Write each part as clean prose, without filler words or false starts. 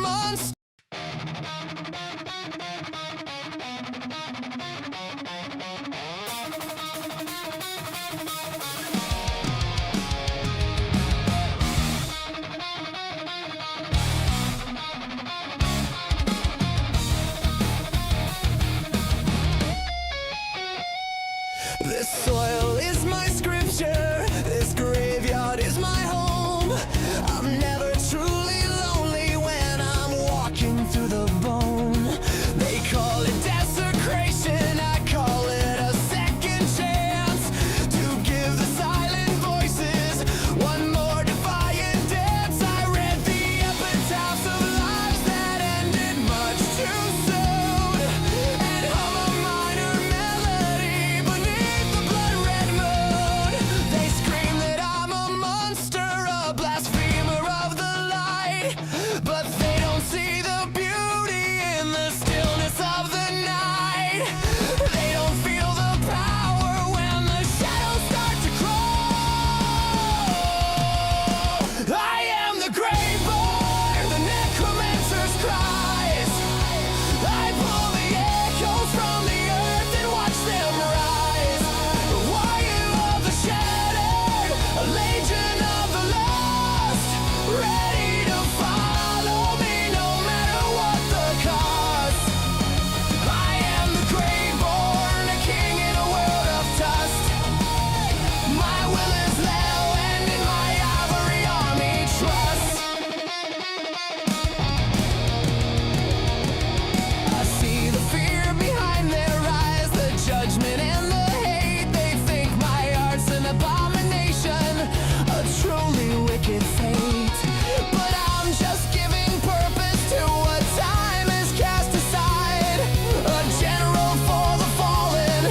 monster. This soil is my scripture, this graveyard is my home. I'm never truly lonely when I'm walking through the bone. They call it desecration, I call it a second chance to give the silent voices one more defiant dance. I read the epitaphs of lives that ended much too soon, and hum a minor melody beneath the blood-red moon. They scream that I'm a monster, a blasphemer of the light, but they don't see the beauty in the stillness of the night. They don't feel the power when the shadows start to crawl. I am the Graveborn, the necromancer's cries. I pull the echoes from the earth and watch them rise. The warrior of the shattered, a legion of the lost, ready to follow me no matter what the cost. I am the Graveborn, a king in a world of dust. My will is low and in my ivory army trust. I see the fear behind their eyes, the judgment and the hate. They think my art's an abomination, a truly wicked fate. But I'm just giving purpose to what time has cast aside. A general for the fallen,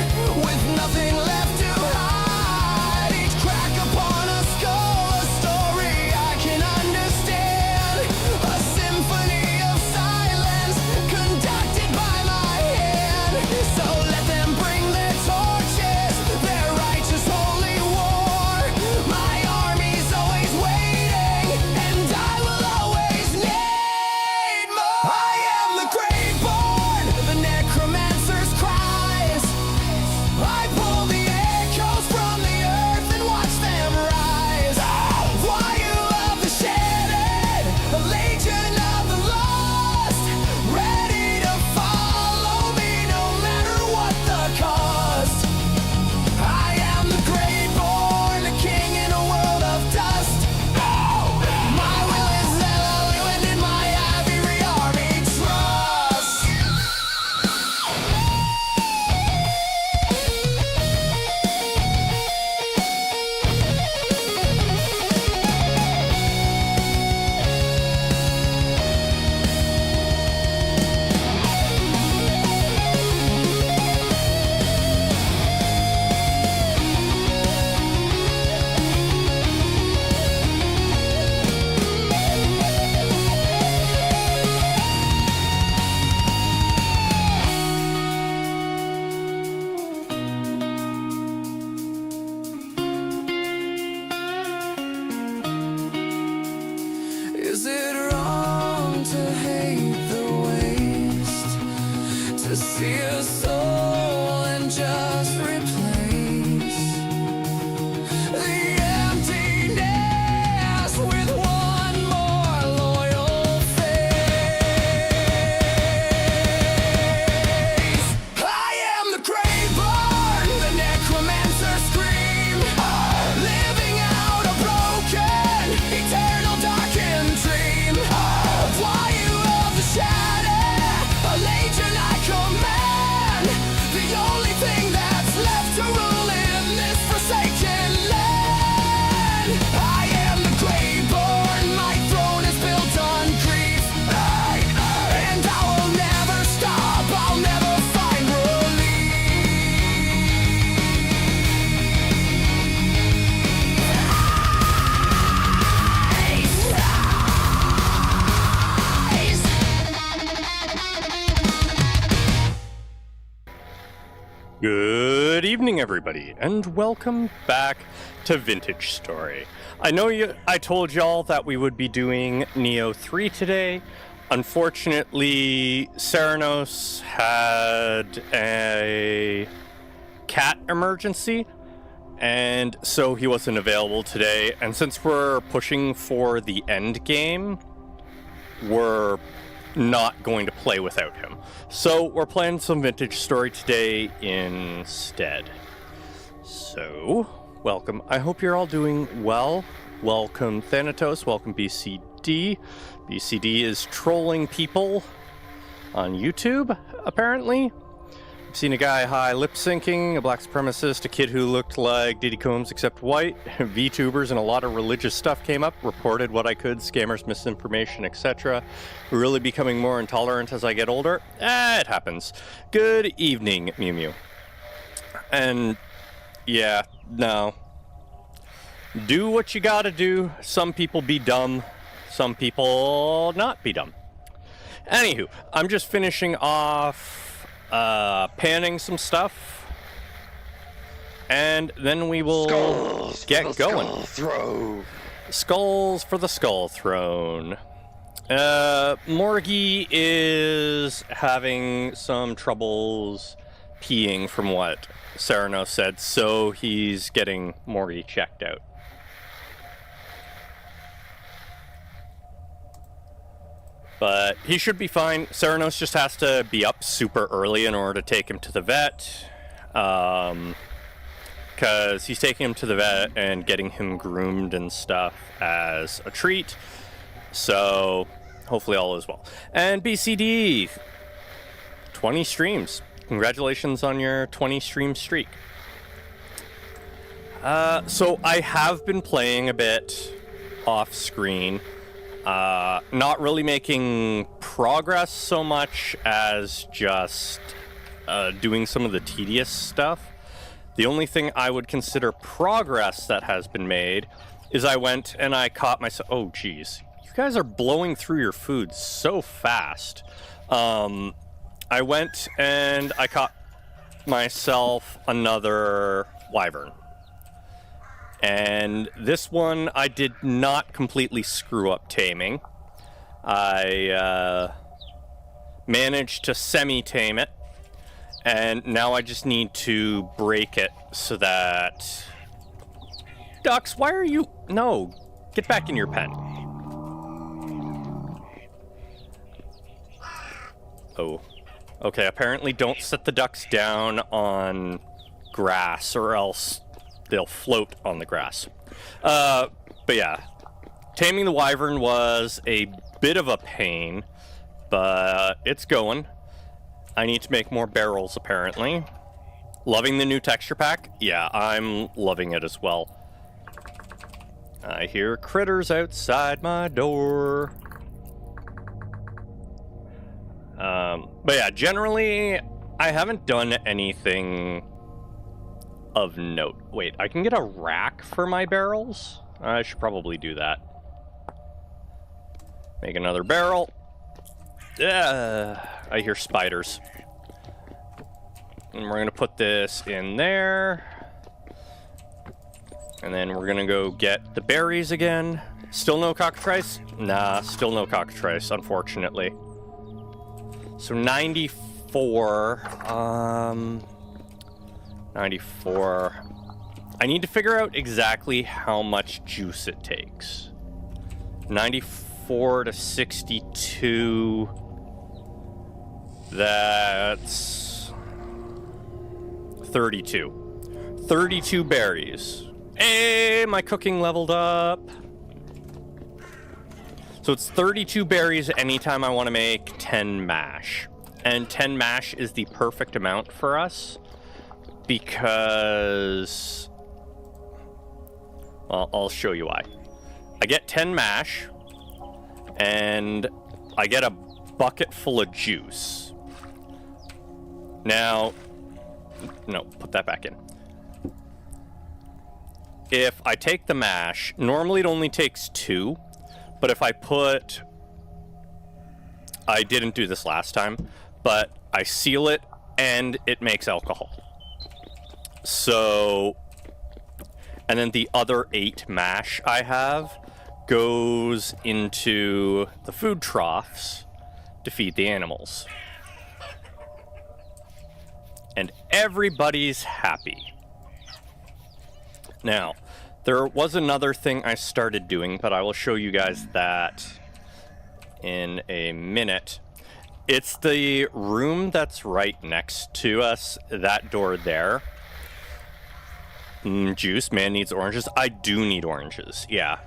with nothing left to hide. Each crack upon a skull, a story I can understand. A symphony of silence, conducted by my hand. So let them bring their torches, their righteous holy war. My army's always waiting, and I will always need more. I am the Graveborn, the necromancer's cries. I pull the echoes from the earth and watch them rise. Warrior of the shattered, a legion of the lost, ready to follow me no matter what the cost. I am the Graveborn, a king in a world of dust. My will is low and in my ivory army trust. Is it wrong to hate the waste, to see a soul and just replace the emptiness with one more loyal face? I am the Graveborn, the necromancer scream, living out a broken, eternal darkened dream. Why you of the shadow, a legion I command, the only thing that's left to rule in this forsaken land. I am the Graveborn, my throne is built on grief, and I will never stop, I'll never find Good evening, everybody, and welcome back to Vintage Story. I know I told y'all that we would be doing Neo 3 today, Unfortunately, Ceranos had a cat emergency, and so he wasn't available today. And since we're pushing for the end game, we're not going to play without him. So we're playing some Vintage Story today instead. So, welcome. I hope you're all doing well. Welcome Thanatos, welcome BCD. BCD is trolling people on YouTube, apparently. I've seen a guy high lip syncing, a black supremacist, a kid who looked like Diddy Combs except white, VTubers, and a lot of religious stuff came up, reported what I could, scammers, misinformation, etc. Really becoming more intolerant as I get older. It happens. Good evening, Mew Mew. And yeah, no. Do what you gotta do. Some people be dumb. Some people not be dumb. Anywho, I'm just finishing off panning some stuff. And then we will get going. Skulls for the Skull Throne. Morgie is having some troubles peeing from what Ceranos said, so he's getting Morgie checked out. But he should be fine. Ceranos just has to be up super early in order to take him to the vet. Because he's taking him to the vet and getting him groomed and stuff as a treat. So hopefully all is well. And BCD, 20 streams. Congratulations on your 20 stream streak. So I have been playing a bit off screen. Not really making progress so much as just doing some of the tedious stuff. The only thing I would consider progress that has been made is I went and I caught myself. Oh, geez. You guys are blowing through your food so fast. I went and I caught myself another wyvern. And this one I did not completely screw up taming. I managed to semi-tame it, and now I just need to break it so that... Ducks, why are you... No, get back in your pen. Oh, okay, apparently don't set the ducks down on grass or else they'll float on the grass. But yeah, taming the wyvern was a bit of a pain, but it's going. I need to make more barrels, apparently. Loving the new texture pack? Yeah, I'm loving it as well. I hear critters outside my door. But yeah, generally, I haven't done anything of note. Wait, I can get a rack for my barrels? I should probably do that. Make another barrel. I hear spiders. And we're gonna put this in there. And then we're gonna go get the berries again. Still no cockatrice? Nah, still no cockatrice, unfortunately. So 94, 94. I need to figure out exactly how much juice it takes. 94 to 62. That's 32. 32 berries. Hey, my cooking leveled up. So it's 32 berries anytime I want to make 10 mash. And 10 mash is the perfect amount for us. Because, well, I'll show you why. I get 10 mash, and I get a bucket full of juice. Now, no, put that back in. If I take the mash, normally it only takes 2, but if I put, I didn't do this last time, but I seal it and it makes alcohol. So, and then the other 8 mash I have goes into the food troughs to feed the animals. And everybody's happy. Now, there was another thing I started doing, but I will show you guys that in a minute. It's the room that's right next to us, that door there. Juice, man needs oranges. I do need oranges, yeah.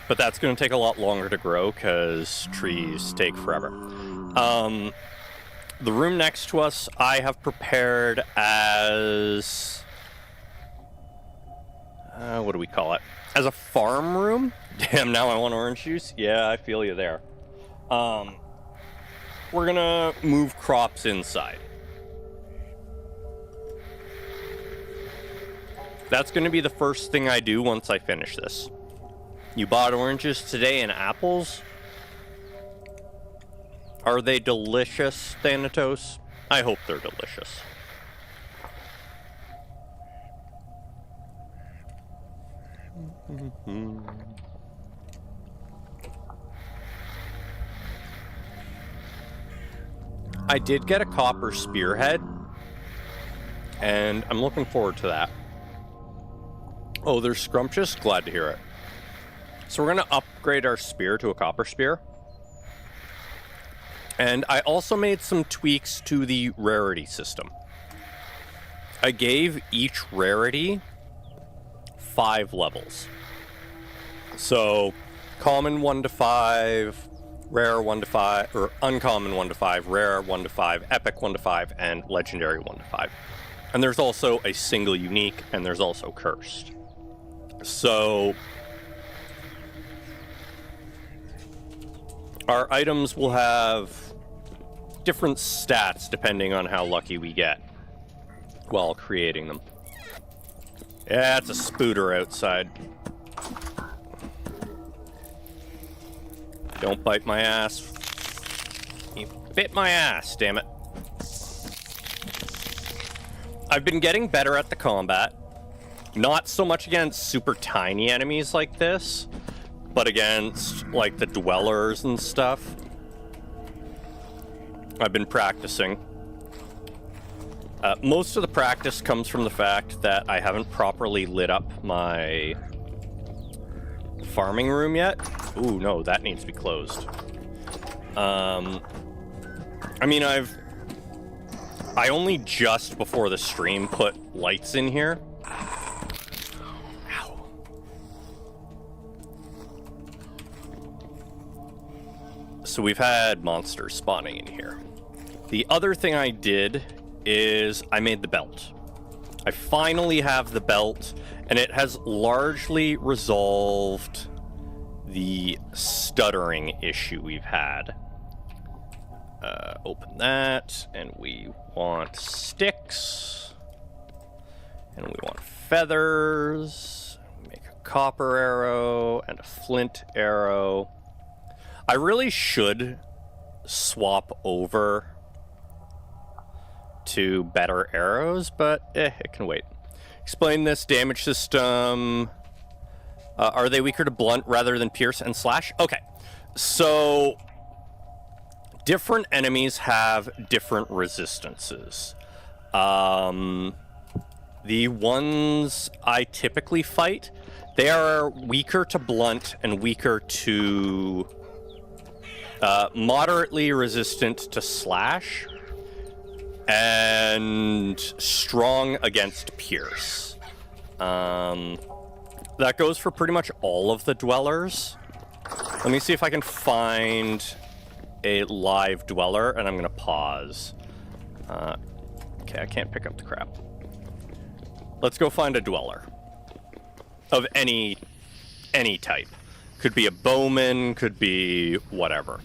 But that's going to take a lot longer to grow because trees take forever. The room next to us, I have prepared as... what do we call it? As a farm room? Damn, now I want orange juice? Yeah, I feel you there. We're gonna move crops inside. That's gonna be the first thing I do once I finish this. You bought oranges today and apples? Are they delicious, Thanatos? I hope they're delicious. I did get a copper spearhead, and I'm looking forward to that. Oh, they're scrumptious? Glad to hear it. So we're going to upgrade our spear to a copper spear. And I also made some tweaks to the rarity system. I gave each rarity 5 levels. So, common 1 to 5, rare 1 to 5, or uncommon 1 to 5, rare 1 to 5, epic 1 to 5, and legendary 1 to 5. And there's also a single unique, and there's also cursed. So, our items will have different stats depending on how lucky we get while creating them. Yeah, it's a spooter outside. Don't bite my ass. You bit my ass, damn it. I've been getting better at the combat. Not so much against super tiny enemies like this, but against, like, the dwellers and stuff. I've been practicing. Most of the practice comes from the fact that I haven't properly lit up my farming room yet. Ooh, no, that needs to be closed. I mean, I only just before the stream put lights in here. Ow. So we've had monsters spawning in here. The other thing I did is I made the belt. I finally have the belt, and it has largely resolved the stuttering issue we've had. Open that, and we want sticks, and we want feathers. Make a copper arrow and a flint arrow. I really should swap over to better arrows, but it can wait. Explain this damage system. Are they weaker to blunt rather than pierce and slash? Okay, so different enemies have different resistances. The ones I typically fight, they are weaker to blunt and weaker to moderately resistant to slash, and strong against pierce. That goes for pretty much all of the dwellers. Let me see if I can find a live dweller, and I'm gonna pause. Okay, I can't pick up the crap. Let's go find a dweller of any type. Could be a bowman, could be whatever.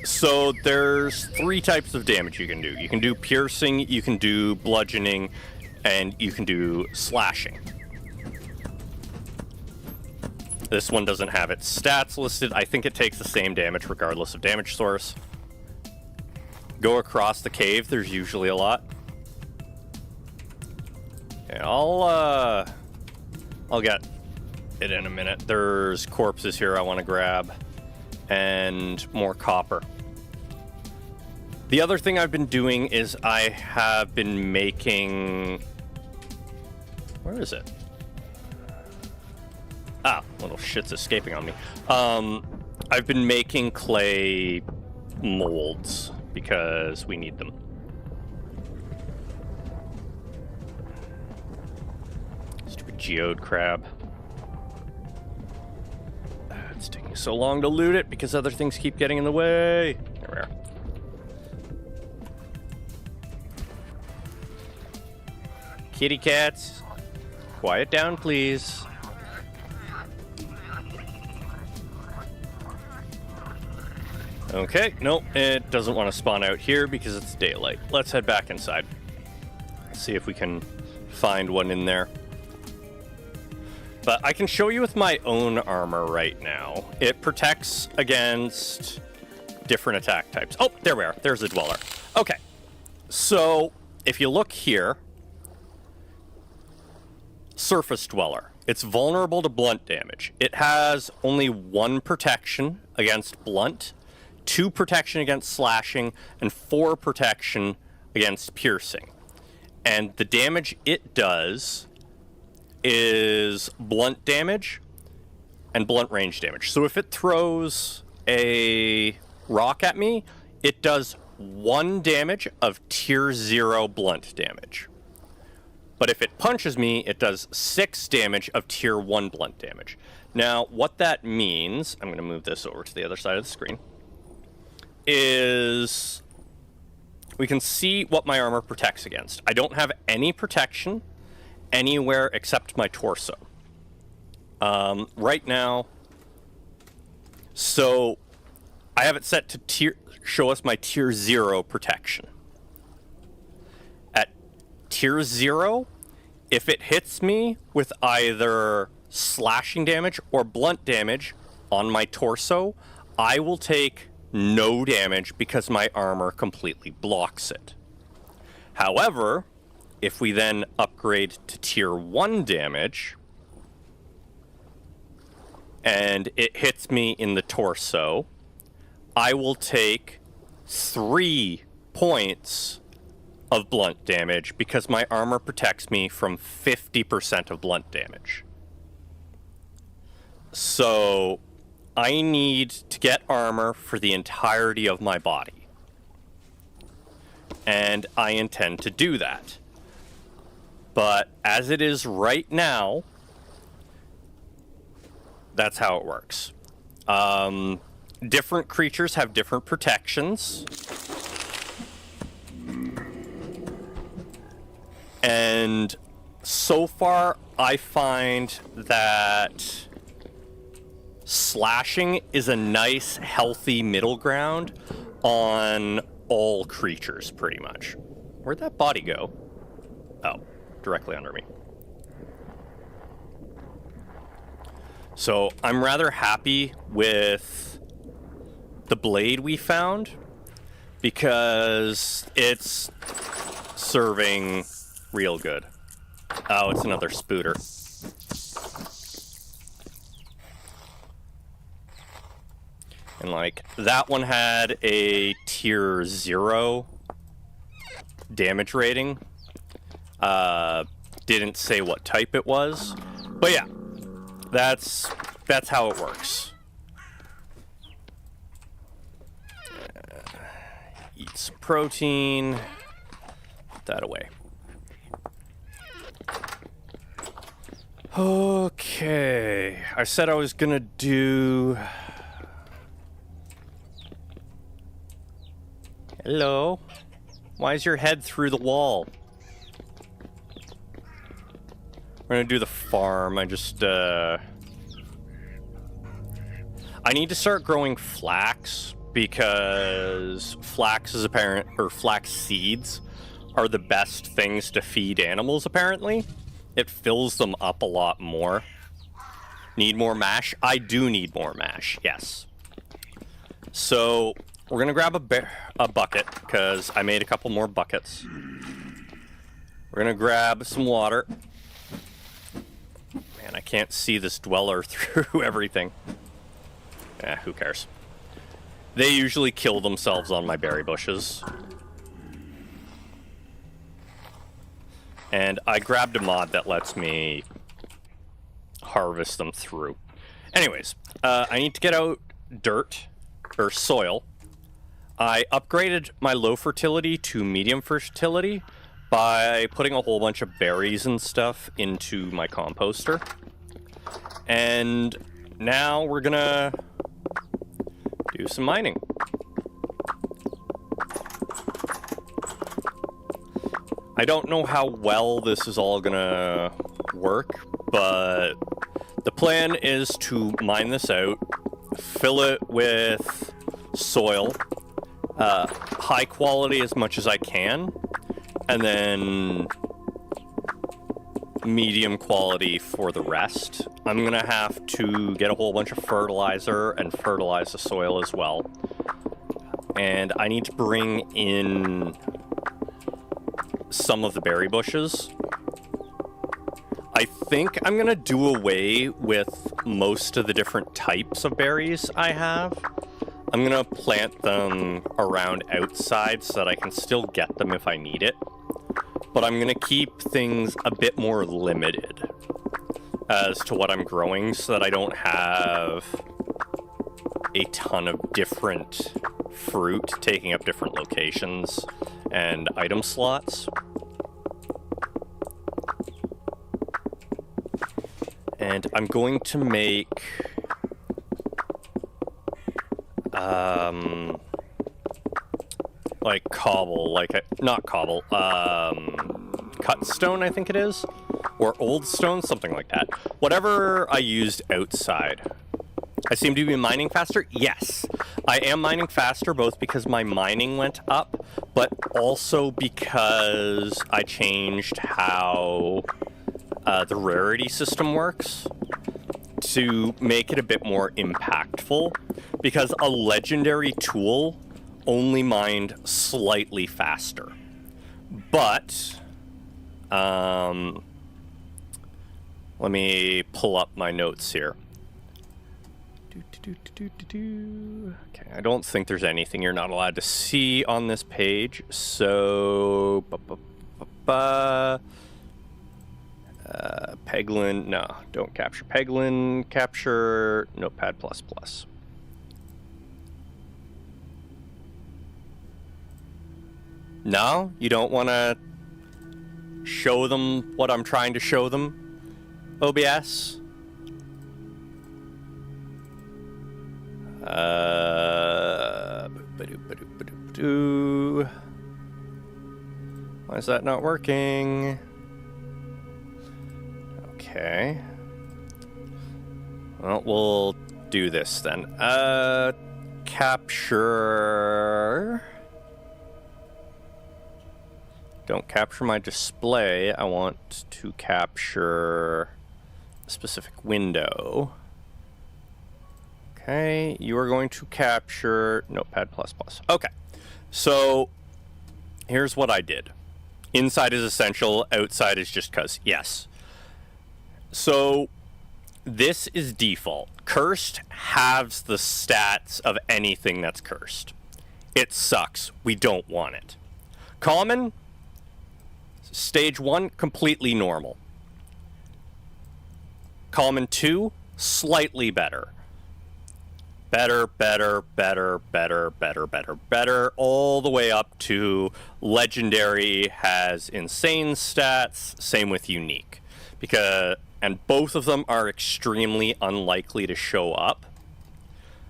So there's 3 types of damage you can do. You can do piercing, you can do bludgeoning, and you can do slashing. This one doesn't have its stats listed. I think it takes the same damage regardless of damage source. Go across the cave, there's usually a lot. Okay, I'll get it in a minute. There's corpses here I want to grab. and more copper. The other thing I've been doing is I have been making... Where is it? Ah, little shit's escaping on me. I've been making clay molds because we need them. Stupid geode crab. It's taking so long to loot it because other things keep getting in the way. There we are. Kitty cats, quiet down, please. Okay, nope, it doesn't want to spawn out here because it's daylight. Let's head back inside. See if we can find one in there. But I can show you with my own armor right now. It protects against different attack types. Oh, there we are. There's a dweller. Okay, so if you look here, surface dweller. It's vulnerable to blunt damage. It has only 1 protection against blunt, 2 protection against slashing, and 4 protection against piercing. And the damage it does is blunt damage and blunt range damage. So if it throws a rock at me, it does 1 damage of tier 0 blunt damage. But if it punches me, it does 6 damage of tier 1 blunt damage. Now, what that means, I'm going to move this over to the other side of the screen, is we can see what my armor protects against. I don't have any protection anywhere except my torso. Right now, so I have it set to show us my tier 0 protection. At tier 0, if it hits me with either slashing damage or blunt damage on my torso, I will take no damage because my armor completely blocks it. However, if we then upgrade to tier 1 damage, and it hits me in the torso, I will take 3 points of blunt damage because my armor protects me from 50% of blunt damage. So I need to get armor for the entirety of my body. And I intend to do that. But as it is right now, that's how it works. Different creatures have different protections. And so far, I find that slashing is a nice, healthy middle ground on all creatures, pretty much. Where'd that body go? Oh, directly under me. So I'm rather happy with the blade we found because it's serving real good. Oh, it's another spooter. And like, that one had a tier 0 damage rating. Didn't say what type it was. But yeah, that's how it works. Eat some protein. Put that away. Okay, I said I was gonna do... Hello? Why is your head through the wall? We're gonna do the farm. I need to start growing flax because flax is flax seeds are the best things to feed animals, apparently. It fills them up a lot more. Need more mash? I do need more mash, yes. So we're gonna grab a bucket because I made a couple more buckets. We're gonna grab some water. Man, I can't see this dweller through everything. Eh, who cares? They usually kill themselves on my berry bushes. And I grabbed a mod that lets me harvest them through. Anyways, I need to get out dirt, or soil. I upgraded my low fertility to medium fertility by putting a whole bunch of berries and stuff into my composter. And now we're gonna do some mining. I don't know how well this is all gonna work, but the plan is to mine this out, fill it with soil, high quality as much as I can, and then medium quality for the rest. I'm gonna have to get a whole bunch of fertilizer and fertilize the soil as well. And I need to bring in some of the berry bushes. I think I'm gonna do away with most of the different types of berries I have. I'm gonna plant them around outside so that I can still get them if I need it. But I'm gonna keep things a bit more limited as to what I'm growing so that I don't have a ton of different fruit taking up different locations and item slots. And I'm going to make like cobble, not cobble, cut stone, I think it is, or old stone, something like that. Whatever I used outside. I seem to be mining faster? Yes. I am mining faster, both because my mining went up, but also because I changed how the rarity system works to make it a bit more impactful, because a legendary tool only mined slightly faster. But, let me pull up my notes here. Okay, I don't think there's anything you're not allowed to see on this page, so... Peglin, no, don't capture Peglin, capture Notepad++. No? You don't want to show them what I'm trying to show them? OBS? Why is that not working? Okay. Well, we'll do this then. Capture. Don't capture my display. I want to capture a specific window. Okay, you are going to capture Notepad++. Okay, so here's what I did. Inside is essential, outside is just cuz. Yes. So this is default. Cursed halves the stats of anything that's cursed. It sucks. We don't want it. Common, stage 1, completely normal. Common 2, slightly better. Better, all the way up to legendary has insane stats, same with unique. And both of them are extremely unlikely to show up.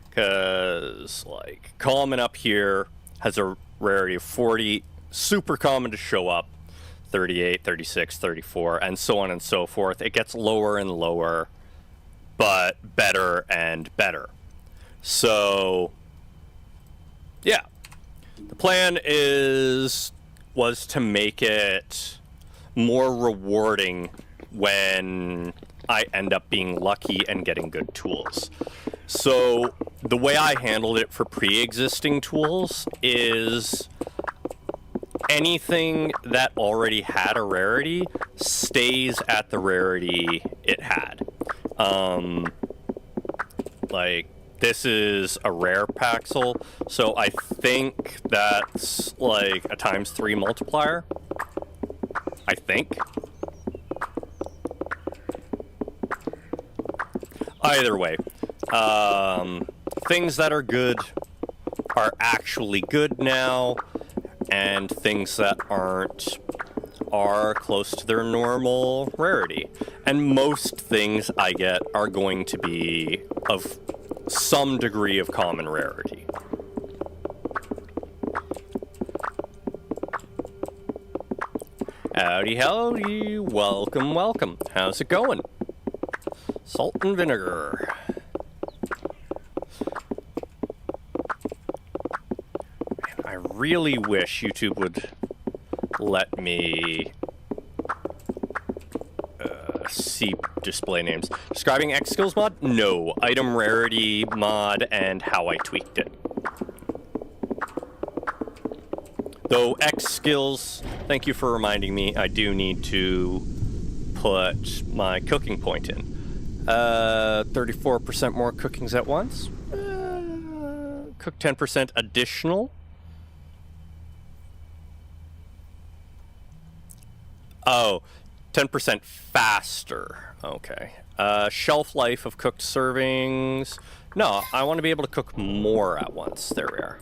Because, like, common up here has a rarity of 40, super common to show up, 38, 36, 34, and so on and so forth. It gets lower and lower, but better and better. So, yeah. The plan was to make it more rewarding when I end up being lucky and getting good tools. So, the way I handled it for pre-existing tools is anything that already had a rarity stays at the rarity it had. Like, this is a rare Paxel, so I think that's like a ×3 multiplier. I think. Either way, things that are good are actually good now, and things that aren't are close to their normal rarity. And most things I get are going to be of some degree of common rarity. Howdy, howdy, welcome, welcome. How's it going? Salt and vinegar. Man, I really wish YouTube would let me see display names. Describing X Skills mod? No. Item rarity mod and how I tweaked it. Though X Skills, thank you for reminding me, I do need to put my cooking point in. 34% more cookings at once. Cook 10% additional. Oh, 10% faster. Okay. Shelf life of cooked servings. No, I want to be able to cook more at once. There we are.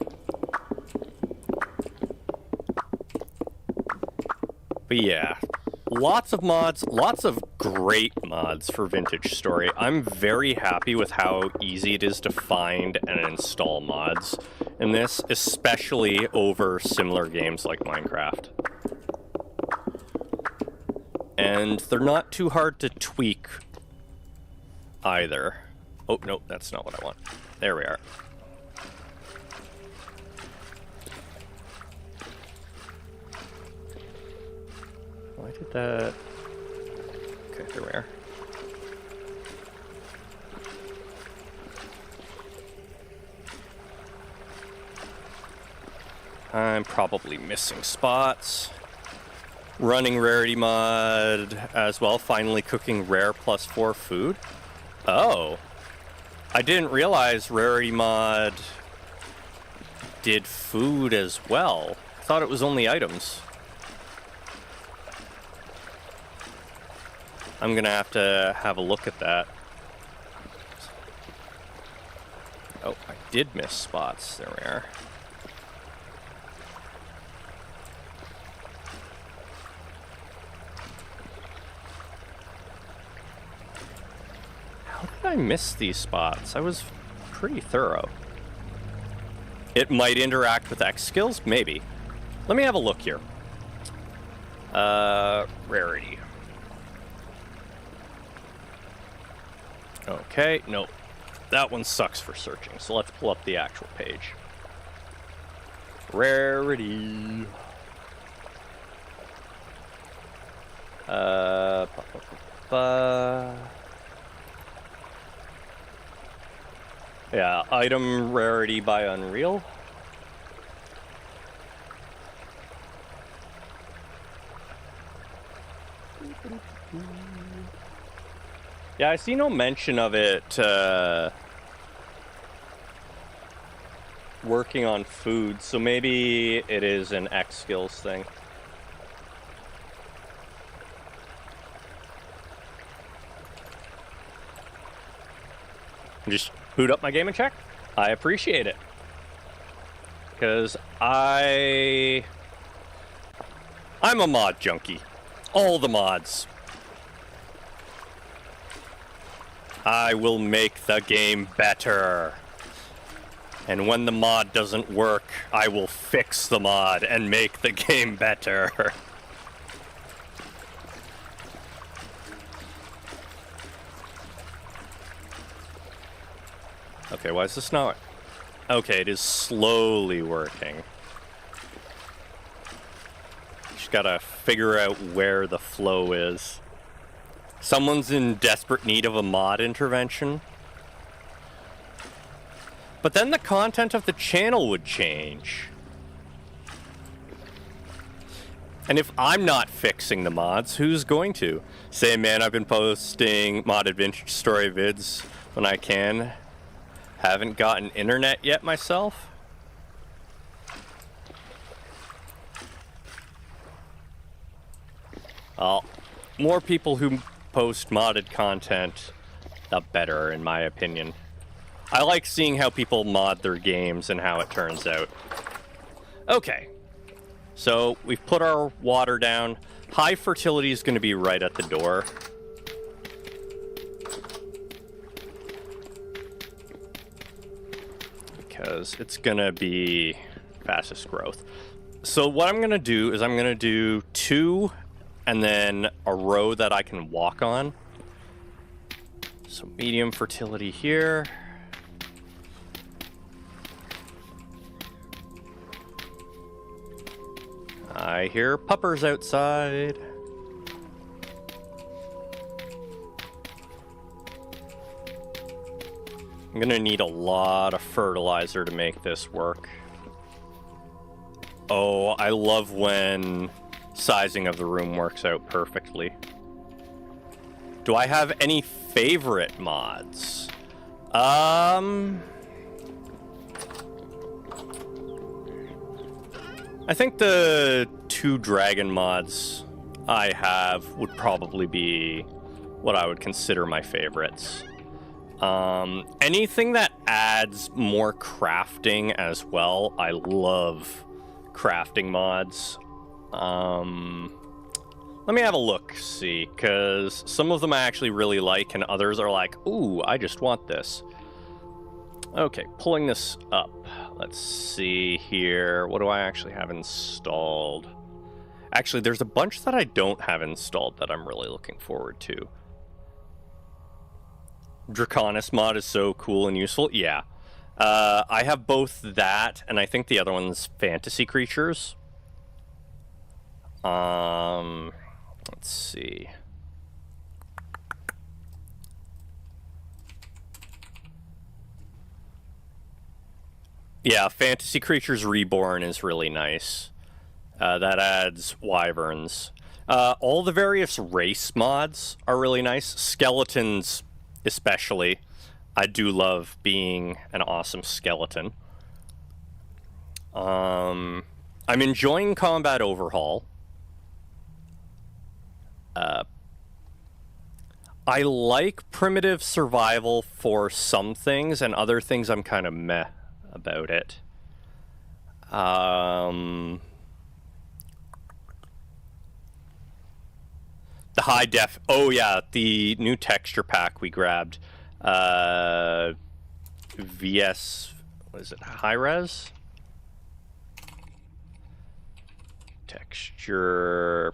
But yeah, lots of mods, lots of great mods for Vintage Story. I'm very happy with how easy it is to find and install mods in this, especially over similar games like Minecraft. And they're not too hard to tweak either. Oh, no, that's not what I want. There we are. Why did that... Okay, there we are. I'm probably missing spots. Running rarity mod as well. Finally cooking rare +4 food. Oh. I didn't realize rarity mod did food as well. I thought it was only items. I'm gonna have a look at that. Oh, I did miss spots. There we are. How did I miss these spots? I was pretty thorough. It might interact with X skills? Maybe. Let me have a look here. Rarity. Okay, nope. That one sucks for searching, so let's pull up the actual page. Rarity. Yeah, item rarity by Unreal. Yeah, I see no mention of it working on food, so maybe it is an X skills thing. Just boot up my game and check. I appreciate it. Because I'm a mod junkie. All the mods. I will make the game better. And when the mod doesn't work, I will fix the mod and make the game better. Okay, why is this not... Okay, it is slowly working. Just gotta figure out where the flow is. Someone's in desperate need of a mod intervention. But then the content of the channel would change. And if I'm not fixing the mods, who's going to? Say, man, I've been posting modded Vintage Story vids when I can. Haven't gotten internet yet myself. Well, more people who post modded content, the better, in my opinion. I like seeing how people mod their games and how it turns out. Okay. So, we've put our water down. High fertility is going to be right at the door. Because it's going to be fastest growth. So what I'm going to do is I'm going to do 2 and then a row that I can walk on. So medium fertility here. I hear puppers outside. I'm gonna need a lot of fertilizer to make this work. Oh, I love when sizing of the room works out perfectly. Do I have any favorite mods? I think the 2 dragon mods I have would probably be what I would consider my favorites. Anything that adds more crafting as well, I love crafting mods. Let me have a look, see, because some of them I actually really like, and others are like, ooh, I just want this. Okay, pulling this up. Let's see here. What do I actually have installed? Actually, there's a bunch that I don't have installed that I'm really looking forward to. Draconis mod is so cool and useful. Yeah. I have both that, and I think the other one's fantasy creatures. Let's see. Yeah, Fantasy Creatures Reborn is really nice. That adds wyverns. All the various race mods are really nice. Skeletons, especially. I do love being an awesome skeleton. I'm enjoying Combat Overhaul. I like Primitive Survival for some things, and other things I'm kind of meh about it. The high def. Oh yeah, the new texture pack we grabbed. VS. What is it? High res. Texture.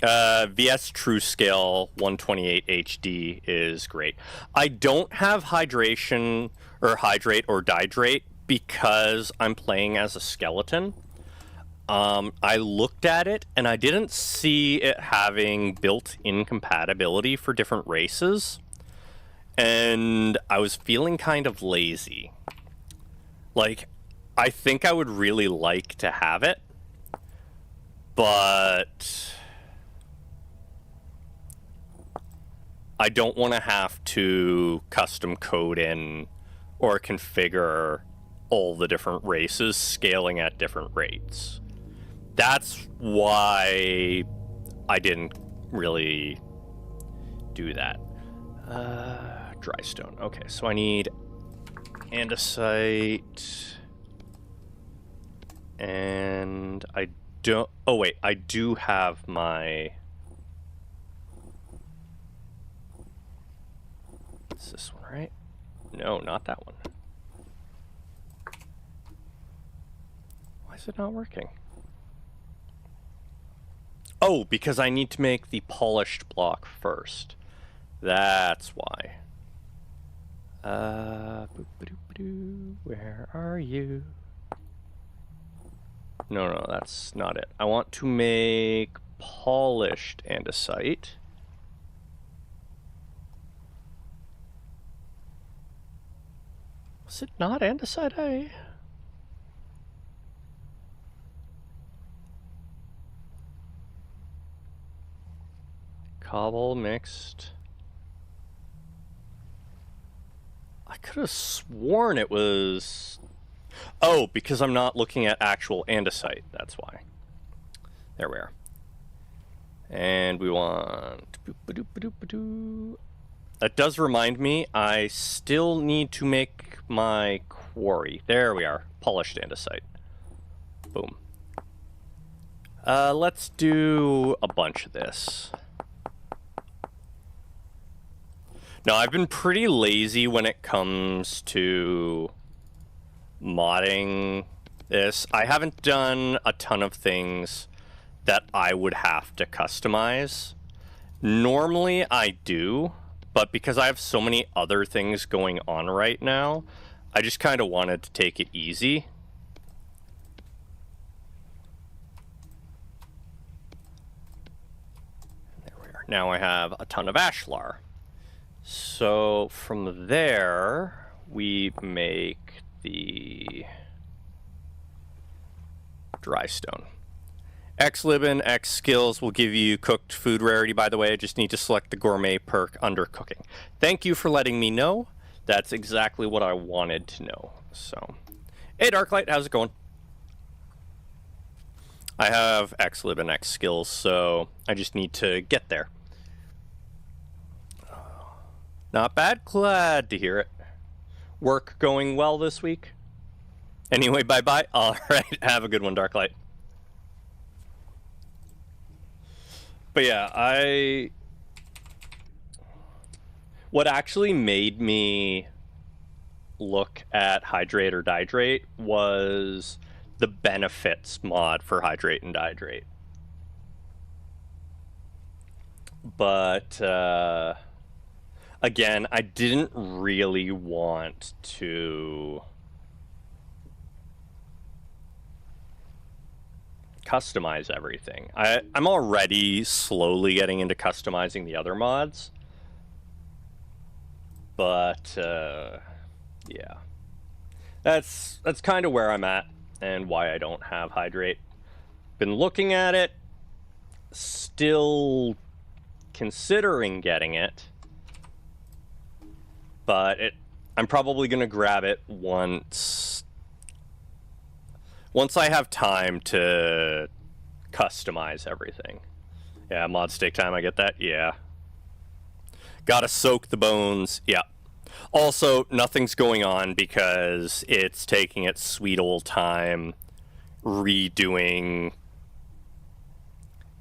VS True Scale 128 HD is great. I don't have hydration or hydrate or dihydrate because I'm playing as a skeleton. I looked at it and I didn't see it having built-in compatibility for different races. And I was feeling kind of lazy. Like, I think I would really like to have it, but I don't want to have to custom code in or configure all the different races scaling at different rates. That's why I didn't really do that. Dry stone. Okay, so I need andesite. And I don't... Oh, wait. I do have my... It's this one, right? No, not that one. Why is it not working? Oh, because I need to make the polished block first. That's why. Where are you? No, that's not it. I want to make polished andesite. Was it not andesite? Cobble mixed. I could have sworn it was... Oh, because I'm not looking at actual andesite. That's why. There we are. And we want... That does remind me, I still need to make my quarry. There we are. Polished andesite. Boom. Let's do a bunch of this. Now, I've been pretty lazy when it comes to modding this. I haven't done a ton of things that I would have to customize. Normally, I do, but because I have so many other things going on right now, I just kind of wanted to take it easy. There we are. Now I have a ton of ashlar. So from there, we make the dry stone. X Libin, X Skills will give you cooked food rarity, by the way. I just need to select the gourmet perk under cooking. Thank you for letting me know. That's exactly what I wanted to know. So, hey Darklight, how's it going? I have X Libin, X Skills, so I just need to get there. Not bad, glad to hear it. Work going well this week? Anyway, bye-bye. All right, have a good one, Darklight. But yeah, what actually made me look at Hydrate or Dihydrate was the benefits mod for Hydrate and Dihydrate. But, again, I didn't really want to customize everything. I'm already slowly getting into customizing the other mods. But, yeah. That's kind of where I'm at and why I don't have Hydrate. Been looking at it, still considering getting it. But I'm probably going to grab it once I have time to customize everything. Yeah, mod stake time, I get that? Yeah. Gotta soak the bones. Yeah. Also, nothing's going on because it's taking its sweet old time redoing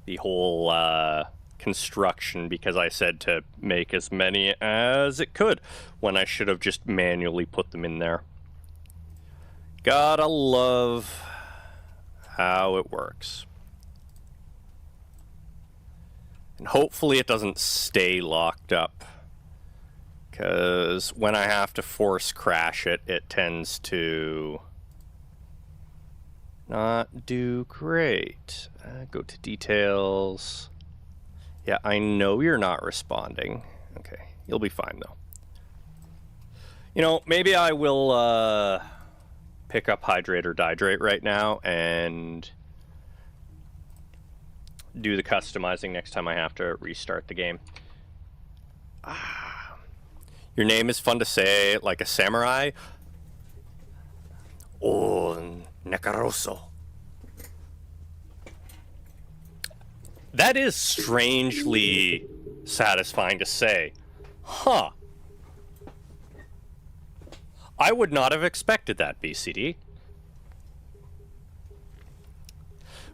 the whole construction because I said to make as many as it could when I should have just manually put them in there. Gotta love how it works. And hopefully it doesn't stay locked up. Because when I have to force crash it, it tends to not do great. Go to details. Yeah, I know you're not responding. Okay, you'll be fine though. You know, maybe I will pick up Hydrate or Dihydrate right now and do the customizing next time I have to restart the game. Your name is fun to say, like a samurai. Oh, Nekaroso. That is strangely satisfying to say. Huh. I would not have expected that, BCD.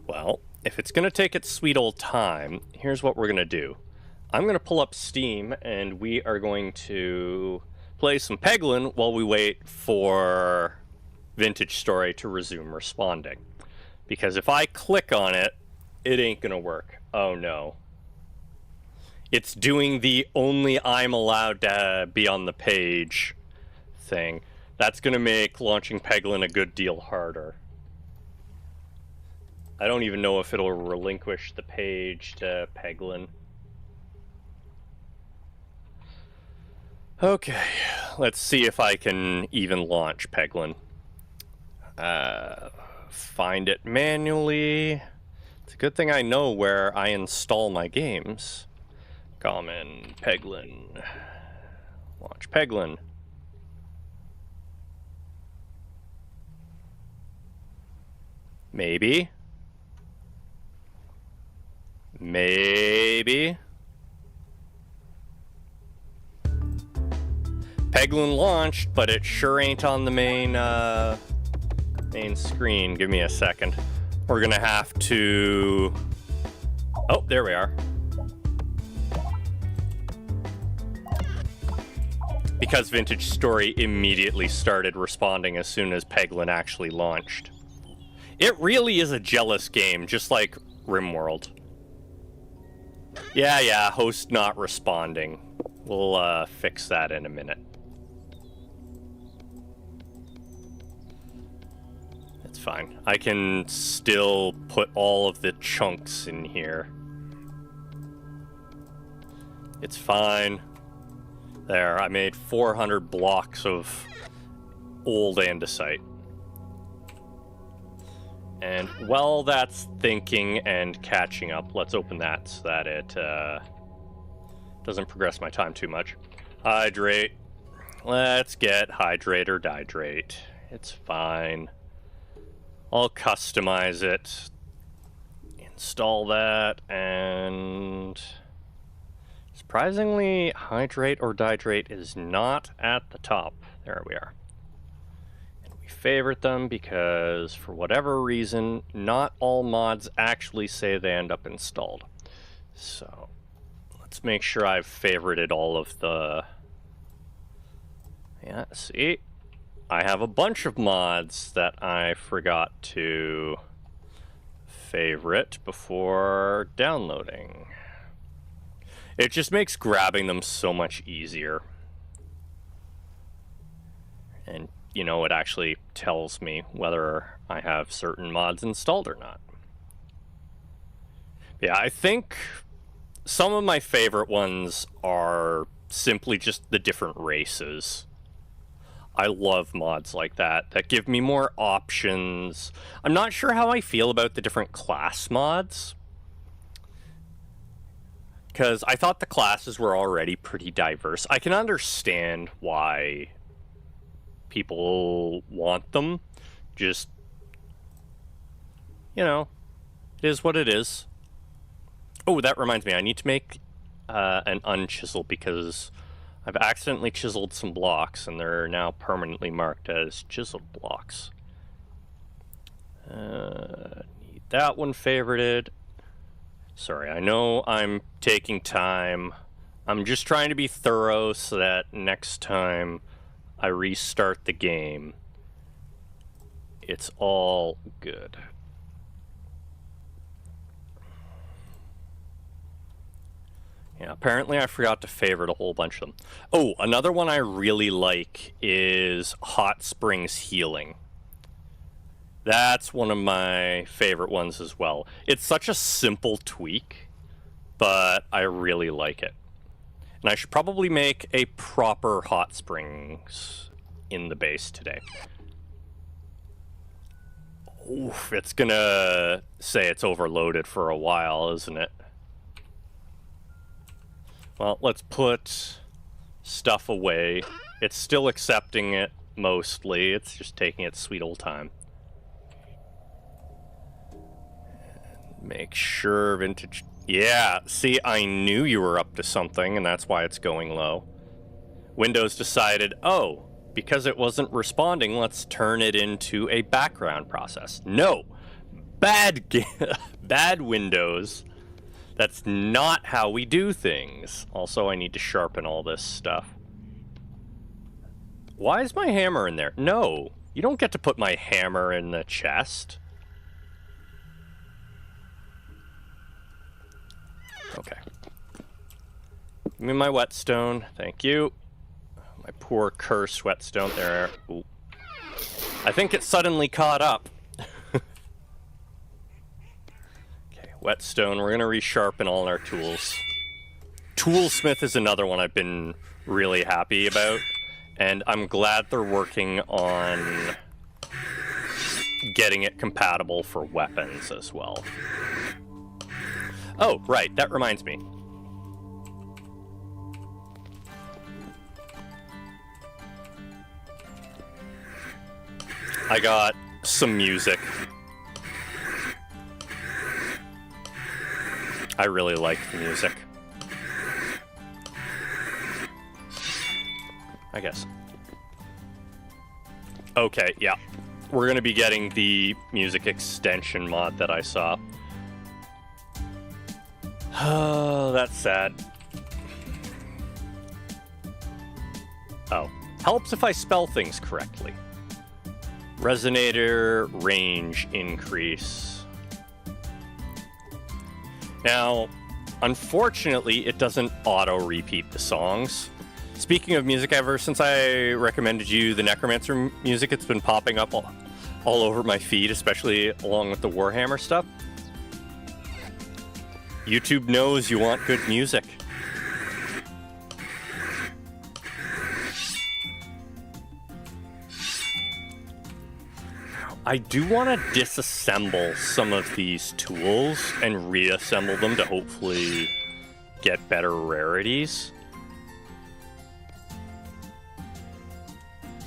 Well, if it's going to take its sweet old time, here's what we're going to do. I'm going to pull up Steam, and we are going to play some Peglin while we wait for Vintage Story to resume responding. Because if I click on it, it ain't going to work. Oh no. It's doing the only I'm allowed to be on the page thing. That's going to make launching Peglin a good deal harder. I don't even know if it'll relinquish the page to Peglin. Okay, let's see if I can even launch Peglin. Find it manually. It's a good thing I know where I install my games. Common, Peglin. Launch Peglin. Maybe. Maybe. Peglin launched, but it sure ain't on the main screen. Give me a second. We're gonna have to... Oh, there we are. Because Vintage Story immediately started responding as soon as Peglin actually launched. It really is a jealous game, just like RimWorld. Yeah, host not responding. We'll fix that in a minute. It's fine. I can still put all of the chunks in here. It's fine. There, I made 400 blocks of old andesite. And while that's thinking and catching up, let's open that so that it doesn't progress my time too much. Hydrate. Let's get hydrate or dihydrate. It's fine. I'll customize it. Install that, and surprisingly, hydrate or dihydrate is not at the top. There we are. And we favorite them because, for whatever reason, not all mods actually say they end up installed. So, let's make sure I've favorited all of the... Yeah, see? I have a bunch of mods that I forgot to favorite before downloading. It just makes grabbing them so much easier. And, you know, it actually tells me whether I have certain mods installed or not. Yeah, I think some of my favorite ones are simply just the different races. I love mods like that give me more options. I'm not sure how I feel about the different class mods, because I thought the classes were already pretty diverse. I can understand why people want them. Just, you know, it is what it is. Oh, that reminds me, I need to make an unchisel because I've accidentally chiseled some blocks, and they're now permanently marked as chiseled blocks. Need that one favorited. Sorry, I know I'm taking time. I'm just trying to be thorough so that next time I restart the game, it's all good. Yeah, apparently I forgot to favorite a whole bunch of them. Oh, another one I really like is Hot Springs Healing. That's one of my favorite ones as well. It's such a simple tweak, but I really like it. And I should probably make a proper Hot Springs in the base today. Oof, it's gonna say it's overloaded for a while, isn't it? Well, let's put stuff away. It's still accepting it mostly. It's just taking its sweet old time. Make sure Vintage... Yeah, see, I knew you were up to something, and that's why it's going low. Windows decided, oh, because it wasn't responding, let's turn it into a background process. No! Bad Windows. That's not how we do things. Also, I need to sharpen all this stuff. Why is my hammer in there? No, you don't get to put my hammer in the chest. Okay. Give me my whetstone. Thank you. My poor cursed whetstone there. Ooh. I think it suddenly caught up. Whetstone, we're going to resharpen all our tools. Toolsmith is another one I've been really happy about, and I'm glad they're working on getting it compatible for weapons as well. Oh, right, that reminds me. I got some music I really like the music. I guess. Okay, yeah. We're gonna be getting the music extension mod that I saw. Oh, that's sad. Oh. Helps if I spell things correctly. Resonator range increase. Now, unfortunately, it doesn't auto-repeat the songs. Speaking of music, ever since I recommended you the Necromancer music, it's been popping up all over my feed, especially along with the Warhammer stuff. YouTube knows you want good music. I do want to disassemble some of these tools and reassemble them to hopefully get better rarities.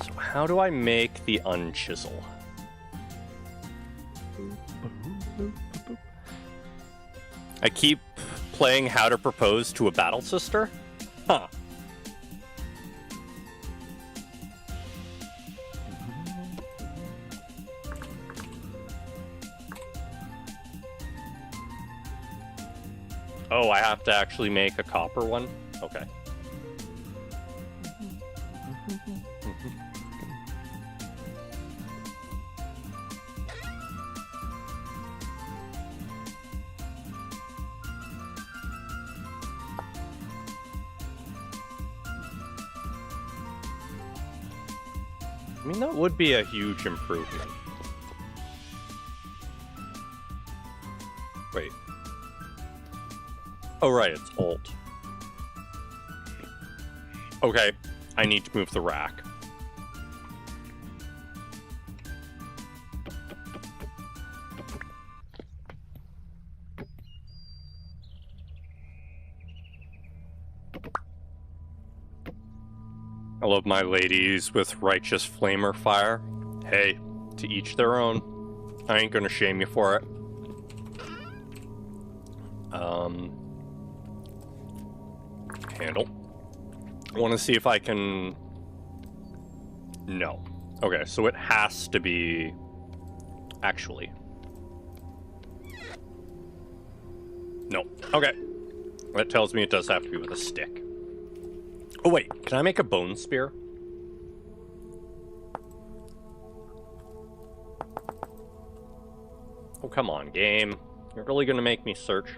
So how do I make the unchisel? I keep playing How to Propose to a Battle Sister? Huh. Oh, I have to actually make a copper one? Okay. I mean, that would be a huge improvement. Wait. Oh, right, it's Alt. Okay, I need to move the rack. I love my ladies with righteous flamer fire. Hey, to each their own. I ain't gonna shame you for it. Handle. I want to see if I can... No. Okay, so it has to be... Actually. No. Okay. That tells me it does have to be with a stick. Oh wait, can I make a bone spear? Oh, come on, game. You're really gonna make me search?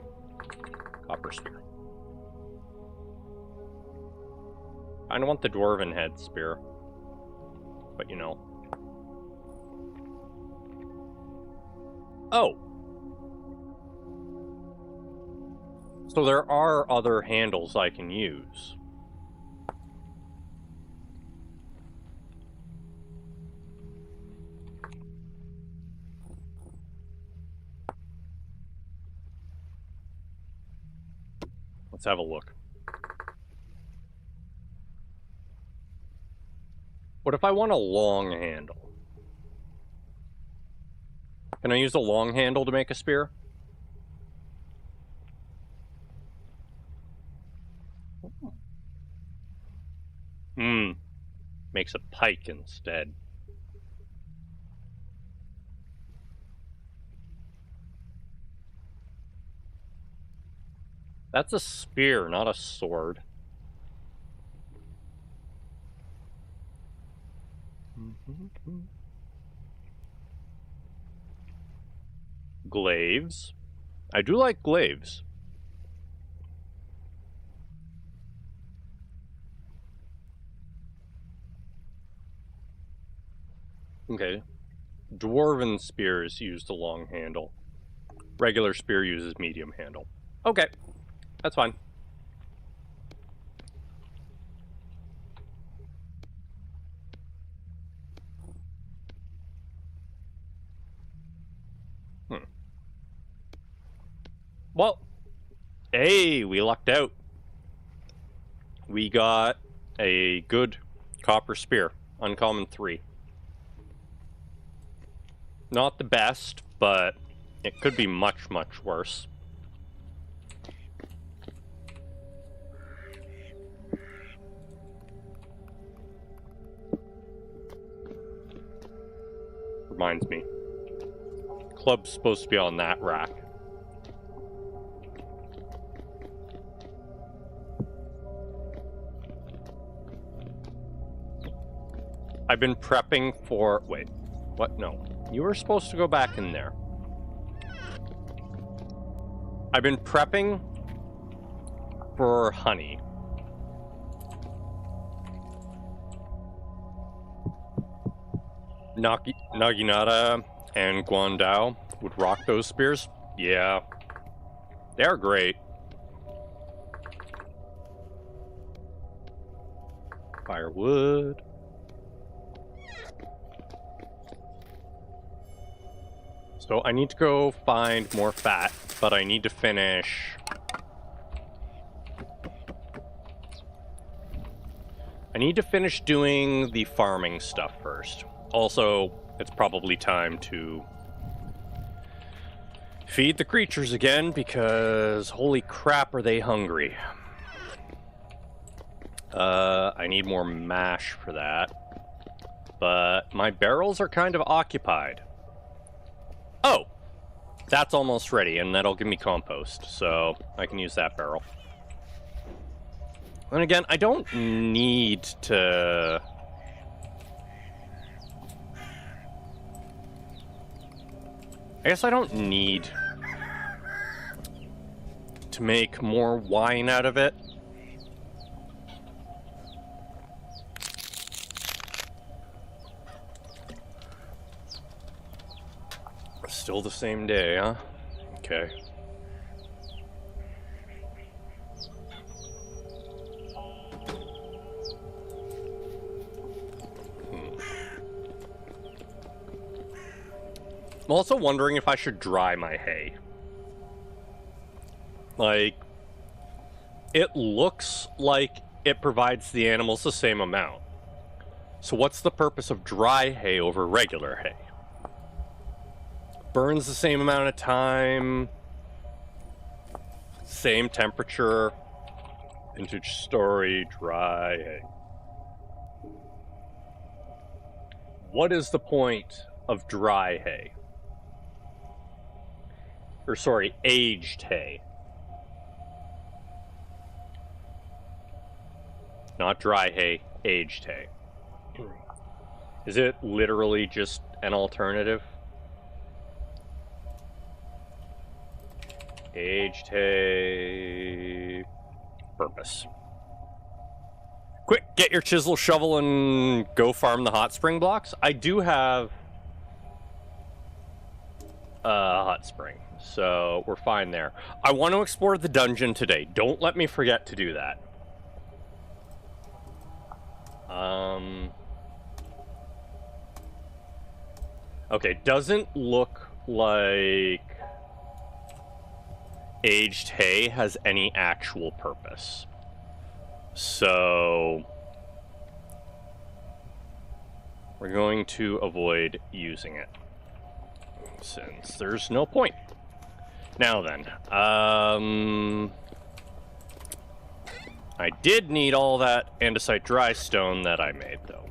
Copper spear. I don't want the dwarven head spear. But you know. Oh! So there are other handles I can use. Let's have a look. What if I want a long handle? Can I use a long handle to make a spear? Makes a pike instead. That's a spear, not a sword. Glaives. I do like glaives. Okay. Dwarven spears use the long handle. Regular spear uses medium handle. Okay. That's fine. Well, hey, we lucked out. We got a good copper spear. Uncommon 3. Not the best, but it could be much, much worse. reminds me. Club's supposed to be on that rack. I've been prepping for... Wait. What? No. You were supposed to go back in there. I've been prepping for honey. Naginata and Guandao would rock those spears. Yeah. They're great. Firewood. So I need to go find more fat, but I need to finish... I need to finish doing the farming stuff first. Also, it's probably time to feed the creatures again, because holy crap are they hungry. I need more mash for that. But my barrels are kind of occupied. Oh! That's almost ready, and that'll give me compost, so I can use that barrel. And again, I don't need to... I guess I don't need to make more wine out of it. Still the same day, huh? Okay. I'm also wondering if I should dry my hay. Like, it looks like it provides the animals the same amount. So what's the purpose of dry hay over regular hay? Burns the same amount of time, same temperature, vintage story, dry hay. What is the point of dry hay? Or sorry, aged hay. Not dry hay, aged hay. Is it literally just an alternative? Aged hay... Purpose. Quick, get your chisel, shovel, and go farm the hot spring blocks. I do have a hot spring, so we're fine there. I want to explore the dungeon today. Don't let me forget to do that. Okay, doesn't look like aged hay has any actual purpose. So we're going to avoid using it, since there's no point. Now then, I did need all that andesite dry stone that I made, though.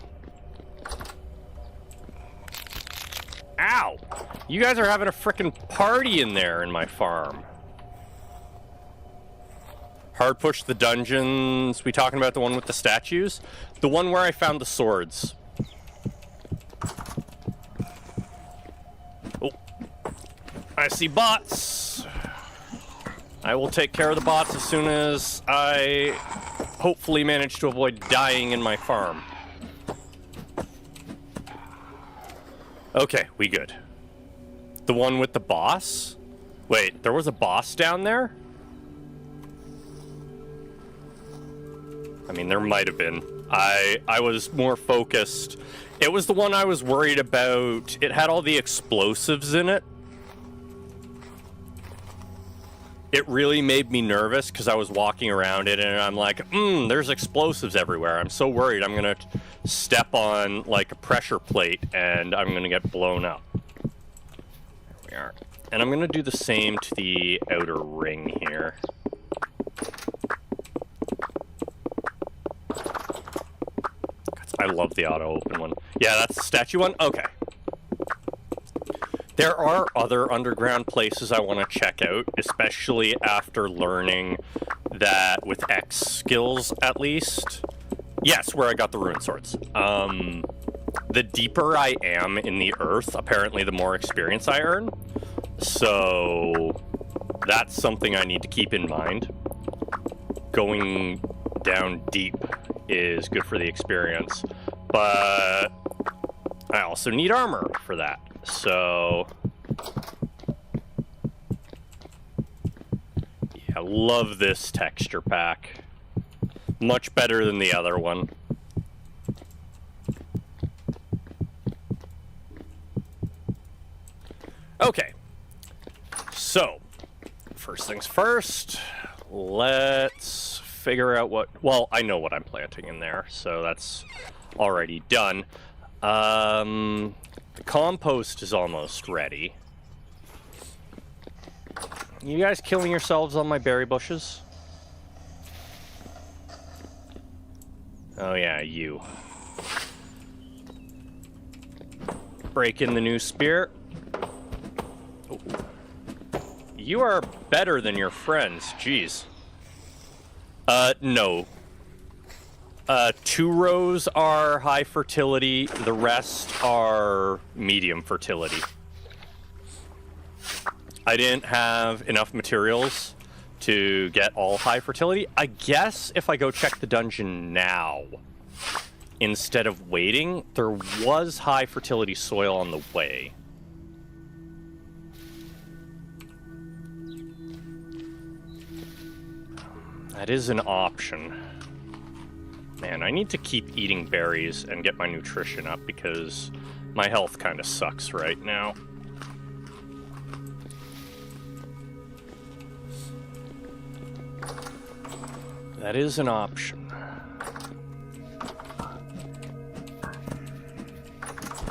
Ow! You guys are having a frickin' party in there in my farm. Hard push the dungeons. We talking about the one with the statues? The one where I found the swords. Oh. I see bots. I will take care of the bots as soon as I hopefully manage to avoid dying in my farm. Okay, we good. The one with the boss? Wait, there was a boss down there? I mean, there might have been. I was more focused. It was the one I was worried about. It had all the explosives in it. It really made me nervous because I was walking around it and I'm like, there's explosives everywhere. I'm so worried I'm going to step on like a pressure plate and I'm going to get blown up. There we are. And I'm going to do the same to the outer ring here. I love the auto open one. Yeah, that's the statue one? Okay. There are other underground places I want to check out, especially after learning that with X skills, at least. Yes, where I got the rune swords. The deeper I am in the earth, apparently the more experience I earn. So that's something I need to keep in mind. Going down deep is good for the experience, but I also need armor for that. So yeah, love this texture pack. Much better than the other one. Okay, so first things first, let's figure out what, well, I know what I'm planting in there, so that's already done. The compost is almost ready. You guys killing yourselves on my berry bushes? Oh yeah, you. Break in the new spear. Ooh. You are better than your friends, jeez. No. 2 rows are high fertility, the rest are medium fertility. I didn't have enough materials to get all high fertility. I guess if I go check the dungeon now, instead of waiting, there was high fertility soil on the way. That is an option. Man, I need to keep eating berries and get my nutrition up because my health kind of sucks right now. That is an option.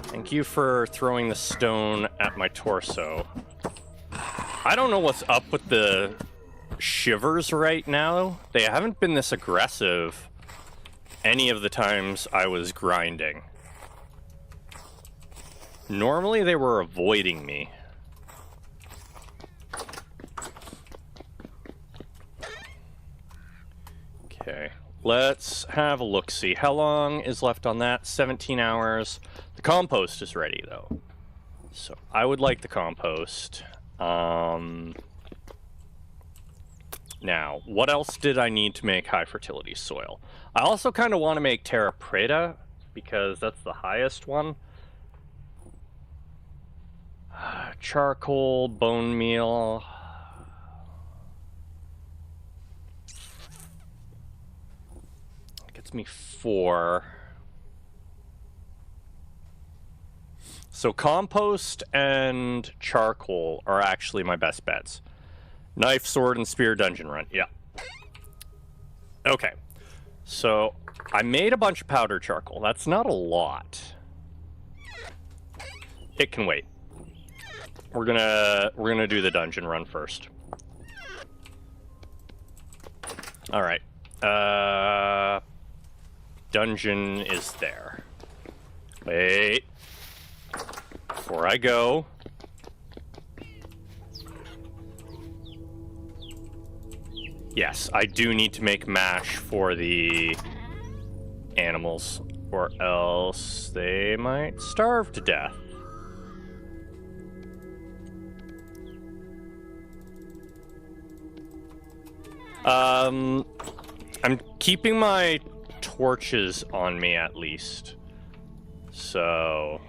Thank you for throwing the stone at my torso. I don't know what's up with the shivers right now. They haven't been this aggressive any of the times I was grinding. Normally they were avoiding me. Okay, let's have a look-see. How long is left on that? 17 hours. The compost is ready, though. So I would like the compost. Now, what else did I need to make high fertility soil? I also kind of want to make terra preta, because that's the highest one. Charcoal, bone meal. Gets me 4. So compost and charcoal are actually my best bets. Knife, sword, and spear dungeon run. Yeah. Okay. So I made a bunch of powder charcoal. That's not a lot. It can wait. We're gonna do the dungeon run first. All right. Dungeon is there. Wait. Before I go. Yes, I do need to make mash for the animals, or else they might starve to death. I'm keeping my torches on me at least. So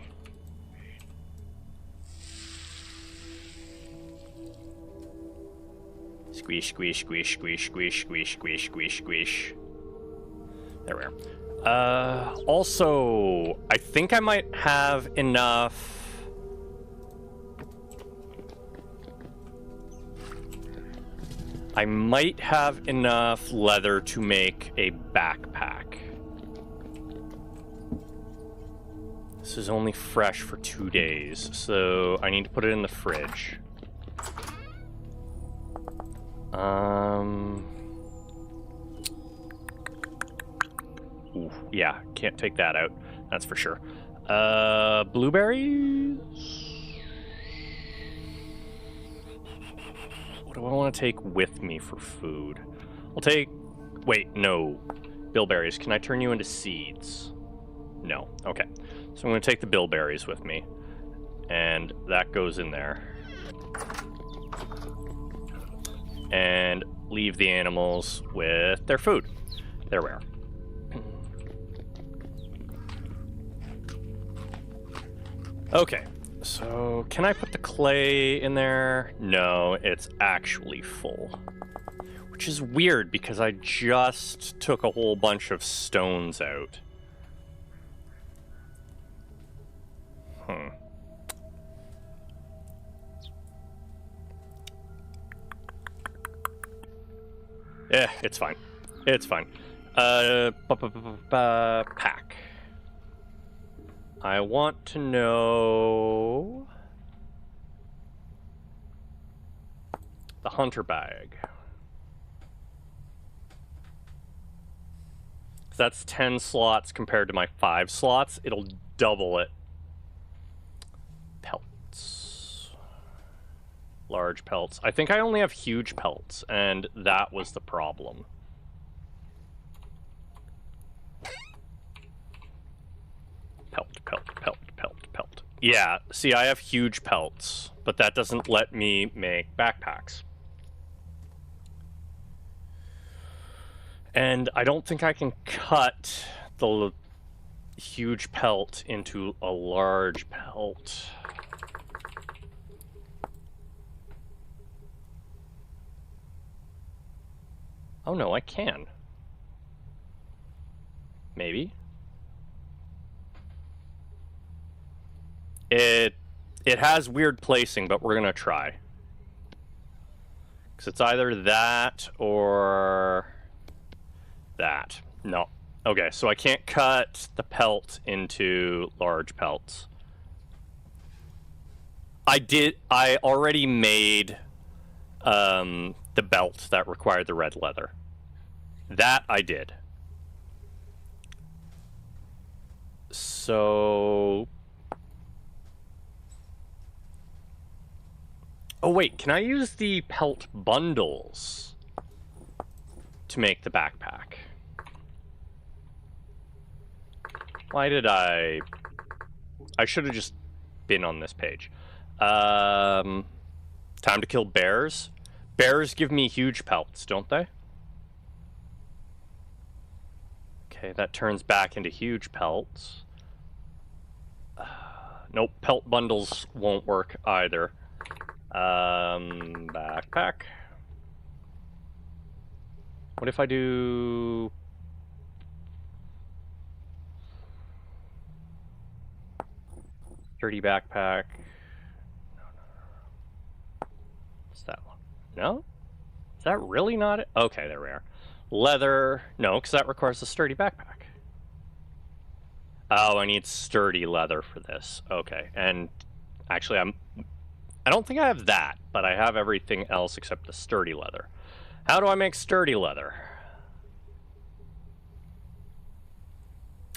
squish, squish, squish, squish, squish, squish, squish, squish, squish. There we are. Also, I think I might have enough. I might have enough leather to make a backpack. This is only fresh for 2 days, so I need to put it in the fridge. Ooh, yeah, can't take that out. That's for sure. Blueberries? What do I want to take with me for food? I'll take... Wait, no. Bilberries. Can I turn you into seeds? No. Okay. So I'm going to take the bilberries with me. And that goes in there. And leave the animals with their food. There we are. Okay, so can I put the clay in there? No, it's actually full. Which is weird because I just took a whole bunch of stones out. Yeah, it's fine. It's fine. Pack. I want to know the hunter bag. That's 10 slots compared to my 5 slots. It'll double it. Pelts. Large pelts. I think I only have huge pelts, and that was the problem. Pelt, pelt, pelt, pelt, pelt. Yeah, see, I have huge pelts, but that doesn't let me make backpacks. And I don't think I can cut the huge pelt into a large pelt. Oh no, I can. Maybe. It has weird placing, but we're gonna try. Because it's either that or that. No. Okay, so I can't cut the pelt into large pelts. I already made the belt that required the red leather. That I did. So... Oh wait, can I use the pelt bundles to make the backpack? Why did I should have just been on this page. Time to kill bears. Bears give me huge pelts, don't they? Okay, that turns back into huge pelts. Nope, pelt bundles won't work either. Backpack. What if I do... Sturdy backpack. No. What's that one? No? Is that really not it? Okay, there we are. Leather. No, because that requires a sturdy backpack. Oh, I need sturdy leather for this. Okay, and actually I don't think I have that, but I have everything else except the sturdy leather. How do I make sturdy leather?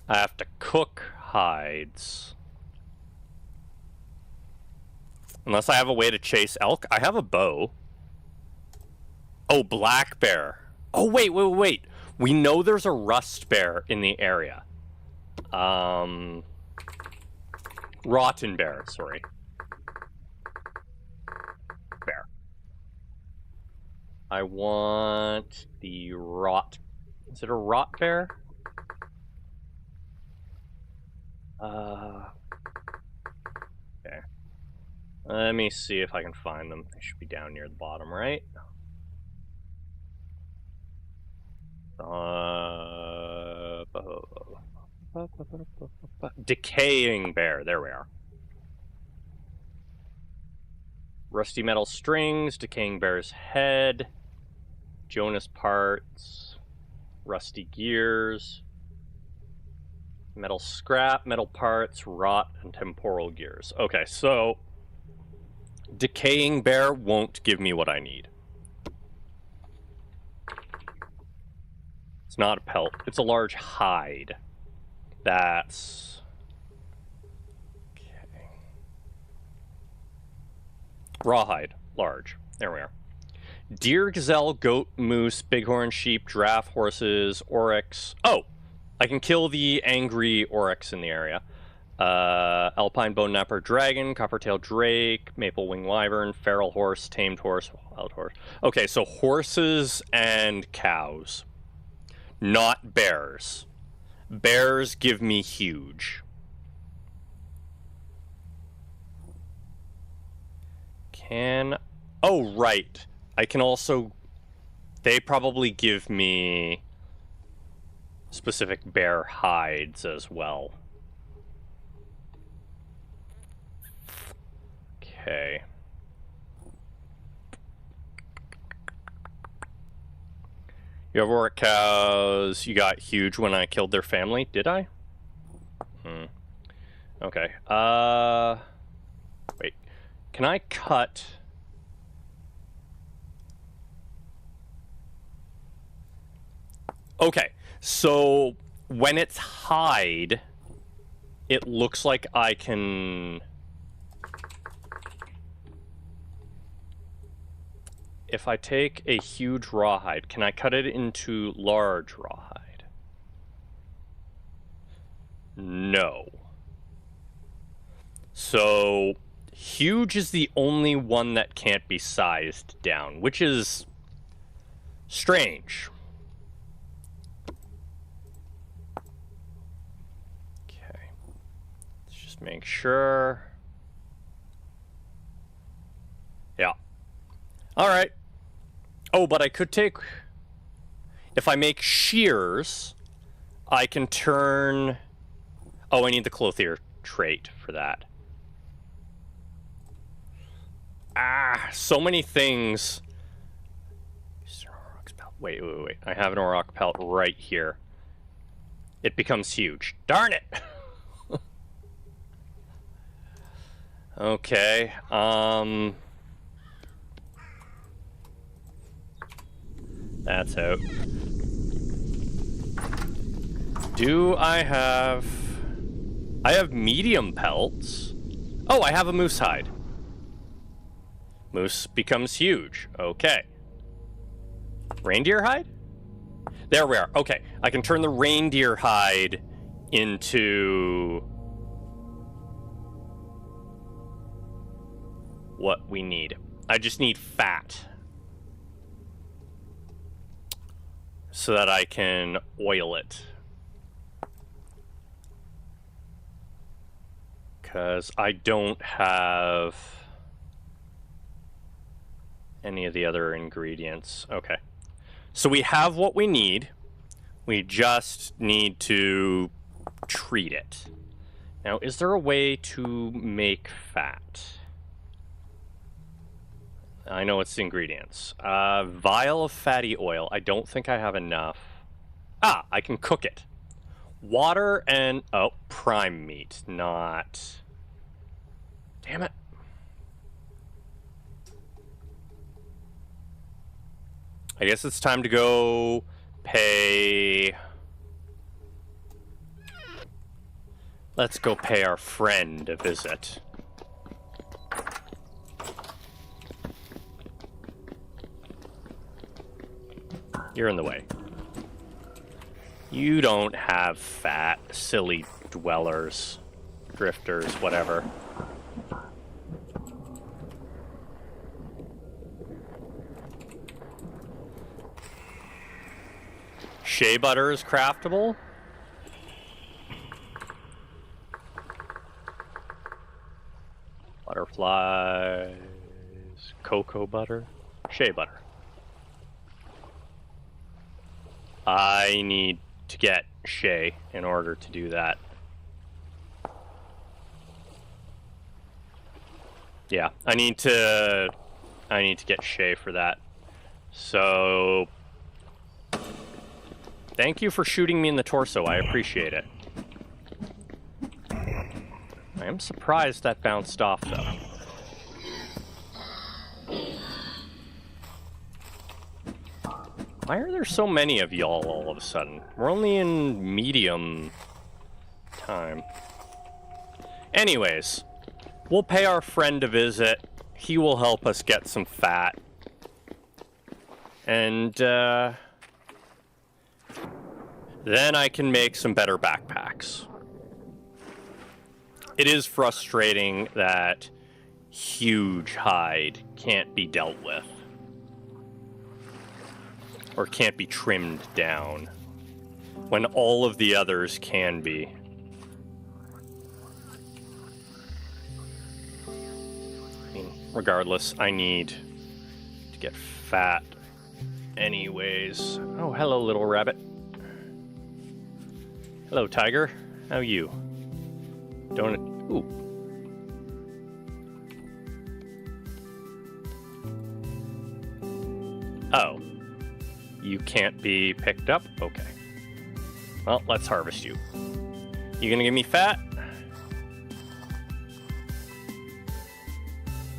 I have to cook hides. Unless I have a way to chase elk. I have a bow. Oh, black bear. Oh, wait. We know there's a rust bear in the area. Rotten bear, sorry. Bear. I want the rot. Is it a rot bear? Okay. Let me see if I can find them. They should be down near the bottom, right? Decaying bear. There we are. Rusty metal strings, decaying bear's head, Jonas parts, rusty gears, metal scrap, metal parts, rot, and temporal gears. Okay, so decaying bear won't give me what I need. It's not a pelt. It's a large hide. That's... okay. Rawhide. Large. There we are. Deer, gazelle, goat, moose, bighorn, sheep, giraffe, horses, oryx. Oh, I can kill the angry oryx in the area. Alpine bone napper dragon, coppertail drake, maple wing wyvern, feral horse, tamed horse, wild horse. Okay, so horses and cows. Not bears. Bears give me huge. Oh, right. I can also... They probably give me specific bear hides as well. Okay. You have orc cows. You got huge when I killed their family. Did I? Okay. Wait. Can I cut... Okay, so when it's hide, it looks like I can... If I take a huge rawhide, can I cut it into large rawhide? No. So, huge is the only one that can't be sized down, which is strange. Okay. Let's just make sure. Yeah. All right. Oh, but I could take... If I make shears, I can turn... Oh, I need the clothier trait for that. Ah, so many things. Wait. I have an Auroch pelt right here. It becomes huge. Darn it! Okay, that's out. Do I have... I have medium pelts. Oh, I have a moose hide. Moose becomes huge. Okay. Reindeer hide? There we are. Okay, I can turn the reindeer hide into... what we need. I just need fat. So that I can oil it. Because I don't have any of the other ingredients. Okay. So we have what we need. We just need to treat it. Now, is there a way to make fat? I know it's the ingredients. Vial of fatty oil. I don't think I have enough. Ah, I can cook it. Water and... Oh, prime meat, not... Damn it. I guess it's time to go pay... Let's go pay our friend a visit. You're in the way. You don't have fat, silly dwellers, drifters, whatever. Shea butter is craftable. Butterflies, cocoa butter, shea butter. I need to get shea in order to do that. Yeah, I need to get shea for that. So thank you for shooting me in the torso. I appreciate it. I am surprised that bounced off though. Why are there so many of y'all all of a sudden? We're only in medium time. Anyways, we'll pay our friend a visit. He will help us get some fat. And then I can make some better backpacks. It is frustrating that huge hide can't be dealt with. Or can't be trimmed down. When all of the others can be. I mean, regardless, I need to get fat anyways. Oh, hello, little rabbit. Hello, tiger. How you? Don't... Ooh. Oh. You can't be picked up? Okay. Well, let's harvest you. You gonna give me fat?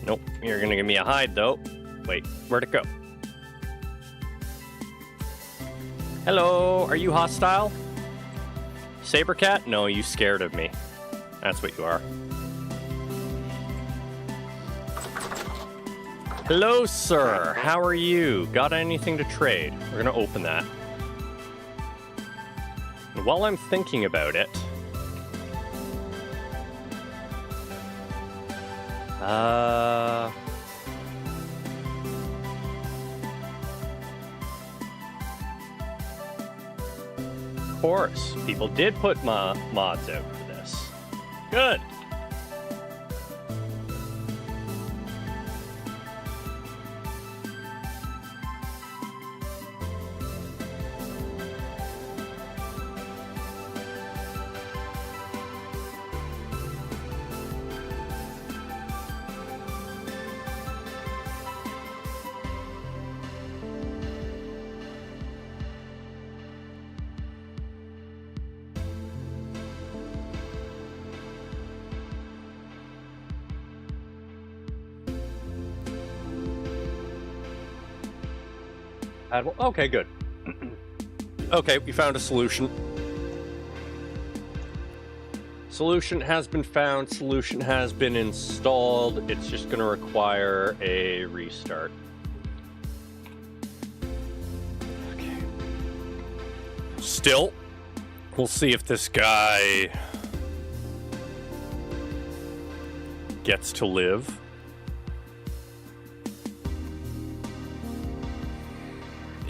Nope. You're gonna give me a hide, though. Wait, where'd it go? Hello, are you hostile? Saber cat? No, you scared of me. That's what you are. Hello, sir. How are you? Got anything to trade? We're gonna open that. And while I'm thinking about it... Of course, people did put mods out for this. Good. Okay, good. Okay, we found a solution. Solution has been found. Solution has been installed. It's just going to require a restart. Okay. Still, we'll see if this guy gets to live.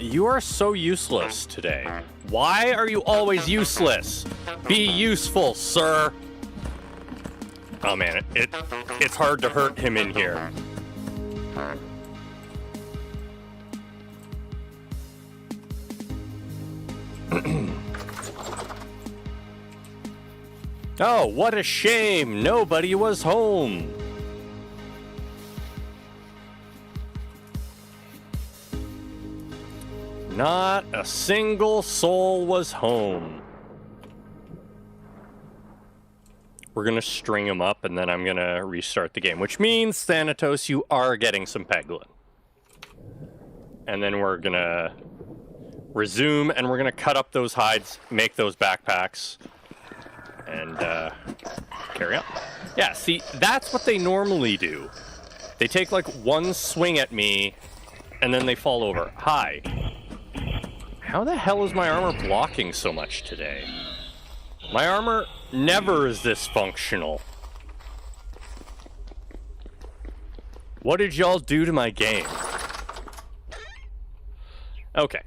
You are so useless today. Why are you always useless? Be useful, sir. Oh man, it's hard to hurt him in here. Oh, what a shame. Nobody was home. Not a single soul was home. We're going to string them up, and then I'm going to restart the game, which means, Thanatos, you are getting some Peglin. And then we're going to resume, and we're going to cut up those hides, make those backpacks, and carry on. Yeah, see, that's what they normally do. They take, like, one swing at me, and then they fall over. Hi. How the hell is my armor blocking so much today? My armor never is this functional. What did y'all do to my game? Okay,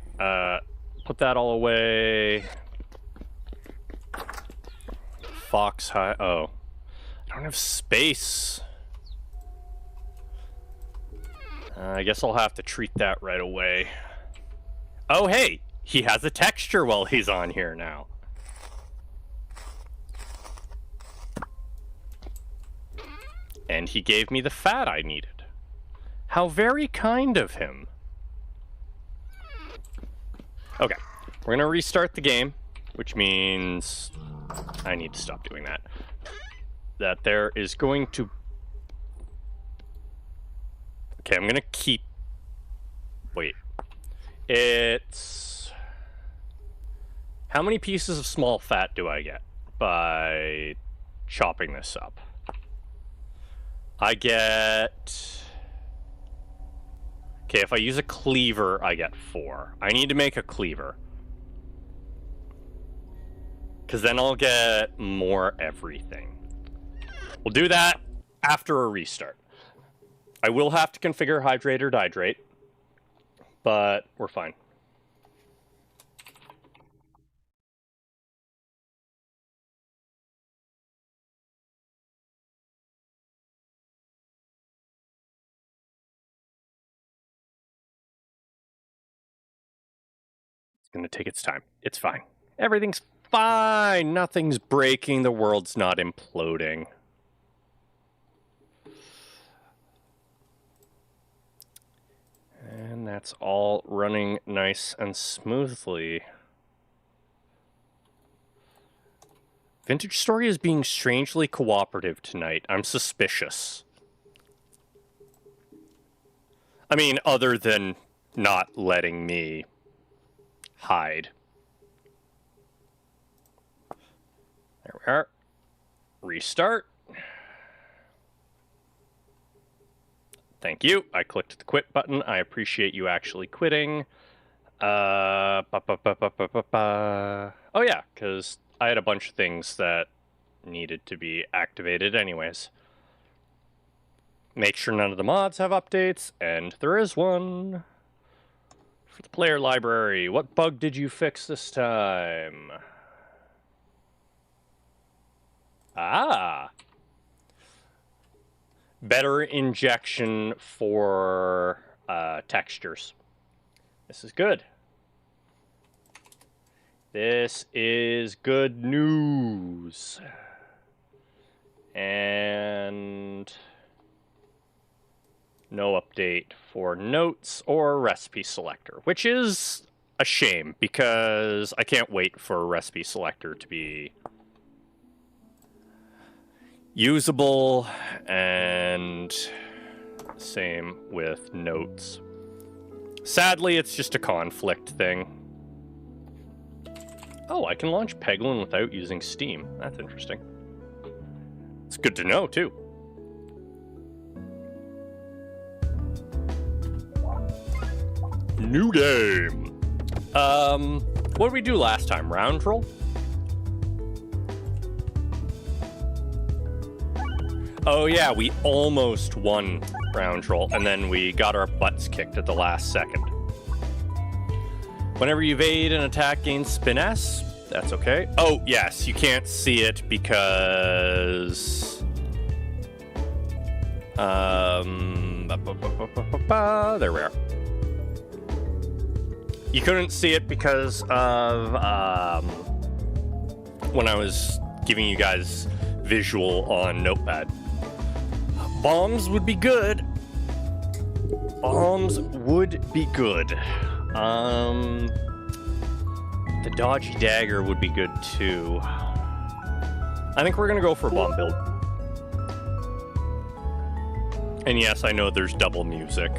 put that all away. Fox hide. Oh, I don't have space. I guess I'll have to treat that right away. Oh, hey, he has a texture while he's on here now. And he gave me the fat I needed. How very kind of him. Okay, we're gonna restart the game, which means I need to stop doing that. That there is going to... Okay, I'm gonna keep... Wait. It's... How many pieces of small fat do I get by chopping this up? I get... Okay, if I use a cleaver, I get 4. I need to make a cleaver. Because then I'll get more everything. We'll do that after a restart. I will have to configure hydrate or dihydrate, but we're fine. It's going to take its time. It's fine. Everything's fine. Nothing's breaking. The world's not imploding. And that's all running nice and smoothly. Vintage Story is being strangely cooperative tonight. I'm suspicious. I mean, other than not letting me hide. There we are. Restart. Thank you. I clicked the quit button. I appreciate you actually quitting. Oh yeah, because I had a bunch of things that needed to be activated anyways. Make sure none of the mods have updates, and there is one. For the player library, what bug did you fix this time? Ah! Better injection for textures. This is good. This is good news. And no update for notes or recipe selector, which is a shame because I can't wait for a recipe selector to be usable, and same with notes. Sadly, it's just a conflict thing. Oh, I can launch Peglin without using Steam. That's interesting. It's good to know, too. New game. What did we do last time? Round roll? Oh yeah, we almost won round roll, and then we got our butts kicked at the last second. Whenever you evade an attack, gain spin S. That's okay. Oh yes, you can't see it because there we are. You couldn't see it because of when I was giving you guys visual on Notepad. Bombs would be good. Bombs would be good. The dodgy dagger would be good too. I think we're gonna go for a bomb build. And yes, I know there's double music.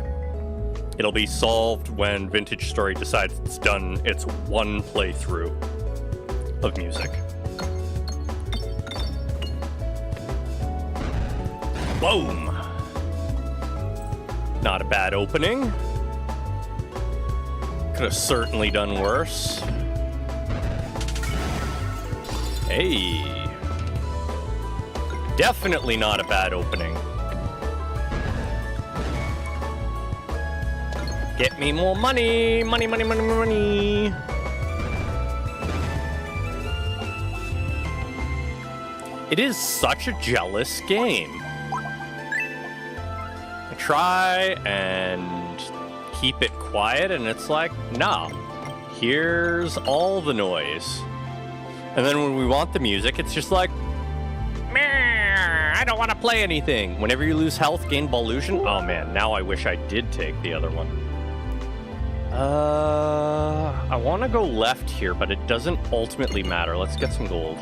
It'll be solved when Vintage Story decides it's done its one playthrough of music. Boom! Not a bad opening. Could have certainly done worse. Hey. Definitely not a bad opening. Get me more money! Money, money, money, money! It is such a jealous game. I try and keep it quiet, and it's like, nah, here's all the noise. And then when we want the music, it's just like, meh, I don't want to play anything. Whenever you lose health, gain Ballusion. Oh man, now I wish I did take the other one. I want to go left here, but it doesn't ultimately matter. Let's get some gold.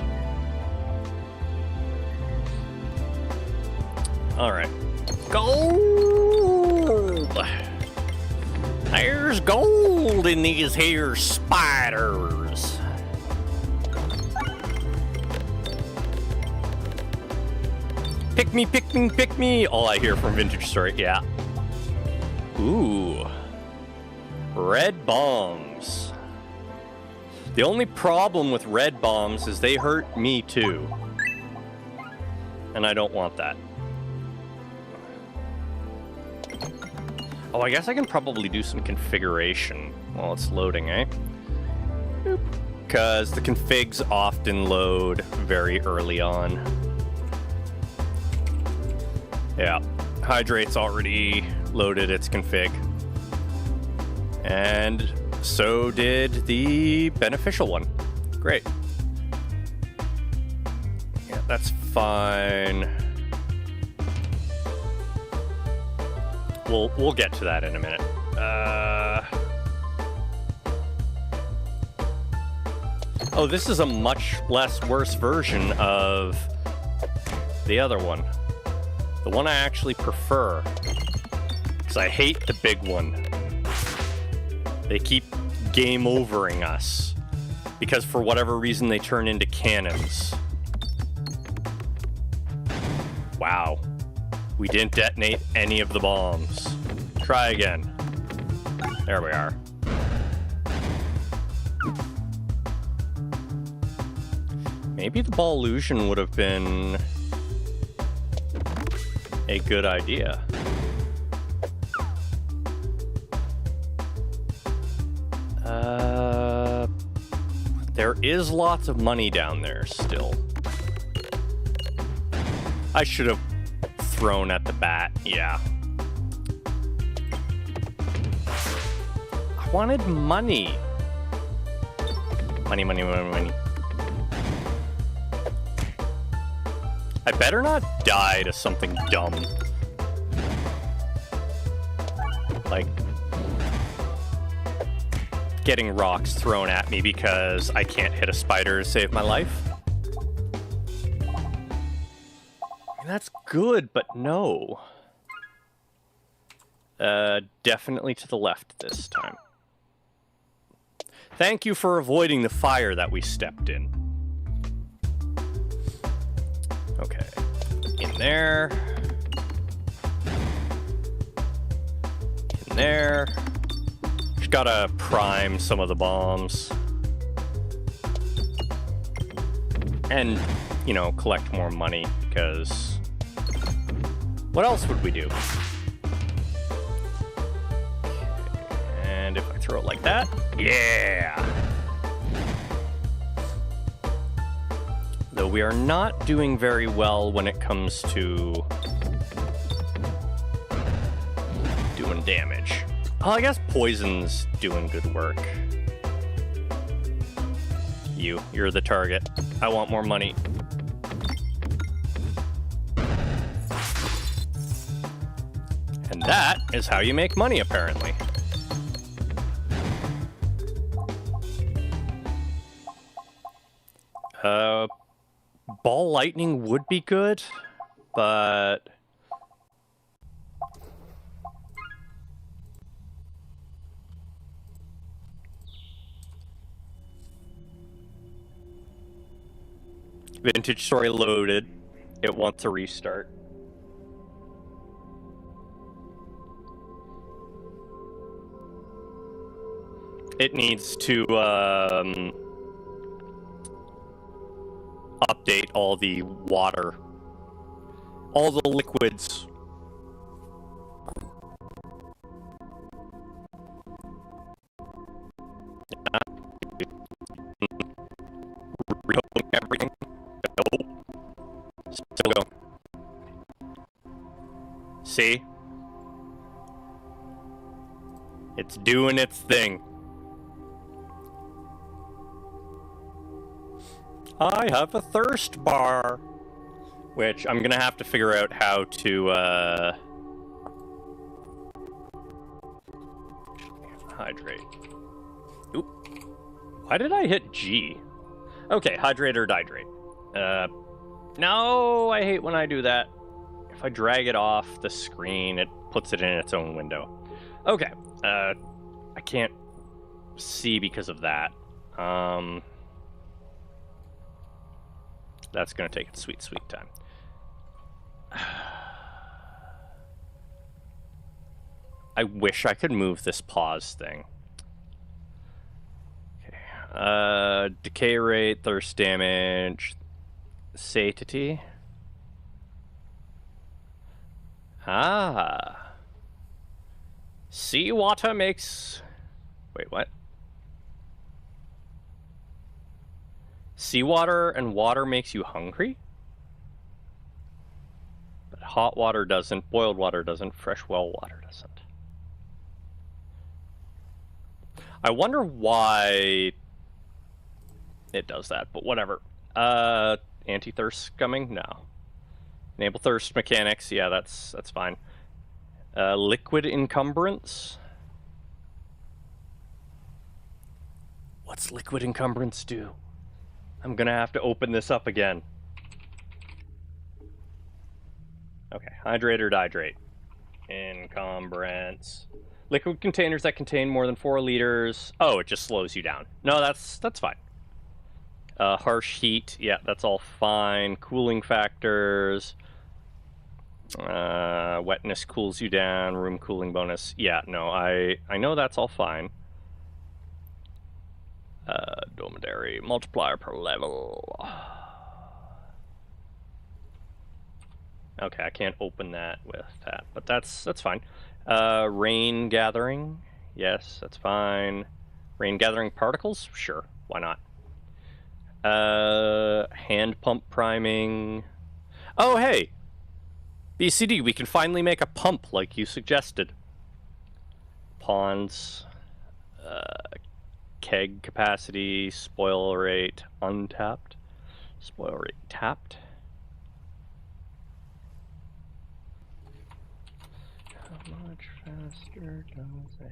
All right. Gold! There's gold in these here spiders. Pick me, pick me, pick me. All I hear from Vintage Story, yeah. Ooh. Red bombs. The only problem with red bombs is they hurt me too. And I don't want that. Oh, I guess I can probably do some configuration while it's loading, eh? Because the configs often load very early on. Yeah, Hydrate's already loaded its config. And so did the beneficial one. Great. Yeah, that's fine. We'll get to that in a minute. Oh, this is a much less worse version of the other one. The one I actually prefer. Because I hate the big one. They keep game overing us. Because for whatever reason they turn into cannons. Wow. We didn't detonate any of the bombs. Try again. There we are. Maybe the ball illusion would have been a good idea. There is lots of money down there still. I should have thrown at the bat, yeah. I wanted money. Money, money, money, money. I better not die to something dumb. Like getting rocks thrown at me because I can't hit a spider to save my life. I mean, that's good, but no. Definitely to the left this time. Thank you for avoiding the fire that we stepped in. Okay. In there. In there. Just gotta prime some of the bombs. And, you know, collect more money, because what else would we do? Okay. And if I throw it like that, yeah! Though we are not doing very well when it comes to doing damage. Oh, I guess poison's doing good work. You're the target. I want more money. And that is how you make money, apparently. Ball lightning would be good, but Vintage Story loaded. It wants a restart. It needs to update all the water, all the liquids. Reopening everything. No. Still going. See? It's doing its thing. I have a thirst bar, which I'm gonna have to figure out how to hydrate. Oop. Why did I hit G? Okay, hydrate or dihydrate. No, I hate when I do that. If I drag it off the screen, it puts it in its own window. Okay, I can't see because of that. That's gonna take its sweet, sweet time. I wish I could move this pause thing. Decay rate, thirst damage, satiety. Ah. Seawater makes... Wait, what? Seawater and water makes you hungry? But hot water doesn't, boiled water doesn't, fresh well water doesn't. I wonder why it does that, but whatever. Anti-thirst coming? No. Enable thirst mechanics, yeah, that's fine. Liquid encumbrance? What's liquid encumbrance do? I'm gonna have to open this up again. Okay, hydrate or dihydrate. Encumbrance. Liquid containers that contain more than 4 liters. Oh, it just slows you down. No, that's fine. Harsh heat, yeah, that's all fine. Cooling factors. Wetness cools you down. Room cooling bonus. Yeah, no, I know that's all fine. Dromedary multiplier per level. Okay, I can't open that with that, but that's fine. Rain gathering, yes, that's fine. Rain gathering particles, sure, why not? Hand pump priming. Oh, hey, BCD, we can finally make a pump like you suggested. Ponds, keg capacity, spoil rate untapped, spoil rate tapped. How much faster does a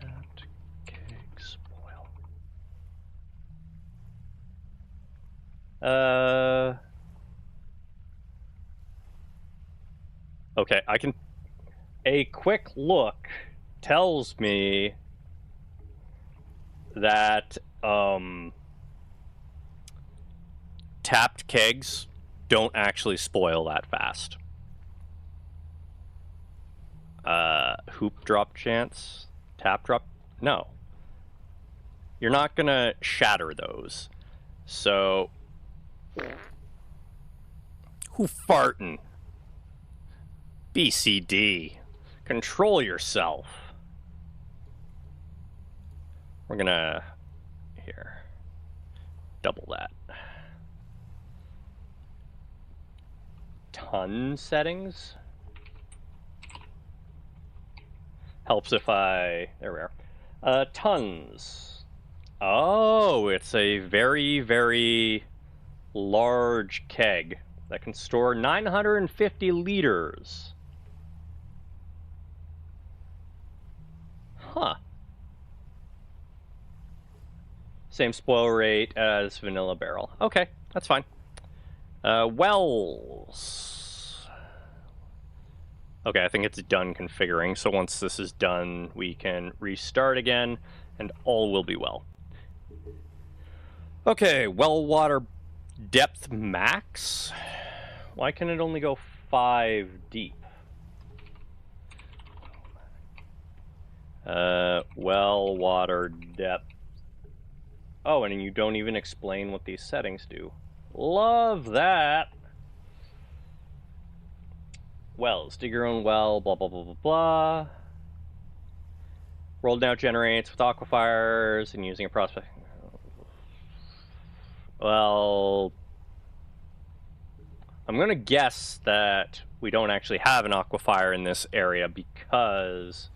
tapped keg spoil? Okay, I can... A quick look tells me that, tapped kegs don't actually spoil that fast. Hoop drop chance? Tap drop? No. You're not gonna shatter those. So... Who fartin'? BCD. Control yourself. We're gonna... Here. Double that. Ton settings? Helps if I... There we are. Tons. Oh, it's a very, very large keg that can store 950 liters. Huh. Same spoil rate as vanilla barrel. Okay, that's fine. Wells. Okay, I think it's done configuring, so once this is done, we can restart again, and all will be well. Okay, well water depth max. Why can it only go 5 deep? Well water depth. Oh, and you don't even explain what these settings do. Love that! Wells, dig your own well, blah, blah, blah, blah, blah. World now generates with aquifers and using a prospect. Well, I'm gonna guess that we don't actually have an aquifer in this area because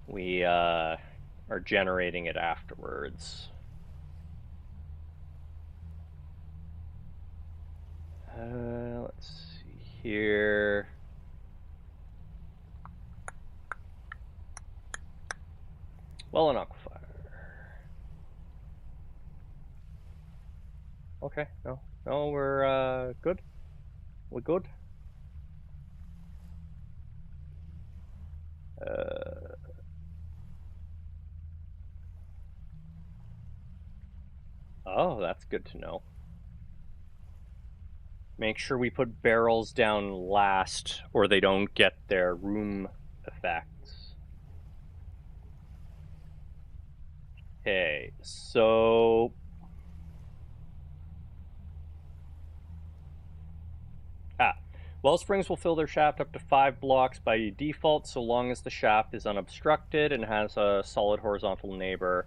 we are generating it afterwards. Let's see here. Well, an aquifer. Okay, no, we're good. We're good. Oh, that's good to know. Make sure we put barrels down last, or they don't get their room effects. Okay, so well springs will fill their shaft up to 5 blocks by default so long as the shaft is unobstructed and has a solid horizontal neighbor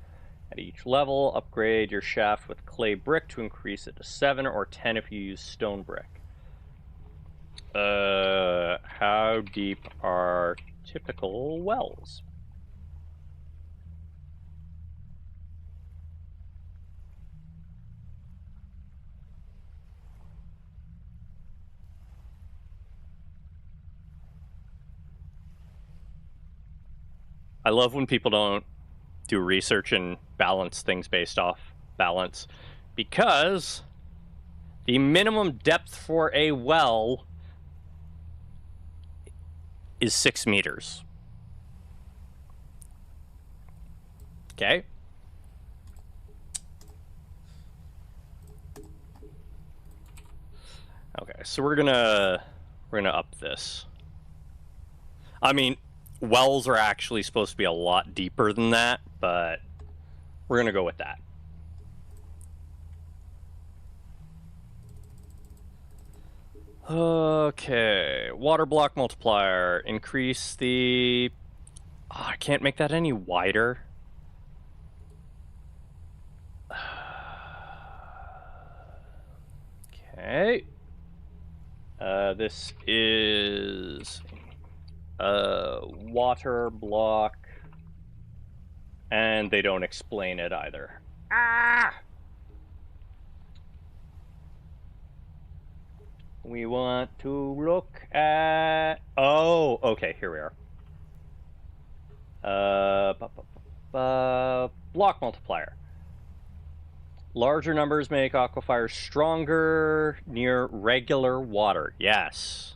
at each level. Upgrade your shaft with clay brick to increase it to 7 or 10 if you use stone brick. How deep are typical wells? I love when people don't do research and balance things based off balance, because the minimum depth for a well is 6 meters. Okay. Okay, so we're gonna up this. I mean, wells are actually supposed to be a lot deeper than that, but we're gonna go with that. Okay, water block multiplier. Increase the... Oh, I can't make that any wider. Okay. This is water block, and they don't explain it either. We want to look at... Oh, okay, here we are. Block multiplier. Larger numbers make aquifers stronger near regular water. Yes.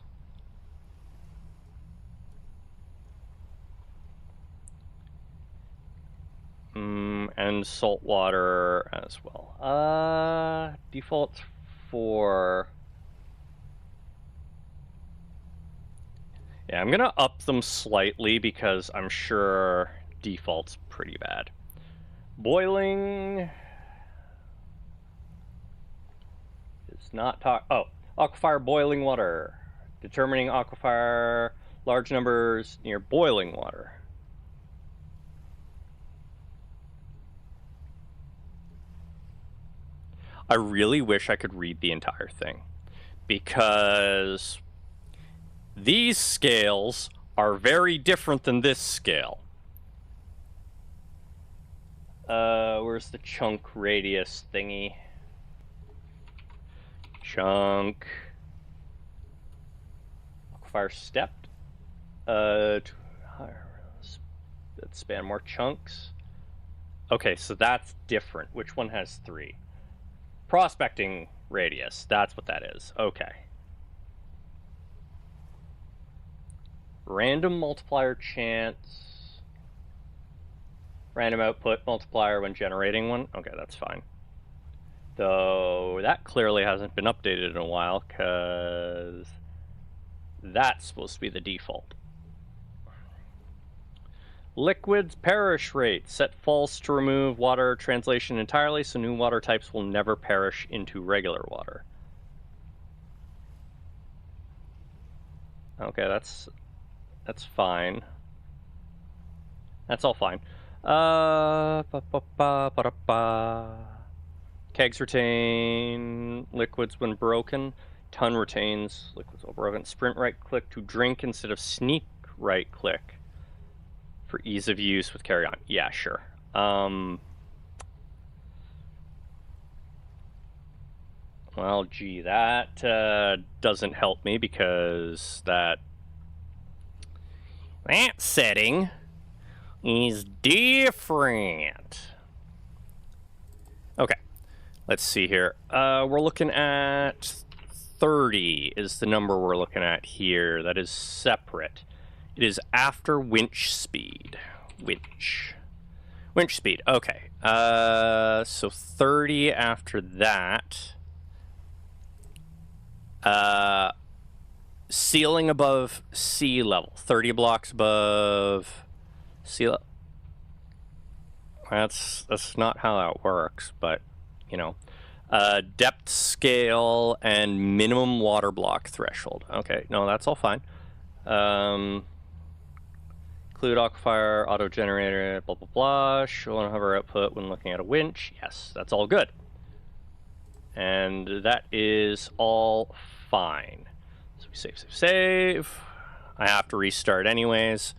And salt water as well. Default for... Yeah, I'm gonna up them slightly because I'm sure default's pretty bad. Boiling is not talk. Oh, aquifer boiling water. Determining aquifer large numbers near boiling water. I really wish I could read the entire thing, because these scales are very different than this scale. Where's the chunk radius thingy? Chunk. Aquifer stepped. That span more chunks. Okay, so that's different. Which one has 3? Prospecting radius. That's what that is. Okay. Random multiplier chance. Random output multiplier when generating one. Okay, that's fine. Though that clearly hasn't been updated in a while, because that's supposed to be the default. Liquids perish rate. Set false to remove water translation entirely, so new water types will never perish into regular water. Okay, that's fine. That's all fine. Kegs retain liquids when broken. Ton retains liquids when broken. Sprint right click to drink instead of sneak right click for ease of use with carry on. Yeah, sure. Well, gee, that doesn't help me because that setting is different. Okay, let's see here. We're looking at 30 is the number we're looking at here. That is separate. It is after winch speed. Winch speed. Okay. So 30 after that. Ceiling above sea level. 30 blocks above sea level. That's not how that works, but you know. Depth scale and minimum water block threshold. Okay, no, that's all fine. Include aquifer, auto generator, blah blah blah. Show on hover output when looking at a winch. Yes, that's all good. And that is all fine. So we save. I have to restart anyways.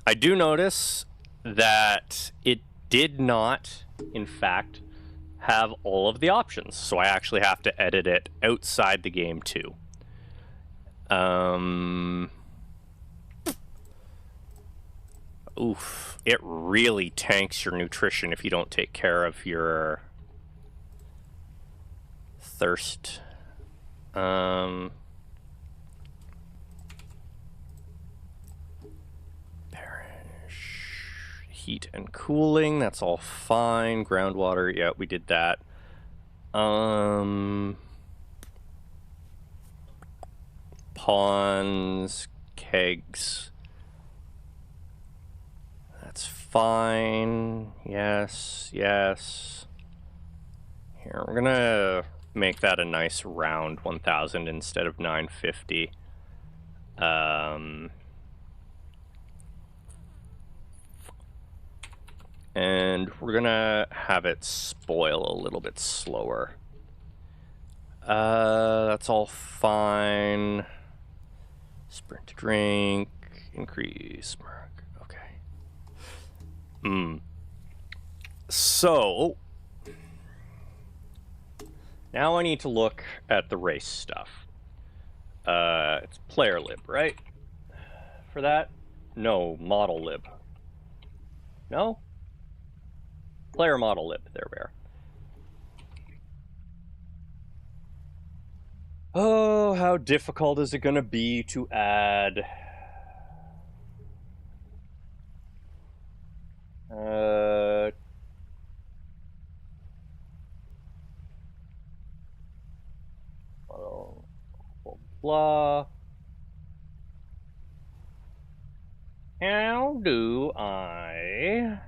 I do notice that it did not, in fact, have all of the options. So I actually have to edit it outside the game too. Oof. It really tanks your nutrition if you don't take care of your thirst. Heat and cooling, that's all fine. Groundwater, yeah, we did that. Ponds, kegs, that's fine. Yes. Here, we're gonna make that a nice round 1000 instead of 950. And we're gonna have it spoil a little bit slower. That's all fine. Sprint to drink, increase mark. Okay. So now I need to look at the race stuff. It's player lib, right? For that? No, model lib. No? Player model lib, there we are. Oh, how difficult is it going to be to add blah. How do I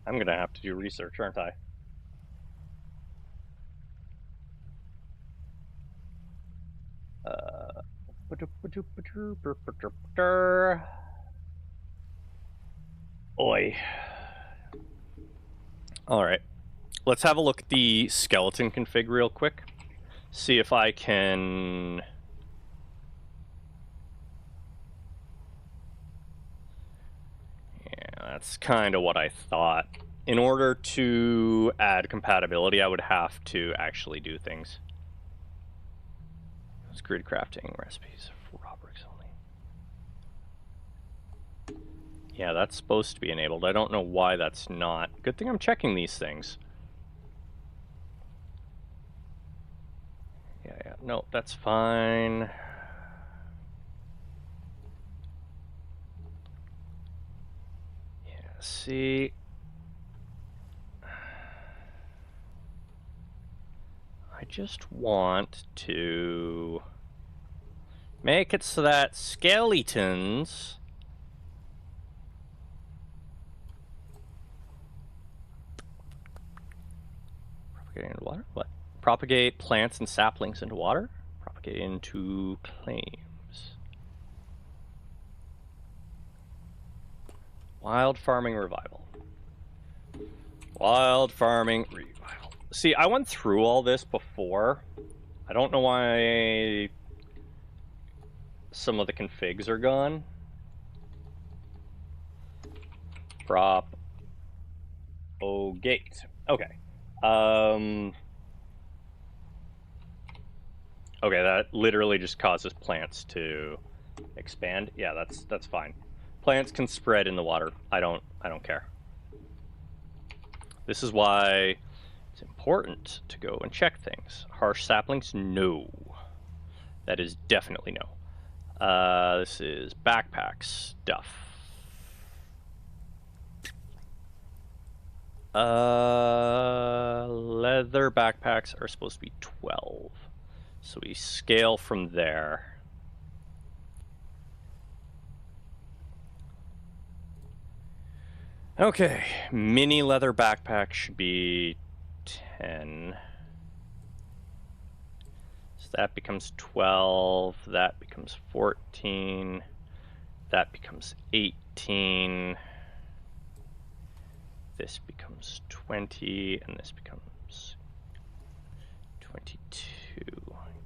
I'm gonna have to do research, aren't I? Oi. Alright. Let's have a look at the skeleton config real quick. See if I can... Yeah, that's kind of what I thought. In order to add compatibility, I would have to actually do things. It's grid crafting recipes for raw bricks only. Yeah, that's supposed to be enabled. I don't know why that's not. Good thing I'm checking these things. Yeah, no, that's fine. Yeah, see... I just want to make it so that skeletons propagate into water? What? Propagate plants and saplings into water? Propagate into claims. Wild farming revival. Wild farming revival. See, I went through all this before. I don't know why some of the configs are gone. Prop. Oh, gate. Okay. Okay, that literally just causes plants to expand. Yeah, that's fine. Plants can spread in the water. I don't care. This is why it's important to go and check things. Harsh saplings? No. That is definitely no. This is backpack stuff. Leather backpacks are supposed to be 12. So we scale from there. Okay, mini leather backpack should be 10. So that becomes 12, that becomes 14, that becomes 18. This becomes 20, and this becomes 22.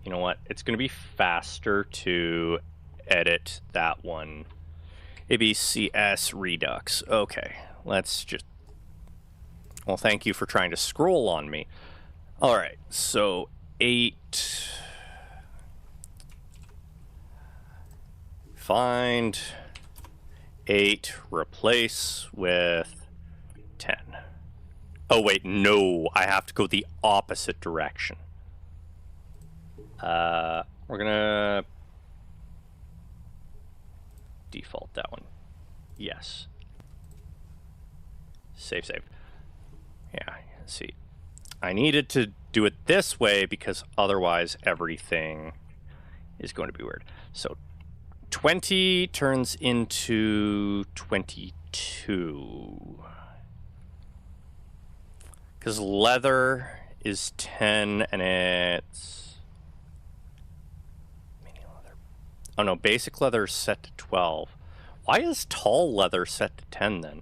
You know what? It's going to be faster to edit that one. ABCS Redux. Okay, let's just... Well, thank you for trying to scroll on me. All right, so 8. Find 8, replace with 10. Oh, wait, no. I have to go the opposite direction. We're gonna default that one. Yes. Save. Yeah, see. I needed to do it this way because otherwise everything is going to be weird. So 20 turns into 22. Because leather is 10 and it's... Mini leather. Oh no, basic leather is set to 12. Why is tall leather set to 10 then?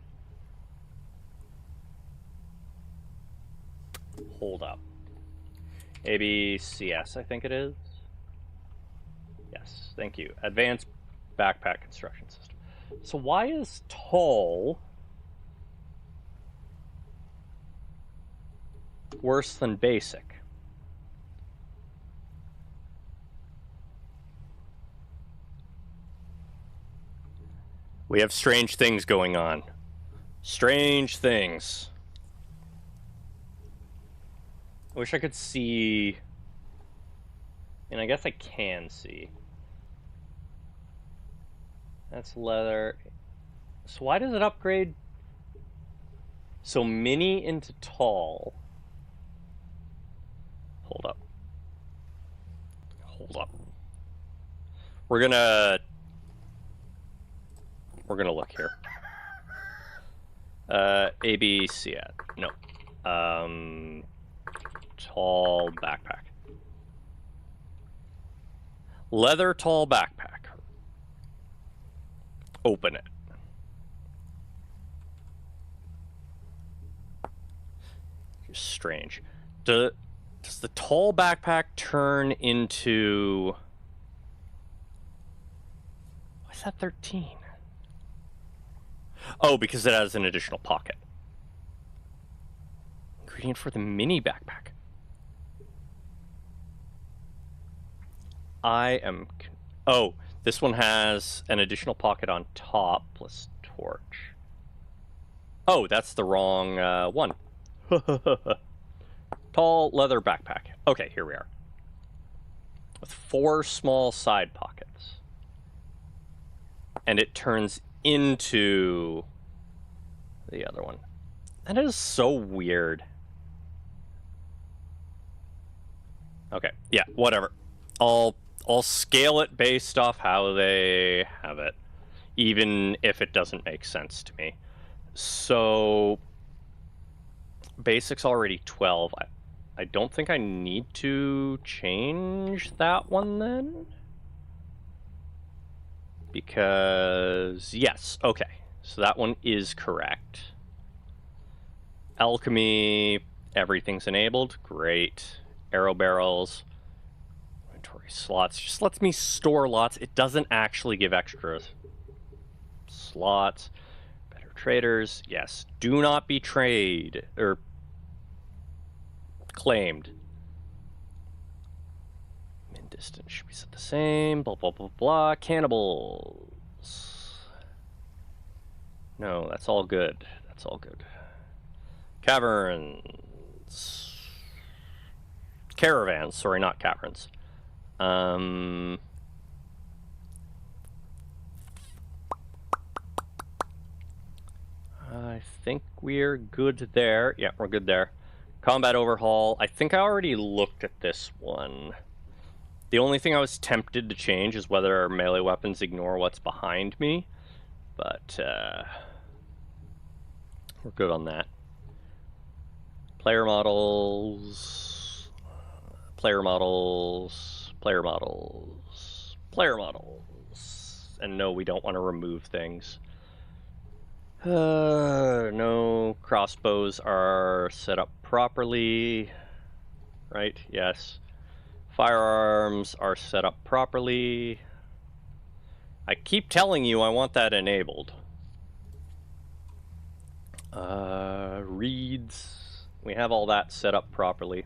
Hold up. ABCS, I think it is. Yes, thank you. Advanced Backpack Construction System. So why is tall worse than basic? We have strange things going on. Strange things. I wish I could see... And I guess I can see. That's leather. So why does it upgrade? So mini into tall. Hold up. We're gonna look here. ABC at no. Tall backpack. Leather tall backpack. Open it. Strange. Does the tall backpack turn into... Why is that 13? Oh, because it has an additional pocket. Ingredient for the mini backpack. Oh, this one has an additional pocket on top plus torch. Oh, that's the wrong one. Tall leather backpack. Okay, here we are. With 4 small side pockets. And it turns into the other one. That is so weird. Okay, yeah, whatever. I'll scale it based off how they have it, even if it doesn't make sense to me. So, basic's already 12. I don't think I need to change that one then. Because, yes, okay. So that one is correct. Alchemy, everything's enabled. Great. Arrow barrels. Inventory slots. Just lets me store lots. It doesn't actually give extras. Slots. Better traders. Yes. Do not be trade or claimed. Min distance should be set the same. Blah, blah, blah, blah. Cannibals. No, that's all good. That's all good. Caverns. Caravans, sorry, not caverns. I think we're good there. Yeah, we're good there. Combat overhaul. I think I already looked at this one. The only thing I was tempted to change is whether our melee weapons ignore what's behind me, but we're good on that. Player models, player models, player models, player models. And no, we don't want to remove things. No, crossbows are set up properly. Right, yes. Firearms are set up properly. I keep telling you I want that enabled. Reads. We have all that set up properly.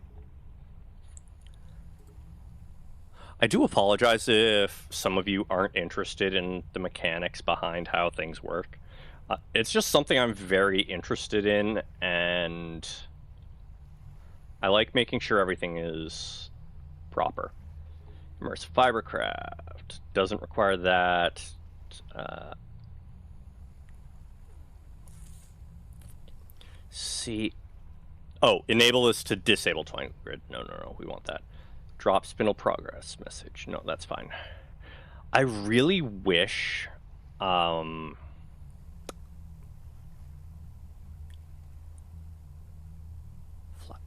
I do apologize if some of you aren't interested in the mechanics behind how things work. It's just something I'm very interested in, and I like making sure everything is proper. Immersive Fibercraft doesn't require that. See. Oh, enable is to disable twine grid. No, we want that. Drop spindle progress message. No, that's fine. I really wish.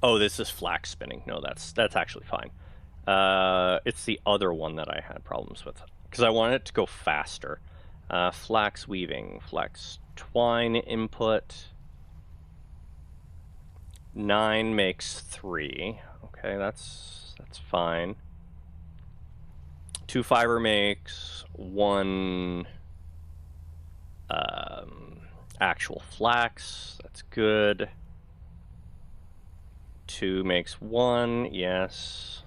Oh, this is flax spinning. No, that's actually fine. It's the other one that I had problems with because I wanted it to go faster. Flax weaving, flax twine input. 9 makes 3. Okay, that's fine. 2 fiber makes 1 actual flax. That's good. 2 makes 1, yes.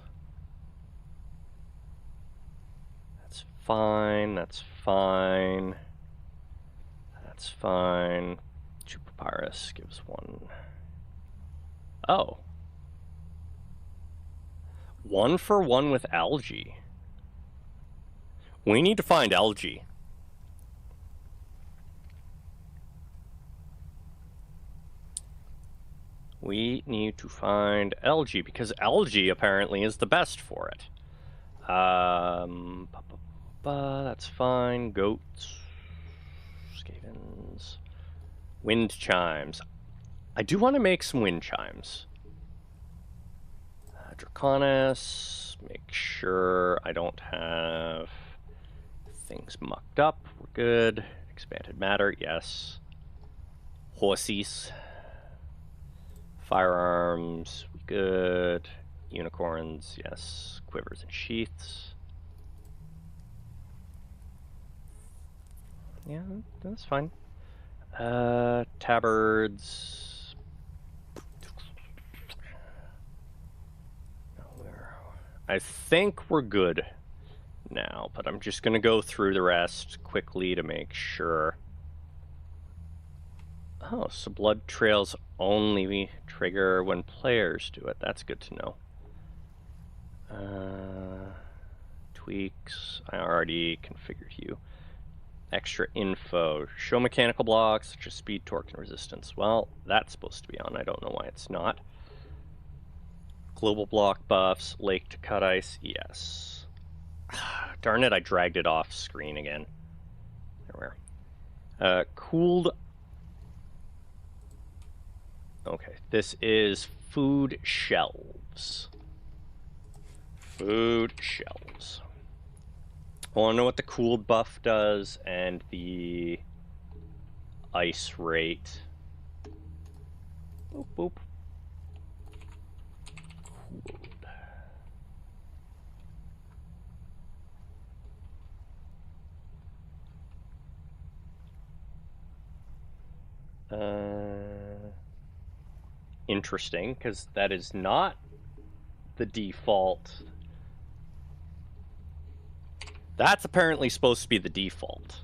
That's fine, that's fine. That's fine. 2 papyrus gives 1. Oh. 1 for 1 with algae. We need to find algae. We need to find algae, because algae apparently is the best for it. That's fine. Goats. Skavens. Wind chimes. I do want to make some wind chimes. Draconis. Make sure I don't have things mucked up. We're good. Expanded matter, yes. Horses. Firearms, we good. Unicorns, yes. Quivers and sheaths. Yeah, that's fine. Tabards. I think we're good now, but I'm just going to go through the rest quickly to make sure. Oh, so blood trails only trigger when players do it. That's good to know. Tweaks. I already configured you. Extra info. Show mechanical blocks such as speed, torque, and resistance. Well, that's supposed to be on. I don't know why it's not. Global block buffs. Lake to cut ice. Yes. Darn it, I dragged it off screen again. There we are. Cooled. Okay, this is food shelves. Food shelves. I want to know what the cooled buff does and the ice rate. Boop, boop. Cooled. Interesting, because that is not the default. That's apparently supposed to be the default.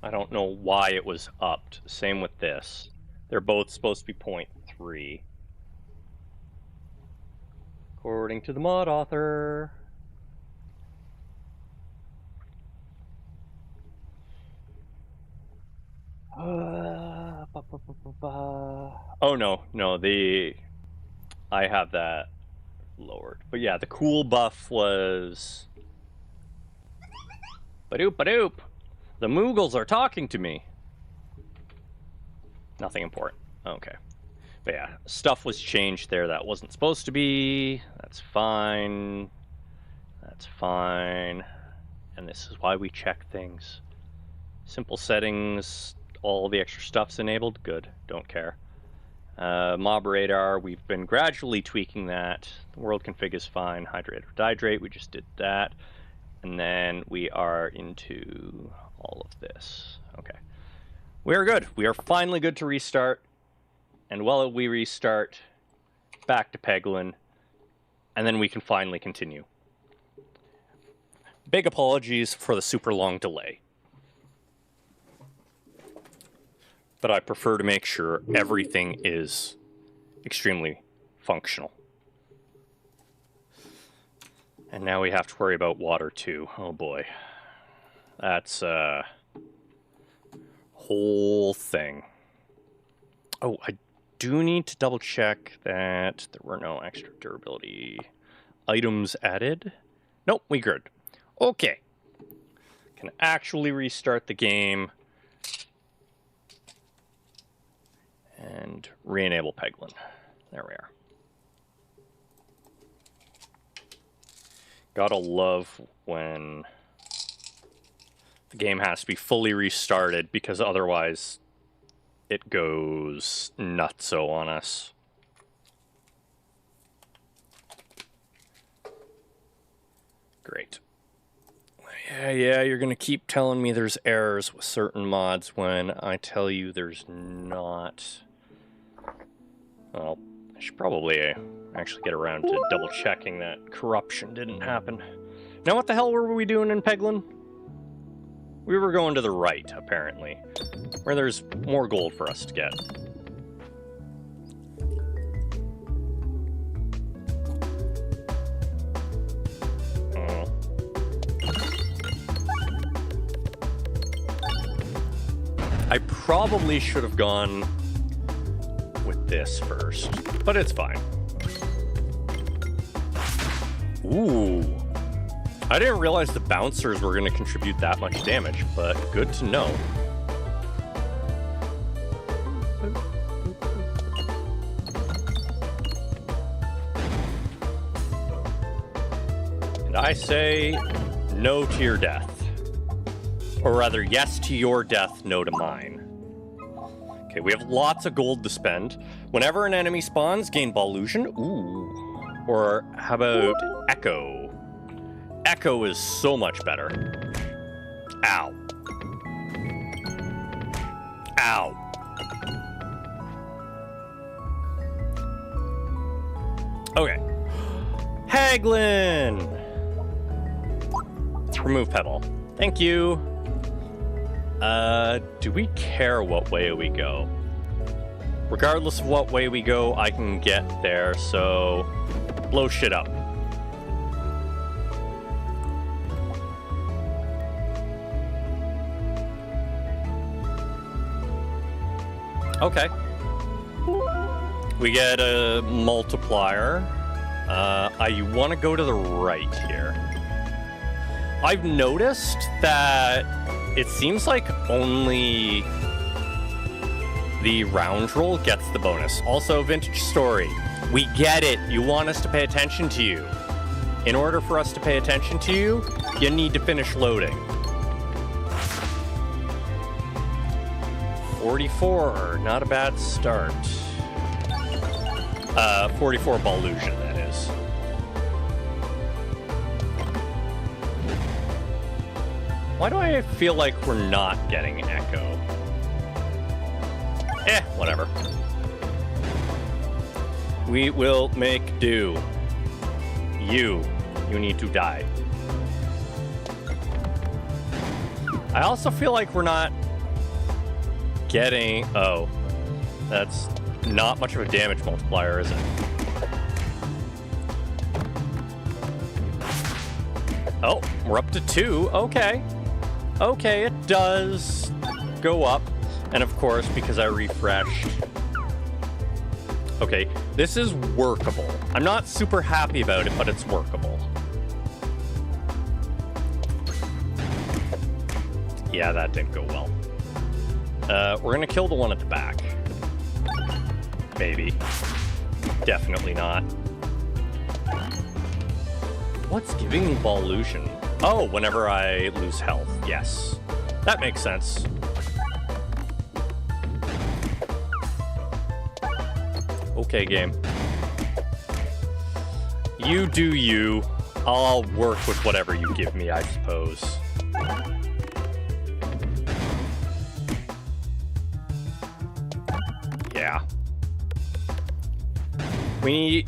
I don't know why it was upped. Same with this. They're both supposed to be 0.3. According to the mod author. Oh no, I have that lowered. But yeah, the cool buff was... Badoop badoop! The Moogles are talking to me! Nothing important. Okay. But yeah, stuff was changed there that wasn't supposed to be. That's fine. That's fine. And this is why we check things. Simple settings, all the extra stuff's enabled. Good, don't care. Mob radar, we've been gradually tweaking that. The world config is fine. Hydrate or dihydrate, we just did that. And then we are into all of this. Okay. We are good. We are finally good to restart. And while we restart, back to Peglin. And then we can finally continue. Big apologies for the super long delay. But I prefer to make sure everything is extremely functional. And now we have to worry about water too. Oh boy. That's a whole thing. Oh, I do need to double check that there were no extra durability items added. Nope, we good. Okay. Can actually restart the game. And re-enable Peglin. There we are. Gotta love when the game has to be fully restarted, because otherwise it goes nutso on us. Great. Yeah, you're gonna keep telling me there's errors with certain mods when I tell you there's not. Well, I should probably actually get around to double checking that corruption didn't happen. Now what the hell were we doing in Peglin? We were going to the right, apparently, where there's more gold for us to get. I probably should have gone with this first, but it's fine. Ooh. I didn't realize the bouncers were going to contribute that much damage, but good to know. And I say no to your death. Or rather, yes to your death, no to mine. Okay, we have lots of gold to spend. Whenever an enemy spawns, gain Ballusion. Ooh. Or how about Echo? Echo is so much better. Ow. Ow. Okay. Haglin! Remove Pebble. Thank you. Do we care what way we go? Regardless of what way we go, I can get there, so blow shit up. Okay. We get a multiplier. I want to go to the right here. I've noticed that it seems like only the round roll gets the bonus. Also, Vintage Story. We get it. You want us to pay attention to you. In order for us to pay attention to you, you need to finish loading. 44, not a bad start. 44 Ballusion, that is. Why do I feel like we're not getting Echo? Whatever. We will make do. You need to die. I also feel like we're not getting... Oh, that's not much of a damage multiplier, is it? Oh, we're up to 2. Okay. Okay, it does go up. And of course, because I refreshed. Okay, this is workable. I'm not super happy about it, but it's workable. Yeah, that didn't go well. We're gonna kill the one at the back. Maybe. Definitely not. What's giving me Ballution? Oh, whenever I lose health. Yes. That makes sense. Okay, game. You do you. I'll work with whatever you give me, I suppose. Yeah. We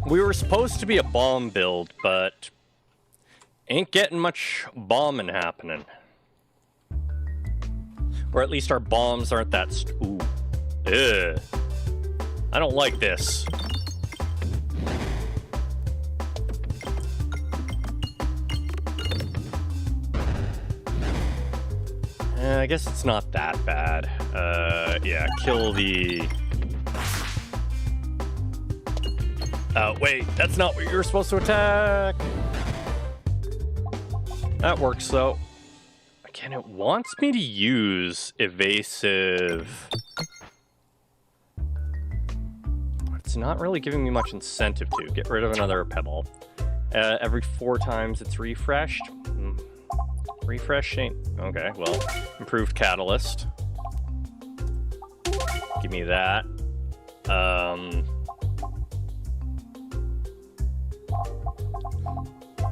were supposed to be a bomb build, but ain't getting much bombing happening. Or at least our bombs aren't that ooh. Ugh. I don't like this. I guess it's not that bad. Yeah, kill the... wait, that's not what you were supposed to attack. That works, though. Again, it wants me to use evasive. It's not really giving me much incentive to. Get rid of another pebble. Every 4 times it's refreshed. Refresh ain't... Okay, well, improved catalyst. Give me that.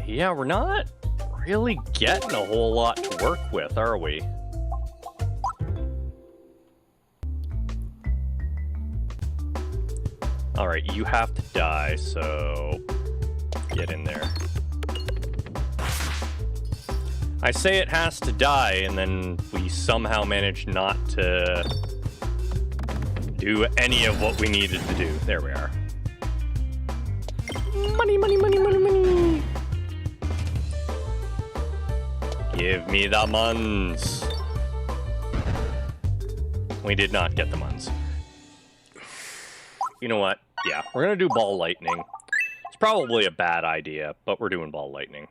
Yeah, we're not really getting a whole lot to work with, are we? Alright, you have to die, so get in there. I say it has to die, and then we somehow manage not to do any of what we needed to do. There we are. Money, money, money, money, money! Give me the muns. We did not get the muns. You know what? Yeah, we're gonna do ball lightning. It's probably a bad idea, but we're doing ball lightning.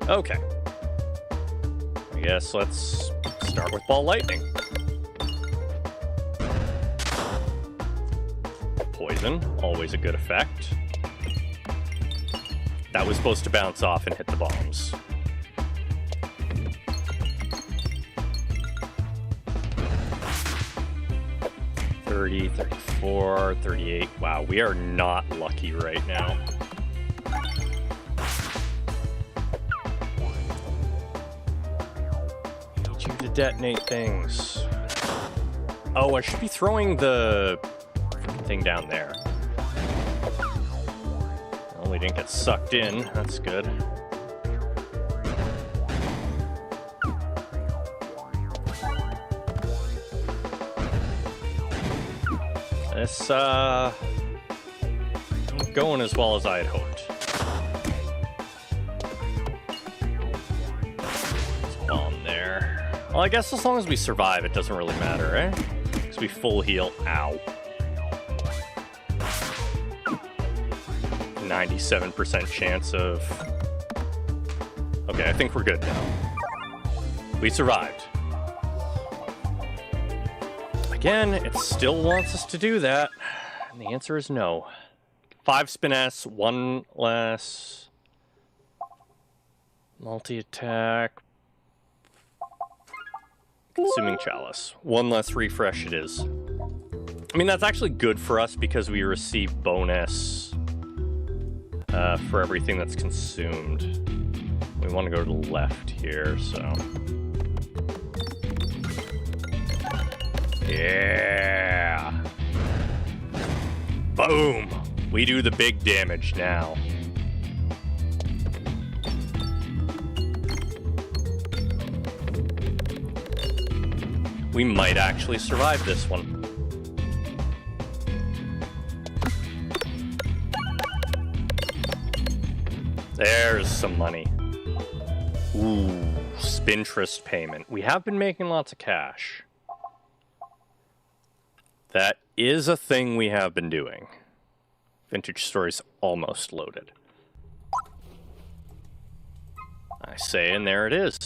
Okay. I guess let's start with ball lightning. Poison, always a good effect. That was supposed to bounce off and hit the bombs. $30, $34, $38. Wow, we are not lucky right now. Need you to detonate things. Oh, I should be throwing the thing down there. Well, we didn't get sucked in. That's good. This, ain't going as well as I had hoped. There's a bomb there. Well, I guess as long as we survive, it doesn't really matter, eh? Because we full heal. Ow. 97% chance of... Okay, I think we're good now. We survived. Again, it still wants us to do that. And the answer is no. 5 spin S, 1 less... multi-attack... consuming chalice. 1 less refresh it is. I mean, that's actually good for us because we receive bonus for everything that's consumed. We want to go to the left here, so... Yeah! Boom! We do the big damage now. We might actually survive this one. There's some money. Ooh, Spintress payment. We have been making lots of cash. That is a thing we have been doing. Vintage Story's almost loaded. I say, and there it is.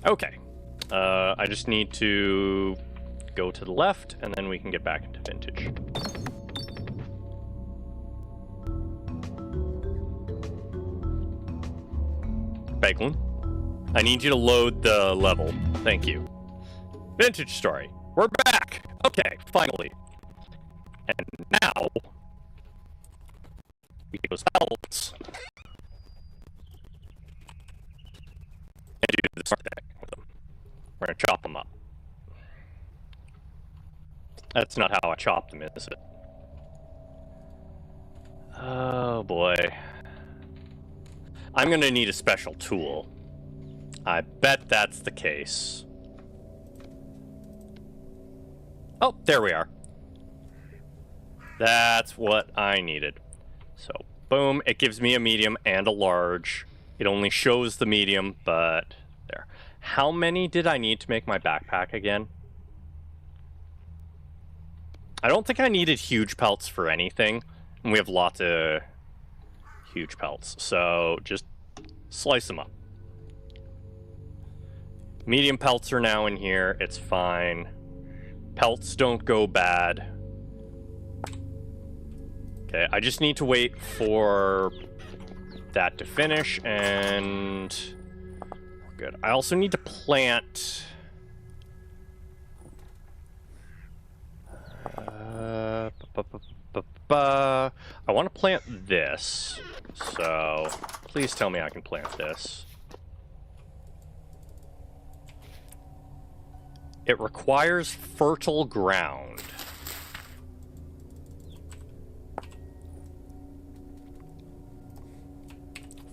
Okay. I just need to go to the left, and then we can get back into Vintage. Beglin, I need you to load the level. Thank you. Vintage Story. We're back! Okay, finally. And now, we get those pelts and do the smart thing with them. We're gonna chop them up. That's not how I chop them, is it? Oh boy. I'm gonna need a special tool. I bet that's the case. Oh, there we are. That's what I needed. So, boom, it gives me a medium and a large. It only shows the medium, but there. How many did I need to make my backpack again? I don't think I needed huge pelts for anything. And we have lots of huge pelts. So, just slice them up. Medium pelts are now in here. It's fine. Pelts don't go bad. Okay, I just need to wait for that to finish, and good. I also need to plant... I want to plant this, so please tell me I can plant this. It requires fertile ground.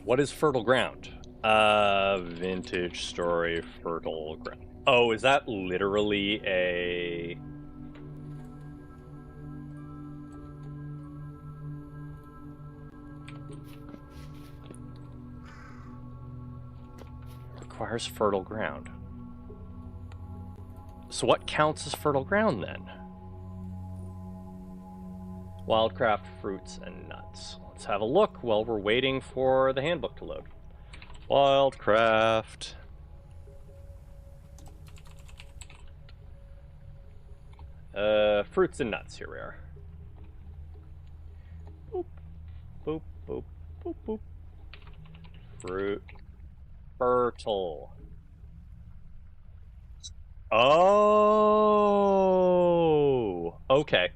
What is fertile ground? Vintage Story fertile ground. Oh, is that literally a... Requires fertile ground. So what counts as fertile ground then? Wildcraft fruits and nuts. Let's have a look while we're waiting for the handbook to load. Wildcraft. Fruits and nuts, here we are. Boop, boop, boop, boop, boop. Fruit. Fertile. Oh, okay.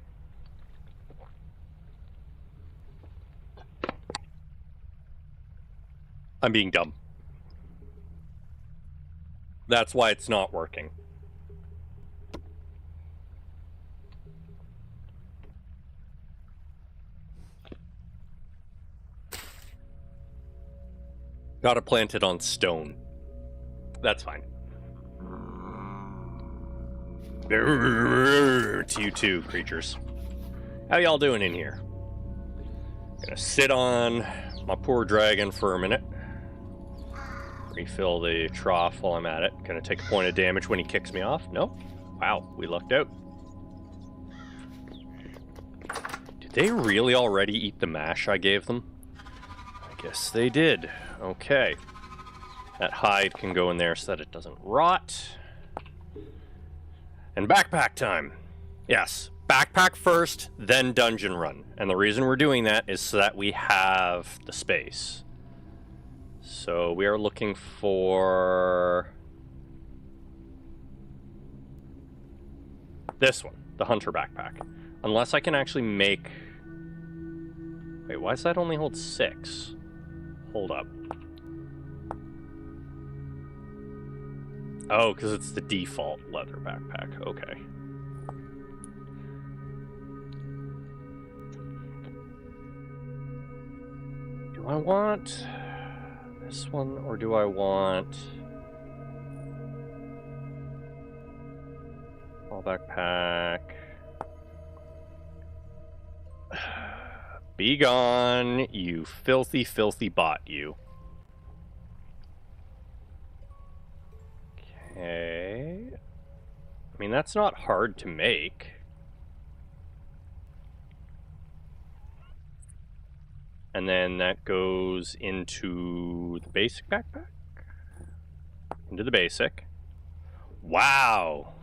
I'm being dumb. That's why it's not working. Gotta plant it on stone. That's fine. It's you too, creatures. How y'all doing in here? Gonna sit on my poor dragon for a minute. Refill the trough while I'm at it. Gonna take a point of damage when he kicks me off. No? Wow, we lucked out. Did they really already eat the mash I gave them? I guess they did. Okay. That hide can go in there so that it doesn't rot. And backpack time. Yes, backpack first, then dungeon run. And the reason we're doing that is so that we have the space. So we are looking for this one, the hunter backpack. Unless I can actually make... Wait, why does that only hold 6? Hold up. Oh, because it's the default leather backpack. Okay. Do I want this one, or do I want... All backpack... Be gone, you filthy, filthy bot, you. Okay. I mean, that's not hard to make. And then that goes into the basic backpack. Into the basic. Wow.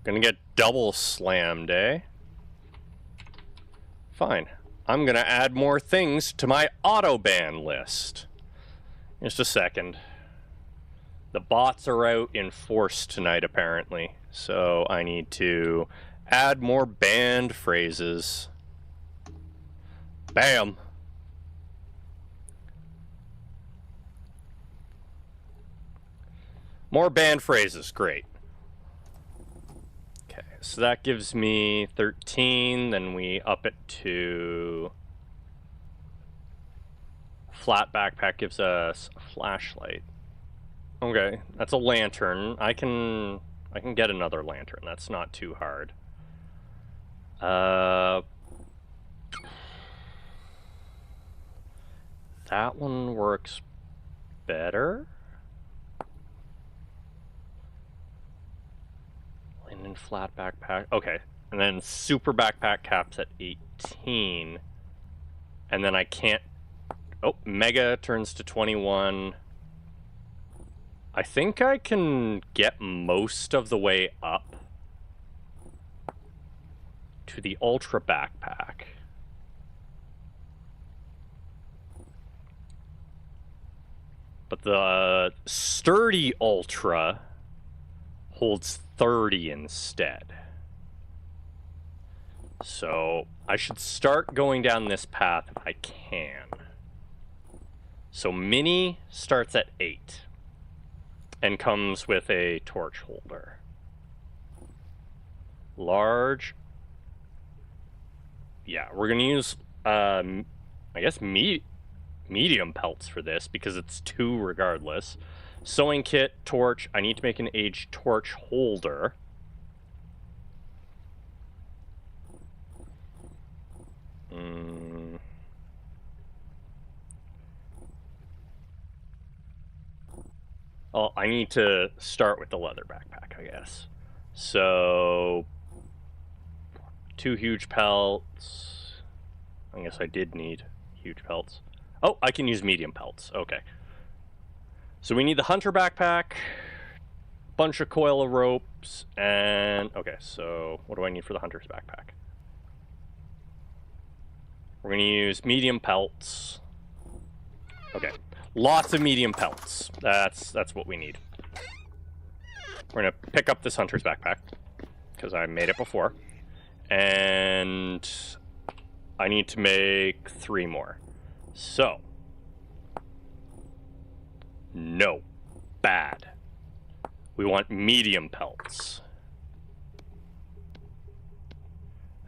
Gonna get double slammed, eh? Fine. I'm gonna add more things to my auto ban list. Just a second. The bots are out in force tonight, apparently. So I need to add more banned phrases. Bam. More banned phrases, great. Okay, so that gives me 13, then we up it to... Flat backpack gives us a flashlight. Okay, that's a lantern. I can get another lantern, that's not too hard. That one works better. And then flat backpack. Okay. And then super backpack caps at 18. And then I can't... Oh, mega turns to 21. I think I can get most of the way up to the ultra backpack. But the sturdy ultra holds 30 instead. So I should start going down this path if I can. So mini starts at 8 and comes with a torch holder. Large, yeah, we're gonna use I guess medium pelts for this because it's 2 regardless. Sewing kit, torch. I need to make an age torch holder. Oh, I need to start with the leather backpack, I guess. So, 2 huge pelts. I guess I did need huge pelts. Oh, I can use medium pelts. Okay. So we need the hunter backpack, bunch of coil of ropes, and... Okay, so what do I need for the hunter's backpack? We're going to use medium pelts. Okay, lots of medium pelts. That's what we need. We're going to pick up this hunter's backpack, because I made it before. And I need to make 3 more. So... No. Bad. We want medium pelts.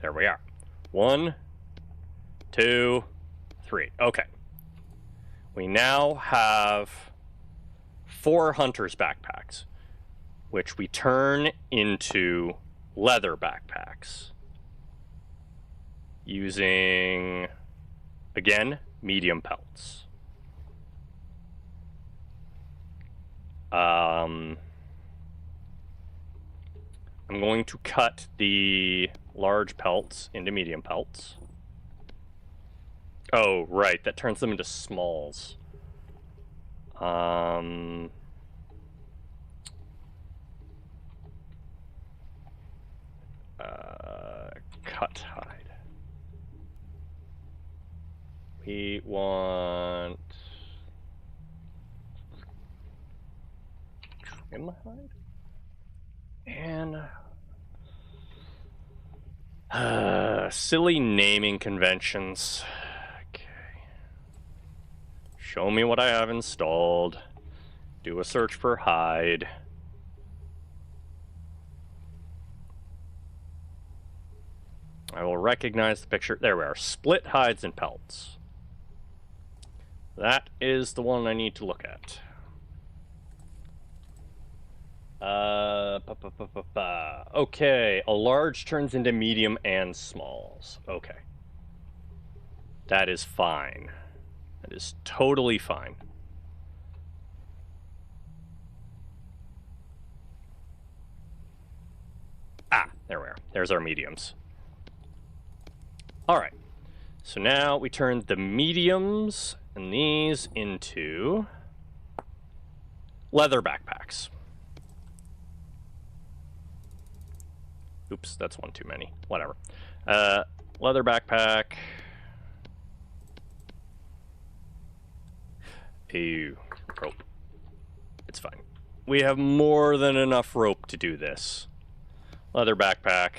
There we are. 1, 2, 3. Okay. We now have 4 hunter's backpacks, which we turn into leather backpacks. Using, again, medium pelts. I'm going to cut the large pelts into medium pelts. Oh, right, that turns them into smalls. Cut hide. We want... trim hide? And silly naming conventions. Okay. Show me what I have installed. Do a search for hide. I will recognize the picture. There we are. Split hides and pelts. That is the one I need to look at. Okay, a large turns into medium and smalls. Okay. That is fine. That is totally fine. Ah, there we are. There's our mediums. All right. So now we turn the mediums and these into leather backpacks. Oops, that's one too many. Whatever. Leather backpack. Ew, rope. It's fine. We have more than enough rope to do this. Leather backpack.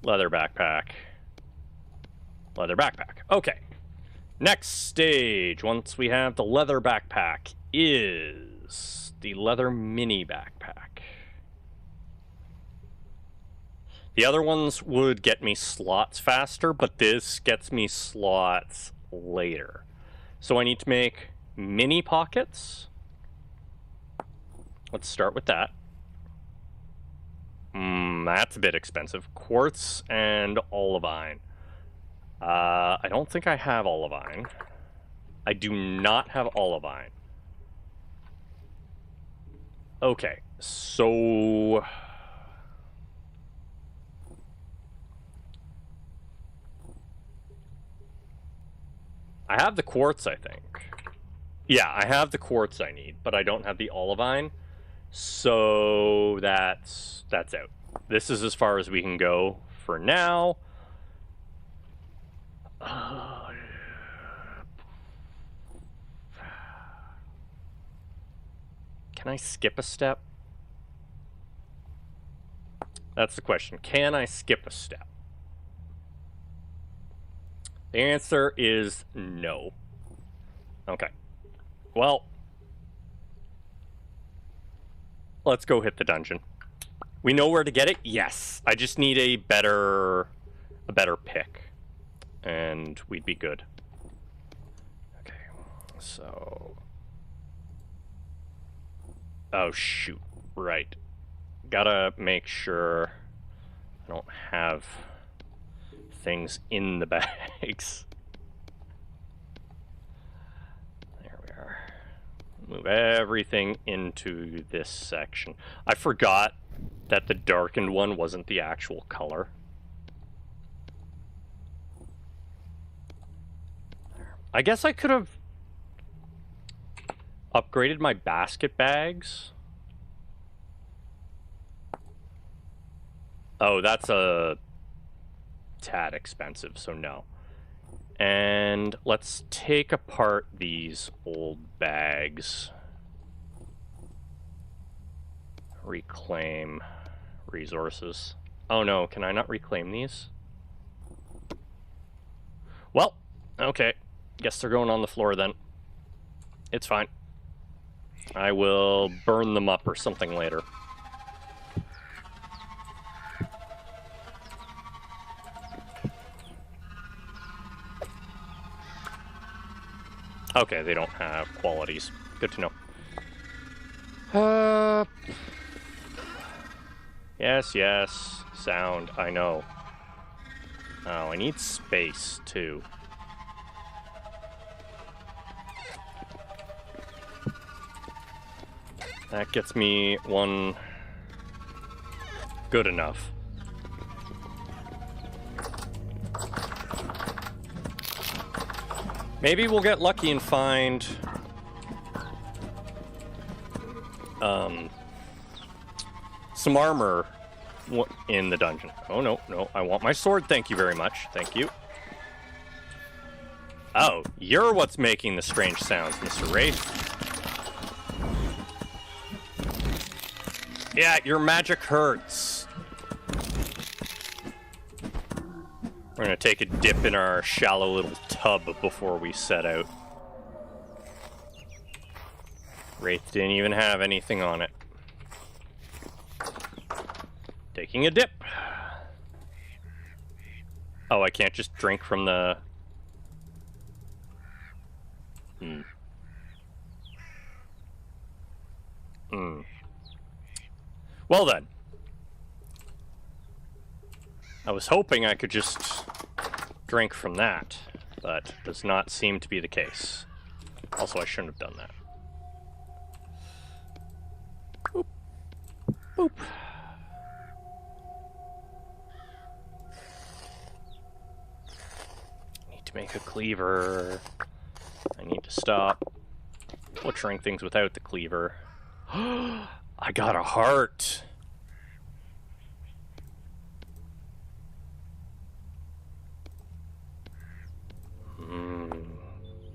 Leather backpack. Leather backpack. Okay. Next stage, once we have the leather backpack, is the leather mini backpack. The other ones would get me slots faster, but this gets me slots later. So I need to make mini pockets. Let's start with that. That's a bit expensive. Quartz and olivine. I don't think I have olivine. I do not have olivine. Okay, so... I have the quartz, I think. Yeah, I have the quartz I need, but I don't have the olivine. So that's out. This is as far as we can go for now. Can I skip a step? That's the question. Can I skip a step? The answer is no. Okay. Well, let's go hit the dungeon. We know where to get it? Yes. I just need a better pick. And we'd be good. Okay. So... Oh, shoot. Right. Gotta make sure I don't have things in the bags. There we are. Move everything into this section. I forgot that the darkened one wasn't the actual color. I guess I could have upgraded my basket bags. Oh, that's a tad expensive, so no. And let's take apart these old bags. Reclaim resources. Oh no, can I not reclaim these? Well, okay. Guess they're going on the floor then. It's fine. I will burn them up or something later. Okay, they don't have qualities. Good to know. Yes, yes. Sound, I know. Oh, I need space, too. That gets me one... Good enough. Maybe we'll get lucky and find... some armor in the dungeon. Oh, no, no. I want my sword. Thank you very much. Thank you. Oh, you're what's making the strange sounds, Mr. Wraith. Yeah, your magic hurts. We're gonna take a dip in our shallow little tub before we set out. Wraith didn't even have anything on it. Taking a dip. Oh, I can't just drink from the... Well then. I was hoping I could just drink from that, but does not seem to be the case. Also, I shouldn't have done that. Boop. Boop. Need to make a cleaver. I need to stop butchering things without the cleaver. I got a heart.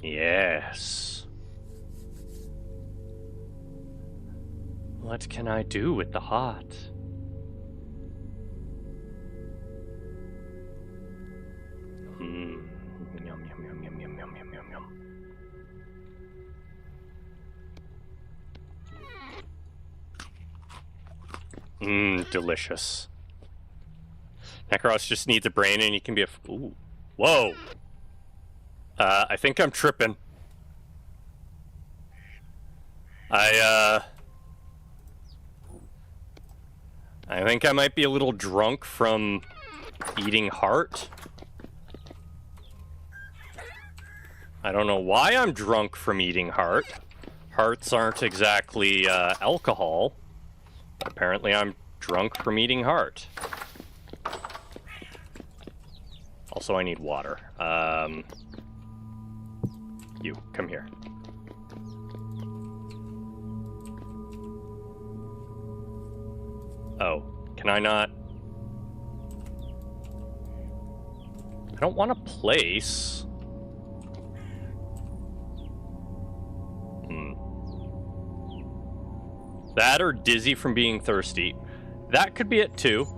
Yes. What can I do with the heart? Yum, yum, yum, yum, yum, yum, yum, yum, yum. Delicious. Necros just needs a brain and he can be a... Ooh. Whoa! I think I'm tripping. I think I might be a little drunk from eating heart. I don't know why I'm drunk from eating heart. Hearts aren't exactly alcohol. Apparently I'm drunk from eating heart. Also, I need water. You, come here. Oh, can I not? I don't want to place. That or dizzy from being thirsty. That could be it too.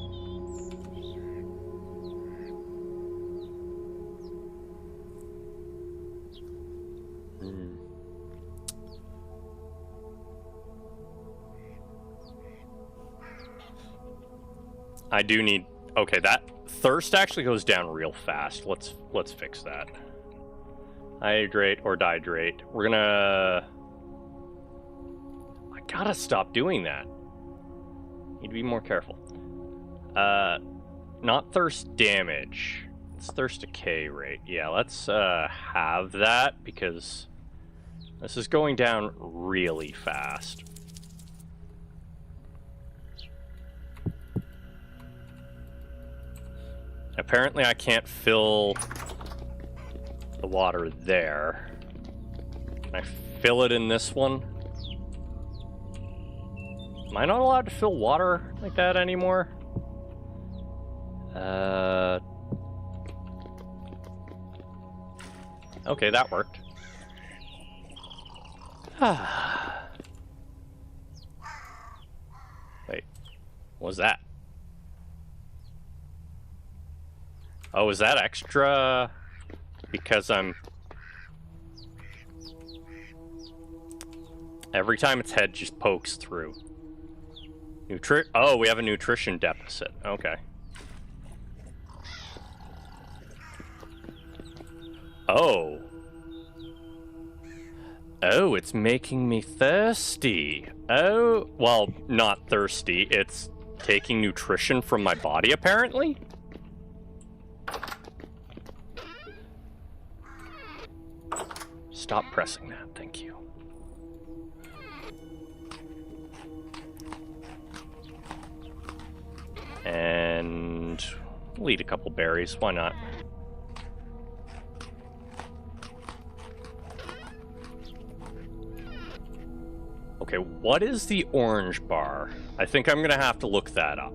I do need... Okay, that thirst actually goes down real fast. Let's fix that. Hydrate or dehydrate. We're gonna... I gotta stop doing that. Need to be more careful. Not thirst damage. It's thirst decay rate. Yeah, let's have that because this is going down really fast. Apparently I can't fill the water there. Can I fill it in this one? Am I not allowed to fill water like that anymore? Okay, that worked. Wait, what was that? Oh, is that extra because I'm... Every time its head just pokes through. Oh, we have a nutrition deficit. Okay. Oh. Oh, it's making me thirsty. Oh, well, not thirsty. It's taking nutrition from my body, apparently? Stop pressing that, thank you. And we'll eat a couple berries, why not? Okay, what is the orange bar? I think I'm gonna have to look that up.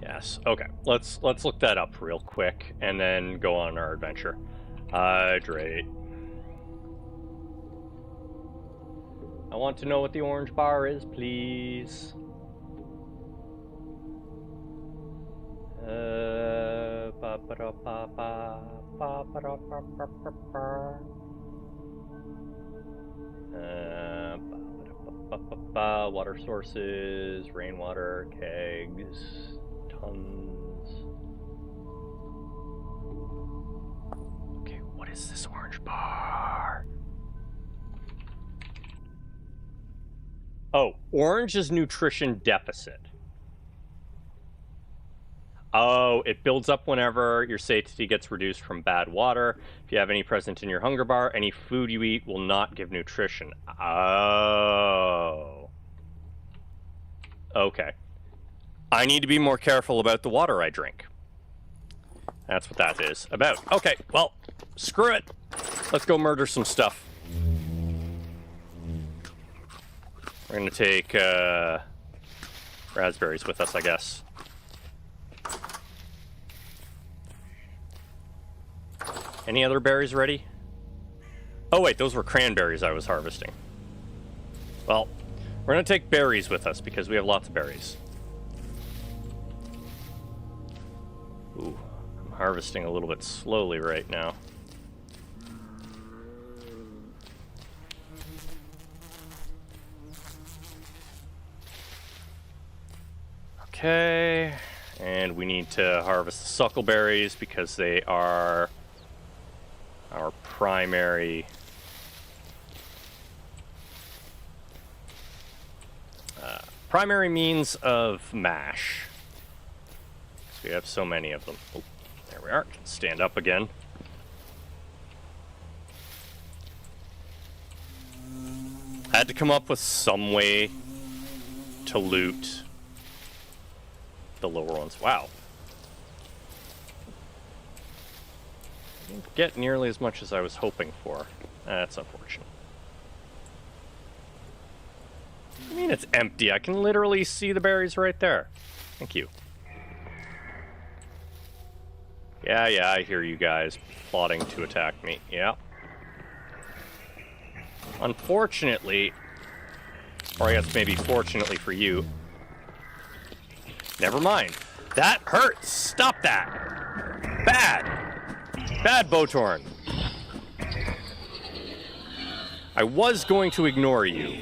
Yes, okay. Let's look that up real quick and then go on our adventure. Hydrate. I want to know what the orange bar is, please. Water sources, rainwater, kegs, tons. Okay, what is this orange bar? Oh, orange is nutrition deficit. Oh, it builds up whenever your satiety gets reduced from bad water. If you have any present in your hunger bar, any food you eat will not give nutrition. Oh. Okay. I need to be more careful about the water I drink. That's what that is about. Okay, well, screw it. Let's go murder some stuff. We're gonna take raspberries with us, I guess. Any other berries ready? Oh wait, those were cranberries I was harvesting. Well, we're gonna take berries with us because we have lots of berries. Ooh, I'm harvesting a little bit slowly right now. Okay, and we need to harvest the suckleberries because they are our primary primary means of mash. We have so many of them. Oh, there we are. Stand up again. I had to come up with some way to loot the lower ones. Wow. Didn't get nearly as much as I was hoping for. That's unfortunate. I mean, it's empty. I can literally see the berries right there. Thank you. Yeah, I hear you guys plotting to attack me. Yeah. Unfortunately, or I guess maybe fortunately for you, never mind. That hurts! Stop that! Bad, Botorn. I was going to ignore you.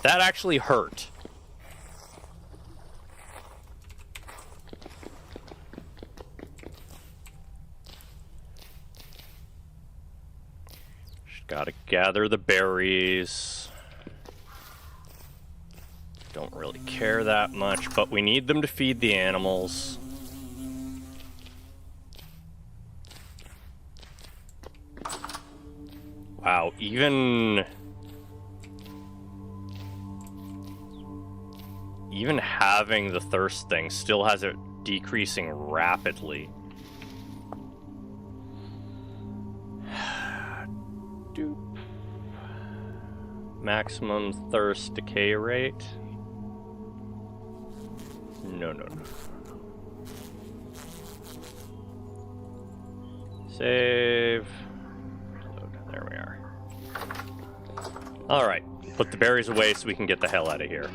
That actually hurt. Just gotta gather the berries. Don't really care that much, but we need them to feed the animals. Wow, even having the thirst thing still has it decreasing rapidly. Doop. Maximum thirst decay rate. No. Save. There we are. Alright, put the berries away so we can get the hell out of here.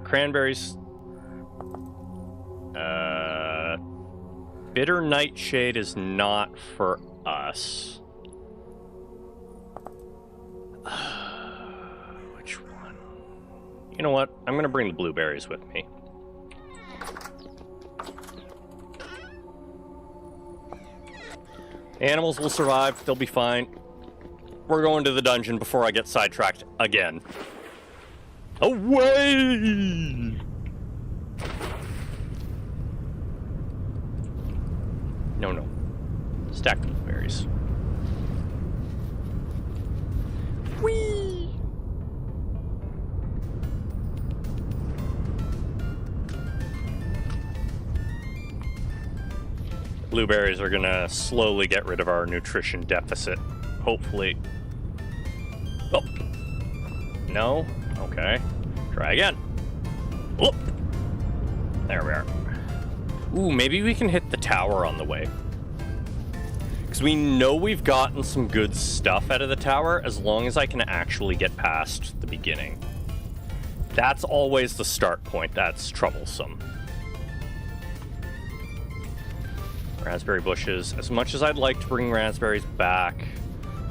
Cranberries. Bitter Nightshade is not for us. Which one? You know what? I'm gonna bring the blueberries with me. Animals will survive. They'll be fine. We're going to the dungeon before I get sidetracked again. Away! No. Stack the blueberries. Whee! Blueberries are gonna slowly get rid of our nutrition deficit. Hopefully. Oh. No? Okay. Try again. Whoop. There we are. Ooh, maybe we can hit the tower on the way. Because we know we've gotten some good stuff out of the tower as long as I can actually get past the beginning. That's always the start point. That's troublesome. Raspberry bushes. As much as I'd like to bring raspberries back,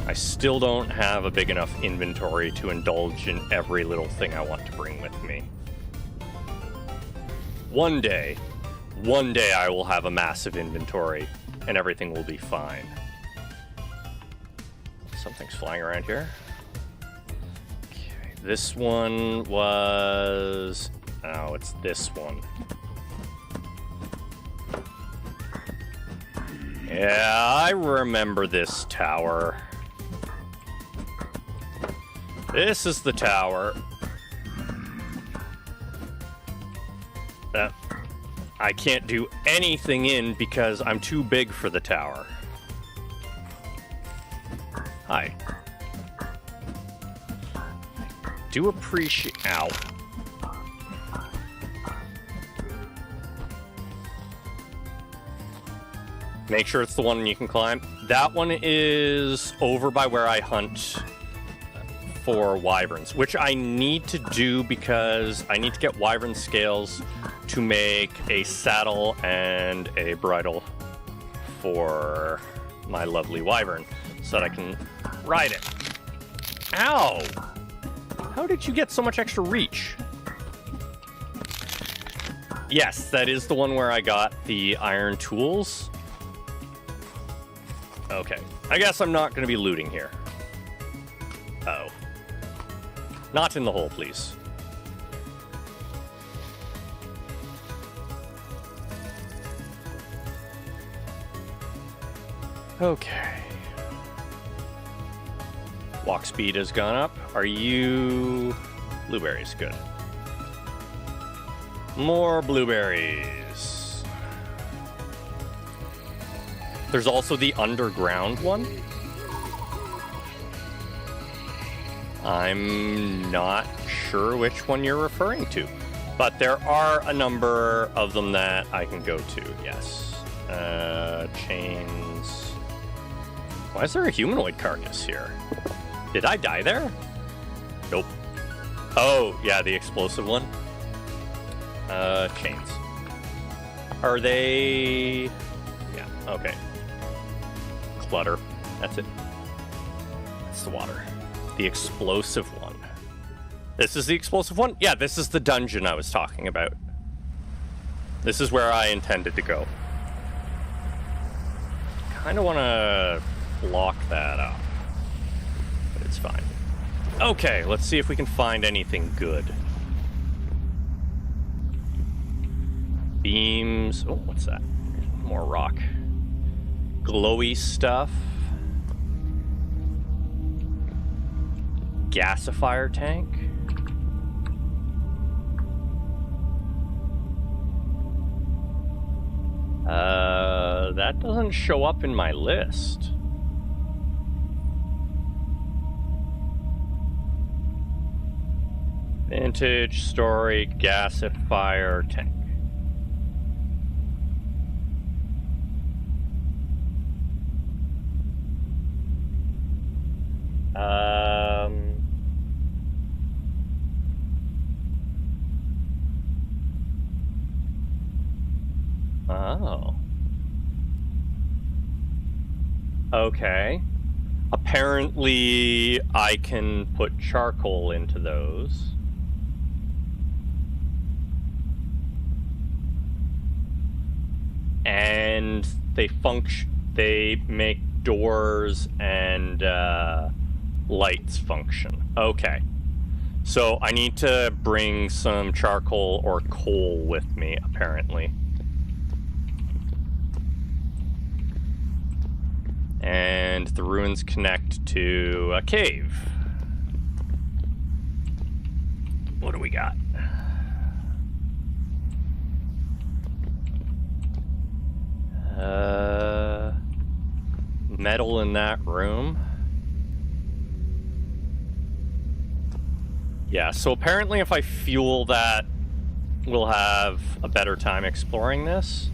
I still don't have a big enough inventory to indulge in every little thing I want to bring with me. One day I will have a massive inventory and everything will be fine. Something's flying around here. Okay, this one was Oh, it's this one. Yeah, I remember this tower. This is the tower. I can't do anything in because I'm too big for the tower. Hi. Do appreciate... Ow. Make sure it's the one you can climb. That one is over by where I hunt for wyverns, which I need to do because I need to get wyvern scales to make a saddle and a bridle for my lovely wyvern so that I can ride it. Ow! How did you get so much extra reach? Yes, that is the one where I got the iron tools. Okay, I guess I'm not going to be looting here. Uh-oh. Not in the hole, please. Okay. Walk speed has gone up. Are you... Blueberries, good. More blueberries. There's also the underground one. I'm not sure which one you're referring to, but there are a number of them that I can go to, yes. Chains. Why is there a humanoid carcass here? Did I die there? Nope. Oh, yeah, the explosive one. Chains. Are they... Yeah, okay. Clutter. That's it. That's the water. The explosive one. This is the explosive one? Yeah, this is the dungeon I was talking about. This is where I intended to go. Kind of want to block that up. But it's fine. Okay, let's see if we can find anything good. Beams. Oh, what's that? More rock. Glowy stuff. Gasifier tank. That doesn't show up in my list. Vintage story gasifier tank. Oh. Okay. Apparently, I can put charcoal into those. And they make doors and lights function. Okay. So I need to bring some charcoal or coal with me, apparently. And the ruins connect to a cave. What do we got? Metal in that room. Yeah, so apparently if I fuel that, we'll have a better time exploring this.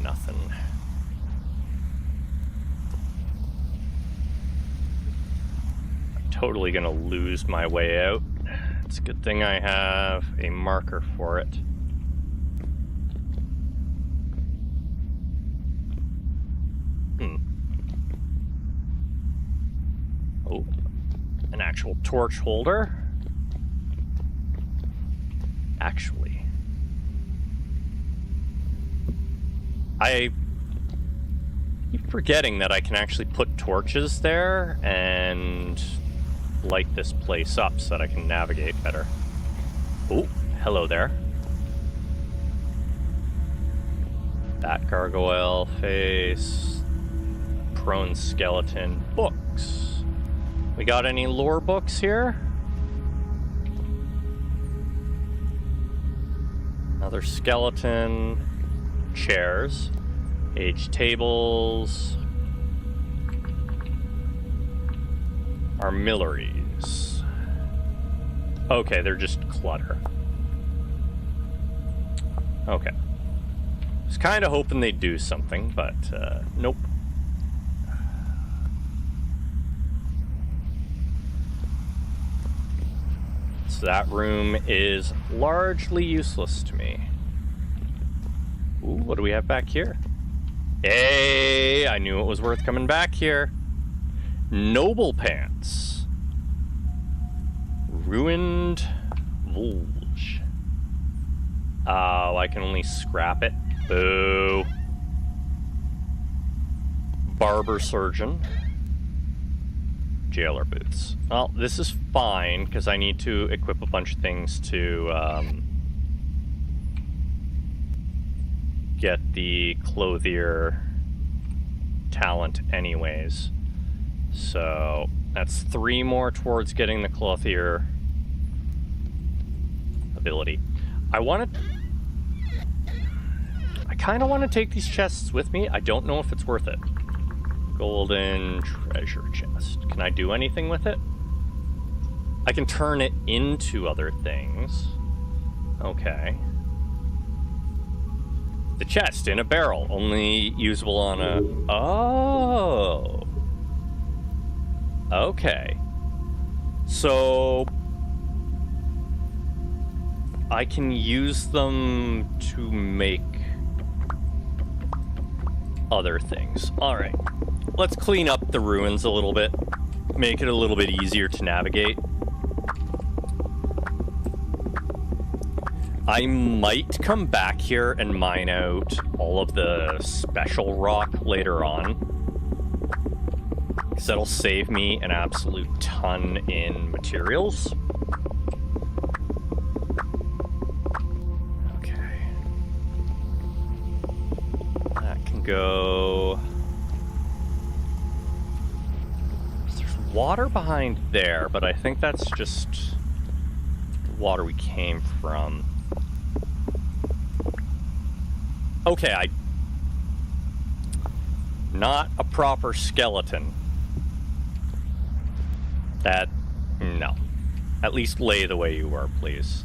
Nothing. I'm totally gonna lose my way out. It's a good thing I have a marker for it. Oh, an actual torch holder. Actually, keep forgetting that I can actually put torches there and light this place up so that I can navigate better. Oh, hello there. Bat gargoyle face. Prone skeleton. Books. We got any lore books here? Another skeleton. Chairs. Age tables. Armillaries. Okay, they're just clutter. Okay. Was kind of hoping they'd do something, but nope. So that room is largely useless to me. Ooh, what do we have back here? Hey, I knew it was worth coming back here. Noble pants. Ruined Vulge. Oh, I can only scrap it. Boo. Barber surgeon. Jailer boots. Well, this is fine because I need to equip a bunch of things to get the clothier talent anyways. So that's 3 more towards getting the clothier ability. I kind of want to take these chests with me. I don't know if it's worth it. Golden treasure chest. Can I do anything with it? I can turn it into other things. Okay. The chest in a barrel. Only usable on a... Oh. Okay. So... I can use them to make other things. Alright. Let's clean up the ruins a little bit. Make it a little bit easier to navigate. I might come back here and mine out all of the special rock later on. Because that'll save me an absolute ton in materials. Okay. That can go... There's water behind there, but I think that's just water we came from. Okay, not a proper skeleton. No. At least lay the way you were, please.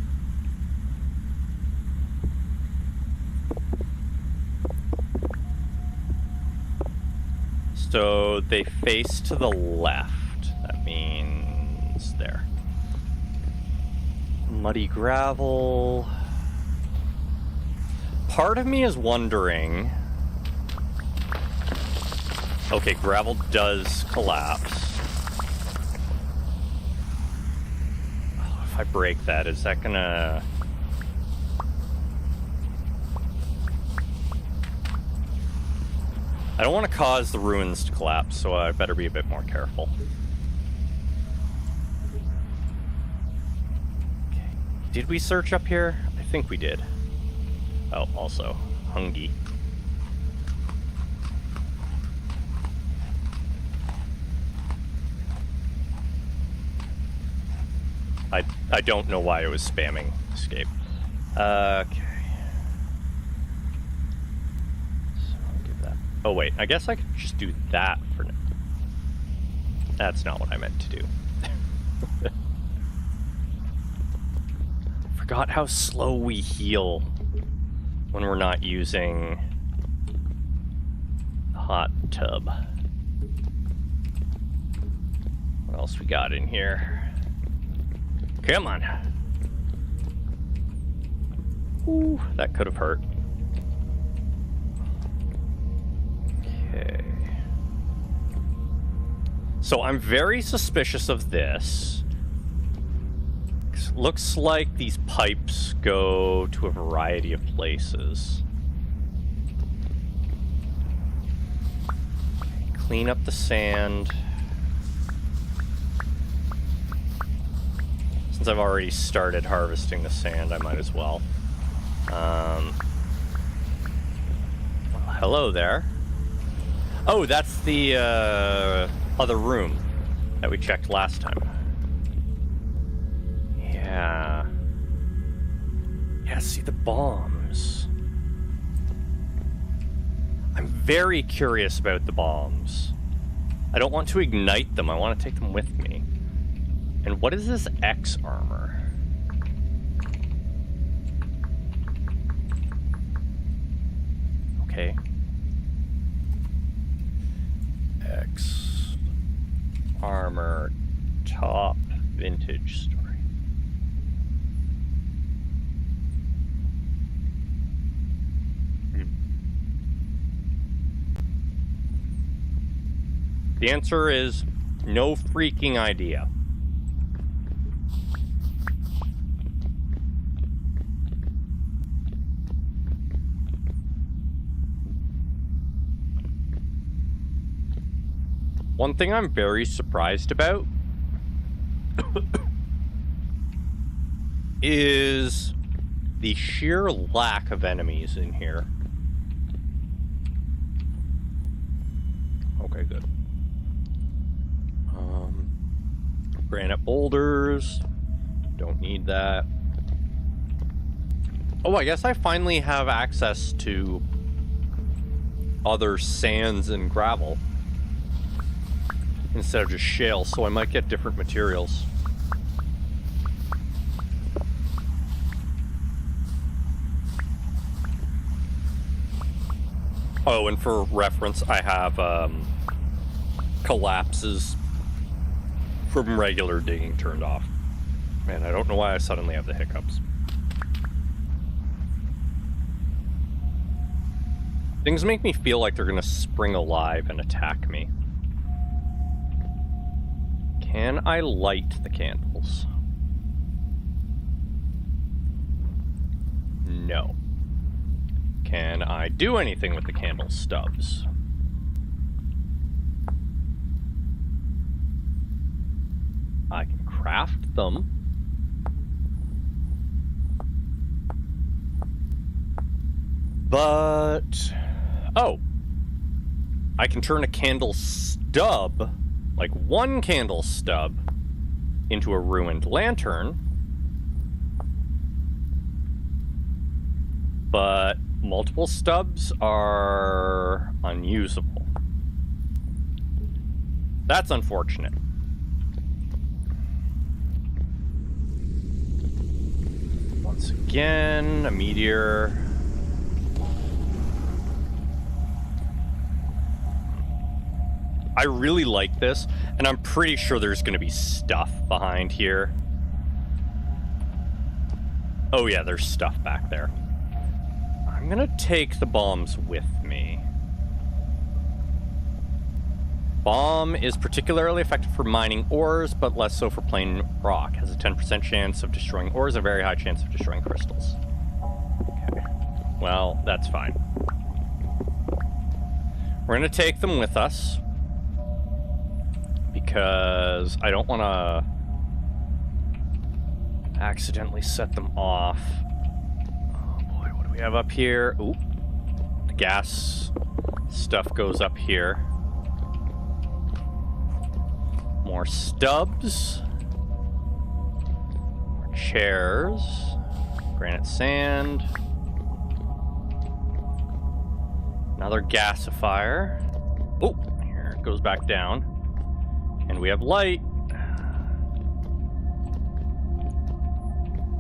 So they face to the left. That means there. Muddy gravel. Part of me is wondering... Okay, gravel does collapse. Oh, if I break that, is that gonna... I don't want to cause the ruins to collapse, so I better be a bit more careful. Okay. Did we search up here? I think we did. Oh, also, Hungy. I don't know why it was spamming escape. Okay. So I'll give that. Oh wait, I guess I could just do that for now. That's not what I meant to do. Forgot how slow we heal when we're not using the hot tub. What else we got in here? Come on. Ooh, that could have hurt. Okay. So I'm very suspicious of this. Looks like these pipes go to a variety of places. clean up the sand. Since I've already started harvesting the sand, I might as well. Well, hello there. Oh, that's the other room that we checked last time. Yeah. Yeah, see the bombs. I'm very curious about the bombs. I don't want to ignite them. I want to take them with me. And what is this X armor? Okay. X armor top vintage story. The answer is no freaking idea. One thing I'm very surprised about is the sheer lack of enemies in here. Okay, good. Granite boulders. Don't need that. Oh, I guess I finally have access to other sands and gravel instead of just shale, so I might get different materials. Oh, and for reference, I have collapses from regular digging turned off. Man, I don't know why I suddenly have the hiccups. Things make me feel like they're gonna spring alive and attack me. Can I light the candles? No. Can I do anything with the candle stubs? I can craft them. But... oh. I can turn a candle stub, like one candle stub, into a ruined lantern. But multiple stubs are unusable. That's unfortunate. Once again, a meteor. I really like this, and I'm pretty sure there's going to be stuff behind here. Oh yeah, there's stuff back there. I'm going to take the bombs with me. Bomb is particularly effective for mining ores, but less so for plain rock. Has a 10% chance of destroying ores, a very high chance of destroying crystals. Okay. Well, that's fine. We're going to take them with us, because I don't want to accidentally set them off. Oh boy, what do we have up here? Ooh, the gas stuff goes up here. More stubs. More chairs. Granite sand. Another gasifier. Oh, here it goes back down. And we have light.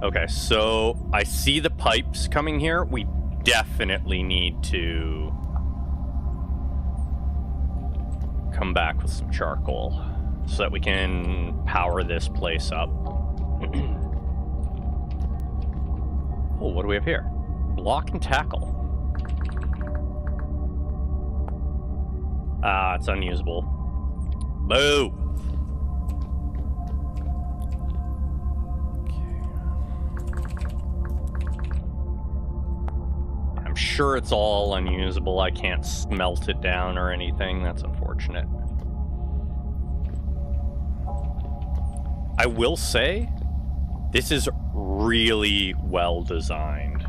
Okay, so I see the pipes coming here. We definitely need to come back with some charcoal so that we can power this place up. Oh, what do we have here? Block and tackle. Ah, it's unusable. Boo! sure it's all unusable. I can't smelt it down or anything. That's unfortunate. I will say, this is really well designed.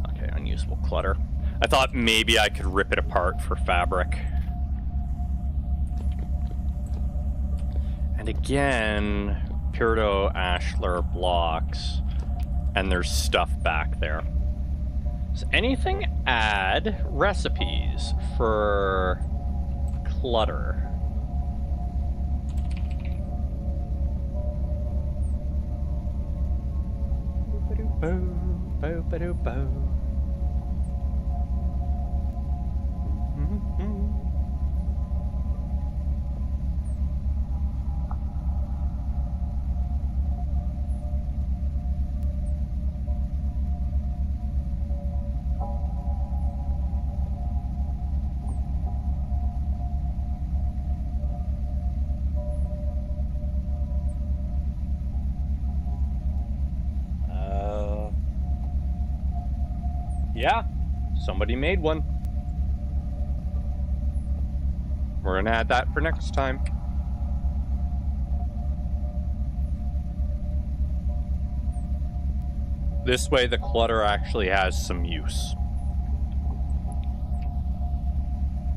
Okay, unusable clutter. I thought maybe I could rip it apart for fabric. And again, Purito Ashlar blocks, and there's stuff back there. Does anything add recipes for clutter? Yeah, somebody made one. We're gonna add that for next time. This way the clutter actually has some use.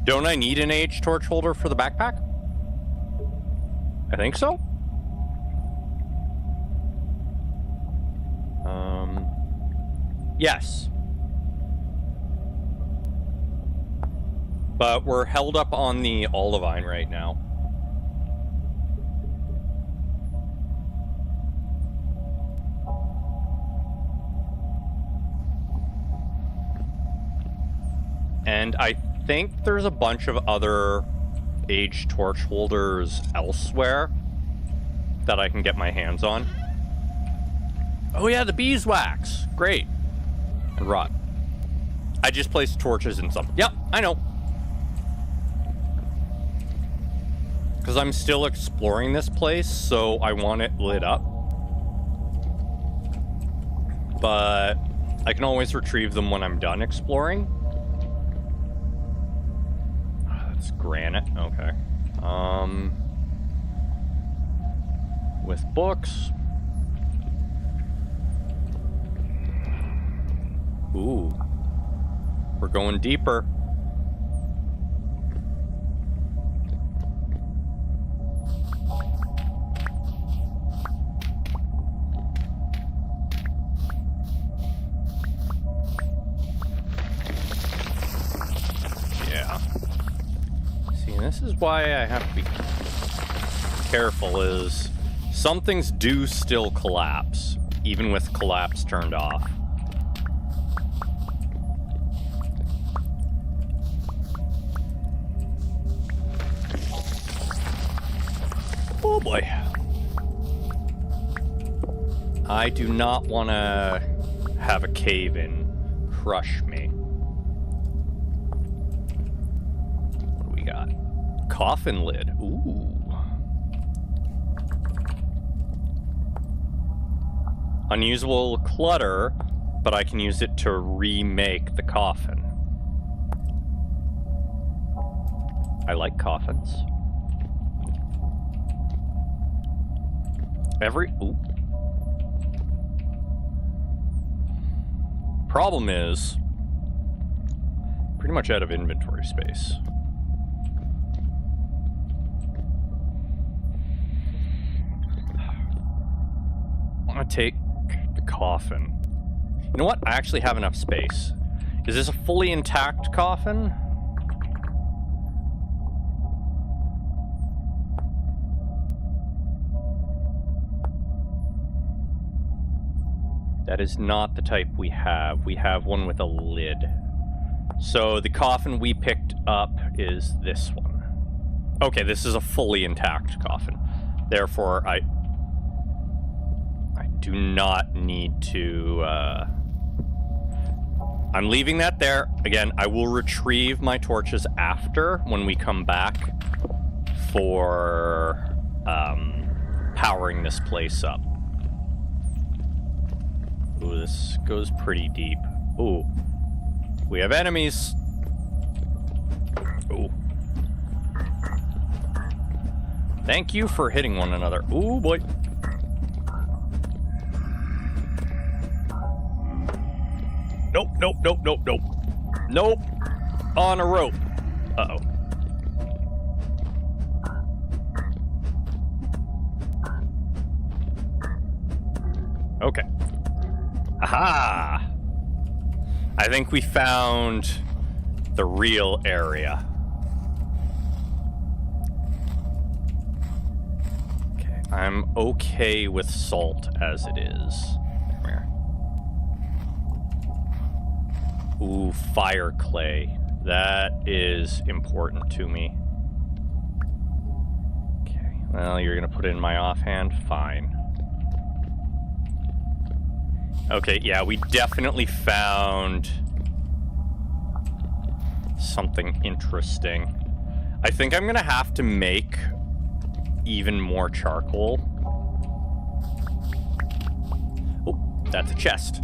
Don't I need an age torch holder for the backpack? I think so. Yes. But we're held up on the olivine right now. And I think there's a bunch of other age torch holders elsewhere that I can get my hands on. Oh yeah, the beeswax. Great. And rot. I just placed torches in some. Yep, I know. Because I'm still exploring this place, so I want it lit up. But I can always retrieve them when I'm done exploring. That's granite, okay. With books. Ooh. We're going deeper. This is why I have to be careful, is some things do still collapse, even with collapse turned off. Oh boy. I do not want to have a cave-in crush me. What do we got? Coffin lid. Ooh. Unusable clutter, but I can use it to remake the coffin. I like coffins. Ooh. Problem is, pretty much out of inventory space. I want to take the coffin. You know what? I actually have enough space. Is this a fully intact coffin? That is not the type we have. We have one with a lid. So the coffin we picked up is this one. Okay, this is a fully intact coffin. Therefore, I do not need to, I'm leaving that there. Again, I will retrieve my torches after, when we come back for, powering this place up. Ooh, this goes pretty deep. Ooh. We have enemies. Ooh. Thank you for hitting one another. Ooh, boy. Nope, nope, nope, nope, nope. Nope. On a rope. Uh-oh. Okay. Aha! I think we found the real area. Okay, I'm okay with salt as it is. Come here. Ooh, fire clay. That is important to me. Okay, well, you're gonna put it in my offhand? Fine. Okay, yeah, we definitely found something interesting. I think I'm gonna have to make even more charcoal. Oh, that's a chest.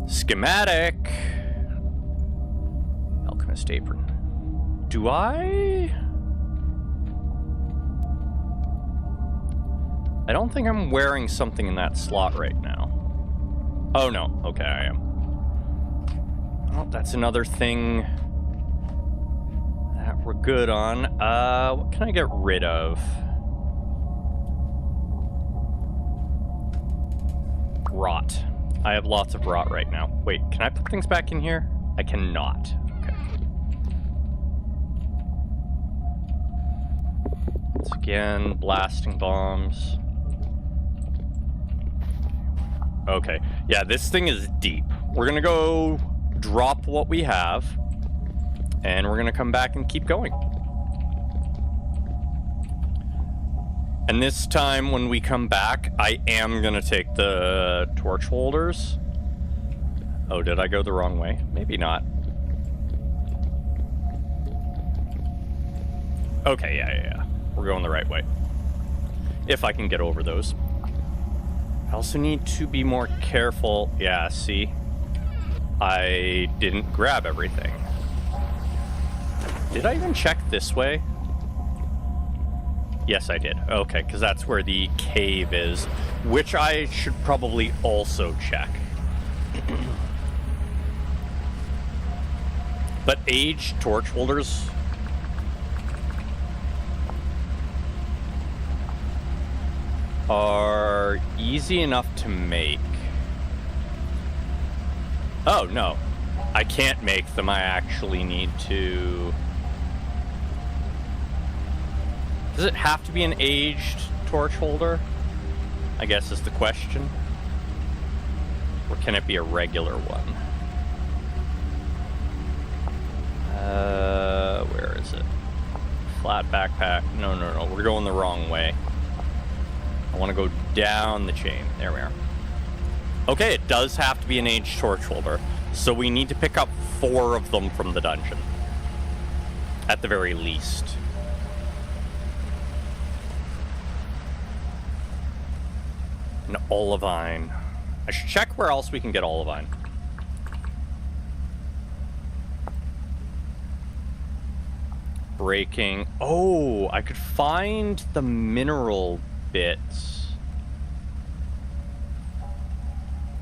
Schematic. Alchemist apron. Do I don't think I'm wearing something in that slot right now. Oh, no. Okay, I am. Oh, that's another thing that we're good on. What can I get rid of? Rot. I have lots of rot right now. Wait, can I put things back in here? I cannot. Okay. Once again, blasting bombs. Okay, yeah, this thing is deep. We're gonna go drop what we have, and we're gonna come back and keep going. And this time when we come back, I am gonna take the torch holders. Oh, did I go the wrong way? Maybe not. Okay, yeah. We're going the right way. If I can get over those. I also need to be more careful. Yeah, see? I didn't grab everything. Did I even check this way? Yes, I did. Okay, because that's where the cave is, which I should probably also check. But aged torch holders... are easy enough to make. Oh, no. I can't make them. I actually need to... Does it have to be an aged torch holder? I guess is the question. Or can it be a regular one? Where is it? Flat backpack. No. We're going the wrong way. I want to go down the chain. There we are. Okay, it does have to be an aged torch holder. So we need to pick up 4 of them from the dungeon. At the very least. An olivine. I should check where else we can get olivine. Breaking. Oh, I could find the mineral bits.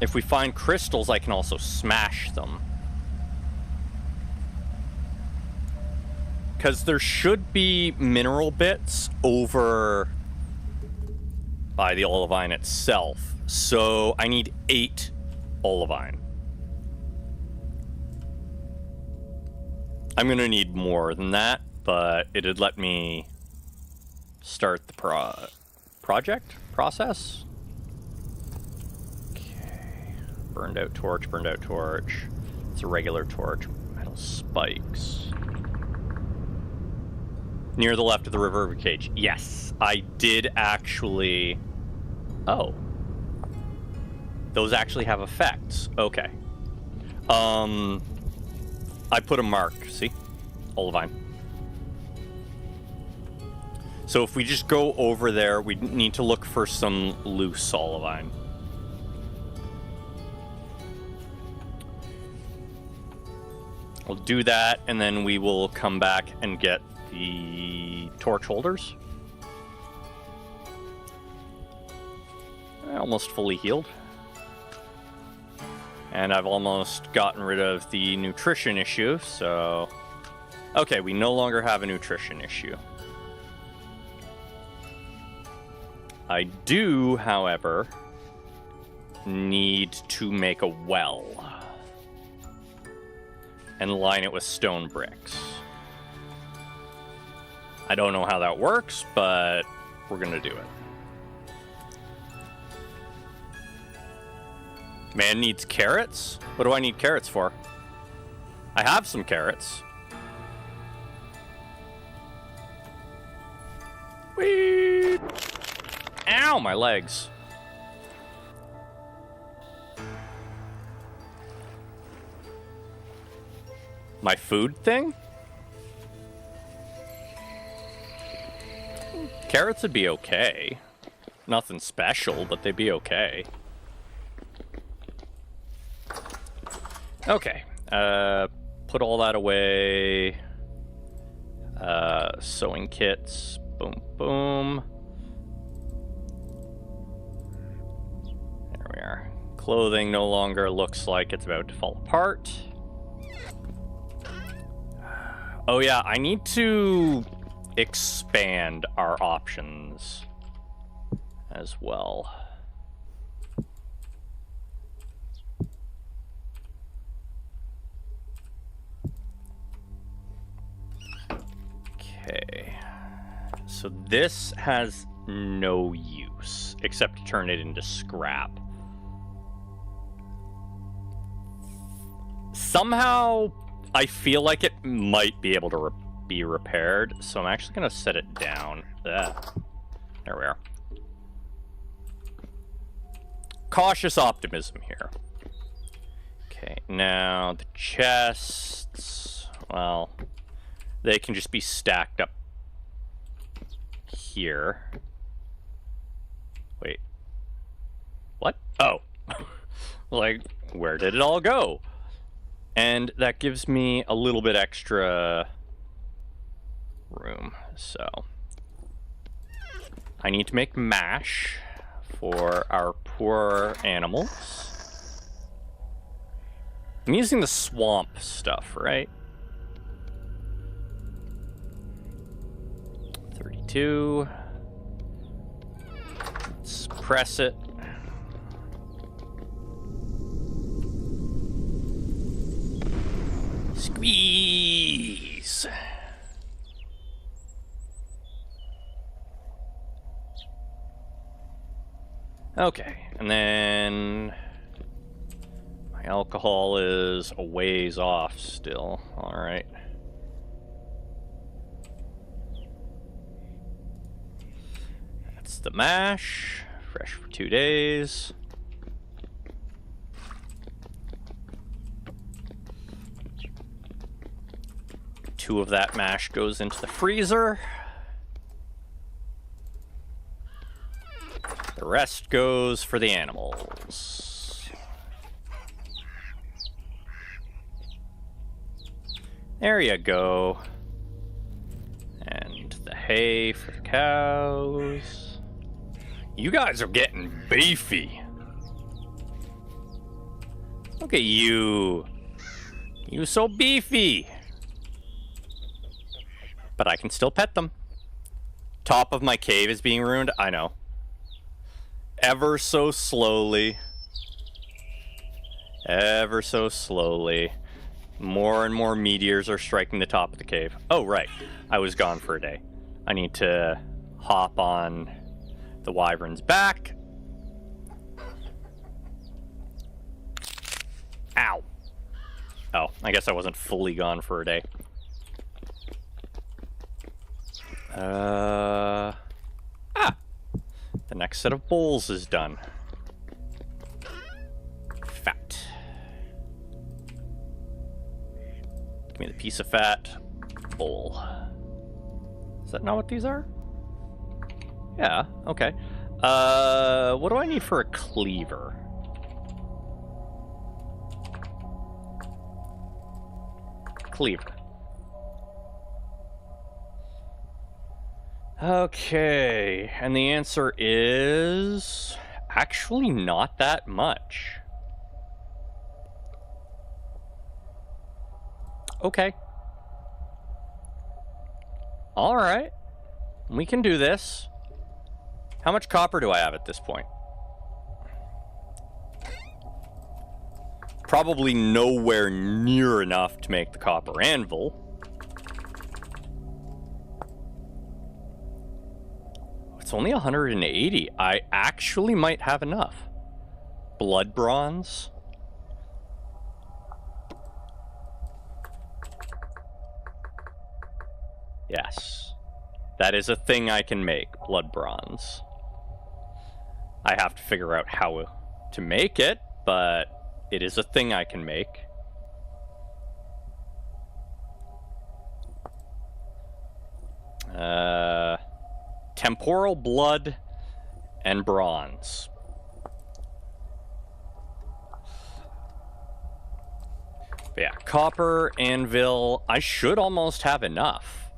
If we find crystals, I can also smash them. Because there should be mineral bits over by the olivine itself. So I need 8 olivine. I'm gonna need more than that, but it'd let me start the process. Okay. Burned out torch. It's a regular torch. Metal spikes. Near the left of the river cage. Yes, I did actually... Oh. Those actually have effects. Okay. I put a mark. See? Olivine. So if we just go over there, we need to look for some loose olivine. We'll do that, and then we will come back and get the torch holders. Almost fully healed. And I've almost gotten rid of the nutrition issue, so... Okay, we no longer have a nutrition issue. I do, however, need to make a well. And line it with stone bricks. I don't know how that works, but we're gonna do it. Man needs carrots? What do I need carrots for? I have some carrots. Whee! Ow, my legs. My food thing? Carrots would be okay. Nothing special, but they'd be okay. Okay. Put all that away. Sewing kits. Boom, boom. There we are. Clothing no longer looks like it's about to fall apart. Oh yeah, I need to expand our options as well. Okay. So this has no use except to turn it into scrap. Somehow I feel like it might be able to be repaired, so I'm actually going to set it down. There we are. Cautious optimism here. Okay, now the chests, well, they can just be stacked up here. Wait. What? Oh. Like, where did it all go? And that gives me a little bit extra room, so I need to make mash for our poor animals. I'm using the swamp stuff, right? 32. Let's press it. Squeeze. Okay, and then my alcohol is a ways off still. All right. That's the mash, fresh for 2 days. Two of that mash goes into the freezer. The rest goes for the animals. There you go. And the hay for the cows. You guys are getting beefy. Look at you. You so beefy. But I can still pet them. Top of my cave is being ruined. I know. Ever so slowly. Ever so slowly. More and more meteors are striking the top of the cave. Oh, right. I was gone for a day. I need to hop on the wyvern's back. Ow. Oh, I guess I wasn't fully gone for a day. The next set of bowls is done. Fat. Give me the piece of fat. Bowl. Is that not what these are? Yeah, okay. What do I need for a cleaver? cleaver. Okay, and the answer is actually not that much. Okay. All right. We can do this. How much copper do I have at this point? Probably nowhere near enough to make the copper anvil. It's only 180. I actually might have enough. Blood bronze. Yes. That is a thing I can make, blood bronze. I have to figure out how to make it, but it is a thing I can make. Temporal blood and bronze. But yeah, copper, anvil. I should almost have enough.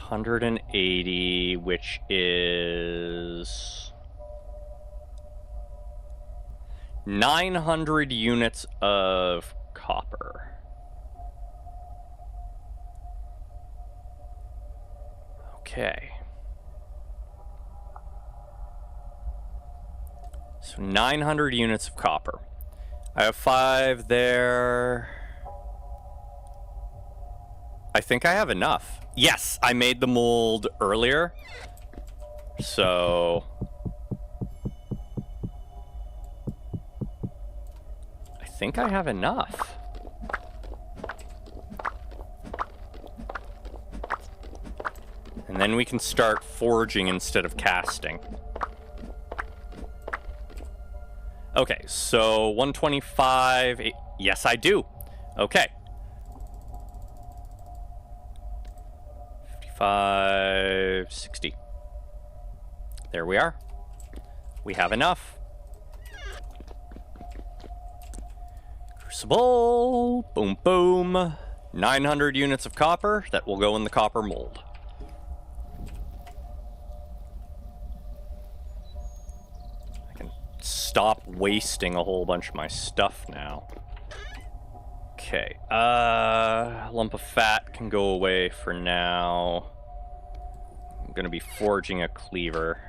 180, which is 900 units of copper. Okay. So 900 units of copper. I have 5 there. I think I have enough. Yes, I made the mold earlier. So I think I have enough. And then we can start forging instead of casting. Okay, so 125. Yes, I do. Okay. 55, 60. There we are. We have enough. Crucible. Boom, boom. 900 units of copper. That will go in the copper mold. Stop wasting a whole bunch of my stuff now. Okay, lump of fat can go away for now. I'm gonna be forging a cleaver.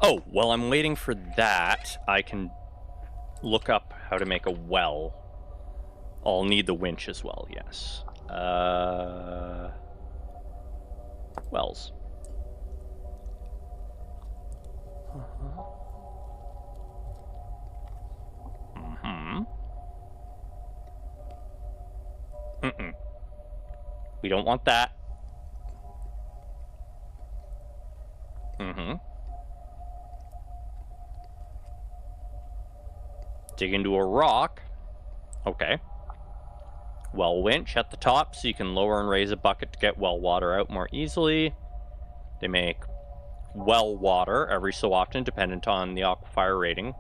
Oh, while I'm waiting for that, I can look up how to make a well. I'll need the winch as well, yes. Wells. We don't want that. Dig into a rock. Okay. Well winch at the top so you can lower and raise a bucket to get well water out more easily. They make well water every so often, dependent on the aquifer rating.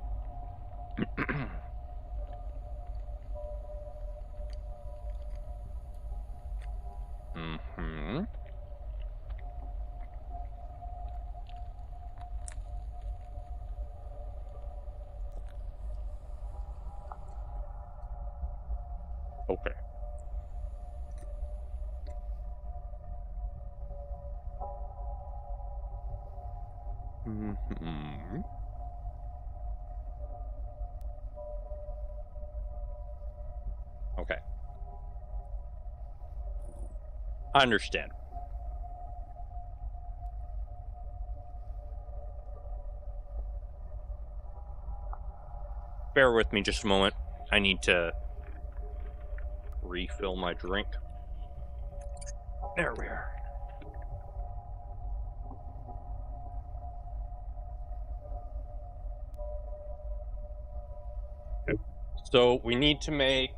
Okay. Okay. I understand. Bear with me just a moment. I need to refill my drink. There we are. Okay. So we need to make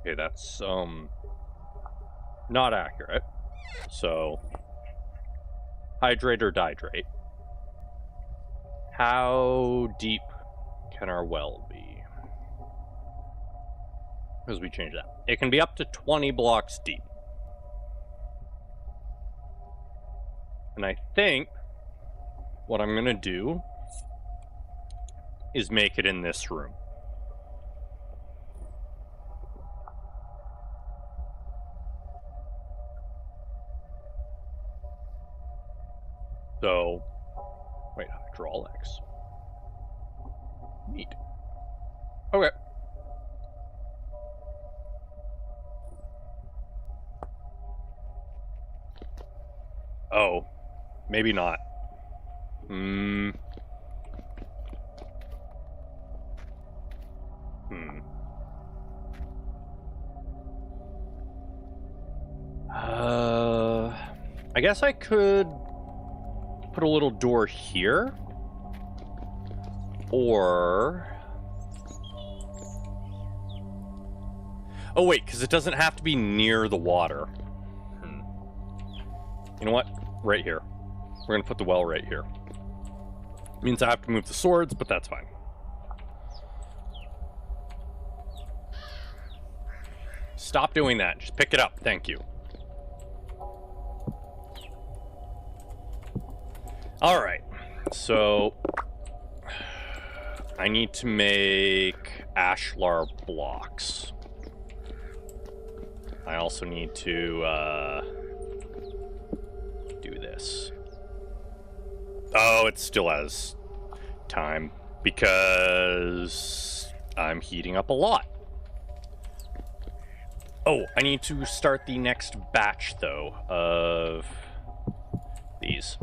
okay, that's not accurate. So Hydrate or dihydrate? How deep can our well be? As we change that. It can be up to 20 blocks deep. And I think what I'm going to do is make it in this room. So, wait, hydraulics. Neat. Okay. Oh, maybe not. I guess I could put a little door here. Or... oh, wait, because it doesn't have to be near the water. You know what? Right here. We're going to put the well right here. Means I have to move the swords, but that's fine. Stop doing that. Just pick it up. Thank you. Alright. So... I need to make ashlar blocks. I also need to, do this. Oh, it still has time, because I'm heating up a lot. Oh, I need to start the next batch, though, of these.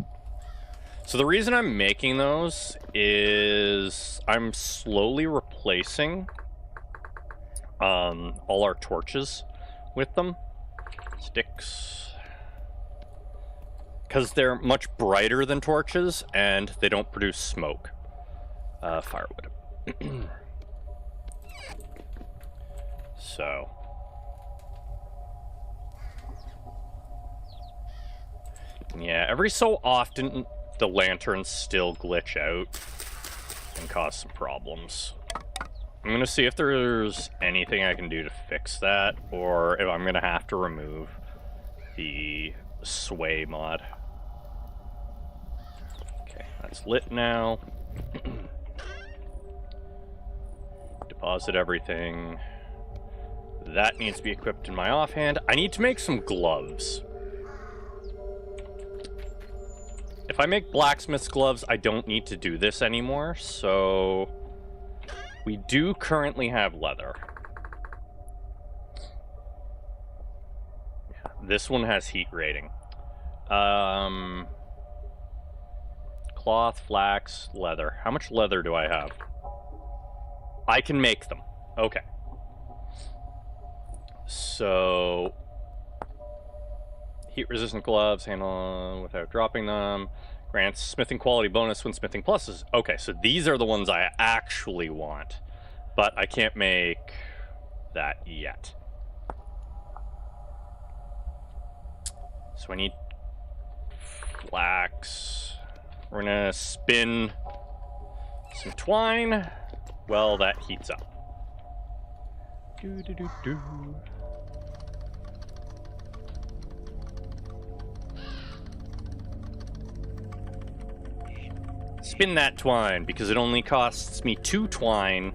So the reason I'm making those is I'm slowly replacing all our torches with them. Sticks. Because they're much brighter than torches, and they don't produce smoke. Firewood. So. Yeah, every so often, the lanterns still glitch out and cause some problems. I'm going to see if there's anything I can do to fix that, or if I'm going to have to remove the sway mod. Okay, that's lit now. Deposit everything. That needs to be equipped in my offhand. I need to make some gloves. If I make blacksmith's gloves, I don't need to do this anymore, so we do currently have leather. This one has heat rating. Cloth, flax, leather. How much leather do I have? I can make them. Okay. So... heat-resistant gloves, handle without dropping them. Grants smithing quality bonus when smithing pluses. Okay, so these are the ones I actually want. But I can't make that yet. So I need flax. We're gonna spin some twine. Well, that heats up. Do-do-do-do. Spin that twine, because it only costs me 2 twine,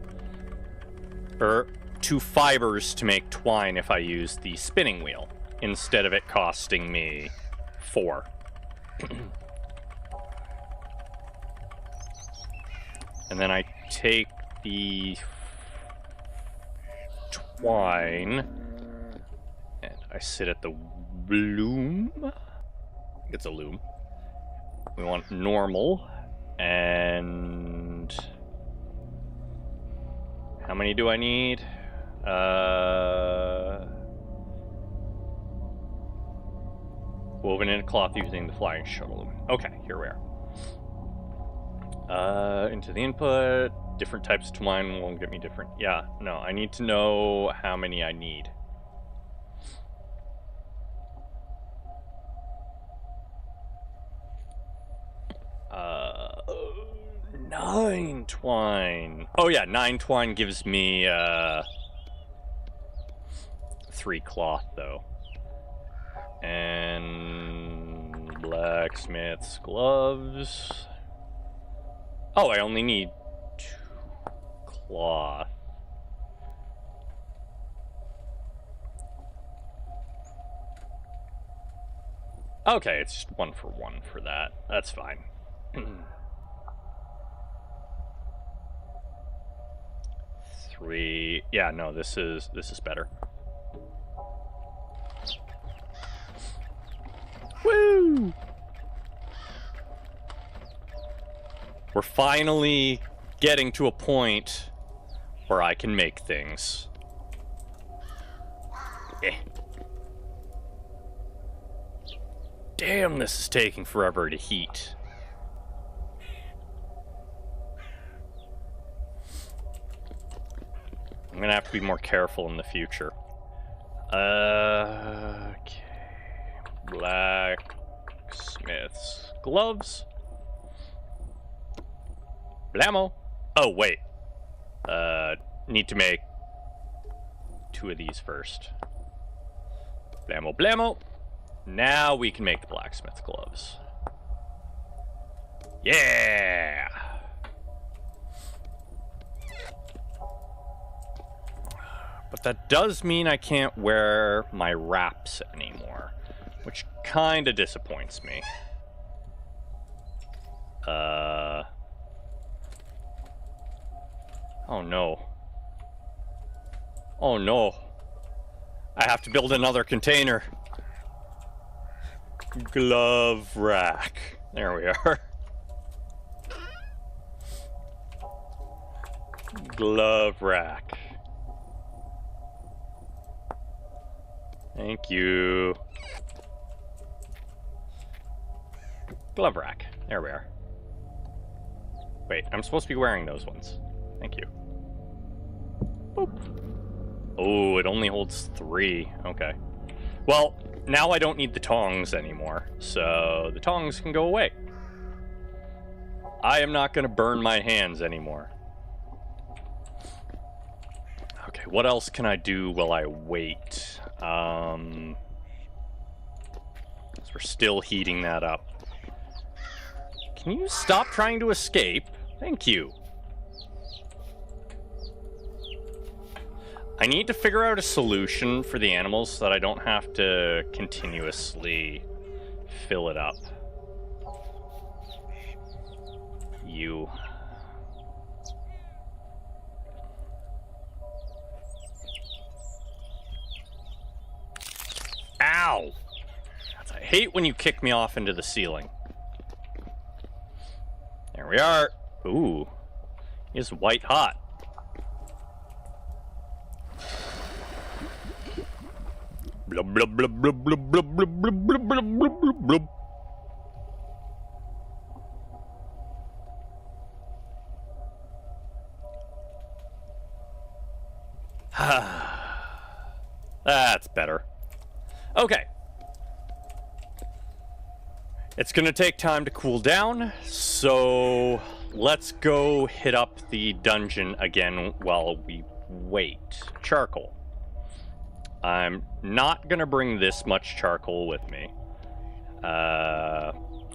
or 2 fibers to make twine if I use the spinning wheel, instead of it costing me 4. And then I take the twine, and I sit at the loom. I think it's a loom. We want normal. And how many do I need? Woven in a cloth using the flying shuttle. Okay, here we are. Into the input. Different types of twine won't get me different. Yeah, no, I need to know how many I need. 9 twine. Oh yeah, 9 twine gives me 3 cloth though. And blacksmith's gloves. Oh, I only need 2 cloth. Okay, it's just 1 for 1 for that. That's fine. 3. Yeah, no, this is better. Woo! We're finally getting to a point where I can make things. Eh. Damn, this is taking forever to heat. I'm gonna have to be more careful in the future. Okay. Blacksmith's gloves. Blammo. Oh, wait. Need to make 2 of these first. Blammo, blammo. Now we can make the blacksmith gloves. Yeah! But that does mean I can't wear my wraps anymore, which kind of disappoints me. Oh no. Oh no. I have to build another container. Glove rack. There we are. Glove rack. Thank you. Glove rack. There we are. Wait, I'm supposed to be wearing those ones. Thank you. Boop. Oh, it only holds 3. Okay. Well, now I don't need the tongs anymore, so the tongs can go away. I am not going to burn my hands anymore. Okay, what else can I do while I wait? So we're still heating that up. Can you stop trying to escape? Thank you. I need to figure out a solution for the animals so that I don't have to continuously fill it up. You. Ow! I hate when you kick me off into the ceiling. There we are. Ooh. He's white hot. Blub blub blub blub blub blub blub blub blub blub blub blub. That's better. Okay. It's gonna take time to cool down, so let's go hit up the dungeon again while we wait. Charcoal. I'm not gonna bring this much charcoal with me.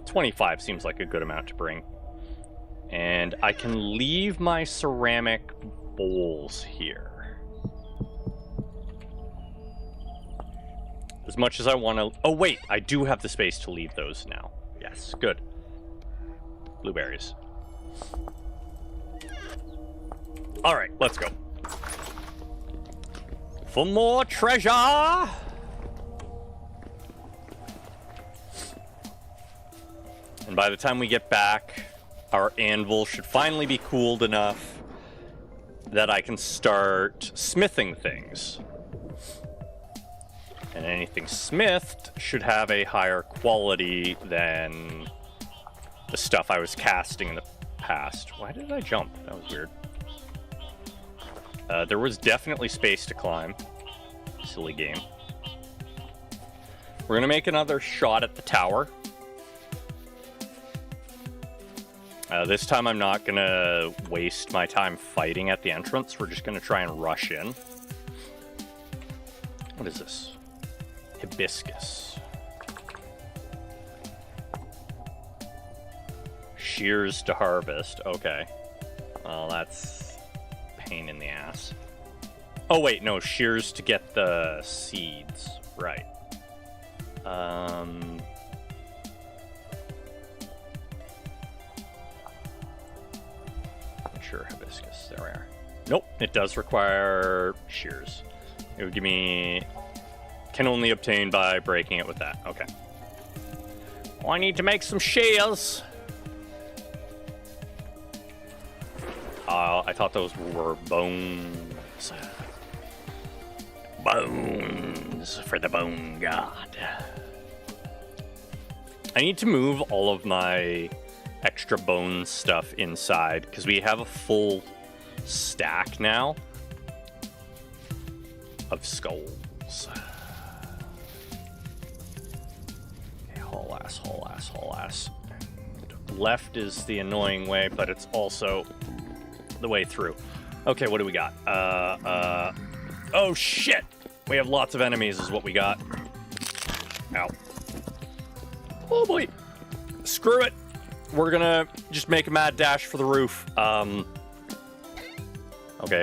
25 seems like a good amount to bring. And I can leave my ceramic bowls here. As much as I want to... Oh, wait, I do have the space to leave those now. Yes, good. Blueberries. All right, let's go. For more treasure! And by the time we get back, our anvil should finally be cooled enough that I can start smithing things. And anything smithed should have a higher quality than the stuff I was casting in the past. Why did I jump? That was weird. There was definitely space to climb. Silly game. We're gonna make another shot at the tower. This time I'm not gonna waste my time fighting at the entrance. We're just gonna try and rush in. What is this? Hibiscus. Shears to harvest. Okay. Well, that's pain in the ass. Oh wait, no, shears to get the seeds. Right. Sure, hibiscus. There we are. Nope, it does require shears. It would give me... Can only obtain by breaking it with that. Okay. Well, I need to make some shears. I thought those were bones. Bones for the bone god. I need to move all of my extra bone stuff inside because we have a full stack now of skulls. Okay, haul ass, haul ass, haul ass. Left is the annoying way, but it's also the way through. Okay, what do we got? Oh shit! We have lots of enemies is what we got. Ow. Oh boy. Screw it. We're gonna just make a mad dash for the roof. Okay,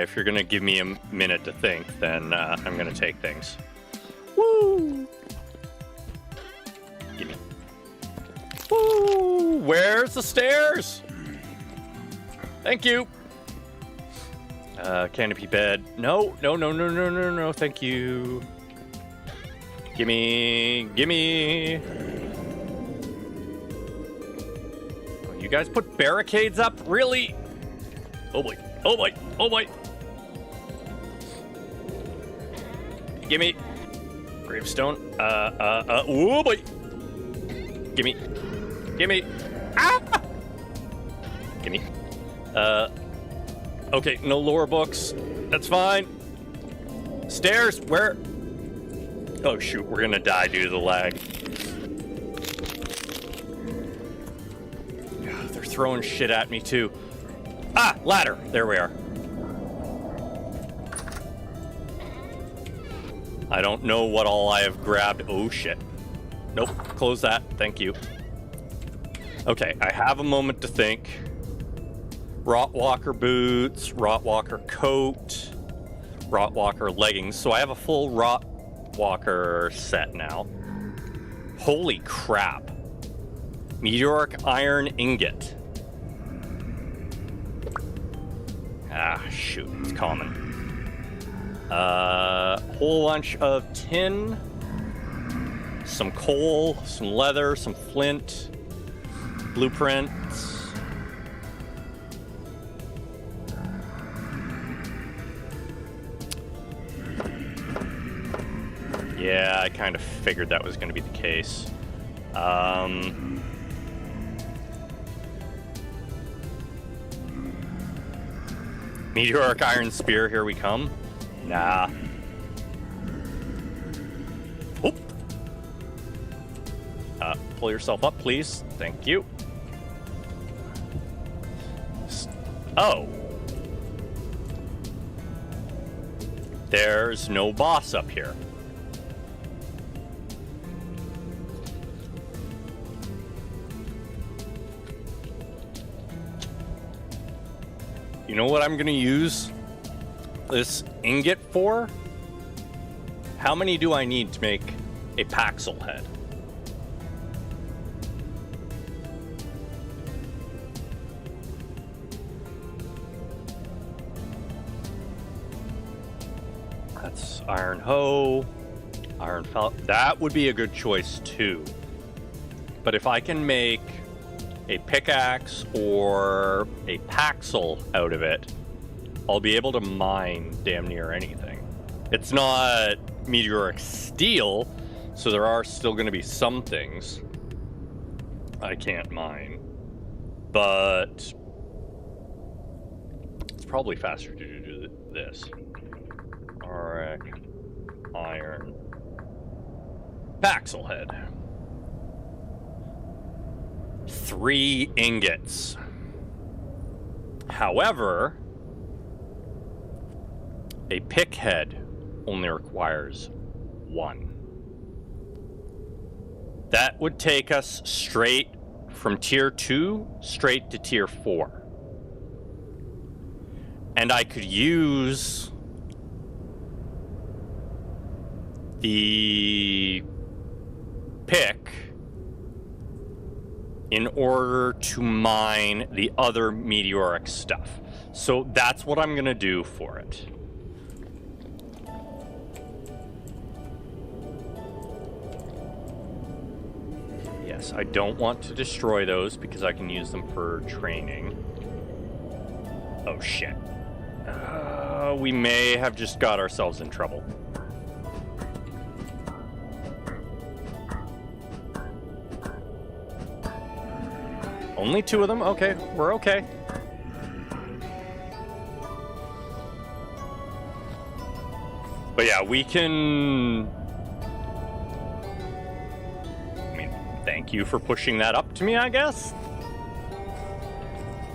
if you're gonna give me a minute to think, then I'm gonna take things. Woo! Gimme. Woo! Where's the stairs? Thank you. Canopy bed. No, no, no, no, no, no, no, thank you. Gimme, gimme. Oh, you guys put barricades up? Really? Oh boy, oh boy, oh boy. Gimme. Gravestone. Oh boy. Gimme. Gimme. Ah! Gimme. Okay, no lore books. That's fine. Stairs, where? Oh shoot, we're gonna die due to the lag. They're throwing shit at me too. Ah, ladder. There we are. I don't know what all I have grabbed. Oh shit. Nope, close that. Thank you. Okay, I have a moment to think. Rotwalker boots, Rotwalker coat, Rotwalker leggings. So I have a full Rotwalker set now. Holy crap. Meteoric iron ingot. Ah, shoot, it's common. Whole bunch of tin, some coal, some leather, some flint, blueprints. Yeah, I kind of figured that was going to be the case. Meteoric iron spear, here we come. Nah. Oop. Pull yourself up, please. Thank you. Oh. There's no boss up here. You know what I'm gonna use this ingot for? How many do I need to make a Paxel head? That's iron hoe, iron felt. That would be a good choice too. But if I can make a pickaxe or a Paxel out of it, I'll be able to mine damn near anything. It's not meteoric steel, so there are still going to be some things I can't mine. But it's probably faster to do this. Alright. Iron. Paxel head. 3 ingots. However, a pick head only requires 1. That would take us straight from tier 2 straight to tier 4. And I could use the pick in order to mine the other meteoric stuff. So that's what I'm gonna do for it. Yes, I don't want to destroy those because I can use them for training. Oh shit. We may have just got ourselves in trouble. Only 2 of them? Okay, we're okay. But yeah, we can... I mean, thank you for pushing that up to me, I guess?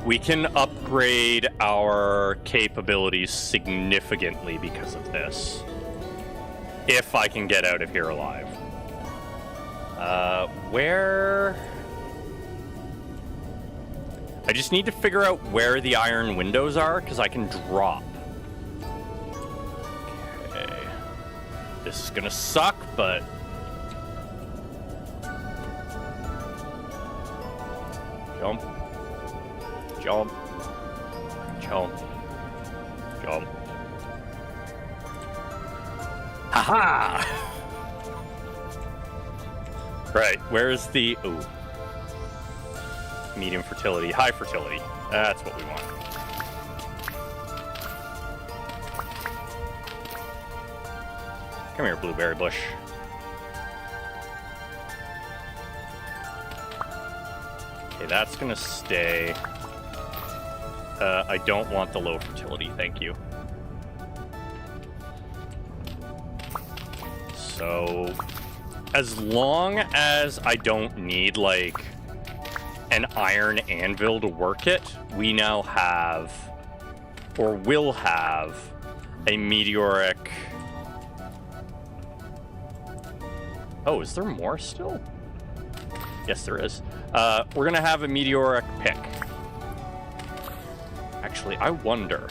We can upgrade our capabilities significantly because of this. If I can get out of here alive. Where... I just need to figure out where the iron windows are, because I can drop. Okay. This is gonna suck, but... Jump. Jump. Jump. Jump. Haha! Right, where's the... Ooh. Medium fertility, high fertility. That's what we want. Come here, blueberry bush. Okay, that's gonna stay. I don't want the low fertility, thank you. So, as long as I don't need, like, an iron anvil to work it, we now have, or will have, a meteoric... Oh, is there more still? Yes, there is. We're gonna have a meteoric pick. Actually, I wonder...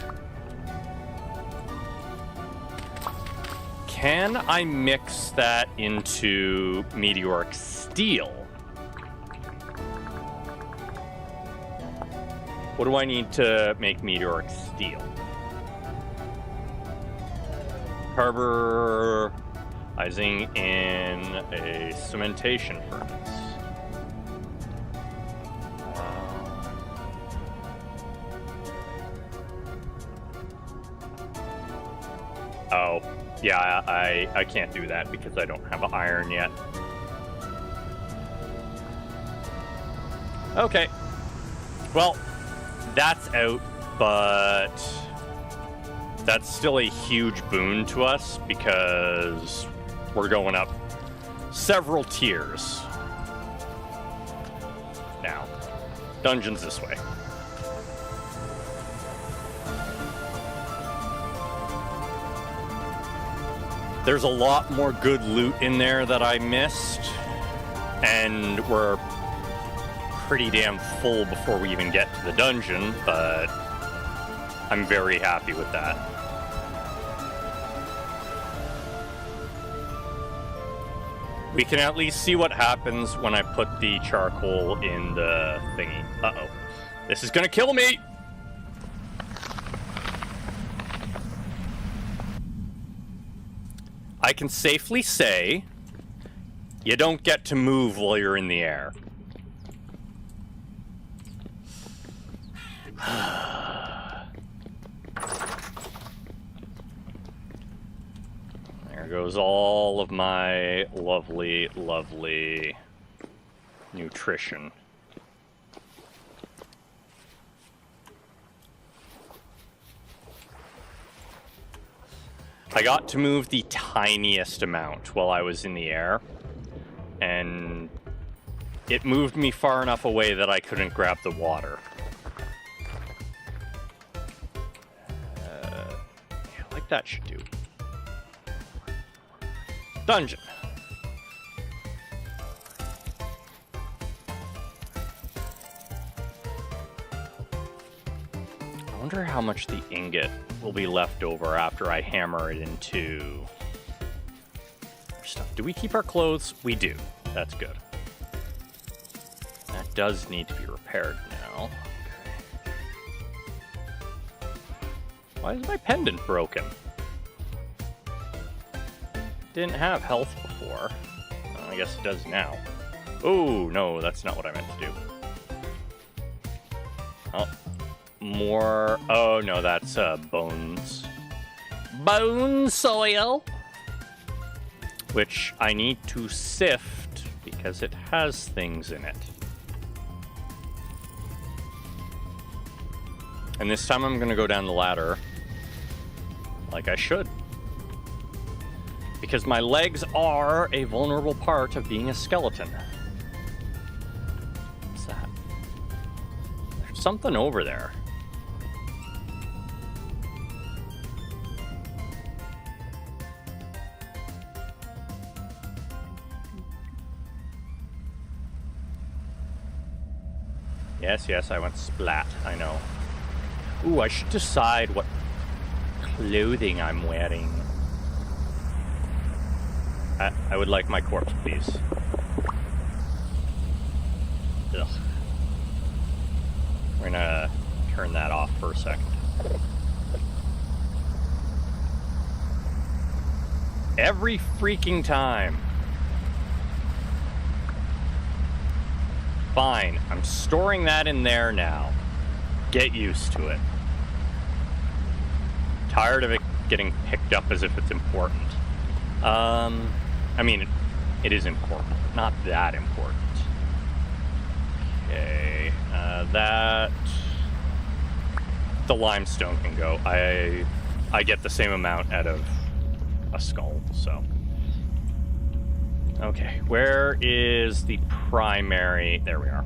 Can I mix that into meteoric steel? What do I need to make meteoric steel? Carburizing in a cementation furnace. Oh, yeah, I can't do that because I don't have iron yet. Okay. Well, that's out, but that's still a huge boon to us because we're going up several tiers. Now, dungeons this way. There's a lot more good loot in there that I missed, and we're pretty damn full before we even get to the dungeon, but I'm very happy with that. We can at least see what happens when I put the charcoal in the thingy. Uh-oh. This is gonna kill me! I can safely say, you don't get to move while you're in the air. There goes all of my lovely, lovely nutrition. I got to move the tiniest amount while I was in the air, and it moved me far enough away that I couldn't grab the water. that should do. Dungeon. I wonder how much the ingot will be left over after I hammer it into stuff. Do we keep our clothes? We do. That's good. That does need to be repaired now. Okay. Why is my pendant broken? Didn't have health before. I guess it does now. Oh, no, that's not what I meant to do. Oh, more. Oh, no, that's bones. Bone soil! Which I need to sift because it has things in it. And this time I'm going to go down the ladder like I should. Because my legs are a vulnerable part of being a skeleton. What's that? There's something over there. Yes, I went splat, I know. Ooh, I should decide what clothing I'm wearing. I would like my corpse, please. Ugh. We're gonna turn that off for a second. Every freaking time. Fine, I'm storing that in there now. Get used to it. Tired of it getting picked up as if it's important. I mean, it is important. Not that important. Okay, that... The limestone can go. I get the same amount out of a skull, so... Okay, where is the primary... There we are.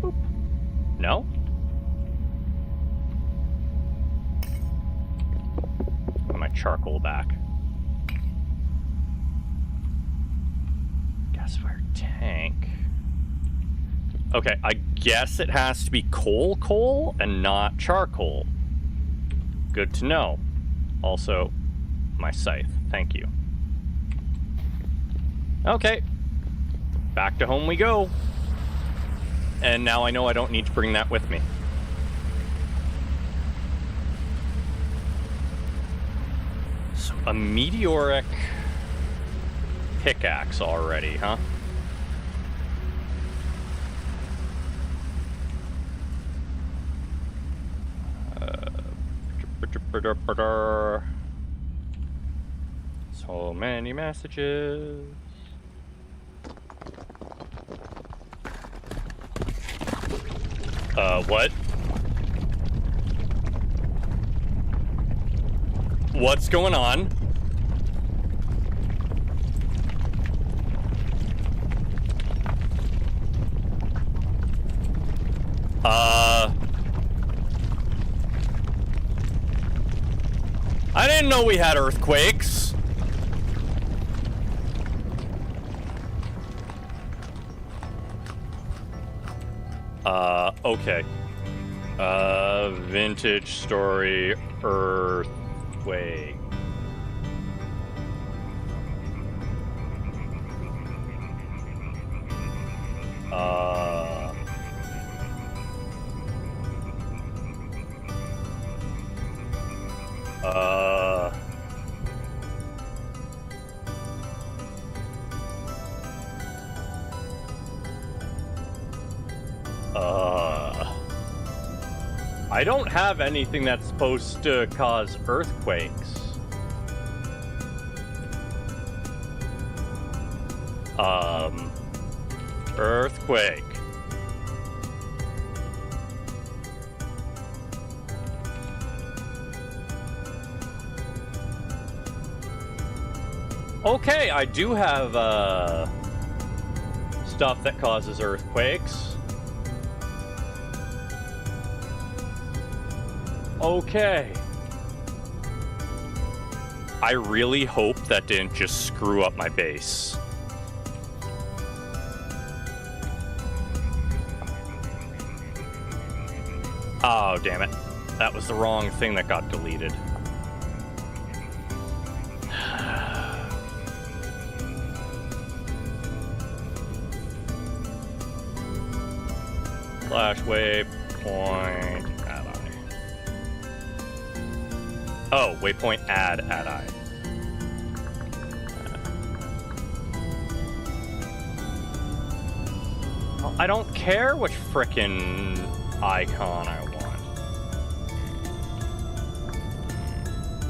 Boop. No? Put my charcoal back. Gasifier tank. Okay, I guess it has to be coal and not charcoal. Good to know. Also, my scythe. Thank you. Okay. Back to home we go. And now I know I don't need to bring that with me. So, a meteoric pickaxe already, huh? So many messages. What? What's going on? I didn't know we had earthquakes. Okay. Vintage story, earthquake. I don't have anything that's supposed to cause earthquakes. Earthquake. Okay, I do have, stuff that causes earthquakes. Okay. I really hope that didn't just screw up my base. Oh, damn it. That was the wrong thing that got deleted. Flash waypoint add I. Oh, waypoint add I. Well, I don't care which frickin' icon I want.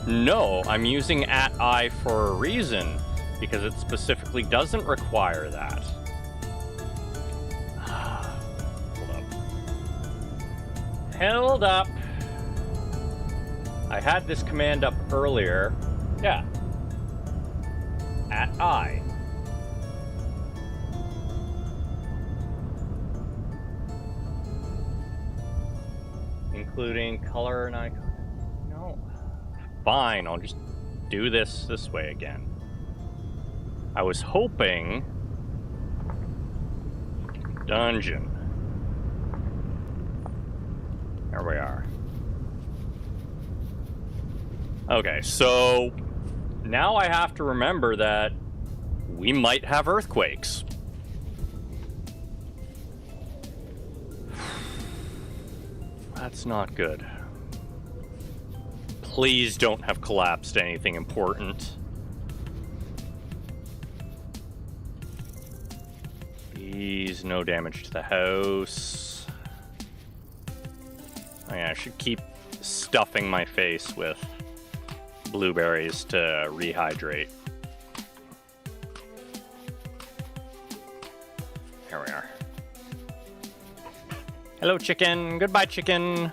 No, I'm using @I for a reason, because it specifically doesn't require that. Hold up. I had this command up earlier. Yeah. @I. Including color and icon. No. Fine, I'll just do this way again. I was hoping... Dungeon. There we are. Okay, so now I have to remember that we might have earthquakes. That's not good. Please don't have collapsed anything important. Please, no damage to the house. Oh yeah, I should keep stuffing my face with blueberries to rehydrate. Here we are. Hello, chicken. Goodbye, chicken.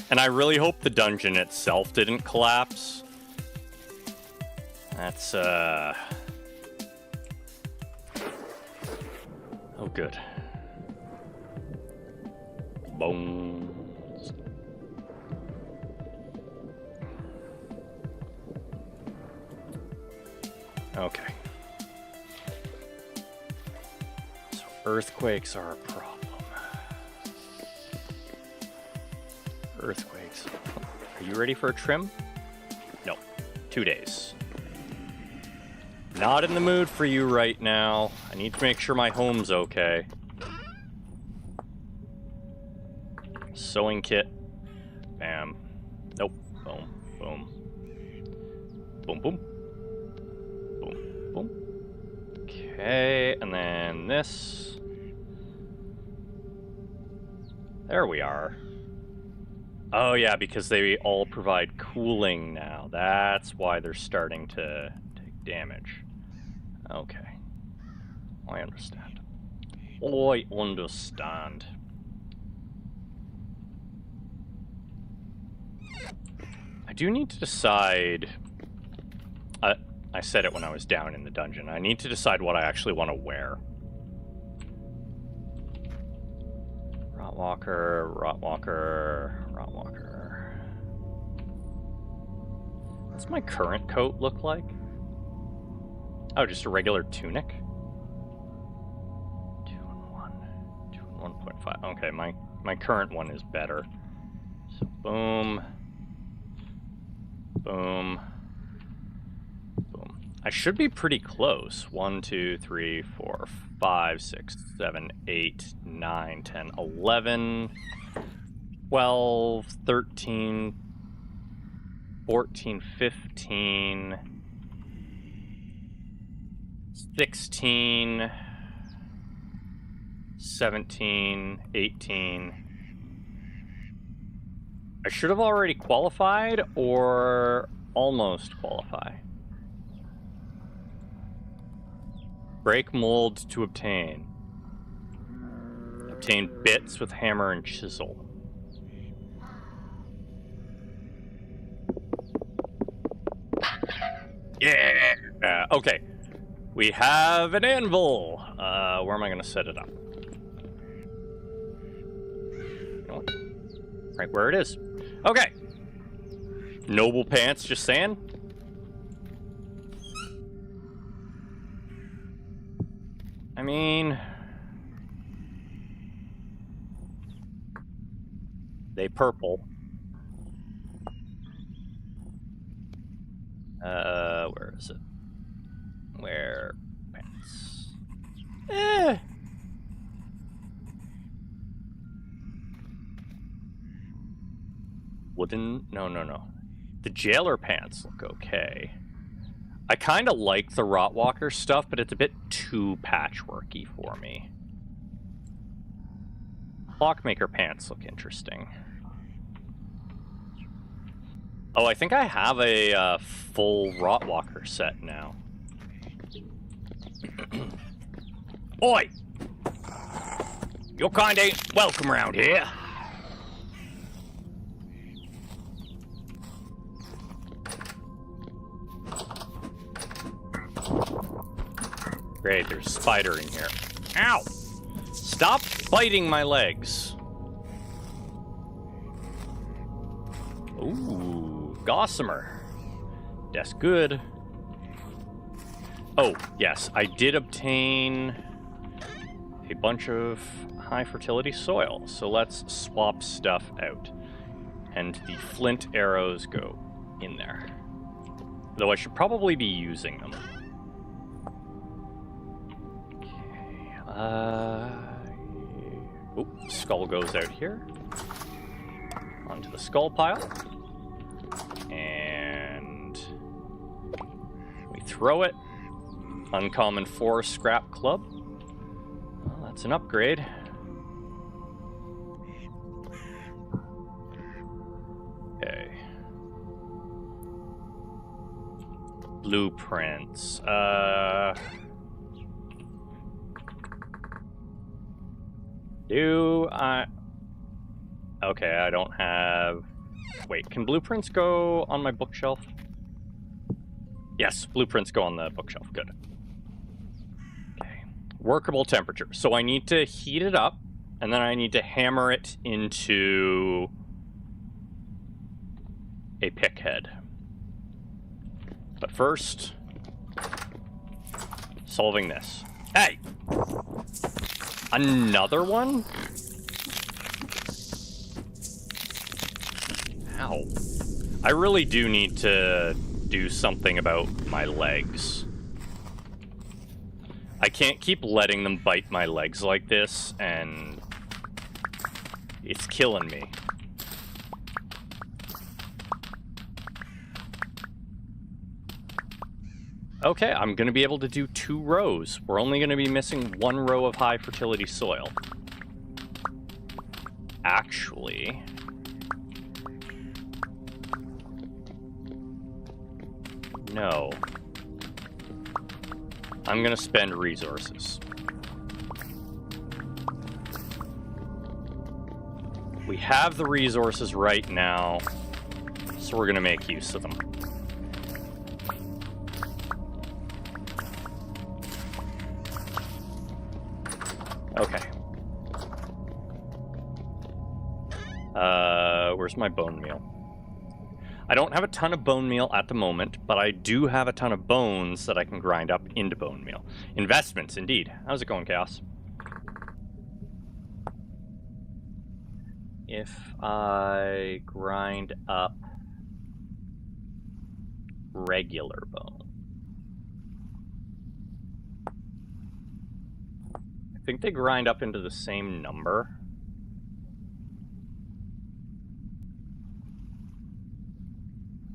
And I really hope the dungeon itself didn't collapse. That's, Oh, good. Bones. Okay. So earthquakes are a problem. Earthquakes. Are you ready for a trim? No. 2 days. Not in the mood for you right now. I need to make sure my home's okay. Sewing kit. Bam. Nope. Boom. Boom. Boom, boom. Boom, boom. Okay, and then this. There we are. Oh yeah, because they all provide cooling now. That's why they're starting to take damage. Okay. I understand. I understand. I do need to decide... I said it when I was down in the dungeon. I need to decide what I actually want to wear. Rotwalker, Rotwalker, Rotwalker. What's my current coat look like? Oh, just a regular tunic? 2-in-1. 2-in-1.5. Okay, my current one is better. So boom. Boom. Boom. I should be pretty close. 1, 2, 3, 4, 5, 6, 7, 8, 9, 10, 11, 12, 13, 14, 15, 16, 17, 18. I should have already qualified or almost qualify. Break mold to obtain. Obtain bits with hammer and chisel. Yeah! Okay. We have an anvil. Where am I going to set it up? You know what? Right where it is. Okay. Noble pants, just saying. I mean... they purple. Where is it? Where? Pants. Wooden... No. The jailer pants look okay. I kind of like the Rotwalker stuff, but it's a bit too patchworky for me. Clockmaker pants look interesting. Oh, I think I have a full Rotwalker set now. Oi! Your kind ain't welcome around here. Great, there's a spider in here. Ow! Stop biting my legs. Ooh, Gossamer. That's good. Oh, yes, I did obtain a bunch of high fertility soil. So let's swap stuff out. And the flint arrows go in there. Though I should probably be using them. Oh, skull goes out here. Onto the skull pile. And we throw it. Uncommon forest scrap club. Well, that's an upgrade. Okay. Blueprints. Okay, I don't have... Wait, can blueprints go on my bookshelf? Yes, blueprints go on the bookshelf. Good. Okay. Workable temperature. So I need to heat it up, and then I need to hammer it into a pick head. But first, solving this. Hey! Another one? Ow. I really do need to do something about my legs. I can't keep letting them bite my legs like this, and it's killing me. Okay, I'm going to be able to do 2 rows. We're only going to be missing 1 row of high fertility soil. Actually... no. I'm going to spend resources. We have the resources right now, so we're going to make use of them. Okay. Where's my bone meal? I don't have a ton of bone meal at the moment, but I do have a ton of bones that I can grind up into bone meal. Investments, indeed. How's it going, Chaos? If I grind up regular bone. I think they grind up into the same number.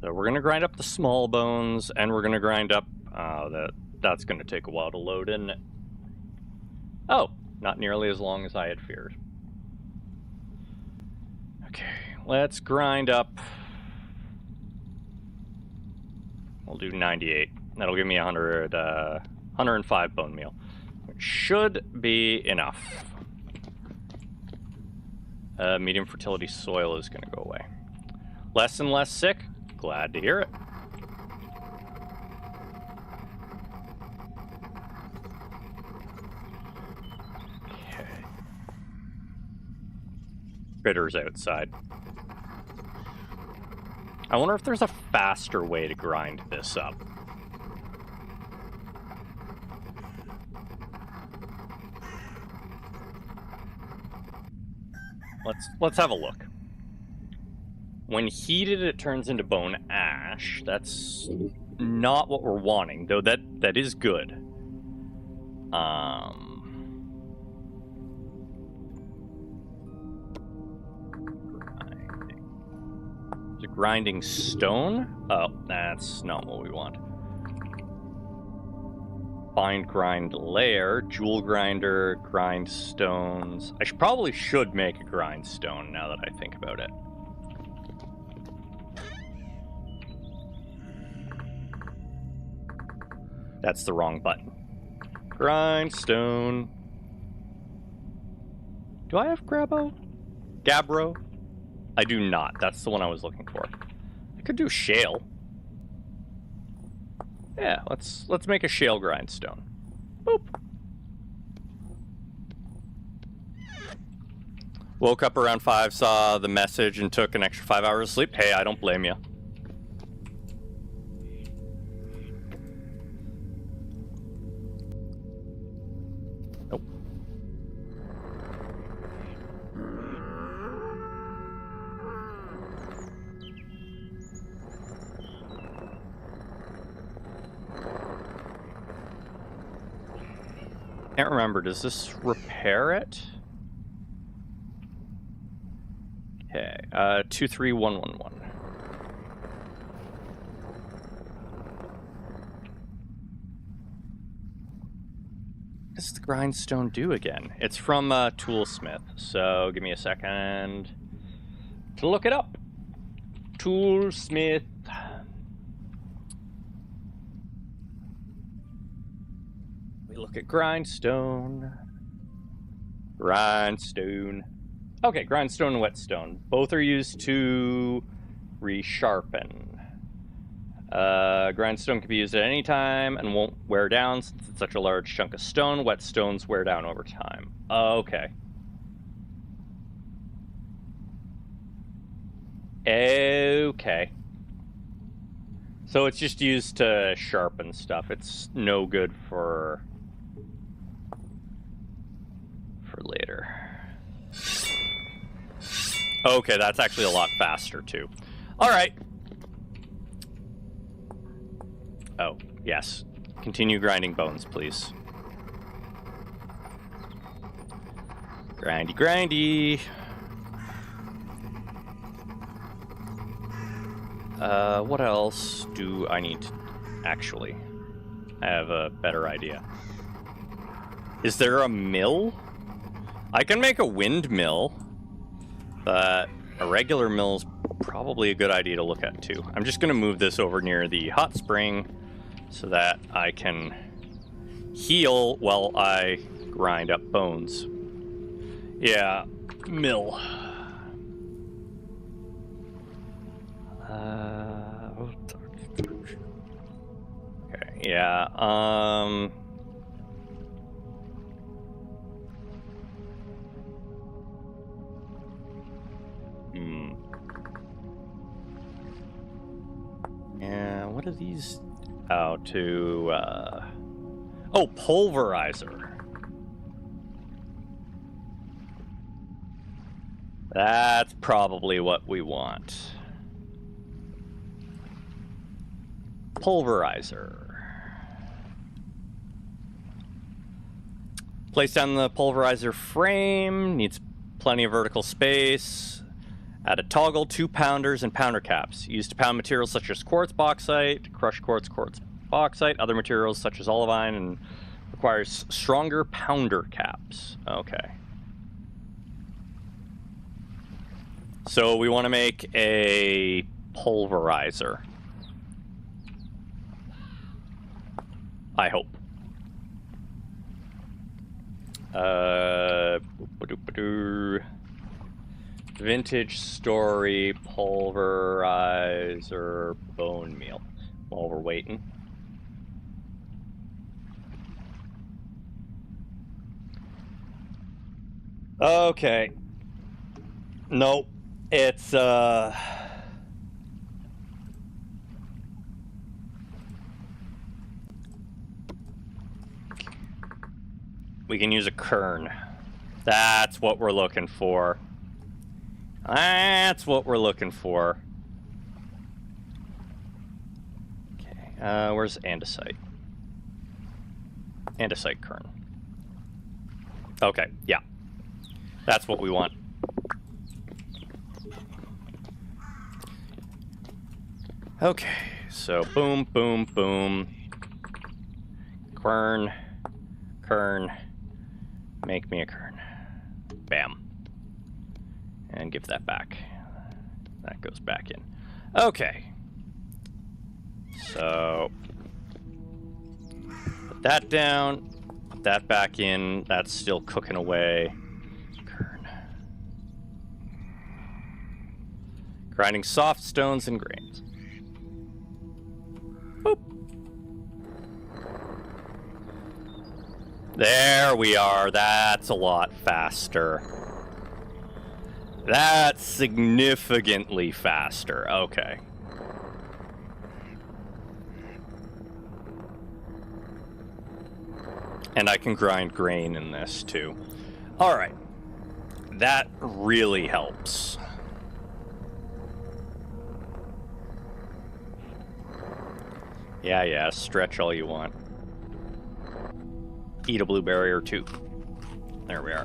So we're going to grind up the small bones, and we're going to grind up... that's going to take a while to load, isn't it? Oh, not nearly as long as I had feared. Okay, let's grind up... We'll do 98. That'll give me 105 bone meal, which should be enough. Medium fertility soil is going to go away. Less and less sick. Glad to hear it. Okay. Critters outside. I wonder if there's a faster way to grind this up. Let's have a look. When heated, it turns into bone ash. That's not what we're wanting, though that is good. Is it grinding stone? Oh, that's not what we want. Find grind layer, jewel grinder, grind stones. I probably should make a grind stone now that I think about it. That's the wrong button. Grindstone. Do I have Grabo? Gabbro? I do not. That's the one I was looking for. I could do shale. Yeah, let's make a shale grindstone. Boop. Woke up around 5, saw the message, and took an extra 5 hours of sleep. Hey, I don't blame you. Nope. Can't remember. Does this repair it? Okay, 23111. What does the grindstone do again? It's from Toolsmith, so give me a second to look it up. Toolsmith. We look at grindstone. Grindstone. Okay, grindstone and whetstone. Both are used to resharpen. Grindstone can be used at any time and won't wear down since it's such a large chunk of stone. Whetstones wear down over time. Okay. Okay. So it's just used to sharpen stuff. It's no good for later. Okay, that's actually a lot faster, too. All right. Oh, yes. Continue grinding bones, please. Grindy, grindy. What else do I need to... Actually, I have a better idea. Is there a mill? I can make a windmill. But a regular mill's probably a good idea to look at, too. I'm just going to move this over near the hot spring so that I can heal while I grind up bones. Yeah, mill. Okay, yeah, Yeah, what are these? Oh, oh, pulverizer. That's probably what we want. Pulverizer. Place down the pulverizer frame. Needs plenty of vertical space. Add a toggle, 2 pounders, and pounder caps. Used to pound materials such as quartz, bauxite, crushed quartz, bauxite, other materials such as olivine, and requires stronger pounder caps. Okay. So we want to make a pulverizer. I hope. Vintage story pulverizer bone meal. While we're waiting. Okay. Nope. It's we can use a kern. That's what we're looking for. That's what we're looking for. Okay, where's andesite? Andesite kern. Okay, yeah. That's what we want. Okay, so boom, boom, boom. Kern. Make me a kern. Bam. And give that back. That goes back in. Okay. So put that down. Put that back in. That's still cooking away. Kern. Grinding soft stones and grains. Boop. There we are. That's a lot faster. That's significantly faster. Okay. And I can grind grain in this too. All right. That really helps. Yeah, stretch all you want. Eat a blueberry or two. There we are.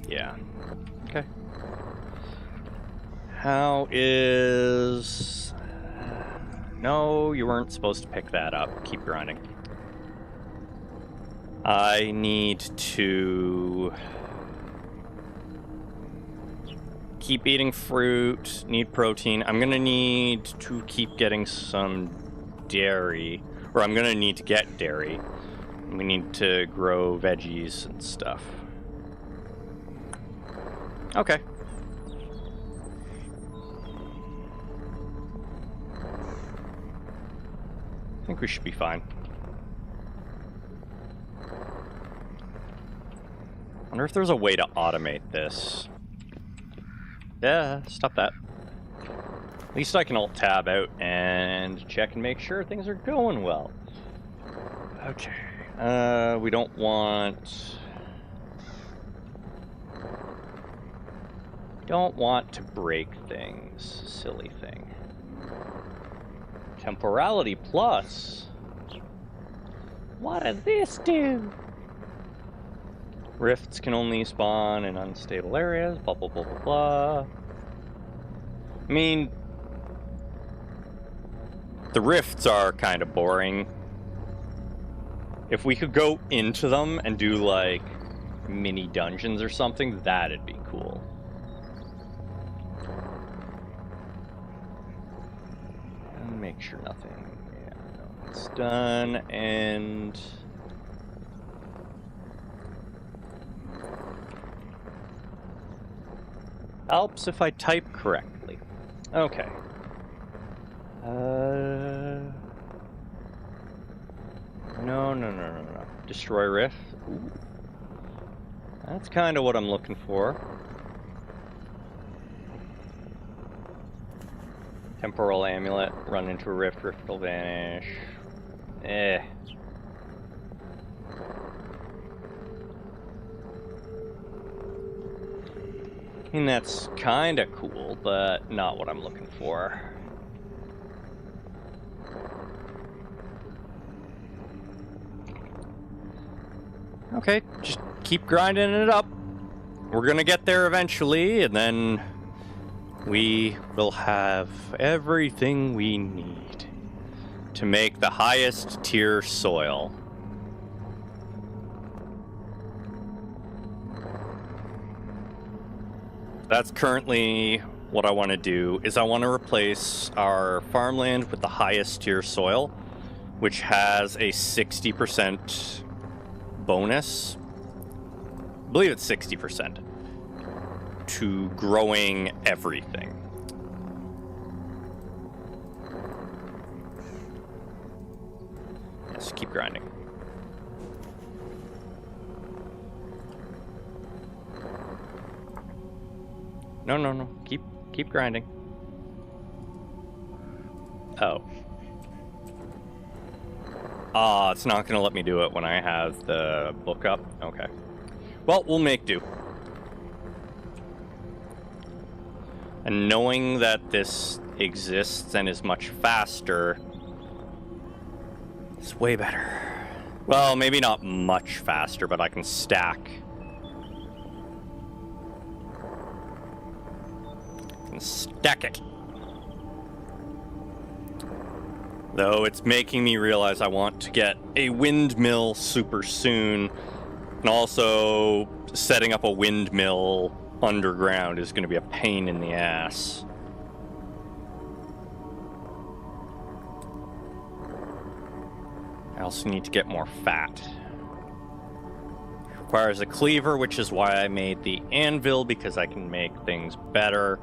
Yeah. Okay. How is... No, you weren't supposed to pick that up. Keep grinding. I need to... keep eating fruit, need protein. I'm gonna need to keep getting some dairy, or I'm gonna need to get dairy. We need to grow veggies and stuff. Okay. I think we should be fine. Wonder if there's a way to automate this. Yeah, stop that. At least I can alt-tab out and check and make sure things are going well. Okay. We don't want... Don't want to break things. Silly thing. Temporality plus. What does this do? Rifts can only spawn in unstable areas, blah, blah, blah, blah, blah. I mean, the rifts are kind of boring. If we could go into them and do, like, mini dungeons or something, that'd be cool. And make sure nothing... Yeah, no, it's done, and... Helps if I type correctly. Okay. No. Destroy rift. Ooh. That's kind of what I'm looking for. Temporal amulet. Run into a rift. Rift will vanish. Eh. I mean, that's kind of cool, but not what I'm looking for. Okay, just keep grinding it up. We're gonna get there eventually, and then we will have everything we need to make the highest tier soil. That's currently what I want to do, is I want to replace our farmland with the highest tier soil, which has a 60% bonus. I believe it's 60% to growing everything. Yes, keep grinding. No. Keep grinding. Oh. It's not going to let me do it when I have the book up. Okay. Well, we'll make do. And knowing that this exists and is much faster, it's way better. Well, maybe not much faster, but I can stack. I can stack it. Though it's making me realize I want to get a windmill super soon. And also, setting up a windmill underground is going to be a pain in the ass. I also need to get more fat. Requires a cleaver, which is why I made the anvil, because I can make things better.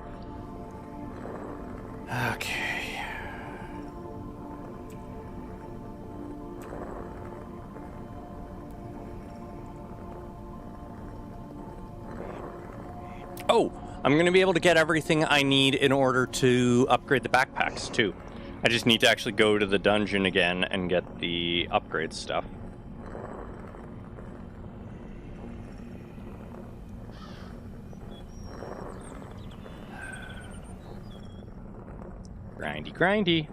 Okay. Oh, I'm going to be able to get everything I need in order to upgrade the backpacks, too. I just need to actually go to the dungeon again and get the upgrade stuff. Grindy, grindy.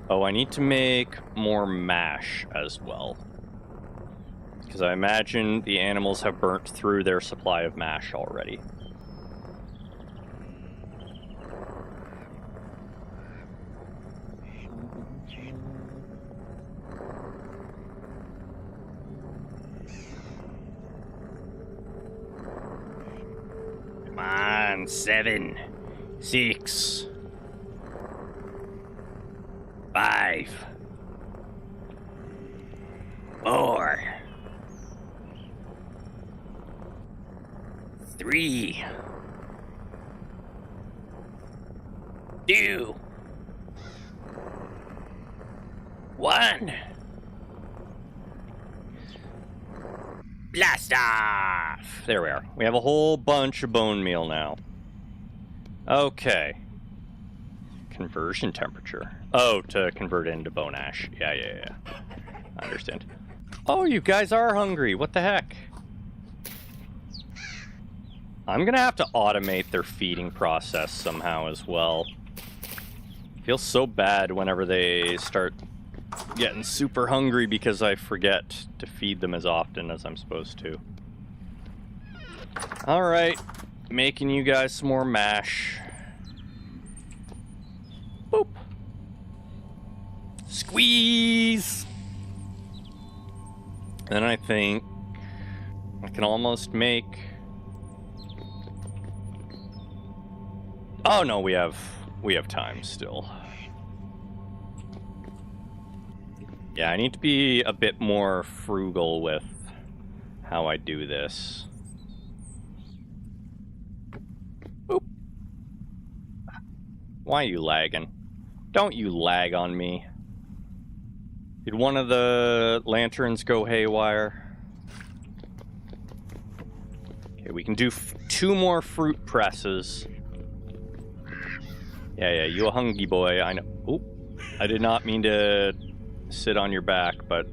Oh, I need to make more mash as well. Because I imagine the animals have burnt through their supply of mash already. Come on, 7, 6, 5, 4, 3, 2, 1. Blast off! There we are. We have a whole bunch of bone meal now. Okay. Conversion temperature. Oh, to convert it into bone ash. Yeah. I understand. Oh, you guys are hungry. What the heck? I'm gonna have to automate their feeding process somehow as well. Feels so bad whenever they start getting super hungry because I forget to feed them as often as I'm supposed to. Alright, making you guys some more mash. Boop. Squeeze! Then I think I can almost make... Oh no, we have time still. Yeah, I need to be a bit more frugal with how I do this. Oop. Why are you lagging? Don't you lag on me. Did one of the lanterns go haywire? Okay, we can do 2 more fruit presses. Yeah, you a hungry boy. I know. Oop. I did not mean to sit on your back, but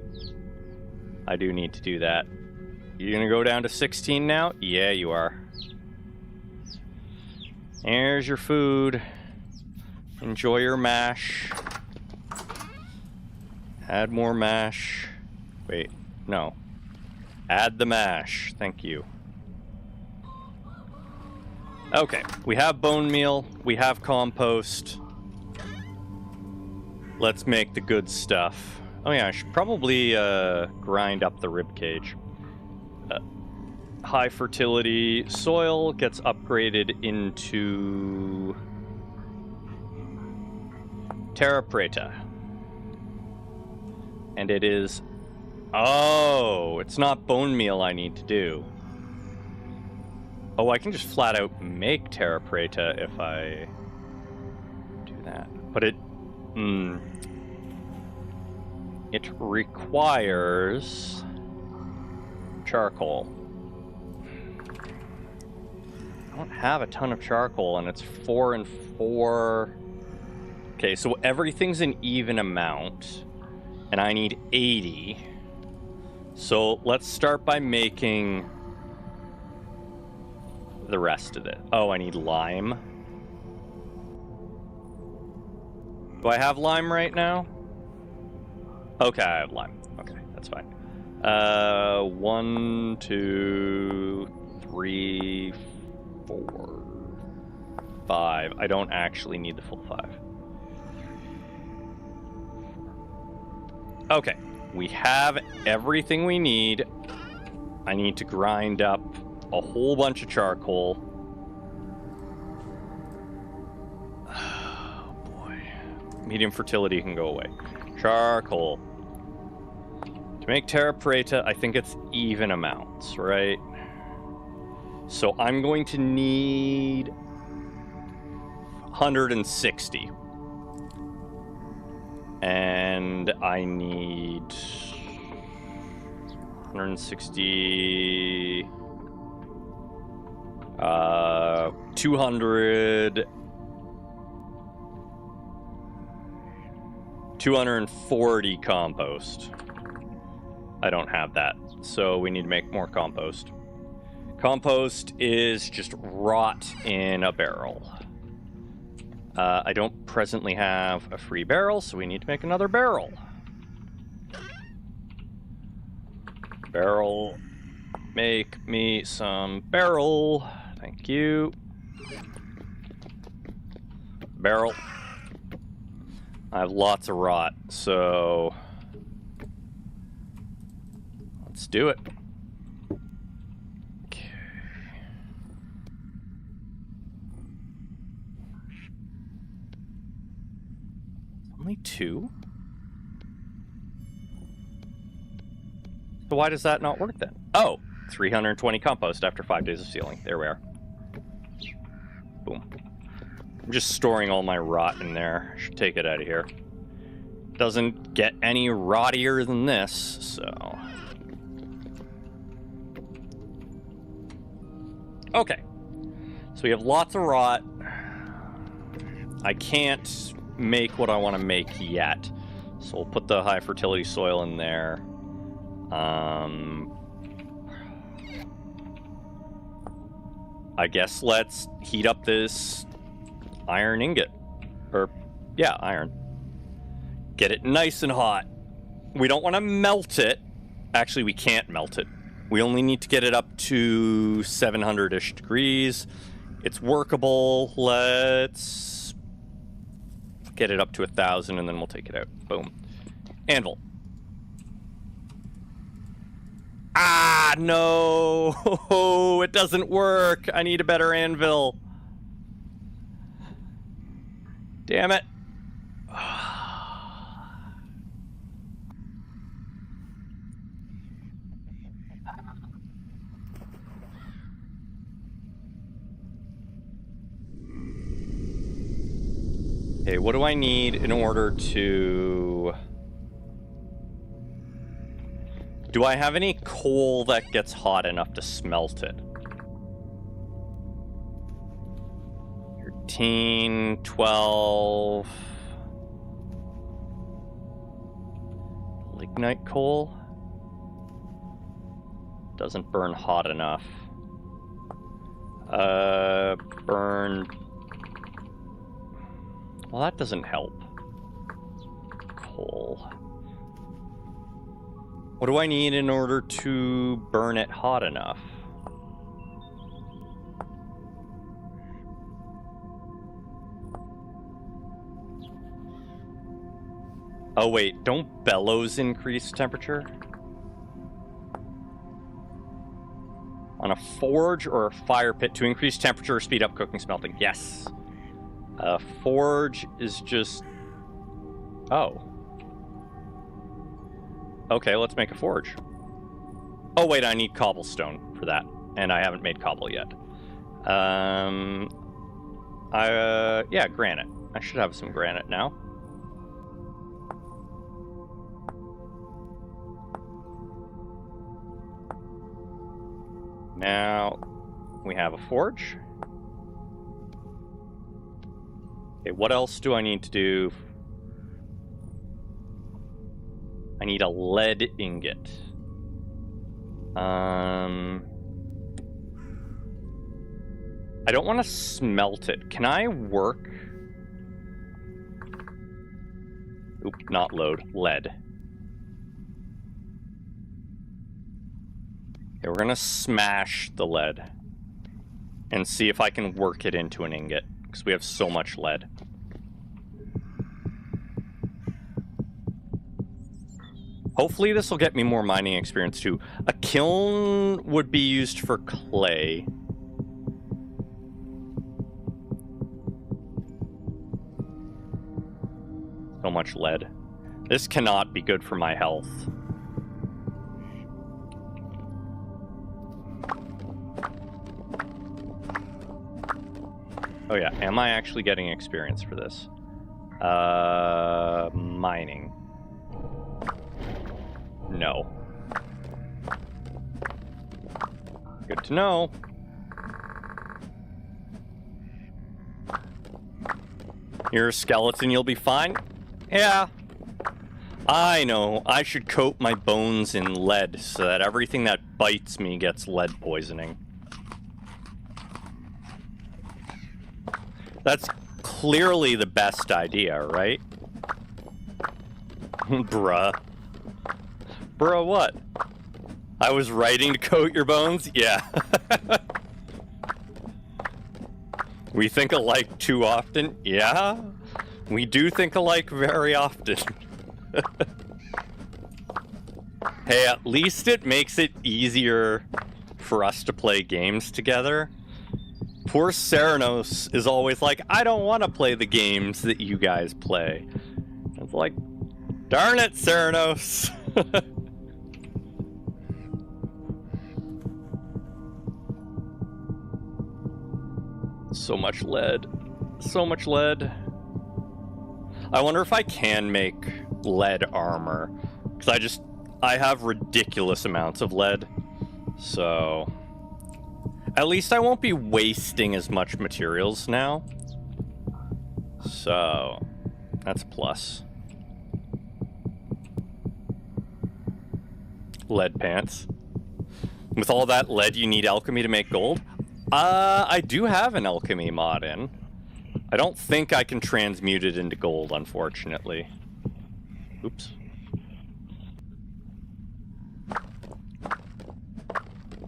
I do need to do that. You gonna go down to 16 now? Yeah, you are. There's your food. Enjoy your mash. Add more mash. Wait, no. Add the mash. Thank you. Okay, we have bone meal. We have compost. Let's make the good stuff. Oh yeah, I should probably grind up the rib cage. High fertility soil gets upgraded into Terra Preta. And it is... Oh, it's not bone meal I need to do. Oh, I can just flat out make Terra Preta if I do that. But it... It requires charcoal. I don't have a ton of charcoal, and it's 4 and 4 Okay, so everything's an even amount, and I need 80. So let's start by making the rest of it. Oh, I need lime. Do I have lime right now? Okay, I have lime. Okay, that's fine. 1, 2, 3, 4, 5. I don't actually need the full 5. Okay, we have everything we need. I need to grind up a whole bunch of charcoal. Oh boy. Medium fertility can go away. Charcoal. To make terra preta, I think it's even amounts, right? So I'm going to need 160. And I need 160, 200, 240 compost. I don't have that, so we need to make more compost. Compost is just rot in a barrel. I don't presently have a free barrel, so we need to make another barrel. Barrel. Make me some barrel. Thank you. Barrel. I have lots of rot, so let's do it. Okay. Only 2? So why does that not work then? Oh, 320 compost after 5 days of sealing. There we are. Boom. I'm just storing all my rot in there. I should take it out of here. Doesn't get any rottier than this, so... Okay. So we have lots of rot. I can't make what I want to make yet. So we'll put the high fertility soil in there. I guess let's heat up this iron ingot. Or, yeah, iron. Get it nice and hot. We don't want to melt it. Actually, we can't melt it. We only need to get it up to 700-ish degrees. It's workable. Let's get it up to 1,000 and then we'll take it out. Boom. Anvil. Ah, no. It doesn't work. I need a better anvil. Damn it. Okay, what do I need in order to... Do I have any coal that gets hot enough to smelt it? 13, 12... Lignite coal? Doesn't burn hot enough. Burn... Well, that doesn't help. Coal. What do I need in order to burn it hot enough? Oh wait, don't bellows increase temperature? On a forge or a fire pit to increase temperature or speed up cooking smelting? Yes. A forge is just... Oh. Okay, let's make a forge. Oh wait, I need cobblestone for that. And I haven't made cobble yet. Yeah, granite. I should have some granite now. Now, we have a forge. Okay, what else do I need to do? I need a lead ingot. I don't want to smelt it. Can I work? Oop, not load. Lead. Okay, we're gonna smash the lead and see if I can work it into an ingot, because we have so much lead. Hopefully this will get me more mining experience too. A kiln would be used for clay. So much lead. This cannot be good for my health. Oh yeah, am I actually getting experience for this? Mining. No. Good to know. You're a skeleton, you'll be fine? Yeah. I know. I should coat my bones in lead so that everything that bites me gets lead poisoning. That's clearly the best idea, right? Bruh. Bruh, what? I was writing to coat your bones? Yeah. We think alike too often? Yeah. We do think alike very often. Hey, at least it makes it easier for us to play games together. Poor Ceranos is always like, I don't want to play the games that you guys play. It's like, darn it, Ceranos. So much lead. So much lead. I wonder if I can make lead armor. Because I have ridiculous amounts of lead. So at least I won't be wasting as much materials now. So that's a plus. Lead pants. With all that lead, you need alchemy to make gold? I do have an alchemy mod in. I don't think I can transmute it into gold, unfortunately. Oops.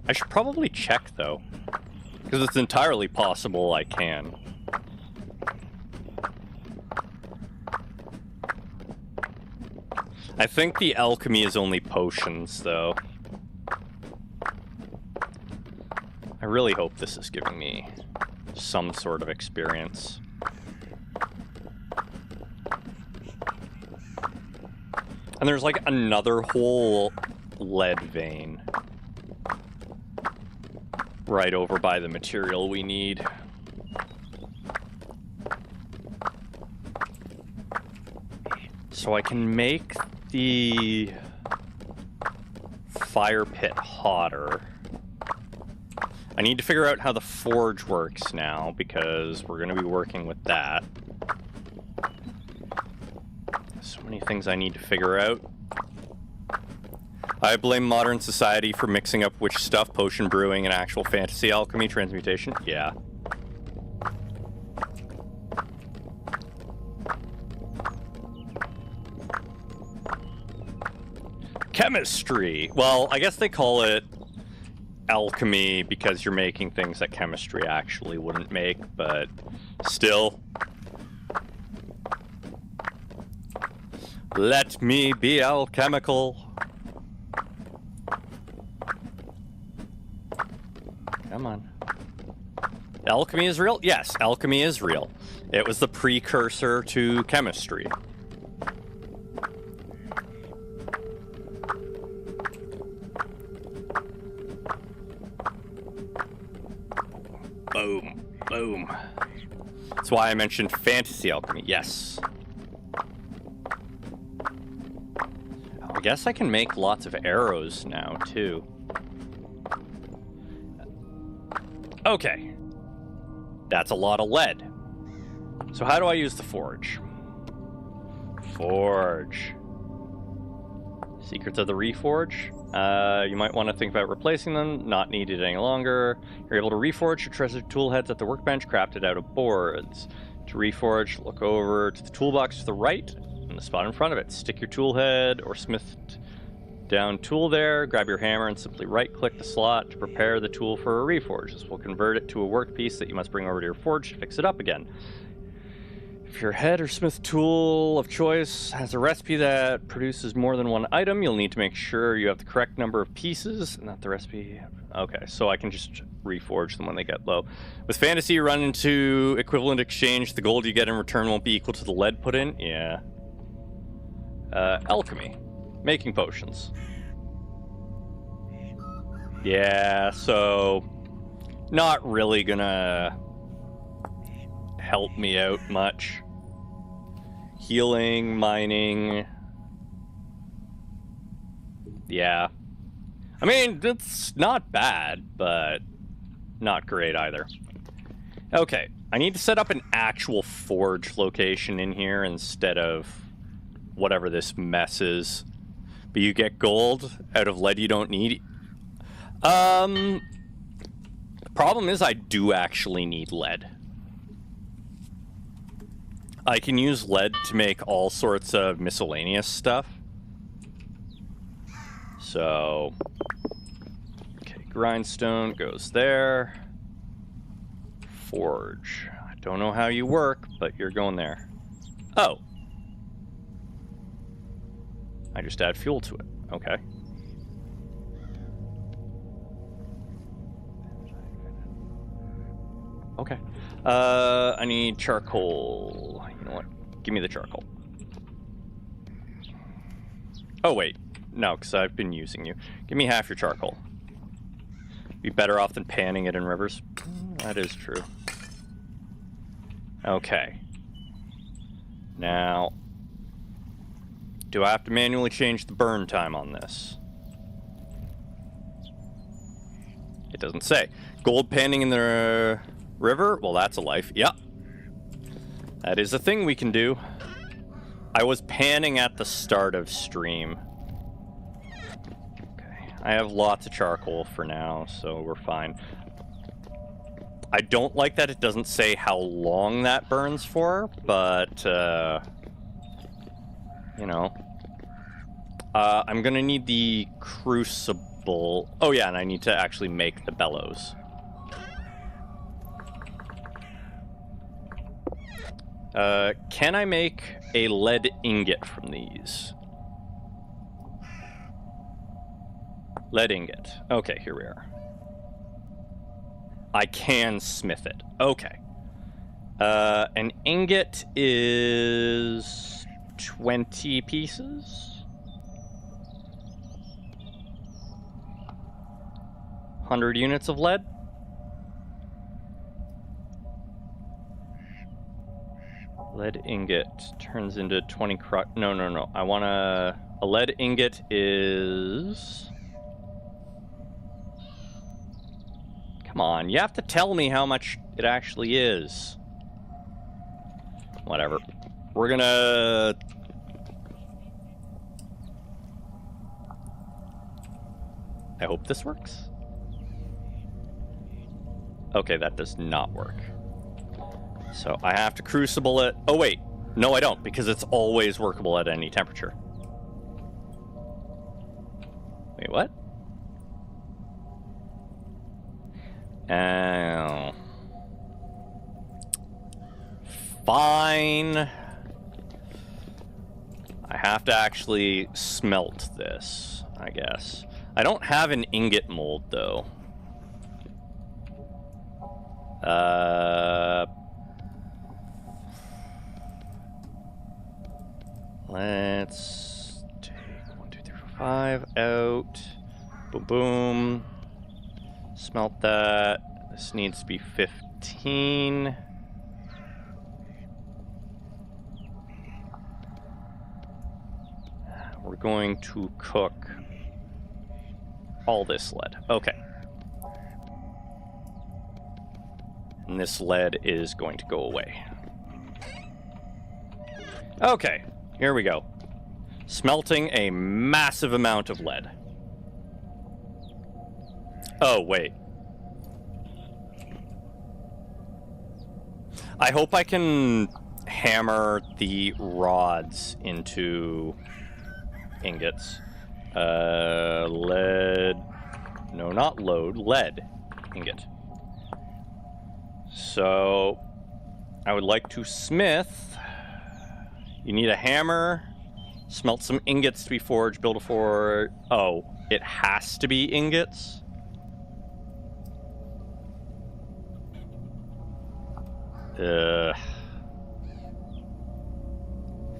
I should probably check, though. Because it's entirely possible I can. I think the alchemy is only potions, though. I really hope this is giving me some sort of experience. And there's like another whole lead vein right over by the material we need. So I can make the fire pit hotter. I need to figure out how the forge works now, because we're going to be working with that. So many things I need to figure out. I blame modern society for mixing up witch stuff, potion brewing, and actual fantasy alchemy transmutation. Yeah. Chemistry. Well, I guess they call it alchemy because you're making things that chemistry actually wouldn't make, but still. Let me be alchemical. Come on. Alchemy is real? Yes, alchemy is real. It was the precursor to chemistry. Boom. Boom. That's why I mentioned fantasy alchemy. Yes. I guess I can make lots of arrows now, too. Okay. That's a lot of lead. So how do I use the forge? Forge. Secrets of the Reforge. You might want to think about replacing them. Not needed any longer. You're able to reforge your treasured tool heads at the workbench crafted out of boards. To reforge, look over to the toolbox to the right and the spot in front of it. Stick your tool head or smithed down tool there. Grab your hammer and simply right-click the slot to prepare the tool for a reforge. This will convert it to a workpiece that you must bring over to your forge to fix it up again. If your head or smith tool of choice has a recipe that produces more than one item, you'll need to make sure you have the correct number of pieces, not the recipe. Okay, so I can just reforge them when they get low. With fantasy, you run into equivalent exchange. The gold you get in return won't be equal to the lead put in. Yeah. Alchemy. Making potions. Yeah, so not really gonna help me out much. Healing, mining. Yeah. I mean, it's not bad, but not great either. Okay, I need to set up an actual forge location in here instead of whatever this mess is. But you get gold out of lead you don't need. The problem is I do actually need lead. I can use lead to make all sorts of miscellaneous stuff. So, okay, grindstone goes there. Forge. I don't know how you work, but you're going there. Oh. I just add fuel to it. Okay. Okay. I need charcoal. You know what? Give me the charcoal. Oh, wait. No, because I've been using you. Give me half your charcoal. Be better off than panning it in rivers. That is true. Okay. Now, do I have to manually change the burn time on this? It doesn't say. Gold panning in the river? Well, that's a life. Yep. That is a thing we can do. I was panning at the start of stream. Okay. I have lots of charcoal for now, so we're fine. I don't like that it doesn't say how long that burns for, but, you know. I'm gonna need the crucible. Oh yeah, and I need to actually make the bellows. Can I make a lead ingot from these? Lead ingot. Okay, here we are. I can smith it. Okay. An ingot is 20 pieces. 100 units of lead. Lead ingot turns into 20 No. I want a lead ingot is... Come on, you have to tell me how much it actually is. Whatever. We're gonna... I hope this works. Okay, that does not work. So I have to crucible it. Oh, wait. No, I don't, because it's always workable at any temperature. Wait, what? Oh. Fine. I have to actually smelt this, I guess. I don't have an ingot mold, though. Let's take 1, 2, 3, 4, 5 out. Boom, boom. Smelt that. This needs to be 15. We're going to cook all this lead. Okay. And this lead is going to go away. Okay, here we go. Smelting a massive amount of lead. Oh, wait. I hope I can hammer the rods into ingots. Lead. No, not load. Lead ingot. So, I would like to smith. You need a hammer. Smelt some ingots to be forged. Build a forge. Oh, it has to be ingots?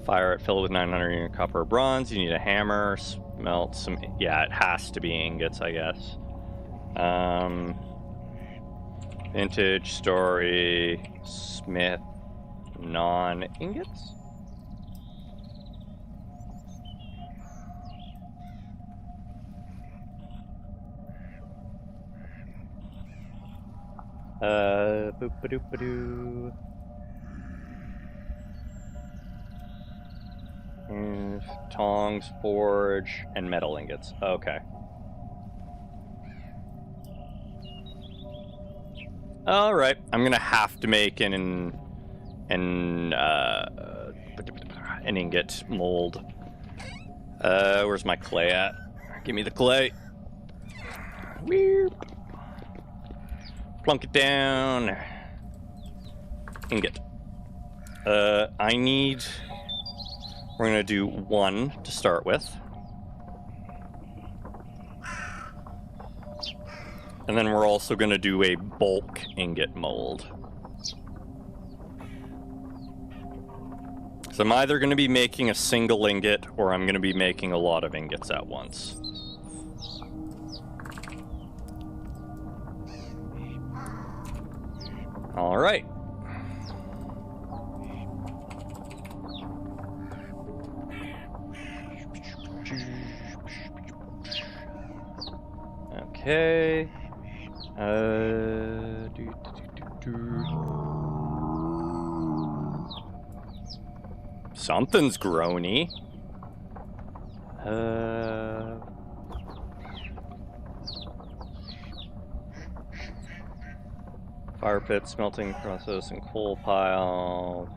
Fire it, fill it with 900 unit copper or bronze. You need a hammer, smelt some. Yeah, it has to be ingots, I guess. Vintage, story, smith, non-ingots? Boop-a-doop-a-doo. And tongs, forge, and metal ingots. Okay. All right. I'm gonna have to make an ingot mold. Where's my clay at? Give me the clay. Weird. Plunk it down. Ingot. I need... We're going to do 1 to start with. And then we're also going to do a bulk ingot mold. So I'm either going to be making a single ingot or I'm going to be making a lot of ingots at once. All right. Okay. Something's groany. Fire pit, smelting process, and coal pile.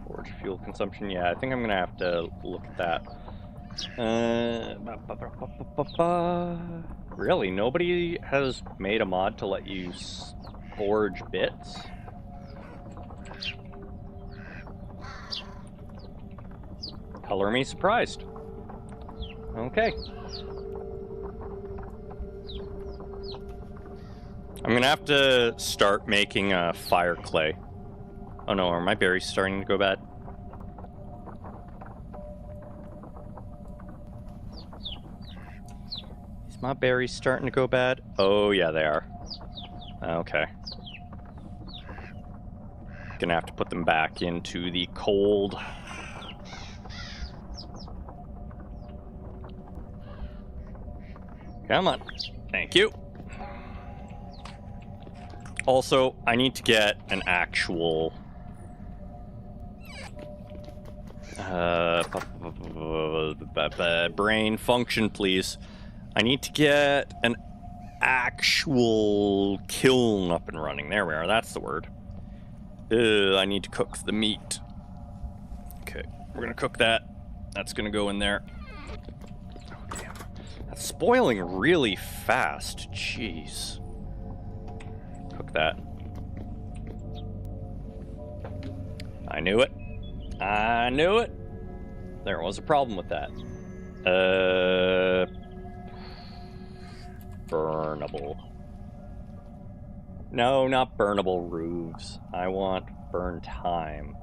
Forge fuel consumption. Yeah, I think I'm gonna have to look at that. Really? Nobody has made a mod to let you forge bits? Color me surprised. Okay. I'm gonna have to start making fire clay. Oh no, are my berries starting to go bad? Is my berries starting to go bad? Oh yeah, they are. Okay. Gonna have to put them back into the cold. Come on. Thank you. Also, I need to get an actual brain function, please. I need to get an actual kiln up and running. There we are. That's the word. I need to cook the meat. Okay, we're gonna cook that. That's gonna go in there. Oh, damn. That's spoiling really fast. Jeez. Cook that. I knew it. I knew it. There was a problem with that. Burnable. No, not burnable roofs. I want burn time.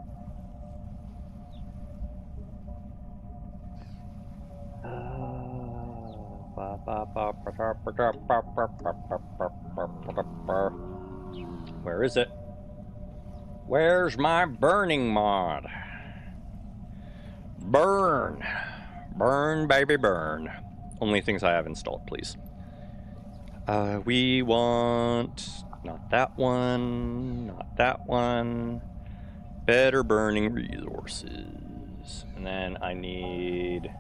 Where is it? Where's my burning mod? Burn. Burn, baby, burn. Only things I have installed, please. We want... Not that one. Not that one. Better burning resources. these. And then I need...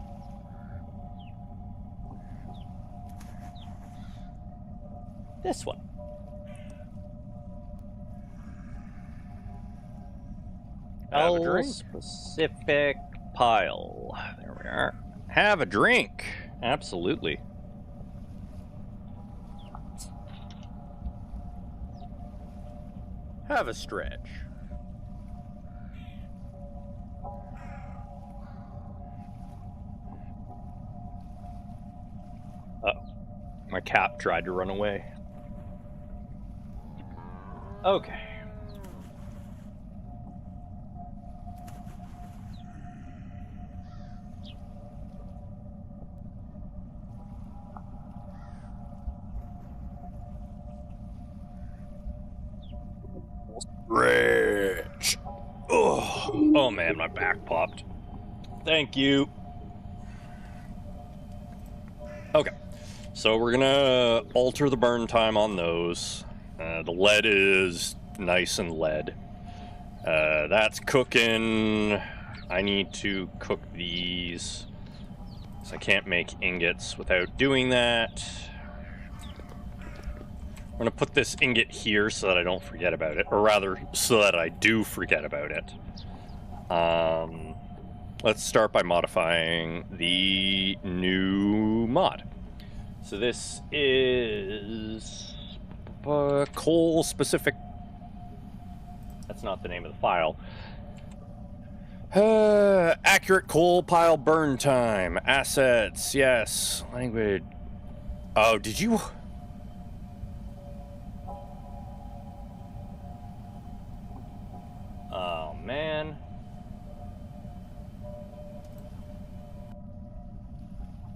this one. Have a L drink. specific pile. There we are. Have a drink. Absolutely. Have a stretch. My cap tried to run away. Okay. Rich. Oh man, my back popped. Thank you. Okay. So we're gonna alter the burn time on those. The lead is nice and lead. That's cooking. I need to cook these. So I can't make ingots without doing that. I'm gonna put this ingot here so that I don't forget about it, or rather, so that I do forget about it. Let's start by modifying the new mod. So this is coal specific. That's not the name of the file. Accurate coal pile burn time. Assets, yes. Language. Oh, did you? Oh, man.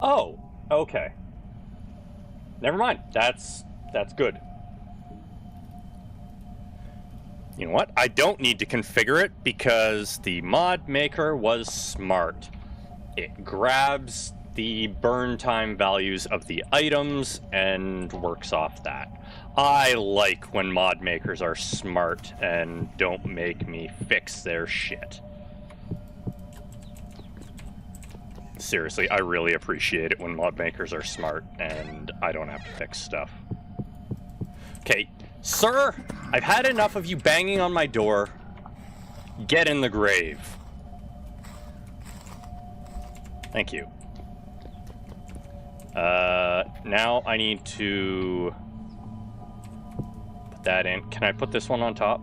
Oh, okay. Never mind. That's good. You know what? I don't need to configure it because the mod maker was smart. It grabs the burn time values of the items and works off that. I like when mod makers are smart and don't make me fix their shit. Seriously, I really appreciate it when mod makers are smart and I don't have to fix stuff. Okay, sir, I've had enough of you banging on my door. Get in the grave. Thank you. Now I need to put that in. Can I put this one on top?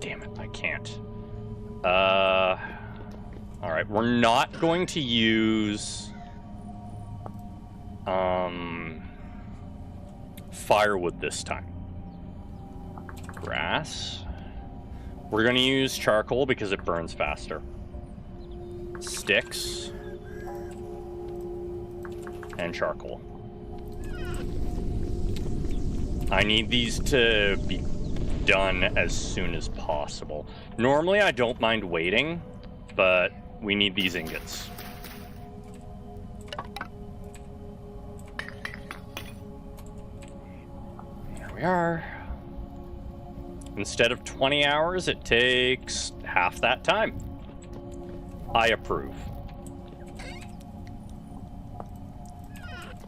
Damn it, I can't. Alright, we're not going to use firewood this time. Grass. We're going to use charcoal because it burns faster. Sticks. And charcoal. I need these to be done as soon as possible. Normally I don't mind waiting, but we need these ingots. There we are. Instead of 20 hours, it takes half that time. I approve.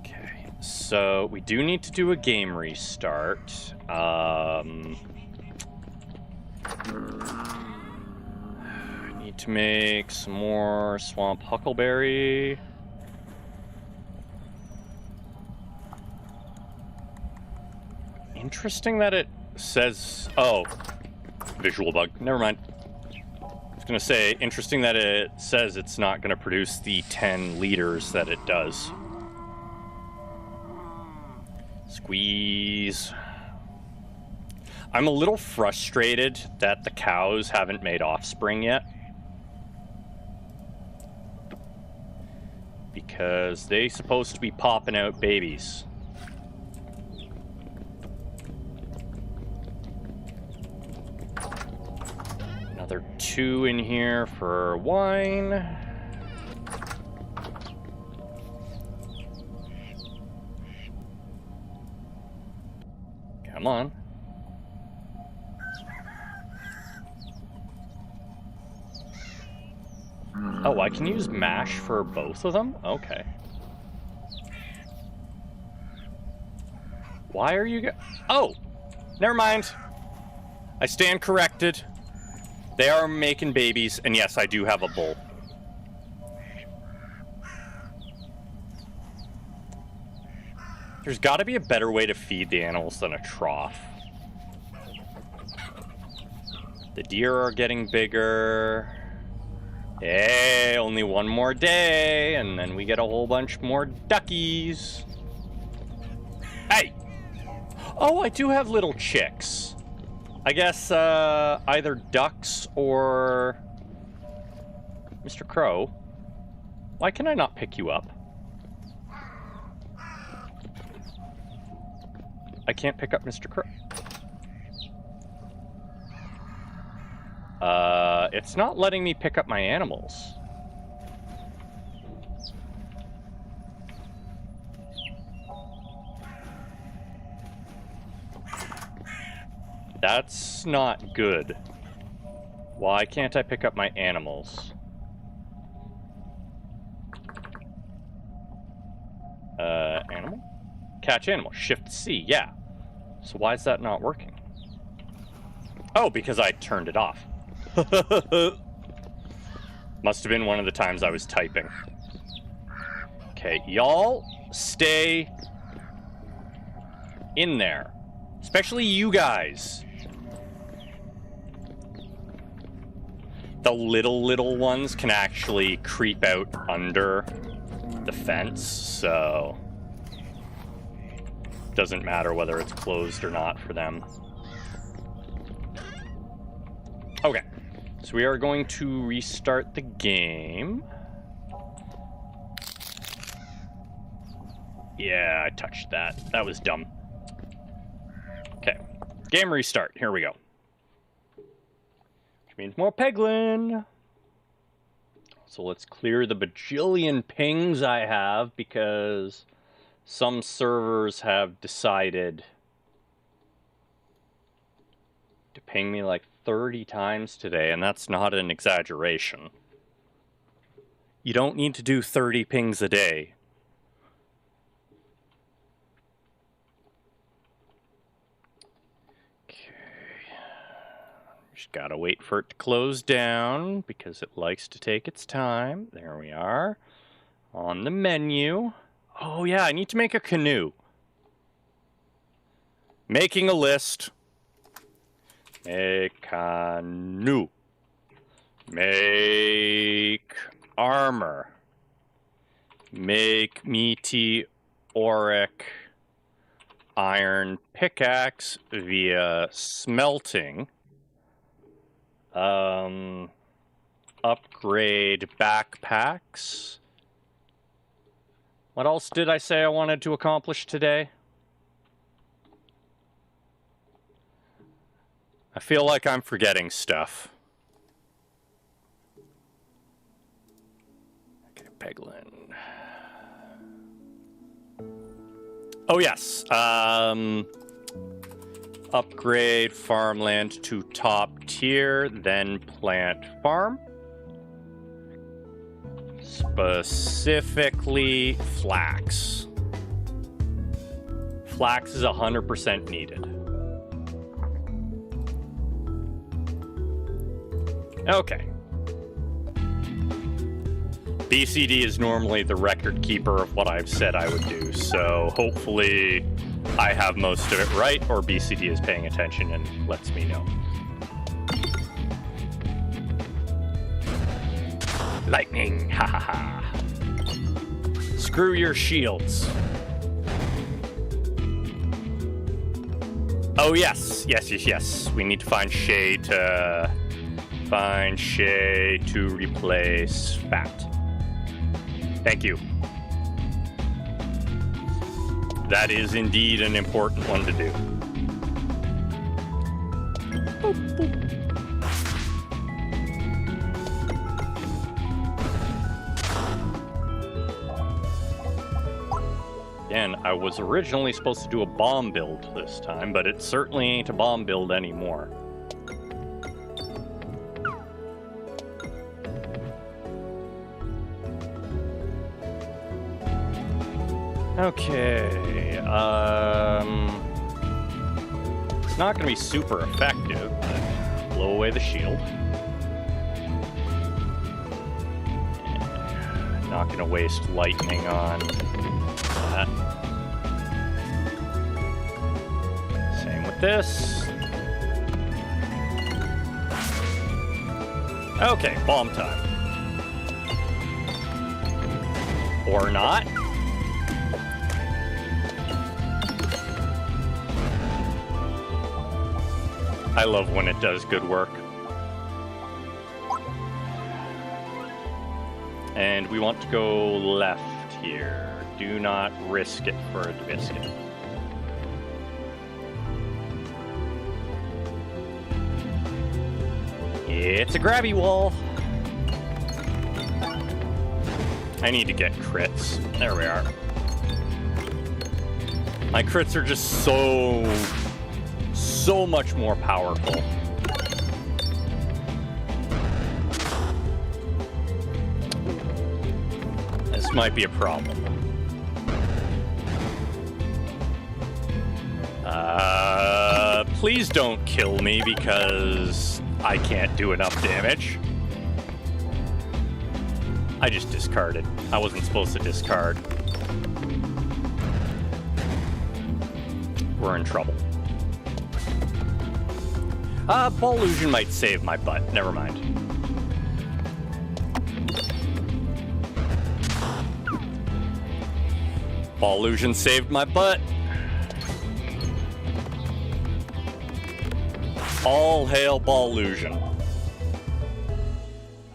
Okay, so we do need to do a game restart. I need to make some more swamp huckleberry. Interesting that it says... Oh, visual bug. Never mind. I was going to say, interesting that it says it's not going to produce the 10 liters that it does. Squeeze. I'm a little frustrated that the cows haven't made offspring yet. Because they're supposed to be popping out babies. Another 2 in here for wine. Come on. Oh, I can use mash for both of them? Okay. Why are you Oh! Never mind. I stand corrected. They are making babies, and yes, I do have a bull. There's got to be a better way to feed the animals than a trough. The deer are getting bigger. Hey, only one more day, and then we get a whole bunch more duckies. Hey! Oh, I do have little chicks. I guess either ducks or Mr. Crow. Why can I not pick you up? I can't pick up Mr. Crow. It's not letting me pick up my animals. That's not good. Why can't I pick up my animals? Animal? Catch animal. Shift C, yeah. So why is that not working? Oh, because I turned it off. Must have been one of the times I was typing. Okay, y'all stay in there. Especially you guys. The little ones can actually creep out under the fence, so doesn't matter whether it's closed or not for them. Okay, so we are going to restart the game. Yeah, I touched that. That was dumb. Okay, game restart. Here we go. Which means more Peglin. So let's clear the bajillion pings I have because some servers have decided to ping me like 30 times today, and that's not an exaggeration. You don't need to do 30 pings a day. Okay. Just gotta wait for it to close down because it likes to take its time. There we are. On the menu. Oh yeah, I need to make a canoe. Making a list. Make canoe. Make armor. Make meteoric iron pickaxe via smelting. Upgrade backpacks. What else did I say I wanted to accomplish today? I feel like I'm forgetting stuff. Okay, Peglin. Oh, yes. Upgrade farmland to top tier, then plant farm. Specifically, flax. Flax is 100% needed. Okay. BCD is normally the record keeper of what I've said I would do, so hopefully I have most of it right, or BCD is paying attention and lets me know. Lightning, ha ha ha. Screw your shields. Oh yes, yes. We need to find Shay to replace Fat. Thank you. That is indeed an important one to do. Boop, boop. Again, I was originally supposed to do a bomb build this time, but it certainly ain't a bomb build anymore. Okay, it's not gonna be super effective, but blow away the shield. Not gonna waste lightning on that. Same with this. Okay, bomb time. Or not. I love when it does good work. And we want to go left here. Do not risk it for a biscuit. It's a grabby wall. I need to get crits. There we are. My crits are just so much more powerful. This might be a problem. Please don't kill me because I can't do enough damage. I just discarded. I wasn't supposed to discard. We're in trouble. Ball illusion might save my butt. Never mind. Ball illusion saved my butt. All hail ball illusion.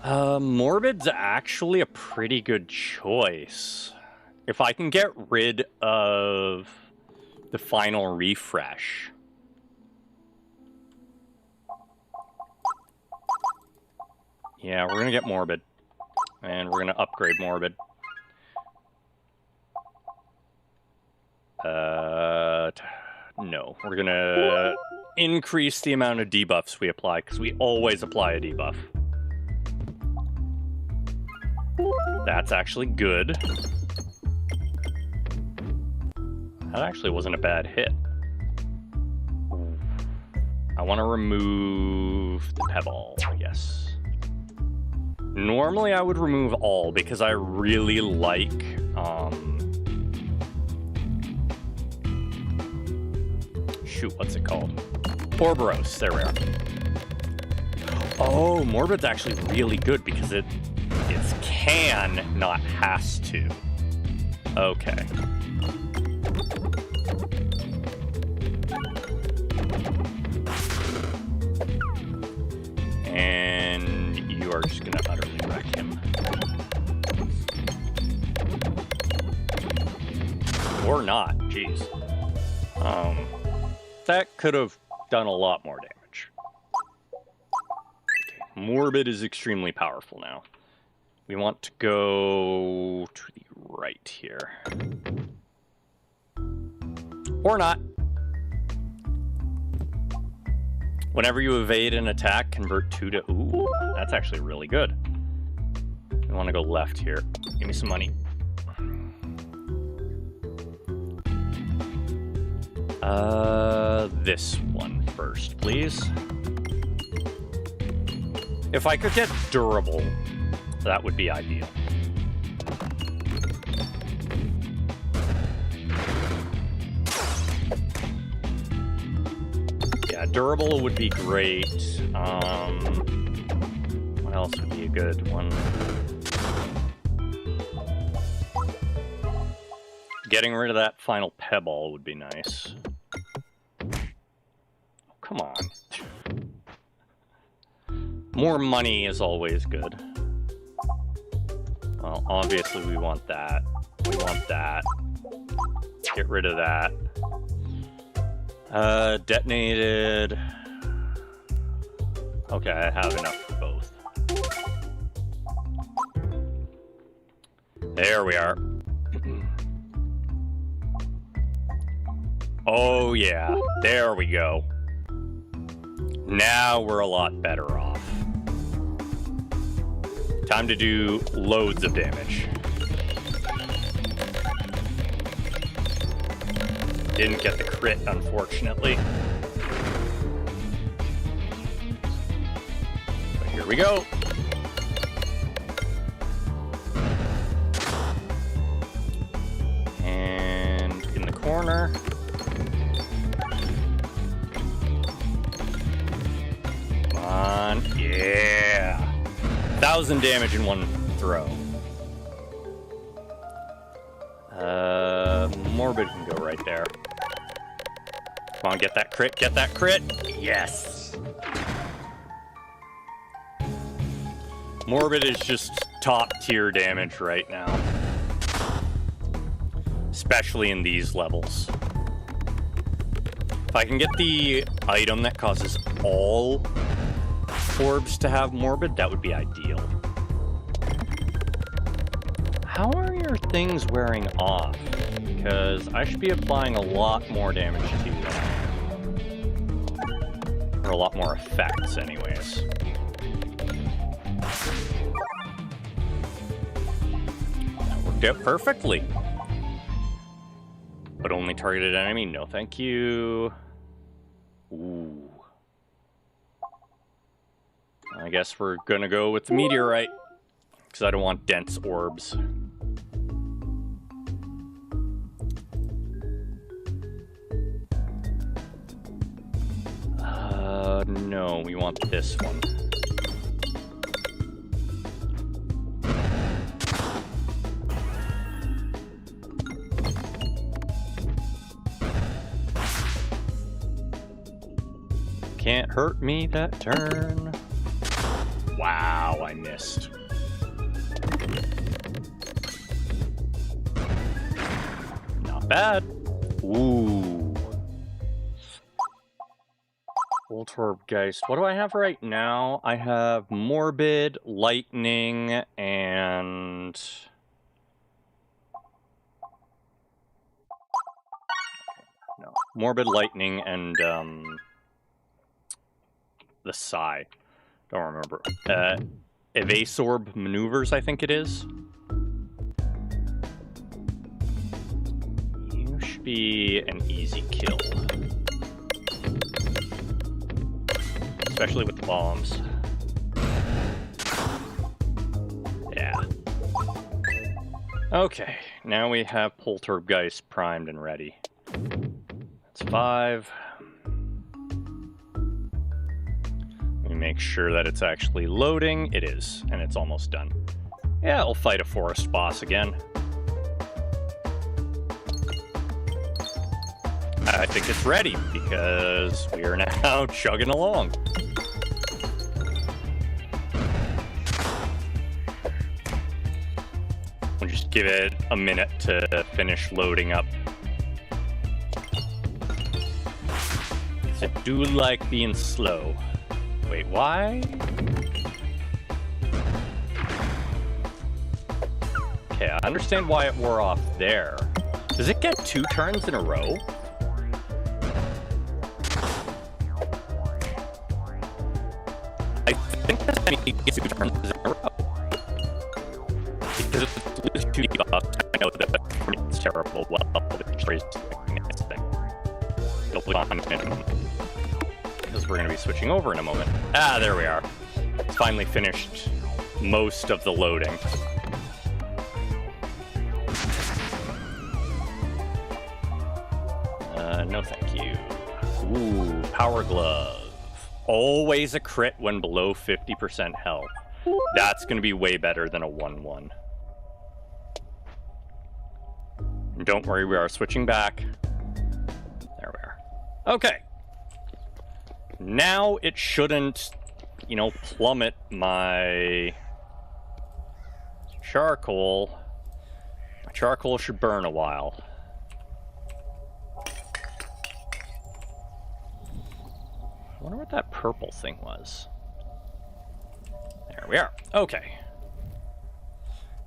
Morbid's actually a pretty good choice. If I can get rid of the final refresh. Yeah, we're gonna get Morbid. And we're gonna upgrade Morbid. No, we're gonna increase the amount of debuffs we apply, because we always apply a debuff. That's actually good. That actually wasn't a bad hit. I want to remove the pebble, yes. Normally I would remove all, because I really like, shoot, what's it called? Ouroboros, there we are. Oh, Morbid's actually really good because it's can, not has to. Okay. And you are just gonna utterly wreck him. Or not, jeez. That could have done a lot more damage. Okay. Morbid is extremely powerful now. We want to go to the right here. Or not. Whenever you evade an attack, convert 2 to... Ooh, that's actually really good. We want to go left here. Give me some money. This one first, please. If I could get durable, that would be ideal. Yeah, durable would be great. What else would be a good one? Getting rid of that final pebble would be nice. Oh, come on. More money is always good. Well, obviously we want that. We want that. Get rid of that. Detonated. Okay, I have enough for both. There we are. Oh yeah, there we go. Now we're a lot better off. Time to do loads of damage. Didn't get the crit, unfortunately. But here we go. And in the corner. Come on. Yeah. 1,000 damage in one throw. Morbid can go right there. Come on, get that crit, get that crit. Yes. Morbid is just top tier damage right now. Especially in these levels. If I can get the item that causes all orbs to have Morbid, that would be ideal. How are your things wearing off? Because I should be applying a lot more damage to you than I am. Or a lot more effects, anyways. That worked out perfectly. But only targeted enemy? No, thank you. Ooh. I guess we're gonna go with the meteorite. Because I don't want dense orbs. No, we want this one. Can't hurt me that turn. Wow, I missed. Not bad. Ooh. Voltorb-Geist. What do I have right now? I have Morbid, Lightning, and... No. Morbid, Lightning, and, the Psy. Don't remember. Evasorb Maneuvers, I think it is. You should be an easy kill. Especially with the bombs. Yeah. Okay, now we have Poltergeist primed and ready. That's 5. Let me make sure that it's actually loading. It is, and it's almost done. Yeah, I'll fight a forest boss again. I think it's ready, because we are now chugging along. We'll just give it a minute to finish loading up. I do like being slow. Wait, why? Okay, I understand why it wore off there. Does it get 2 turns in a row? I think that's when it gets 2 turns in a row. Because if it's 2 debuffs, I know that it's terrible. Well, it's thing. It'll be on minimum. Because we're going to be switching over in a moment. Ah, there we are. It's finally finished most of the loading. No thank you. Ooh, Power Glove. Always a crit when below 50% health. That's going to be way better than a 1-1. And don't worry, we are switching back. There we are. Okay. Now it shouldn't, you know, plummet my charcoal. My charcoal should burn a while. I wonder what that purple thing was. There we are. Okay.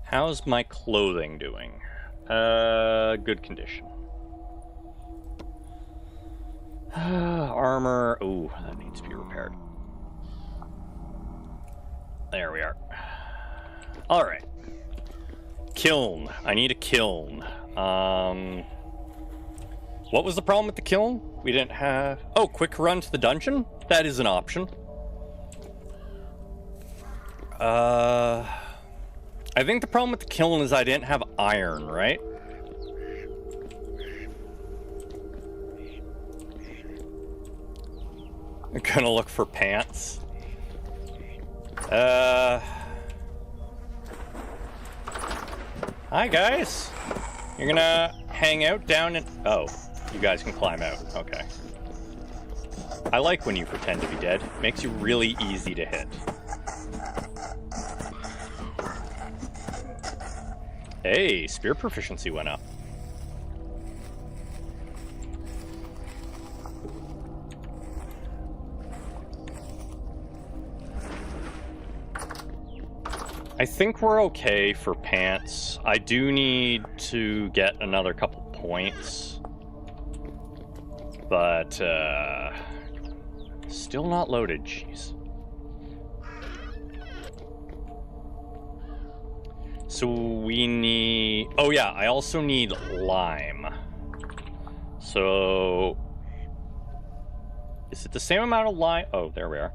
How's my clothing doing? Good condition. Armor. Ooh, that needs to be repaired. There we are. All right. Kiln. I need a kiln. What was the problem with the kiln? We didn't have... Oh, quick run to the dungeon? That is an option. I think the problem with the kiln is I didn't have iron, right? I'm gonna look for pants. Hi, guys. You're gonna hang out down in... Oh, you guys can climb out. Okay. I like when you pretend to be dead. Makes you really easy to hit. Hey, spear proficiency went up. I think we're okay for pants. I do need to get another couple points. But, still not loaded, jeez. So we need... Oh yeah, I also need lime. So... Is it the same amount of lime? Oh, there we are.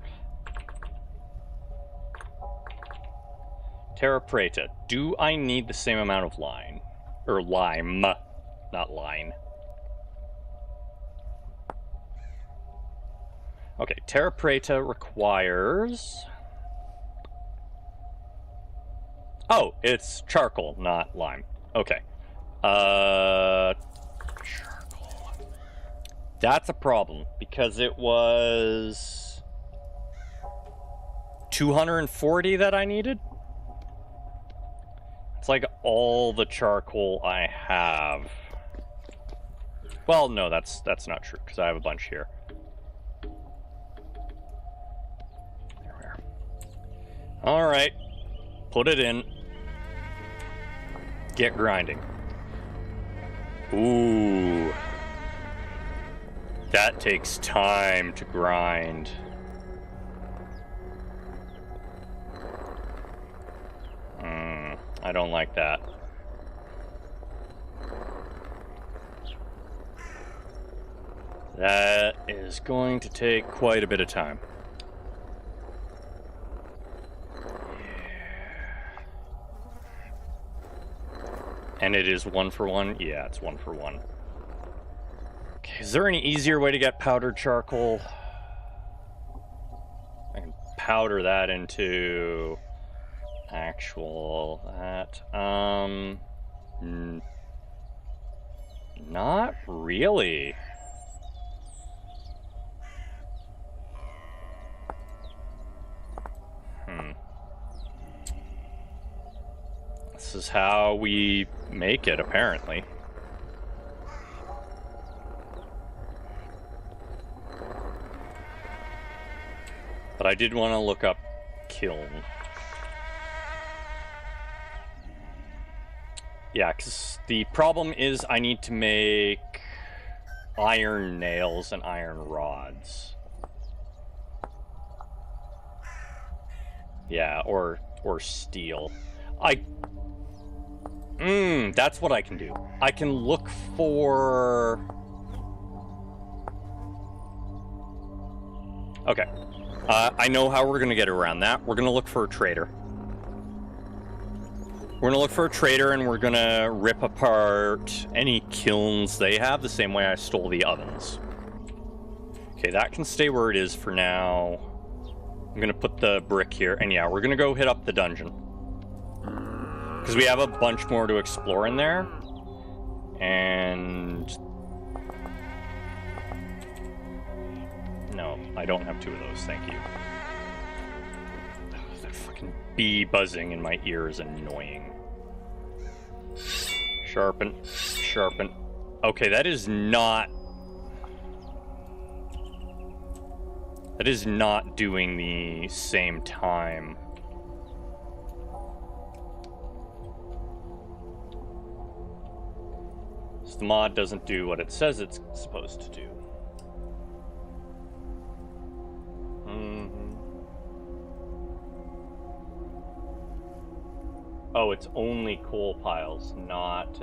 Terra Preta. Do I need the same amount of lime? Or lime, not line. Okay, Terra Preta requires... Oh, it's charcoal, not lime. Okay. Charcoal. That's a problem, because it was... 240 that I needed? It's like all the charcoal I have. Well, no, that's not true, because I have a bunch here. There we are. Alright. Put it in. Get grinding. Ooh. That takes time to grind. I don't like that. That is going to take quite a bit of time. And it is 1 for 1? Yeah, it's 1 for 1. Okay, is there any easier way to get powdered charcoal? I can powder that into actual that. Not really. This is how we make it, apparently. But I did want to look up kiln. Yeah, because the problem is I need to make iron nails and iron rods. Yeah, or steel. That's what I can do. I can look for... Okay. I know how we're going to get around that. We're going to look for a trader. We're going to look for a trader, and we're going to rip apart any kilns they have the same way I stole the ovens. Okay, that can stay where it is for now. I'm going to put the brick here, and yeah, we're going to go hit up the dungeon. Because we have a bunch more to explore in there. And... No, I don't have 2 of those, thank you. Oh, that fucking bee buzzing in my ear is annoying. Sharpen. Sharpen. Okay, that is not... That is not doing the same time. So the mod doesn't do what it says it's supposed to do. Oh, it's only coal piles, not...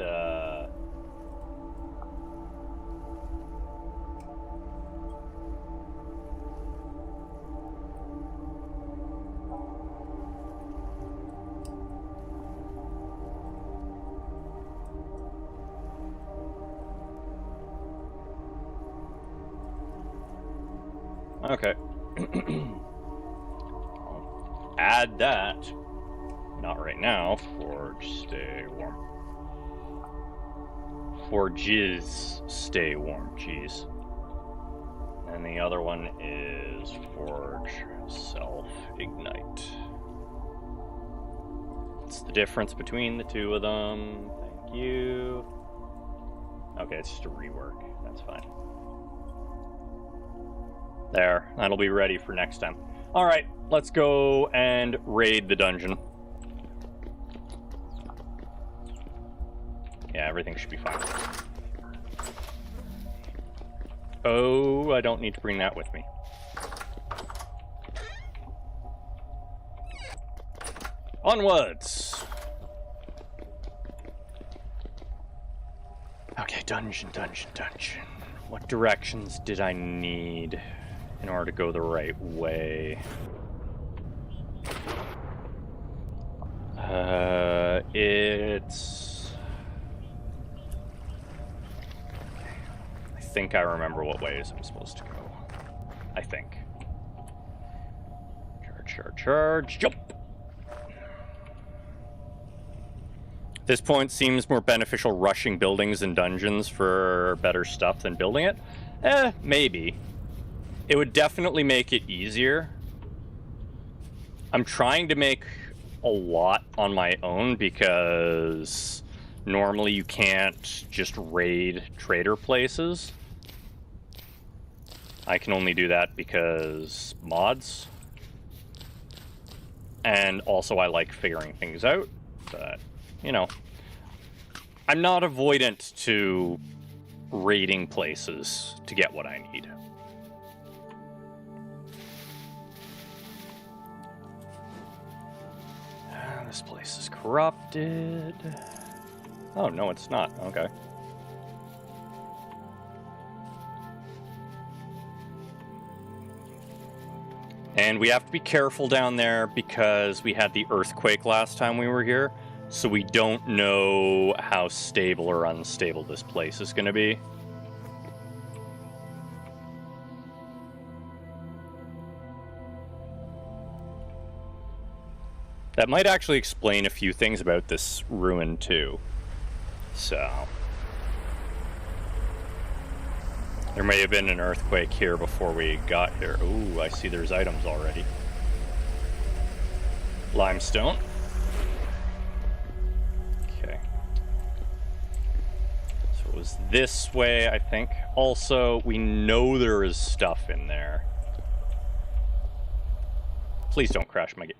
Okay. I'll add that. Not right now. Forge, stay warm. Forges, stay warm. Jeez. And the other one is Forge, self-ignite. What's the difference between the two of them? Thank you. Okay, it's just a rework. That's fine. There, that'll be ready for next time. All right, let's go and raid the dungeon. Yeah, everything should be fine. Oh, I don't need to bring that with me. Onwards! Okay, dungeon. What directions did I need in order to go the right way? It's... I think I remember what ways I'm supposed to go. I think. Charge, jump! At this point, seems more beneficial rushing buildings and dungeons for better stuff than building it. Maybe. It would definitely make it easier. I'm trying to make a lot on my own because normally you can't just raid trader places. I can only do that because mods. And also I like figuring things out, but, you know, I'm not avoidant to raiding places to get what I need. This place is corrupted. Oh, no, it's not. Okay. And we have to be careful down there because we had the earthquake last time we were here. So we don't know how stable or unstable this place is going to be. That might actually explain a few things about this ruin too. So there may have been an earthquake here before we got here. Ooh, I see there's items already. Limestone. Okay. So it was this way, I think. Also, we know there is stuff in there. Please don't crash my game.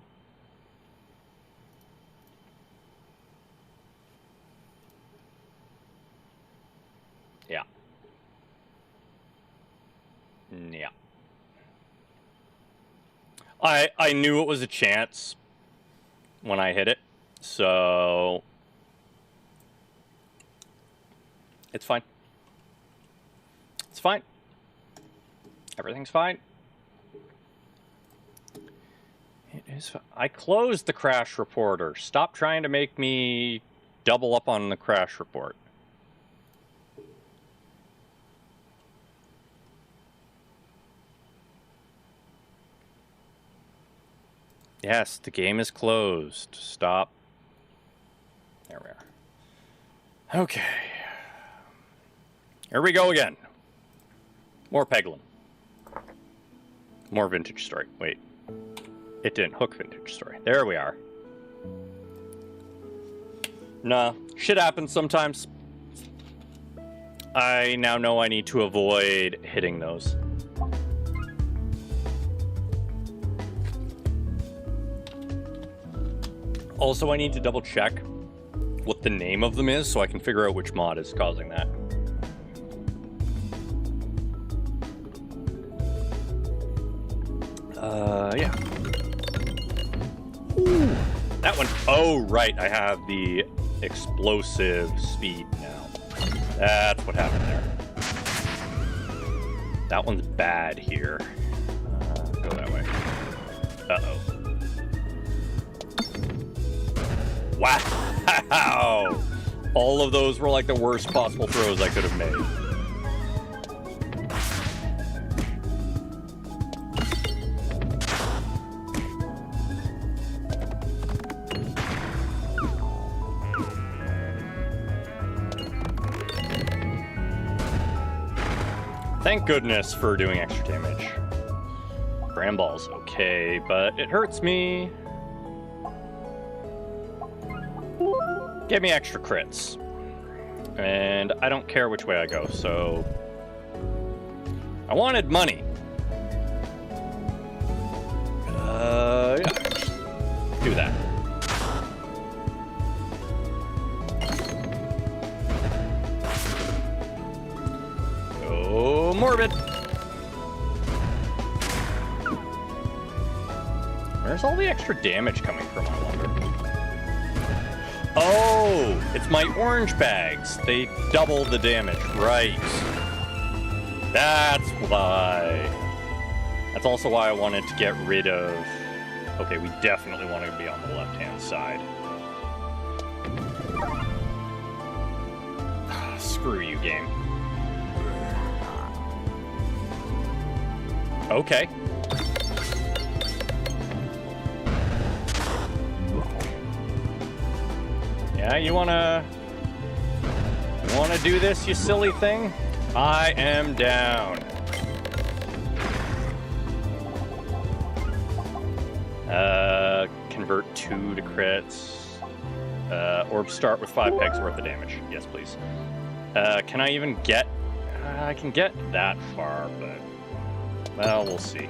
Yeah. Yeah. I knew it was a chance when I hit it, so it's fine. It's fine. Everything's fine. It is fine. I closed the crash reporter. Stop trying to make me double up on the crash report. Yes, the game is closed. Stop. There we are. Okay. Here we go again. More Peglin. More Vintage Story. Wait. It didn't hook Vintage Story. There we are. Nah, shit happens sometimes. I now know I need to avoid hitting those. Also, I need to double check what the name of them is so I can figure out which mod is causing that. Yeah. Ooh, that one. Oh, right. I have the explosive speed now. That's what happened there. That one's bad here. Go that way. Uh-oh. Wow! All of those were like the worst possible throws I could have made. Thank goodness for doing extra damage. Bramball's okay, but it hurts me. Give me extra crits. And I don't care which way I go, so... I wanted money. Yeah. Do that. Oh, morbid. Where's all the extra damage coming from, I wonder? Oh, it's my orange bags. They double the damage, right. That's why. That's also why I wanted to get rid of... Okay, we definitely want to be on the left-hand side. Screw you, game. Okay. Yeah, you wanna do this, you silly thing? I am down. Convert 2 to crits. Orbs start with 5 pegs worth of damage. Yes, please. Can I even get... I can get that far, but... Well, we'll see.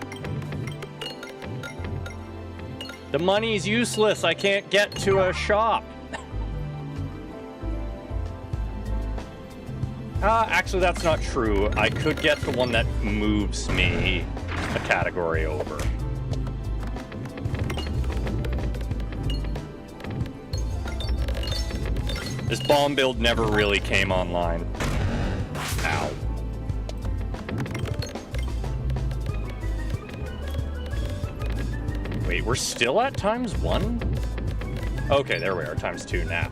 The money's useless. I can't get to a shop. Actually, that's not true. I could get to one that moves me a category over. This bomb build never really came online. Ow. Wait, we're still at ×1? Okay, there we are, ×2 now.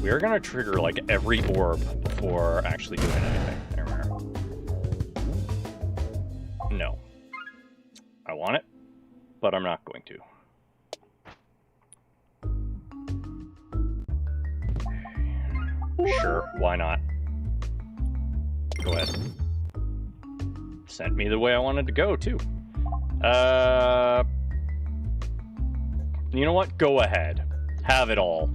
We're gonna trigger like every orb before actually doing anything. There we are. No. I want it, but I'm not going to. Sure, why not? Go ahead. Sent me the way I wanted to go, too. You know what? Go ahead. Have it all.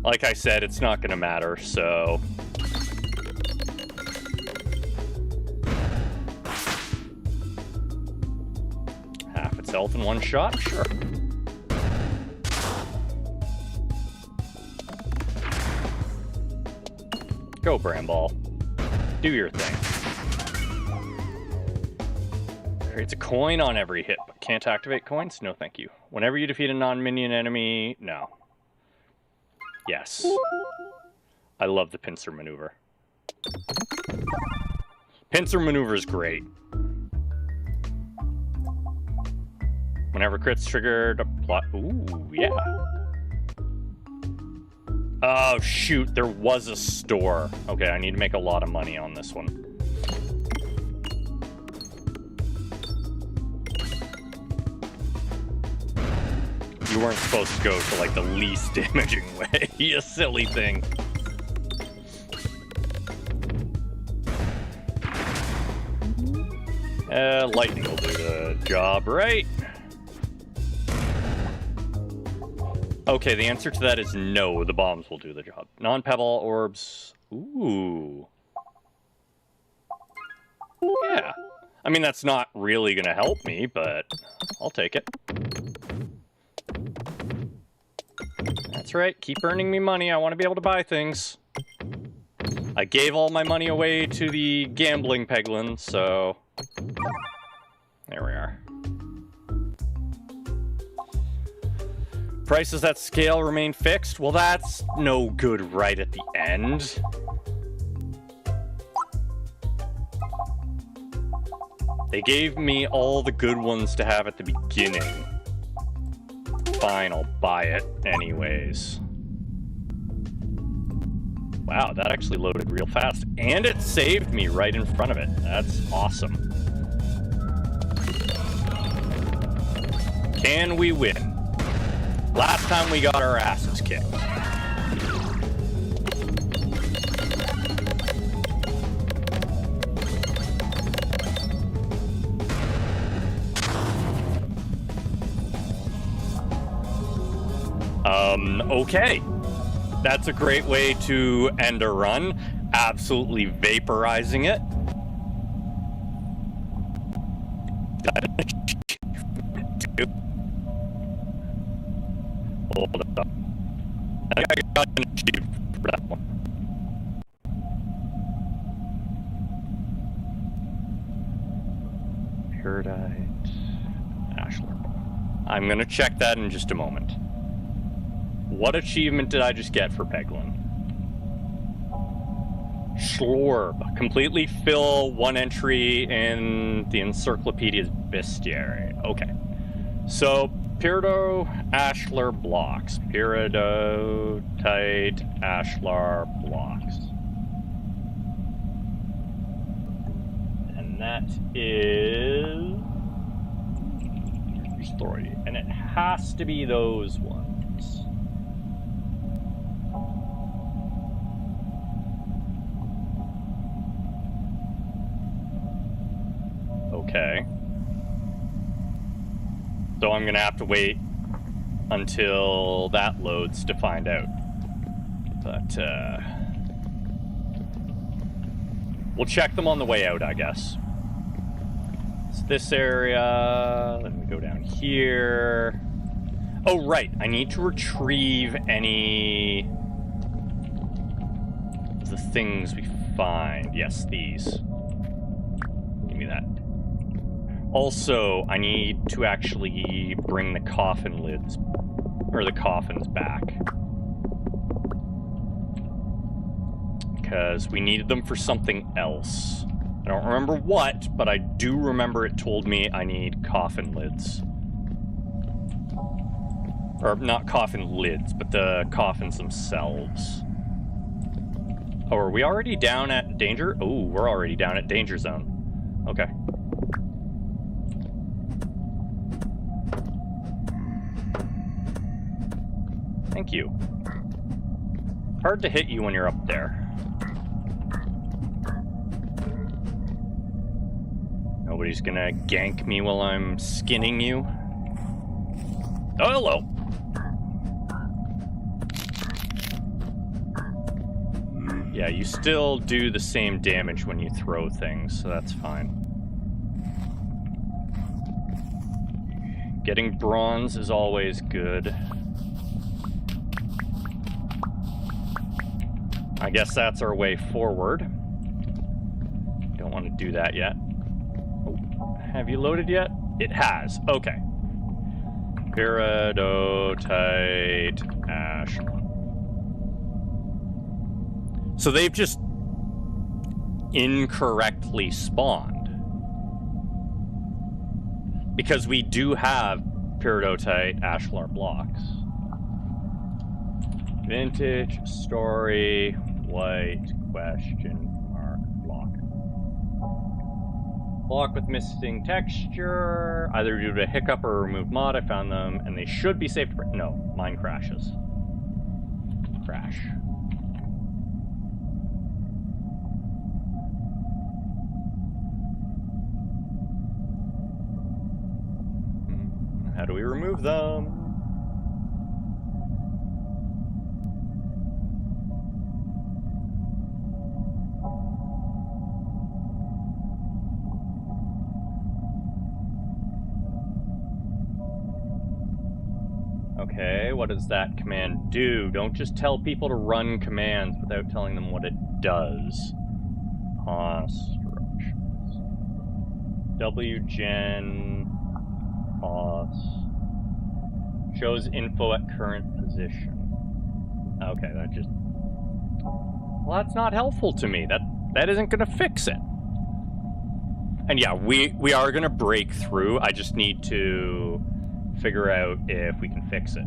Like I said, it's not gonna matter, so... Half its health in one shot? Sure. Go, Bramball. Do your thing. Creates a coin on every hit, but can't activate coins? No, thank you. Whenever you defeat a non-minion enemy... No. Yes. I love the pincer maneuver. Pincer maneuver is great. Whenever crits triggered, apply... Ooh, yeah. Oh, shoot. There was a store. Okay, I need to make a lot of money on this one. You weren't supposed to go to, like, the least damaging way, you silly thing. Lightning will do the job, right? Okay, the answer to that is no, the bombs will do the job. Non-pebble orbs... Ooh. Yeah. I mean, that's not really gonna help me, but I'll take it. That's right, keep earning me money. I want to be able to buy things. I gave all my money away to the gambling peglin, so... There we are. Prices at scale remain fixed? Well, that's no good right at the end. They gave me all the good ones to have at the beginning. Fine, I'll buy it anyways. Wow, that actually loaded real fast. And it saved me right in front of it. That's awesome. Can we win? Last time we got our asses kicked. Okay. Okay. That's a great way to end a run. Absolutely vaporizing it. Hold up. I got an achievement for that one. Peridite, Ashlar. I'm gonna check that in just a moment. What achievement did I just get for Peglin? Schlorb. Completely fill one entry in the Encyclopedia's Bestiary. Okay. So, Peridot Ashlar blocks. Peridotite Ashlar blocks. And that is... story. And it has to be those ones. Okay. So I'm gonna have to wait until that loads to find out. But, we'll check them on the way out, I guess. It's this area. Let me go down here. Oh, right. I need to retrieve any of the things we find. Yes, these. Give me that. Also, I need to actually bring the coffin lids, or the coffins back. Because we needed them for something else. I don't remember what, but I do remember it told me I need coffin lids. Or not coffin lids, but the coffins themselves. Oh, are we already down at danger? Oh, we're already down at danger zone. Okay. Thank you. Hard to hit you when you're up there. Nobody's gonna gank me while I'm skinning you. Oh, hello. Yeah, you still do the same damage when you throw things, so that's fine. Getting bronze is always good. I guess that's our way forward. Don't want to do that yet. Oh, have you loaded yet? It has. Okay. Peridotite Ash. So they've just incorrectly spawned. Because we do have Peridotite Ashlar blocks. Vintage, story, white, question mark, block. Block with missing texture, either due to hiccup or remove mod. I found them, and they should be safe to... No, mine crashes. Crash. How do we remove them? Okay, what does that command do? Don't just tell people to run commands without telling them what it does. Instructions. wgen pos shows info at current position. Okay, that just... Well, that's not helpful to me. That isn't gonna fix it. And yeah, we are gonna break through. I just need to figure out if we can fix it.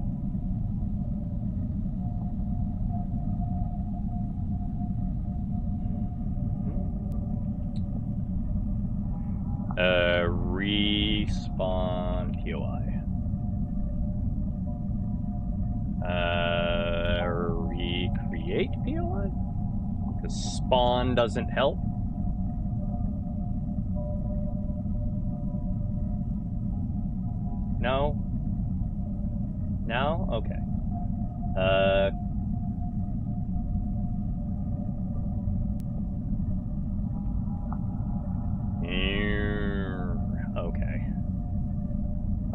Respawn POI. create POI? Because spawn doesn't help. No? No? Okay. Okay.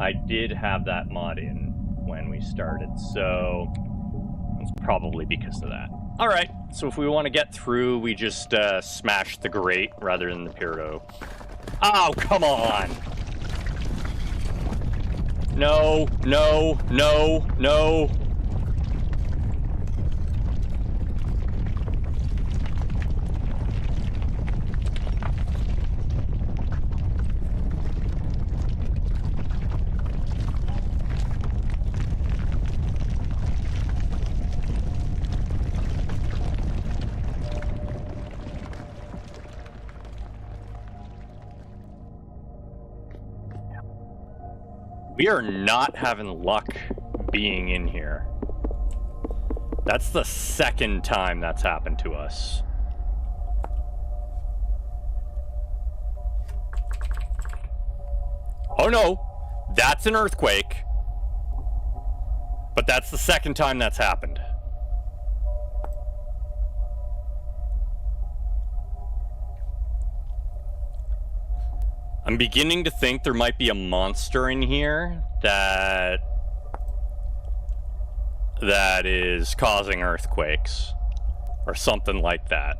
I did have that mod in when we started, so it's probably because of that. Alright, so if we want to get through, we just smash the grate rather than the Pyrrho. Oh, come on! No, no, no, no. We are not having luck being in here. That's the second time that's happened to us. Oh no, that's an earthquake. But that's the second time that's happened. I'm beginning to think there might be a monster in here that is causing earthquakes or something like that.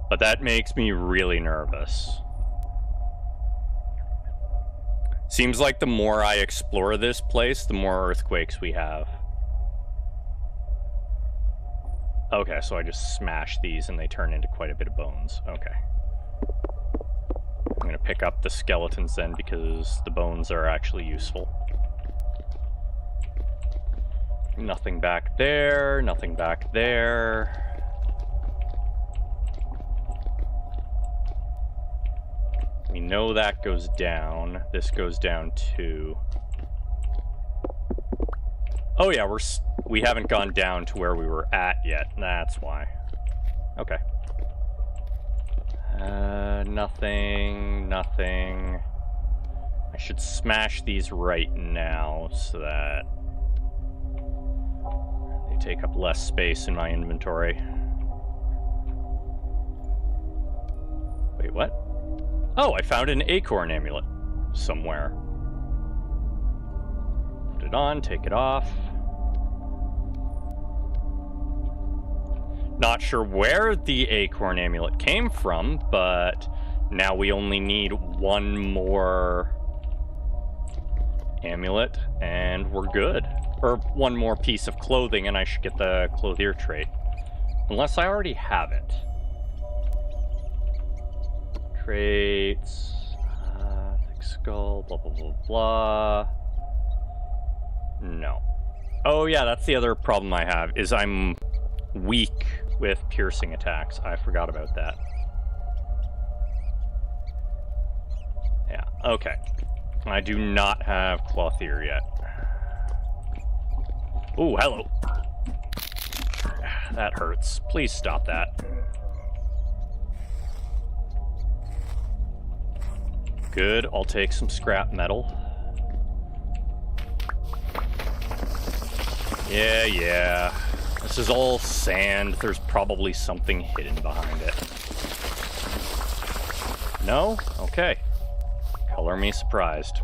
But that makes me really nervous. Seems like the more I explore this place, the more earthquakes we have. Okay, so I just smash these and they turn into quite a bit of bones. Okay. I'm gonna pick up the skeletons then because the bones are actually useful. Nothing back there, nothing back there. We know that goes down. This goes down too. Oh yeah, we haven't gone down to where we were at yet. That's why. Okay. Nothing, nothing. I should smash these right now so that they take up less space in my inventory. Wait, what? Oh, I found an acorn amulet somewhere. Put it on, take it off. Not sure where the acorn amulet came from, but now we only need one more amulet and we're good. Or one more piece of clothing and I should get the clothier trait. Unless I already have it. Traits, thick skull, blah, blah, blah, blah. No. Oh yeah, that's the other problem I have, is I'm weak with piercing attacks. I forgot about that. Yeah, okay. I do not have clothier yet. Ooh, hello. That hurts. Please stop that. Good, I'll take some scrap metal. Yeah. This is all sand. There's probably something hidden behind it. No? Okay. Color me surprised.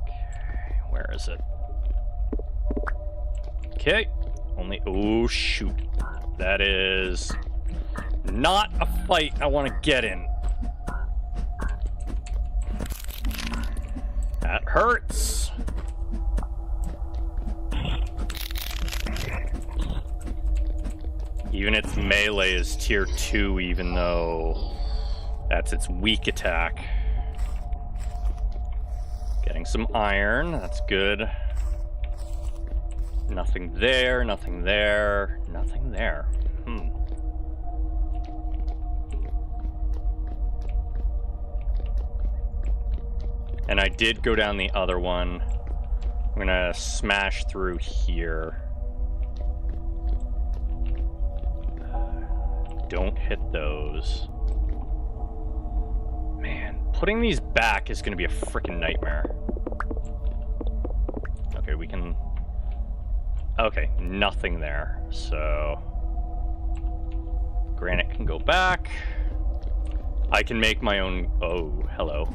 Okay, where is it? Okay. Only... Oh, shoot. That is not a fight I want to get in. That hurts. Even its melee is tier 2, even though that's its weak attack. Getting some iron, that's good. Nothing there, nothing there, nothing there. And I did go down the other one. I'm gonna smash through here. Don't hit those. Man, putting these back is gonna be a freaking nightmare. Okay, we can... Okay, nothing there, so... Granite can go back. I can make my own... Oh, hello.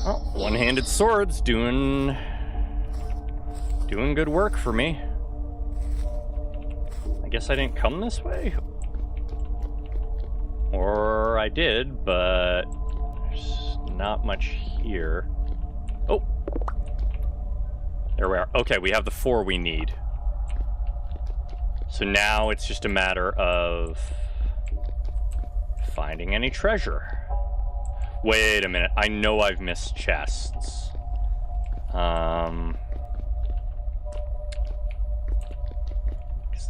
Oh, one-handed swords doing good work for me. I guess I didn't come this way? Or I did, but there's not much here. Oh! There we are. Okay, we have the 4 we need. So now it's just a matter of finding any treasure. Wait a minute. I know I've missed chests. Because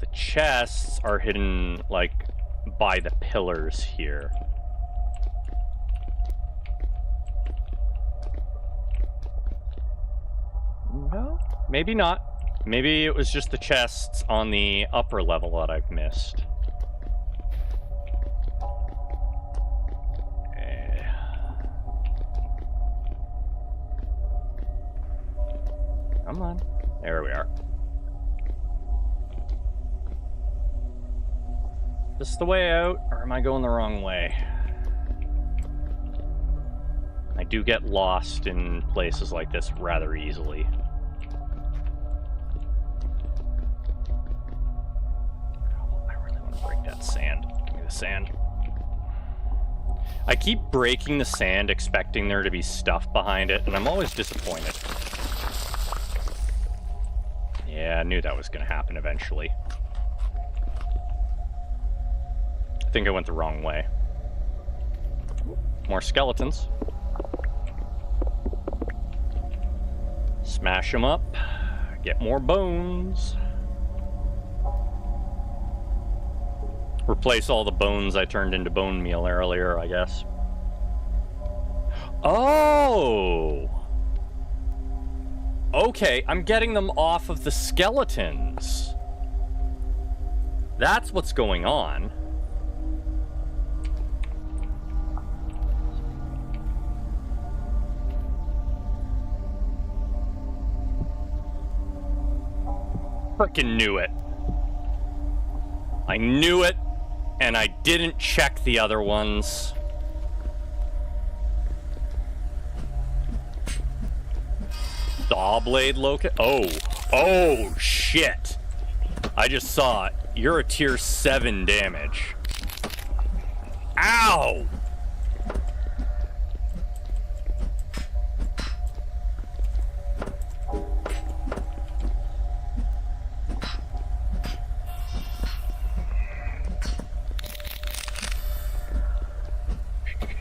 the chests are hidden, like, by the pillars here. No, maybe not. Maybe it was just the chests on the upper level that I've missed. Come on. There we are. This the way out, or am I going the wrong way? I do get lost in places like this rather easily. I really want to break that sand. Give me the sand. I keep breaking the sand expecting there to be stuff behind it, and I'm always disappointed. Yeah, I knew that was going to happen eventually. I think I went the wrong way. More skeletons. Smash them up. Get more bones. Replace all the bones I turned into bone meal earlier, I guess. Oh! Okay, I'm getting them off of the skeletons. That's what's going on. Frickin' knew it. I knew it, and I didn't check the other ones. Sawblade locust. Oh shit! I just saw it. You're a tier 7 damage. Ow!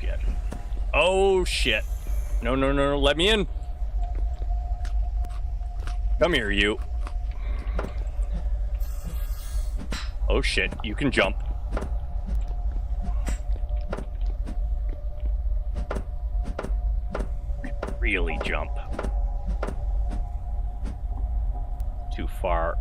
Shit. Oh shit! No! Let me in. Come here, you. Oh shit, you can jump. Really jump. Too far.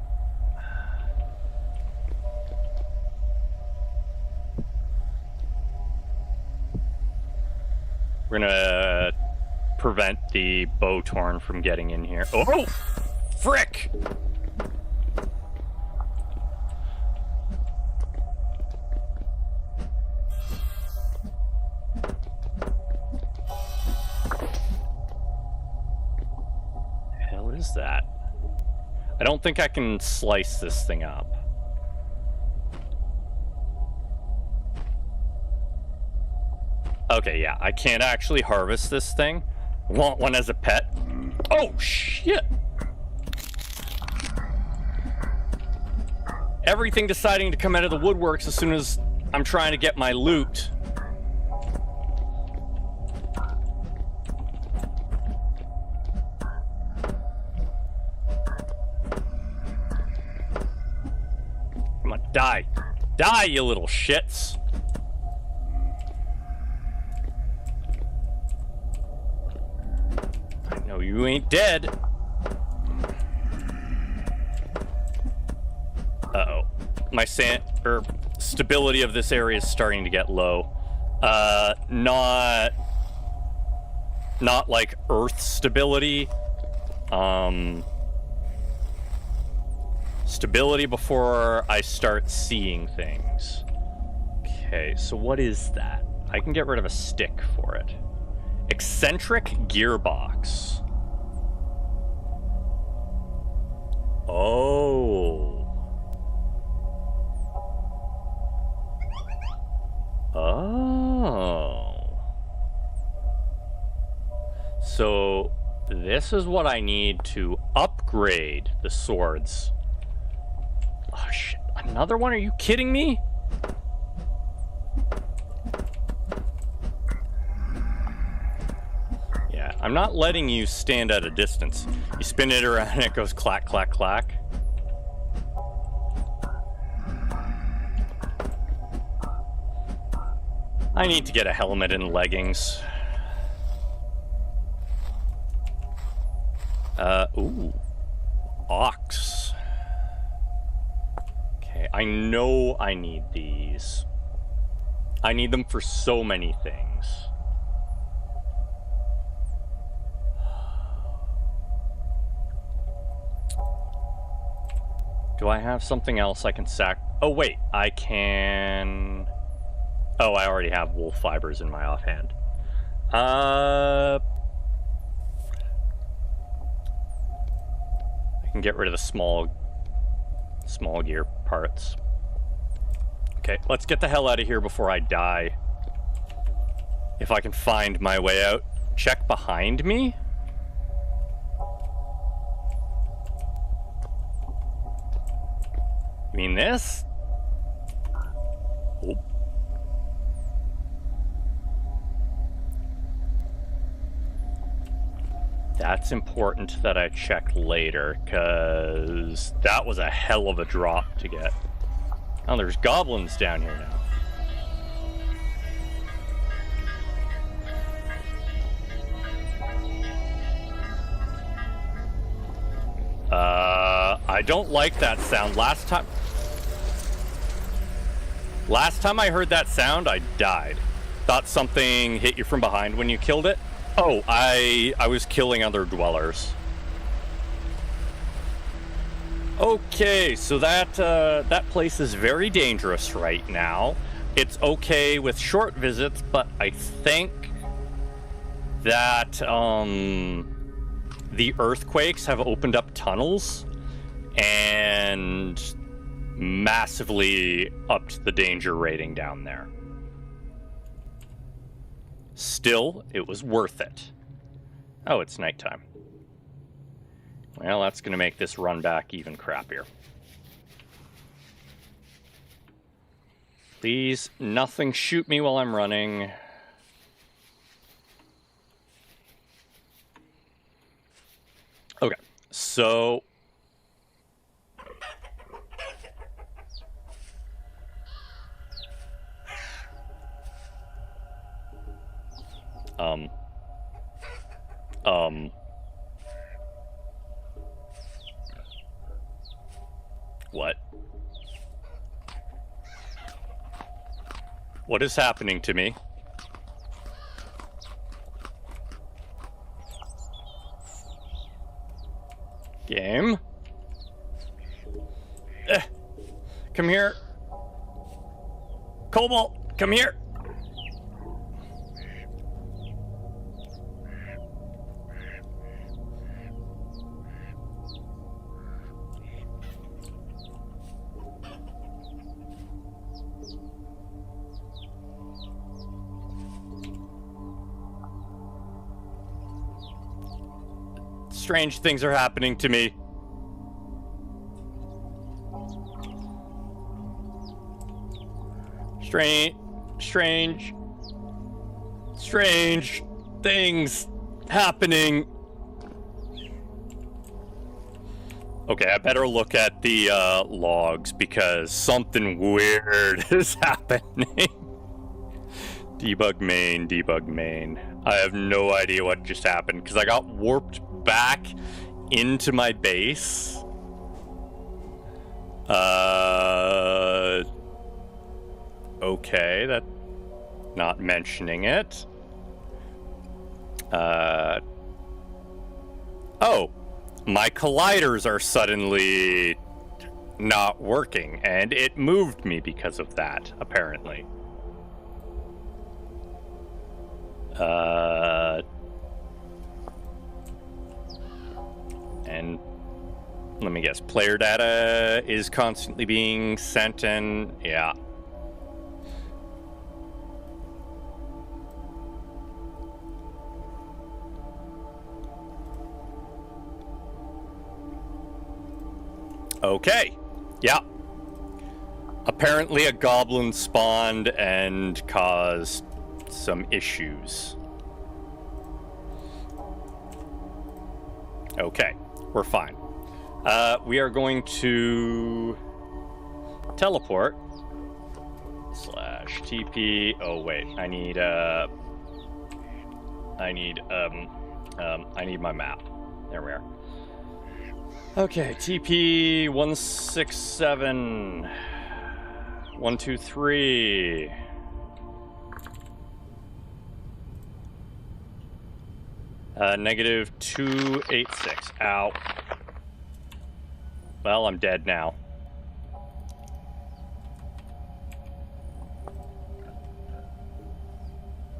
We're gonna prevent the Bowtorn from getting in here. Oh! Frick! The hell is that? I don't think I can slice this thing up. Okay, yeah, I can't actually harvest this thing. Want one as a pet? Oh, shit! Everything deciding to come out of the woodworks as soon as I'm trying to get my loot. Come on, die. Die, you little shits. I know you ain't dead. Uh-oh. My stability of this area is starting to get low. Not like Earth stability. Stability before I start seeing things. Okay, so what is that? I can get rid of a stick for it. Eccentric gearbox. Oh. Oh. So this is what I need to upgrade the swords. Oh shit, another one? Are you kidding me? Yeah, I'm not letting you stand at a distance. You spin it around and it goes clack, clack, clack. I need to get a helmet and leggings. Ooh. Ox. Okay, I know I need these. I need them for so many things. Do I have something else I can sack? Oh, wait, I can... Oh, I already have wool fibers in my offhand. I can get rid of the small gear parts. Okay, let's get the hell out of here before I die. If I can find my way out. Check behind me. You mean this? Oh. That's important that I check later, because that was a hell of a drop to get. Oh, there's goblins down here now. I don't like that sound. Last time I heard that sound, I died. Thought something hit you from behind when you killed it. Oh, I was killing other dwellers. Okay, so that place is very dangerous right now. It's okay with short visits, but I think that the earthquakes have opened up tunnels and massively upped the danger rating down there. Still, it was worth it. Oh, it's nighttime. Well, that's going to make this run back even crappier. Please, nothing shoot me while I'm running. Okay, so... What? What is happening to me? Game? Come here. Cobalt, come here. Strange things are happening to me. Strange things happening. Okay, I better look at the logs because something weird is happening. Debug main. I have no idea what just happened because I got warped back into my base. Okay, that not mentioning it. Oh, my colliders are suddenly not working, and it moved me because of that, apparently. And let me guess, player data is constantly being sent in. Yeah. Okay. Yeah. Apparently a goblin spawned and caused some issues. Okay, we're fine. We are going to teleport / TP. Oh wait, I need my map. There we are. Okay, TP 167 123. Negative 286. Ow. Well, I'm dead now.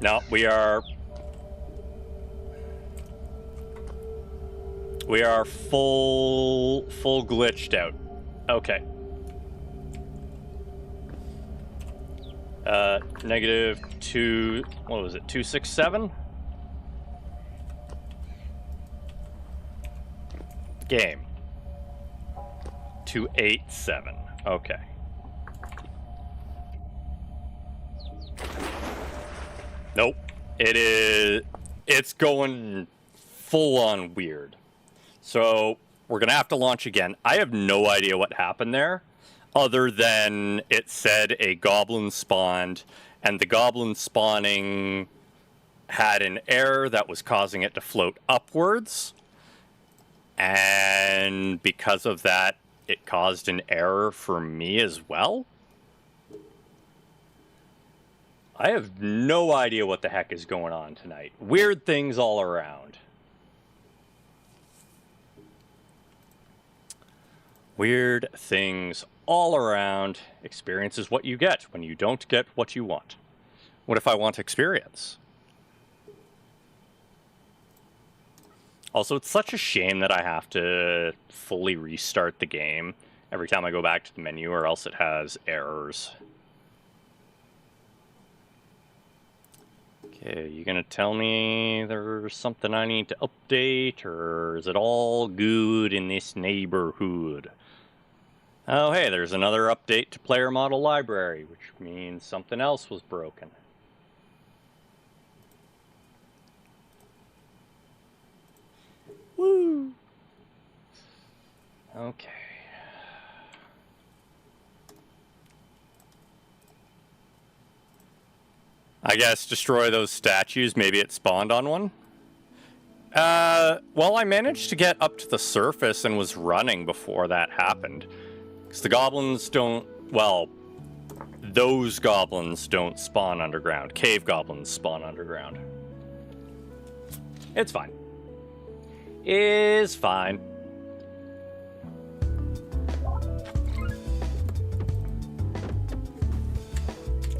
No, we are full glitched out. Okay. Negative 267? Game. 287. Okay. Nope. It's going full on weird. So we're gonna have to launch again. I have no idea what happened there, other than it said a goblin spawned, and the goblin spawning had an error that was causing it to float upwards. And because of that, it caused an error for me as well. I have no idea what the heck is going on tonight. Weird things all around. Weird things all around. Experience is what you get when you don't get what you want. What if I want experience? Also, it's such a shame that I have to fully restart the game every time I go back to the menu, or else it has errors. Okay, you gonna tell me there's something I need to update, or is it all good in this neighborhood? Oh, hey, there's another update to player model library, which means something else was broken. Woo! Okay. I guess destroy those statues. Maybe it spawned on one. Well, I managed to get up to the surface and was running before that happened. Because the goblins don't... Well, those goblins don't spawn underground. Cave goblins spawn underground. It's fine. Is fine.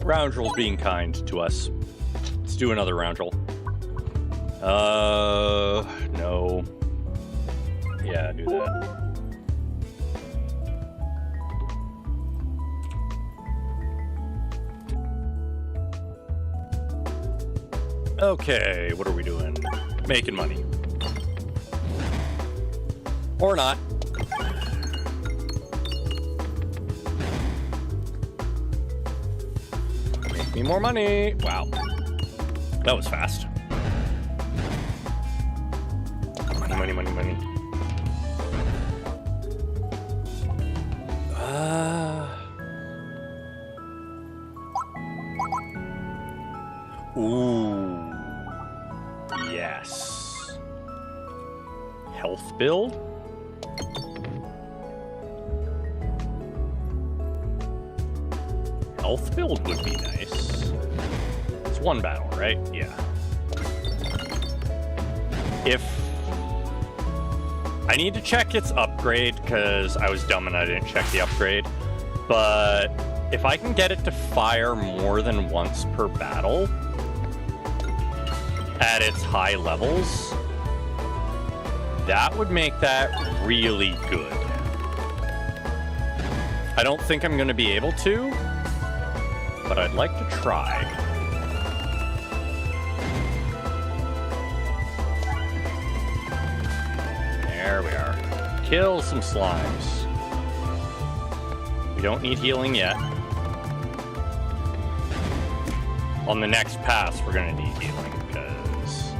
Roundrel's being kind to us. Let's do another Roundrel. No. Yeah, do that. Okay, what are we doing? Making money. Or not. Make me more money. Wow. That was fast. Money, money, money, money. health build. Health build would be nice. It's one battle, right? Yeah. If I need to check its upgrade, because I was dumb and I didn't check the upgrade, but if I can get it to fire more than once per battle at its high levels, that would make that really good. I don't think I'm going to be able to, but I'd like to try. There we are. Kill some slimes. We don't need healing yet. On the next pass, we're gonna need healing because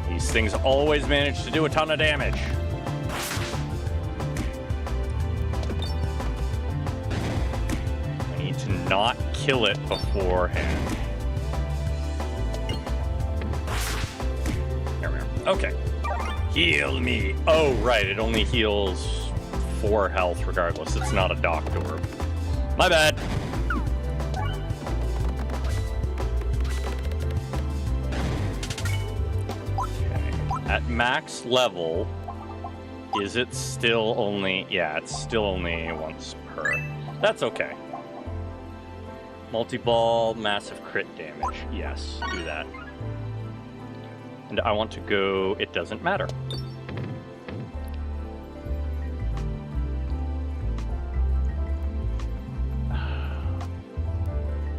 these things always manage to do a ton of damage. I need to not kill it beforehand. There we are. Okay. Heal me. Oh, right. It only heals 4 health regardless. It's not a doctor. My bad. Okay. At max level, is it still only... Yeah, it's still only once per. That's okay. Multi-ball, massive crit damage. Yes, do that. And I want to go, it doesn't matter.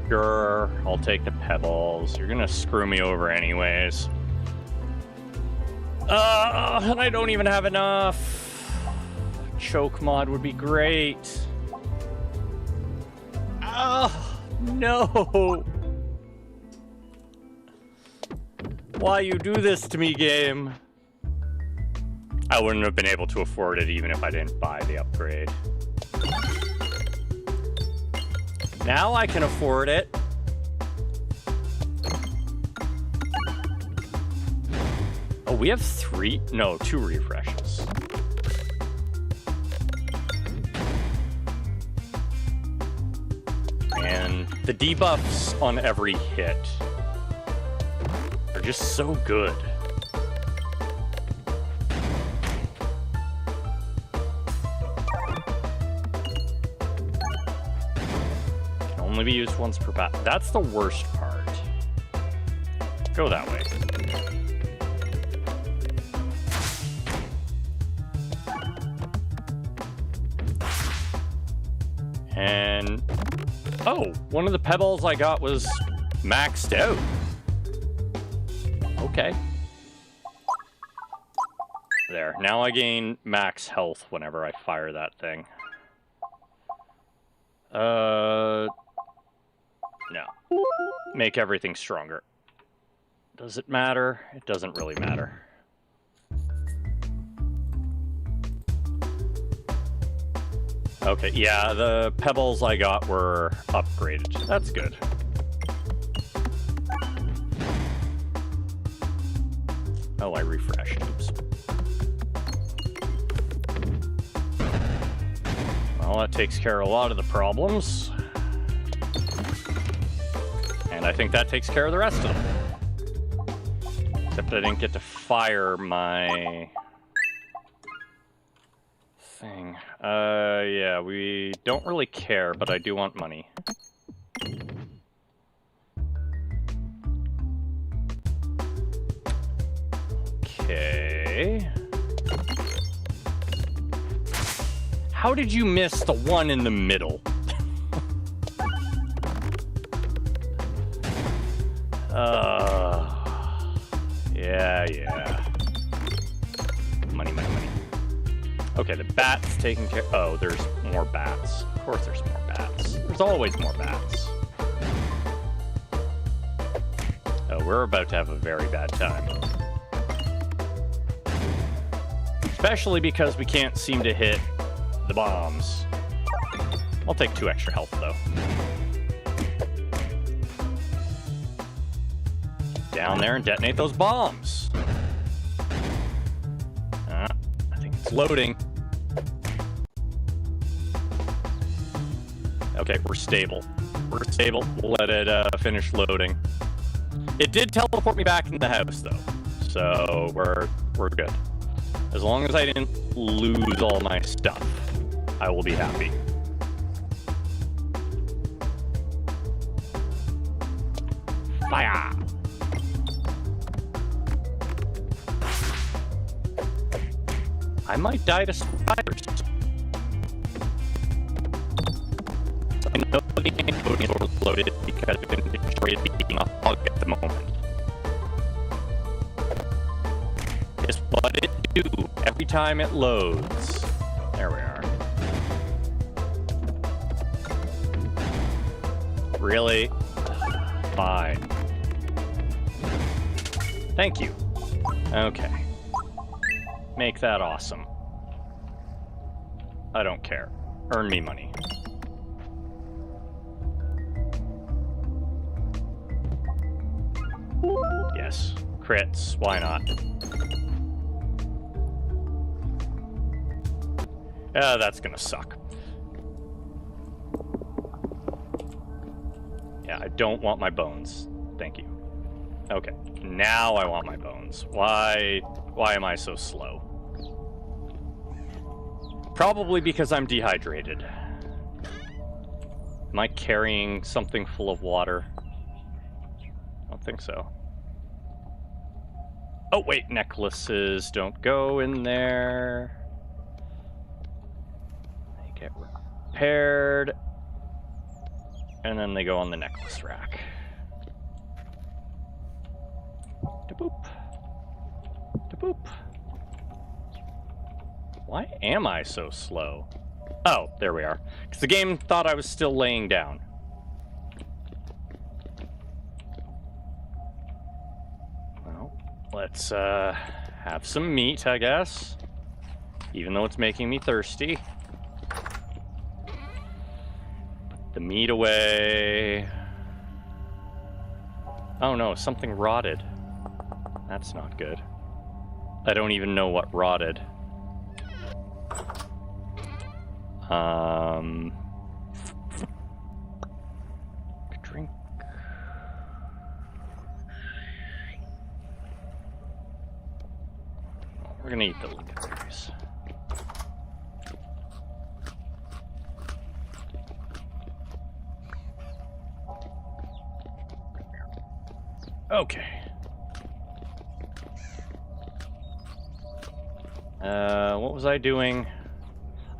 Sure, I'll take the pebbles. You're gonna screw me over anyways. And I don't even have enough. Choke mod would be great. No. Why you do this to me, game? I wouldn't have been able to afford it even if I didn't buy the upgrade. Now I can afford it. Oh, we have 2 refreshes. And the debuffs on every hit are just so good. Can only be used once per battle. That's the worst part. Go that way. And oh, one of the pebbles I got was maxed out. Okay. There. Now I gain max health whenever I fire that thing. No. Make everything stronger. Does it matter? It doesn't really matter. Okay, yeah, the pebbles I got were upgraded. That's good. Oh, I refreshed. Oops. Well, that takes care of a lot of the problems. And I think that takes care of the rest of them. Except I didn't get to fire my thing. Yeah, we don't really care, but I do want money. Okay. How did you miss the one in the middle? Yeah. Money. Okay, the bat's taken care. Oh, there's more bats. Of course there's more bats. There's always more bats. Oh, we're about to have a very bad time. Especially because we can't seem to hit the bombs. I'll take 2 extra health, though. Down there and detonate those bombs. It's loading. Okay, we're stable. We're stable. We'll let it finish loading. It did teleport me back in the house, though. So we're good. As long as I didn't lose all my stuff, I will be happy. Fire! I might die to spiders. I know the encoding is overloaded because inventory is being a hug at the moment. It's what it do every time it loads. There we are. Really? Fine. Thank you. Okay. Make that awesome. I don't care. Earn me money. Yes. Crits. Why not? That's gonna suck. Yeah, I don't want my bones. Thank you. Okay. Now I want my bones. Why am I so slow? Probably because I'm dehydrated. Am I carrying something full of water? I don't think so. Oh, wait, necklaces don't go in there. They get repaired. And then they go on the necklace rack. Da-boop. Da-boop. Why am I so slow? Oh, there we are. Because the game thought I was still laying down. Well, let's have some meat, I guess. Even though it's making me thirsty. Put the meat away. Oh no, something rotted. That's not good. I don't even know what rotted. Drink. We're gonna eat the lingonberries. Okay. What was I doing?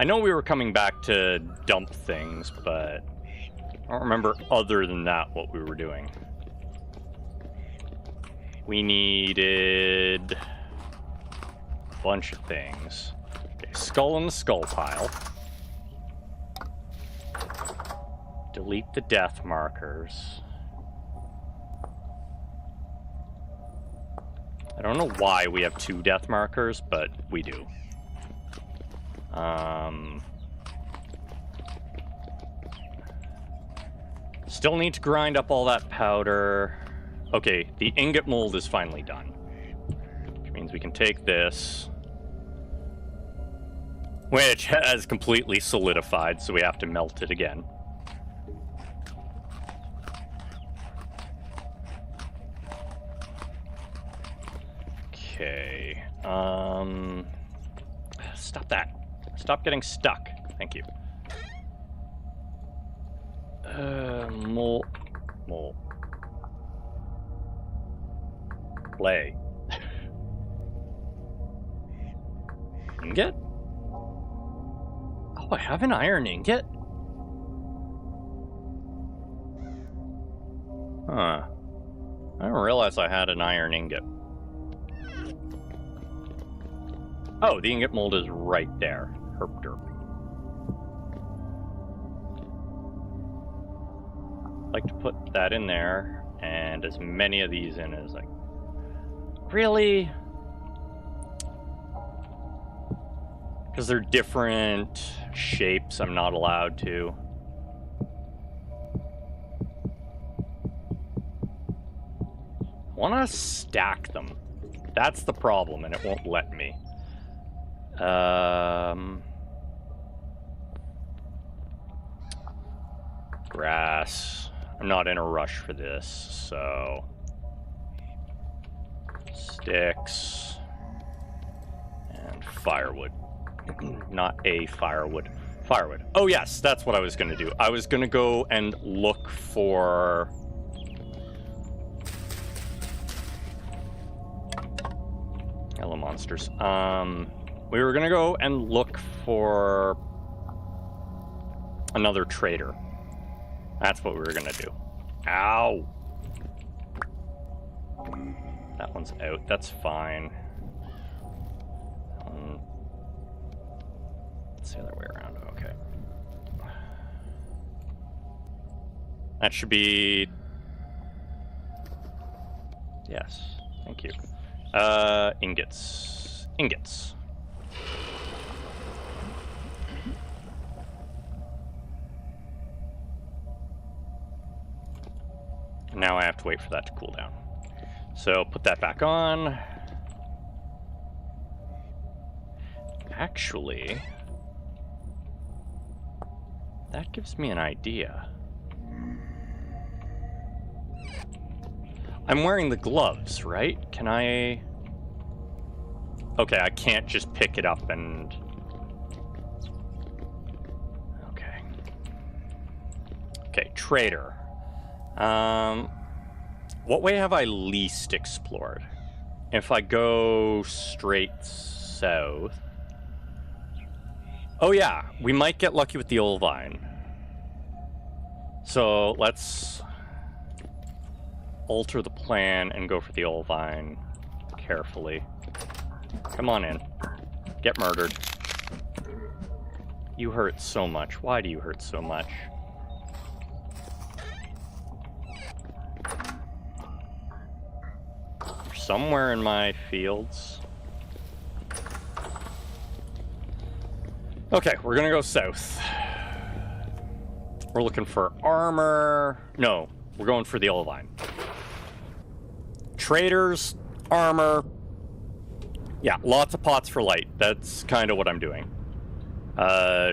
I know we were coming back to dump things, but I don't remember other than that what we were doing. We needed a bunch of things. Okay, skull in the skull pile. Delete the death markers. I don't know why we have 2 death markers, but we do. Still need to grind up all that powder. Okay, the ingot mold is finally done. Which means we can take this. Which has completely solidified, so we have to melt it again. Okay, stop that. Stop getting stuck. Thank you. Mole. Play. Ingot? Oh, I have an iron ingot? Huh. I didn't realize I had an iron ingot. Oh, the ingot mold is right there. Herp derp. Like to put that in there, and as many of these in as like. Really? Because they're different shapes, I'm not allowed to. I want to stack them. That's the problem, and it won't let me. Grass. I'm not in a rush for this, so... Sticks. And firewood. Not a firewood. Firewood. Oh yes, that's what I was going to do. I was going to go and look for... Hello, monsters. We were going to go and look for another trader. That's what we were going to do. Ow! That one's out. That's fine. It's the other way around. Okay. That should be... Yes. Thank you. Ingots. Ingots. Now I have to wait for that to cool down. So put that back on. Actually, that gives me an idea. I'm wearing the gloves, right? Can I... Okay, I can't just pick it up and... Okay. Okay, trader. What way have I least explored? If I go straight south... Oh yeah, we might get lucky with the Olivine. So let's alter the plan and go for the Olivine carefully. Come on in. Get murdered. You hurt so much. Why do you hurt so much? Somewhere in my fields. Okay, we're gonna go south. We're looking for armor. No, we're going for the Olivine. Traders, armor. Yeah, lots of pots for light. That's kind of what I'm doing.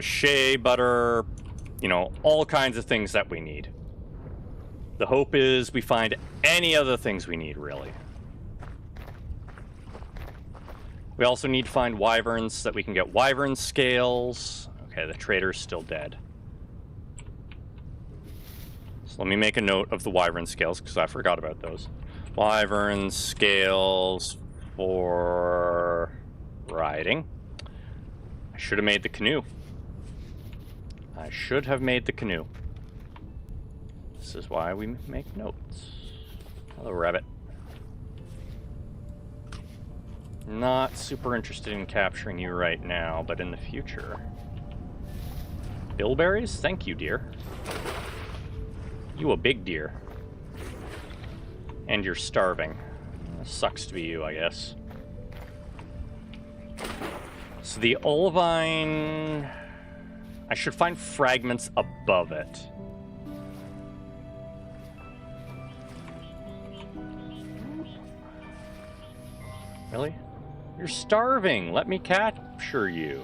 Shea butter, you know, all kinds of things that we need. The hope is we find any other things we need, really. We also need to find wyverns so that we can get wyvern scales. Okay, the trader's still dead. So let me make a note of the wyvern scales because I forgot about those. Wyvern scales for riding. I should have made the canoe. I should have made the canoe. This is why we make notes. Hello, rabbit. Not super interested in capturing you right now, but in the future. Bilberries? Thank you, dear. You a big deer. And you're starving. Sucks to be you, I guess. So the Olivine... I should find fragments above it. Really? You're starving. Let me capture you.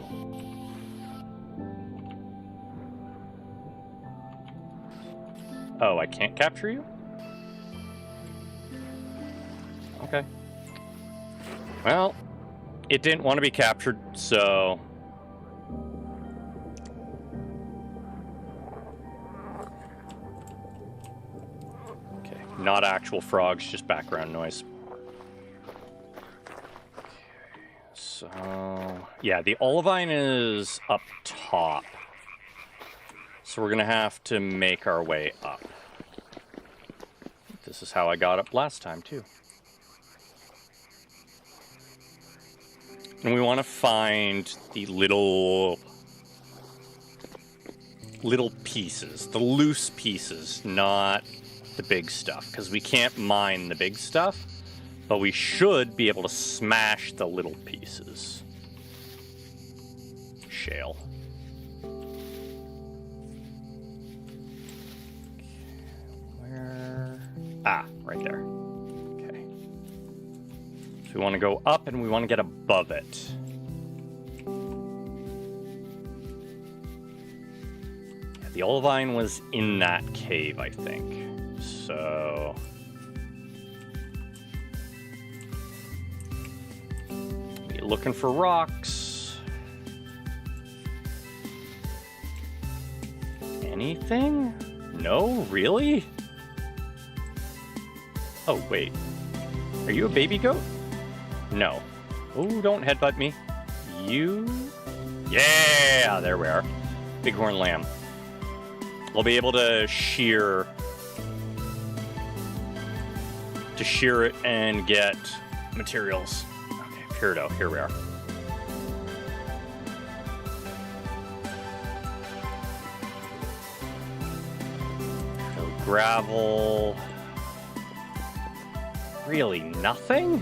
Oh, I can't capture you? Okay. Well, it didn't want to be captured, so... Okay, not actual frogs, just background noise. So, yeah, the Olivine is up top. So we're going to have to make our way up. This is how I got up last time, too. And we want to find the little pieces, the loose pieces, not the big stuff. Because we can't mine the big stuff. But we should be able to smash the little pieces. Shale. Where? Ah, right there. Okay. So we want to go up and we want to get above it. The olivine was in that cave, I think. So... We're looking for rocks. Anything? No? Really? Oh, wait. Are you a baby goat? No. Oh, don't headbutt me. You? Yeah, there we are. Bighorn lamb. We'll be able to shear it and get materials. Okay, Peridot, here we are. So gravel. Really nothing?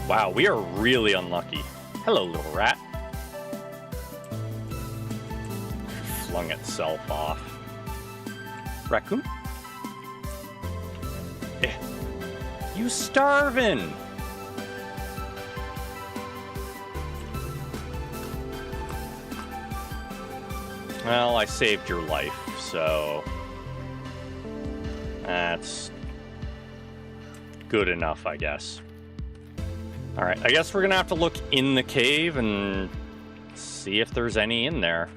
Wow, we are really unlucky. Hello, little rat. Flung itself off. Raccoon? You starving? Well, I saved your life, so that's good enough, I guess. Alright, I guess we're gonna have to look in the cave and see if there's any in there.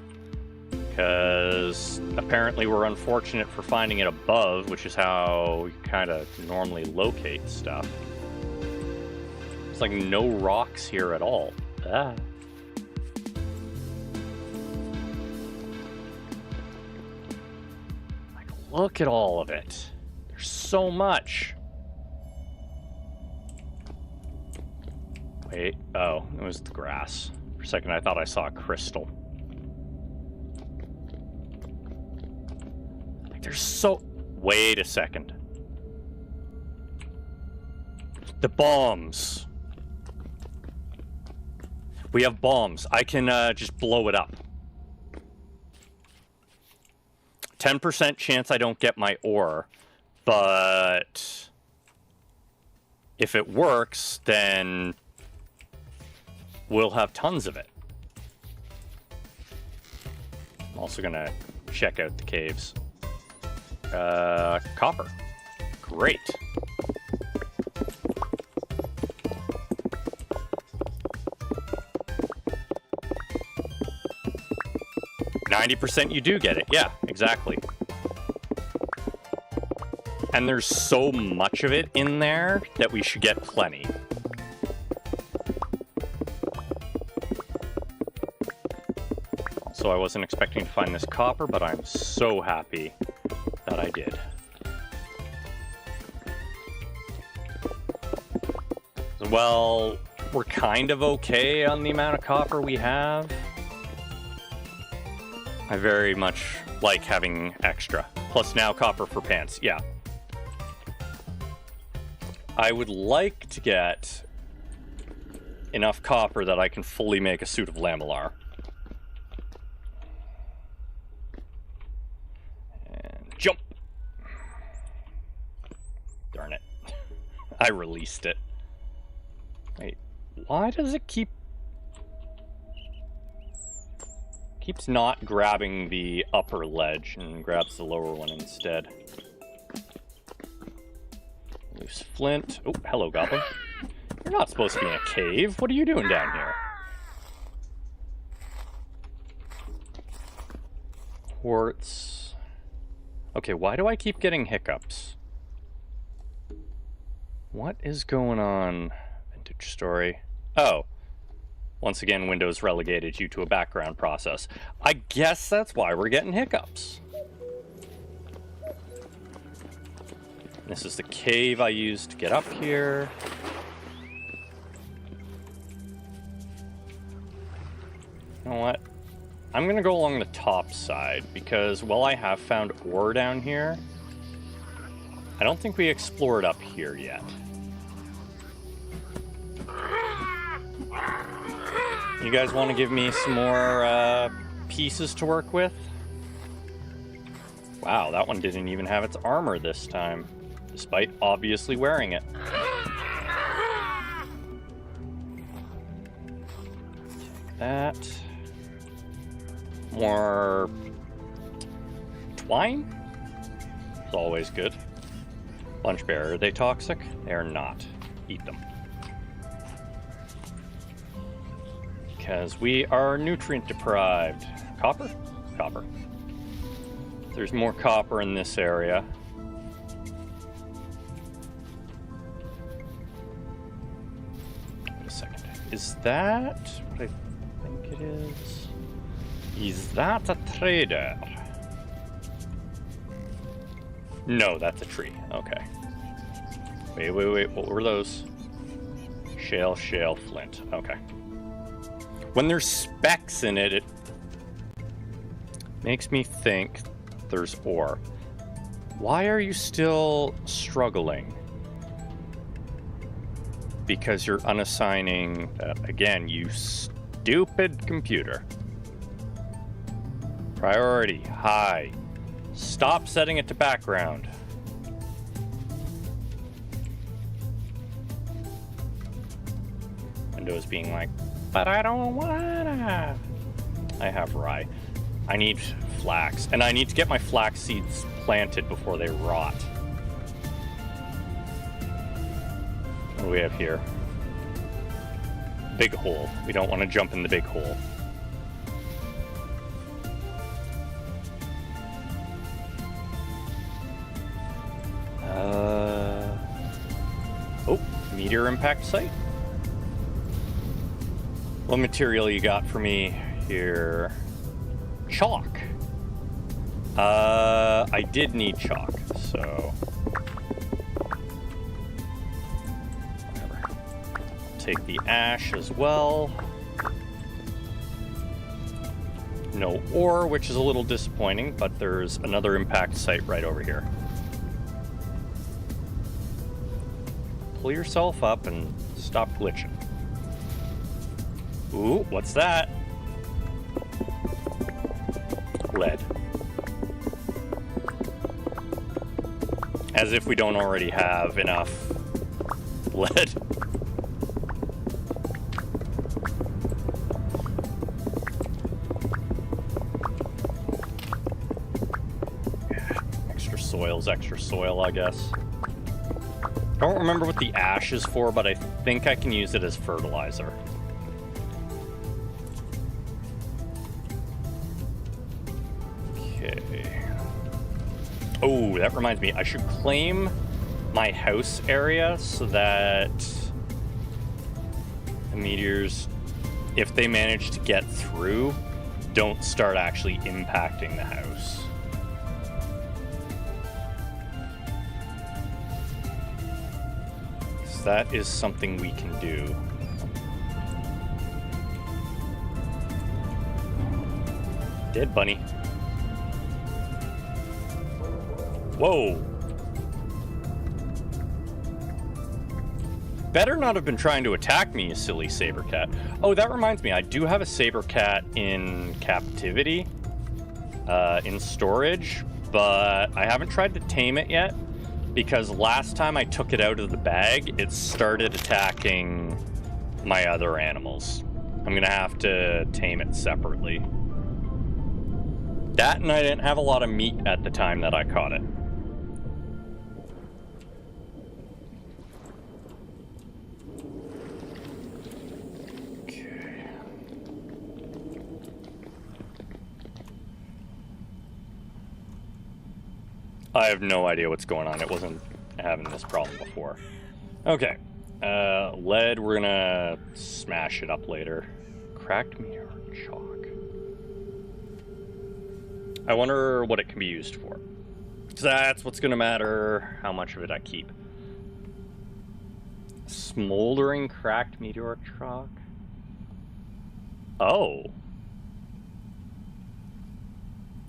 Because apparently we're unfortunate for finding it above, which is how we kind of normally locate stuff. There's like no rocks here at all. Ah. Like, look at all of it. There's so much. Wait, oh, it was the grass. For a second I thought I saw a crystal. There's so... Wait a second. The bombs. We have bombs. I can just blow it up. 10% chance I don't get my ore. But... if it works, then... we'll have tons of it. I'm also gonna check out the caves. Copper. Great. %, you do get it. Yeah, exactly. And there's so much of it in there that we should get plenty. So I wasn't expecting to find this copper, but I'm so happy that I did. Well, we're kind of okay on the amount of copper we have. I very much like having extra. Plus now copper for pants, yeah. I would like to get enough copper that I can fully make a suit of Lamellar. Jump! Darn it. I released it. Wait, why does it keeps not grabbing the upper ledge and grabs the lower one instead? Loose flint. Oh, hello, goblin. You're not supposed to be in a cave. What are you doing down here? Quartz. Okay, why do I keep getting hiccups? What is going on? Vintage story. Oh. Once again, Windows relegated you to a background process. I guess that's why we're getting hiccups. This is the cave I used to get up here. You know what? I'm gonna go along the top side because while I have found ore down here, I don't think we explored up here yet. You guys want to give me some more pieces to work with? Wow, that one didn't even have its armor this time, despite obviously wearing it. Take that. More Twine? It's always good. Lunch bear, are they toxic? They are not. Eat them. Because we are nutrient deprived. Copper? Copper. There's more copper in this area. Wait a second. Is that what I think it is? Is that a trader? No, that's a tree. Okay. Wait. What were those? Shale, flint. Okay. When there's specks in it, it makes me think there's ore. Why are you still struggling? Because you're unassigning that again, you stupid computer. Priority high. Stop setting it to background. Windows being like, but I don't wanna. I have rye. I need flax, and I need to get my flax seeds planted before they rot. What do we have here? Big hole. We don't want to jump in the big hole. Oh, meteor impact site. What material you got for me here? Chalk. I did need chalk, so whatever. Take the ash as well. No ore, which is a little disappointing, but there's another impact site right over here. Pull yourself up and stop glitching. Ooh, what's that? Lead. As if we don't already have enough lead. Extra soil, I guess. Don't remember what the ash is for, but I think I can use it as fertilizer. Okay. Oh, that reminds me. I should claim my house area so that the meteors, if they manage to get through, don't start actually impacting the house. So that is something we can do. Dead bunny. Whoa. Better not have been trying to attack me, you silly saber cat. Oh, that reminds me, I do have a saber cat in captivity, in storage, but I haven't tried to tame it yet because last time I took it out of the bag, it started attacking my other animals. I'm gonna have to tame it separately. That and I didn't have a lot of meat at the time that I caught it. Okay. I have no idea what's going on. It wasn't having this problem before. Okay. Lead, we're gonna smash it up later. Cracked meteor chalk. I wonder what it can be used for. So that's what's gonna matter, how much of it I keep. Smoldering cracked meteor chalk. Oh.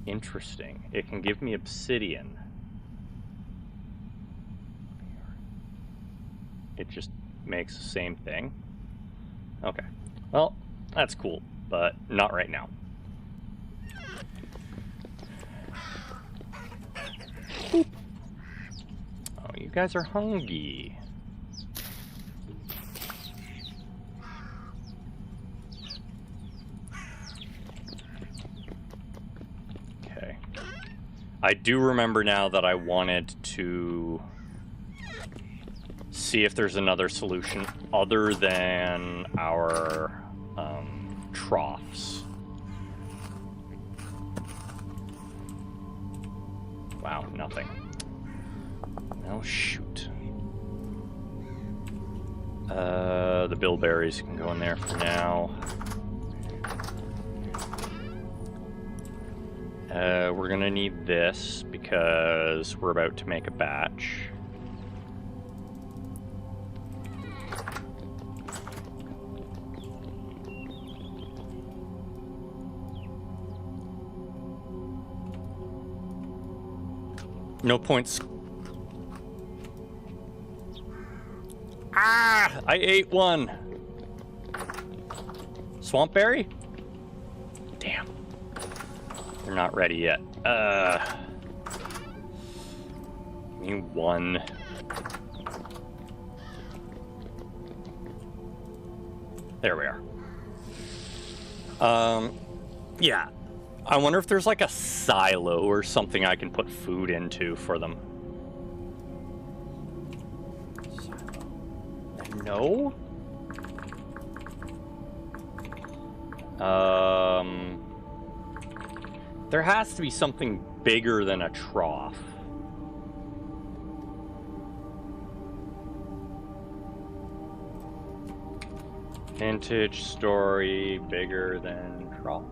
Interesting. It can give me obsidian. It just makes the same thing. Okay. Well, that's cool, but not right now. Boop. Oh, you guys are hungry. Okay. I do remember now that I wanted to see if there's another solution other than our troughs. Wow, nothing. Oh, shoot. The bilberries can go in there for now. We're gonna need this because we're about to make a batch. No points. Ah! I ate one. Swamp berry? Damn. They're not ready yet. Give me one. There we are. Yeah. I wonder if there's like a silo or something I can put food into for them. No? There has to be something bigger than a trough. Vintage story bigger than trough.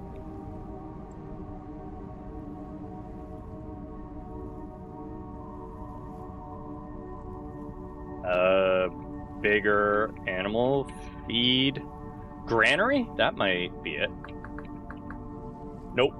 Bigger animal feed granary? That might be it. Nope.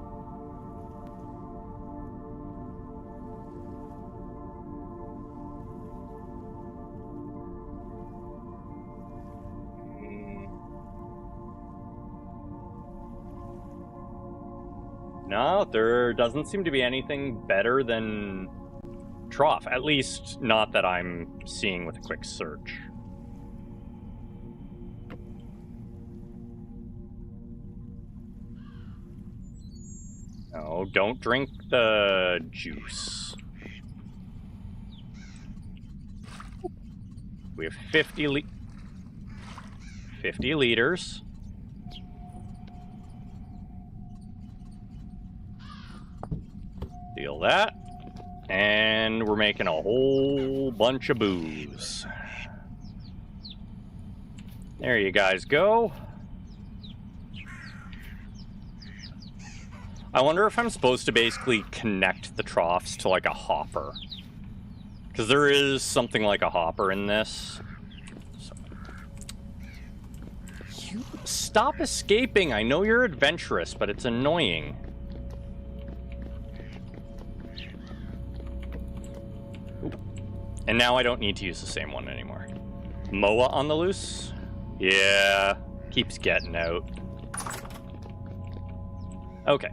No, there doesn't seem to be anything better than trough. At least not that I'm seeing with a quick search. No, don't drink the juice. We have 50 liters. Deal that. And we're making a whole bunch of booze. There you guys go. I wonder if I'm supposed to basically connect the troughs to like a hopper. Because there is something like a hopper in this. So. You stop escaping. I know you're adventurous, but it's annoying. Ooh. And now I don't need to use the same one anymore. Moa on the loose? Yeah, keeps getting out. Okay.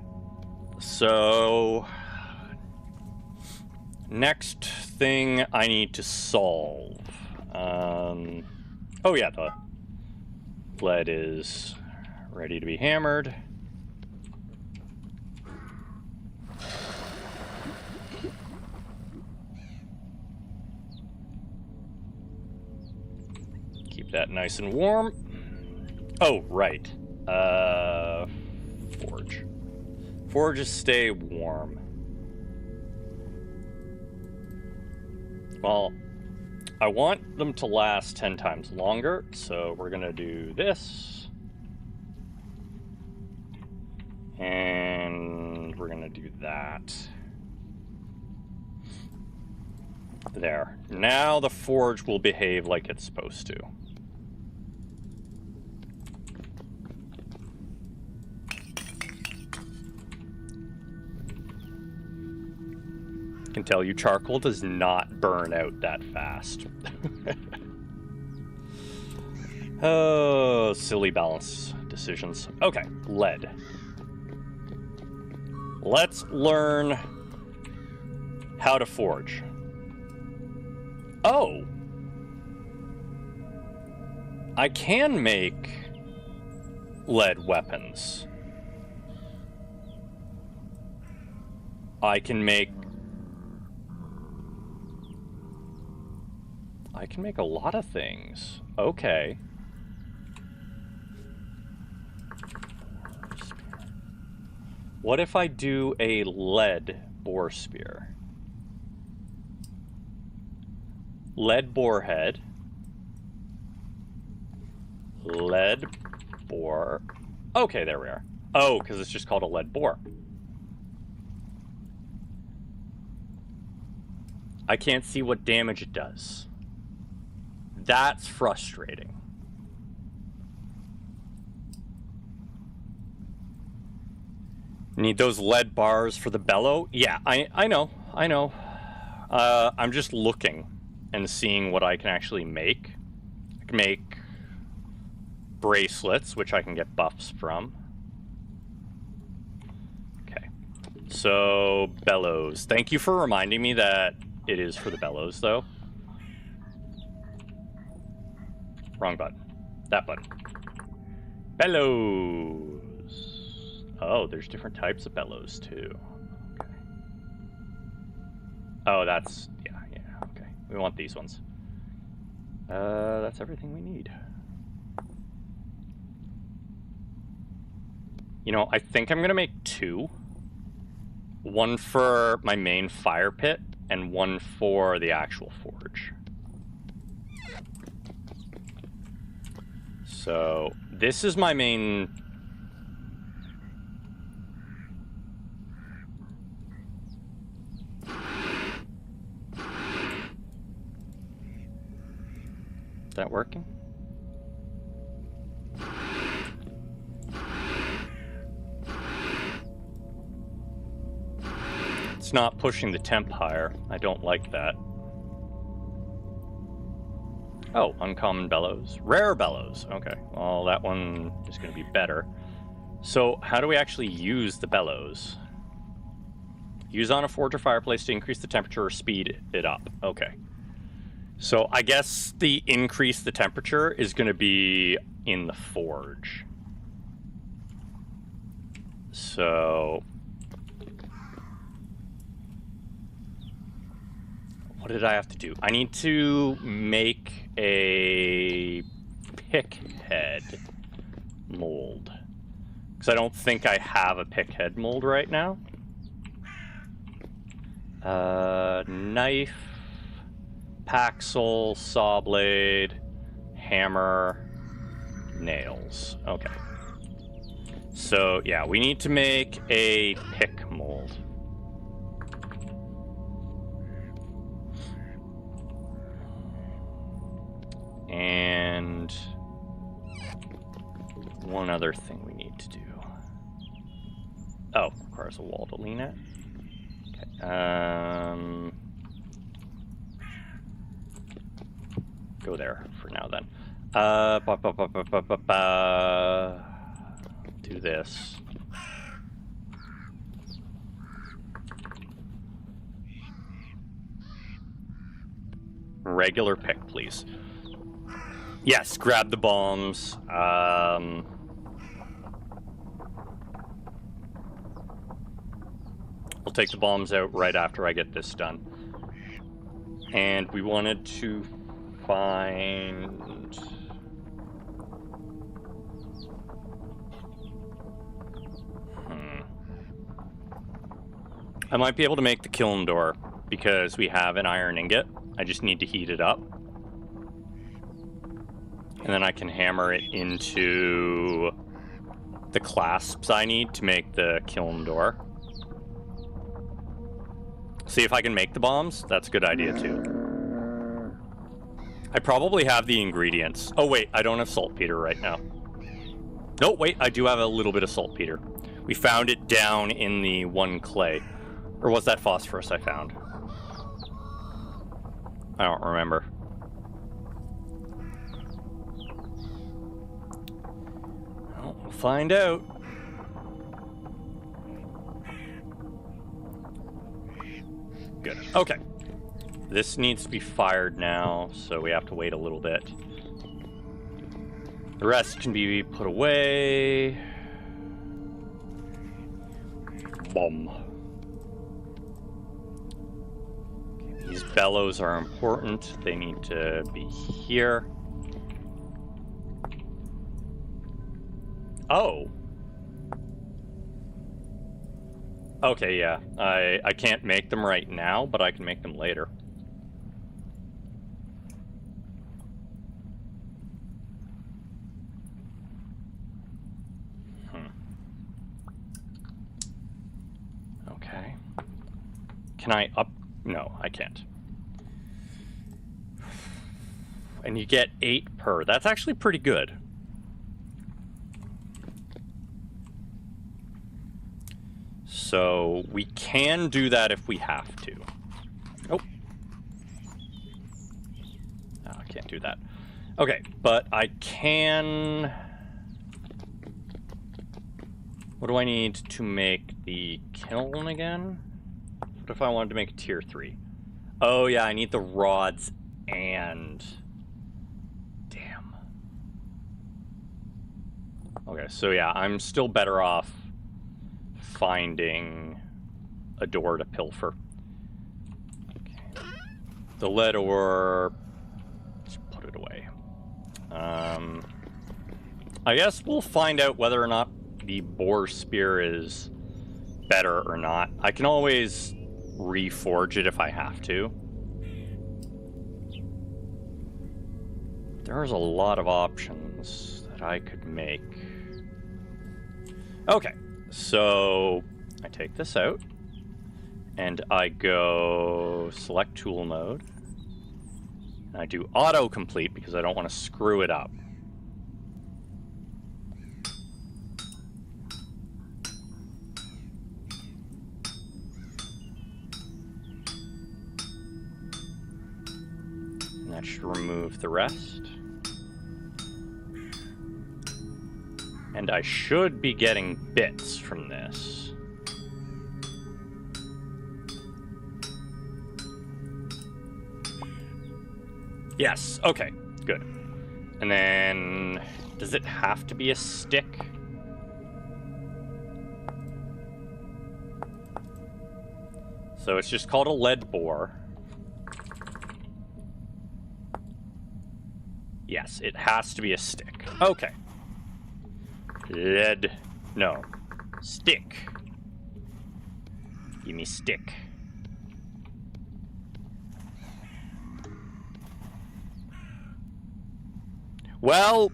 So, next thing I need to solve. Oh yeah, the lead is ready to be hammered. Keep that nice and warm. Oh, right. Forge. Forges stay warm. Well, I want them to last 10 times longer, so we're gonna do this. And we're gonna do that. There. Now the forge will behave like it's supposed to. Can tell you charcoal does not burn out that fast. Oh, silly balance decisions. Okay, lead. Let's learn how to forge. Oh! I can make lead weapons. I can make I can make a lot of things. Okay. What if I do a lead boar spear? Lead boar head. Lead boar. Okay, there we are. Oh, because it's just called a lead boar. I can't see what damage it does. That's frustrating. Need those lead bars for the bellow? Yeah, I know. I'm just looking and seeing what I can actually make. I can make bracelets, which I can get buffs from. Okay. So, bellows. Thank you for reminding me that it is for the bellows, though. Wrong button. That button. Bellows. Oh, there's different types of bellows, too. Okay. Oh, that's... Yeah, okay. We want these ones. That's everything we need. You know, I think I'm going to make two. One for my main fire pit, and one for the actual forge. So, this is my main... Is that working? It's not pushing the temp higher. I don't like that. Oh, uncommon bellows. Rare bellows. Okay, well, that one is going to be better. So, how do we actually use the bellows? Use on a forge or fireplace to increase the temperature or speed it up. Okay. So, I guess the increase the temperature is going to be in the forge. So... what did I have to do? I need to make a pick head mold. Because I don't think I have a pick head mold right now. Knife, paxel, saw blade, hammer, nails. Okay. So, yeah, we need to make a pick mold. And one other thing we need to do. Oh, requires a wall to lean at. Okay. Go there for now then. Do this. Regular pick, please. Yes, grab the bombs. I'll take the bombs out right after I get this done. And we wanted to find... I might be able to make the kiln door because we have an iron ingot. I just need to heat it up. And then I can hammer it into the clasps I need to make the kiln door. See if I can make the bombs. That's a good idea, too. I probably have the ingredients. Oh, wait, I don't have saltpeter right now. No, wait, I do have a little bit of saltpeter. We found it down in the one clay. Or was that phosphorus I found? I don't remember. Well, we'll find out. Good. Okay. This needs to be fired now, so we have to wait a little bit. The rest can be put away. Bomb. Okay, these bellows are important. They need to be here. Oh. Okay, yeah. I can't make them right now, but I can make them later. Okay. Can I up? No, I can't. And you get 8 per. That's actually pretty good. So we can do that if we have to. Oh. Oh, I can't do that. Okay, but I can... What do I need to make the kiln again? What if I wanted to make a tier 3? Oh yeah, I need the rods and... Damn. Okay, so yeah, I'm still better off finding a door to pilfer. Okay. The lead ore... Let's put it away. I guess we'll find out whether or not the boar spear is better or not. I can always reforge it if I have to. There's a lot of options that I could make. Okay, so I take this out and I go select tool mode. And I do autocomplete because I don't want to screw it up. And that should remove the rest. And I should be getting bits from this. Yes, okay, good. And then, does it have to be a stick? So it's just called a lead bore. Yes, it has to be a stick. Okay. Lead. No. Stick. Give me stick. Well...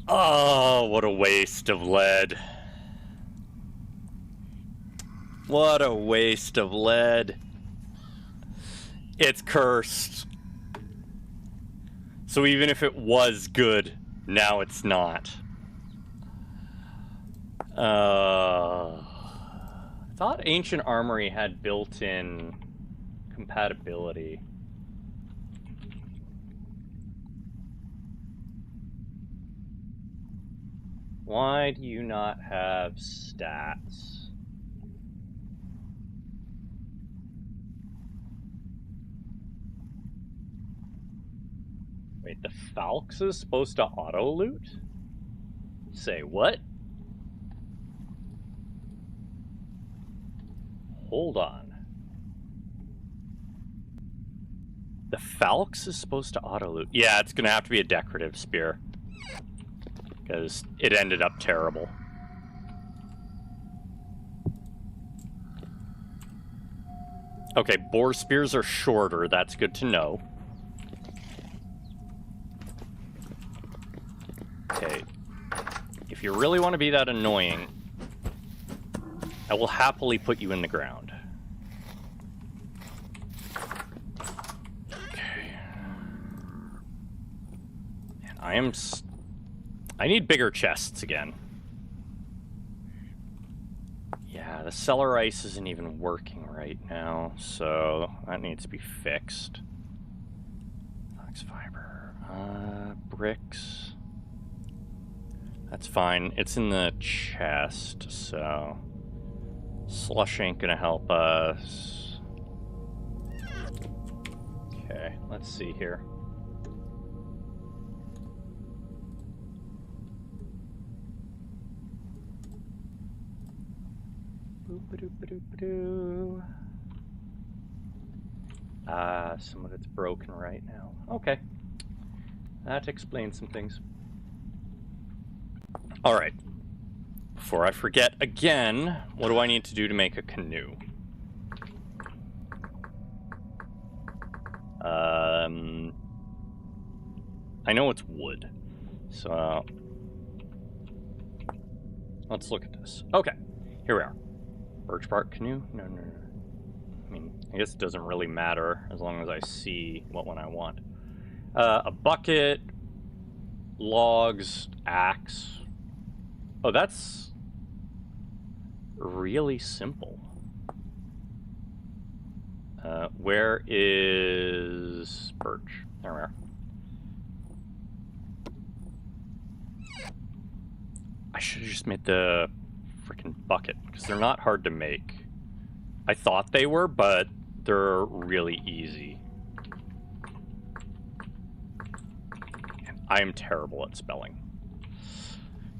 Oh, what a waste of lead. What a waste of lead. It's cursed. So even if it was good, now it's not. I thought Ancient Armory had built-in compatibility. Why do you not have stats? Wait, the Falx is supposed to auto-loot? Say what? Hold on. The Falx is supposed to auto-loot? Yeah, it's gonna have to be a decorative spear. Because it ended up terrible. Okay, boar spears are shorter. That's good to know. Okay. If you really want to be that annoying, I will happily put you in the ground. Okay. And I need bigger chests again. Yeah, the cellar ice isn't even working right now, so that needs to be fixed. Flex fiber. Bricks. That's fine. It's in the chest, so... Slush ain't gonna help us. Okay, let's see here. Boop-a-doop-a-doop-a-doo. Some of it's broken right now. Okay. That explains some things. Alright. Before I forget again, what do I need to do to make a canoe? I know it's wood. So let's look at this. Okay, here we are. Birch bark canoe? No. I mean, I guess it doesn't really matter as long as I see what one I want. A bucket, logs, axe. Oh, that's really simple. Where is birch? There we are. I should have just made the freaking bucket, because they're not hard to make. I thought they were, but they're really easy. I am terrible at spelling.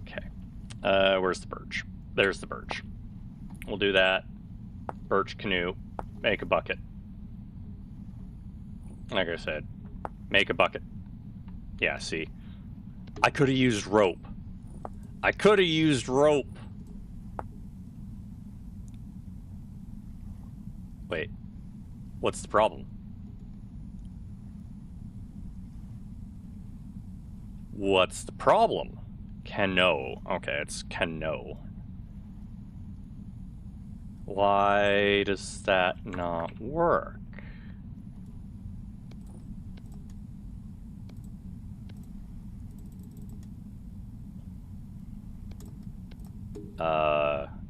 Okay. Where's the birch? There's the birch. We'll do that. Birch canoe. Make a bucket. Like I said, make a bucket. Yeah, see. I could have used rope. I could have used rope. Wait. What's the problem? What's the problem? Canoe. Okay, it's canoe. Why does that not work?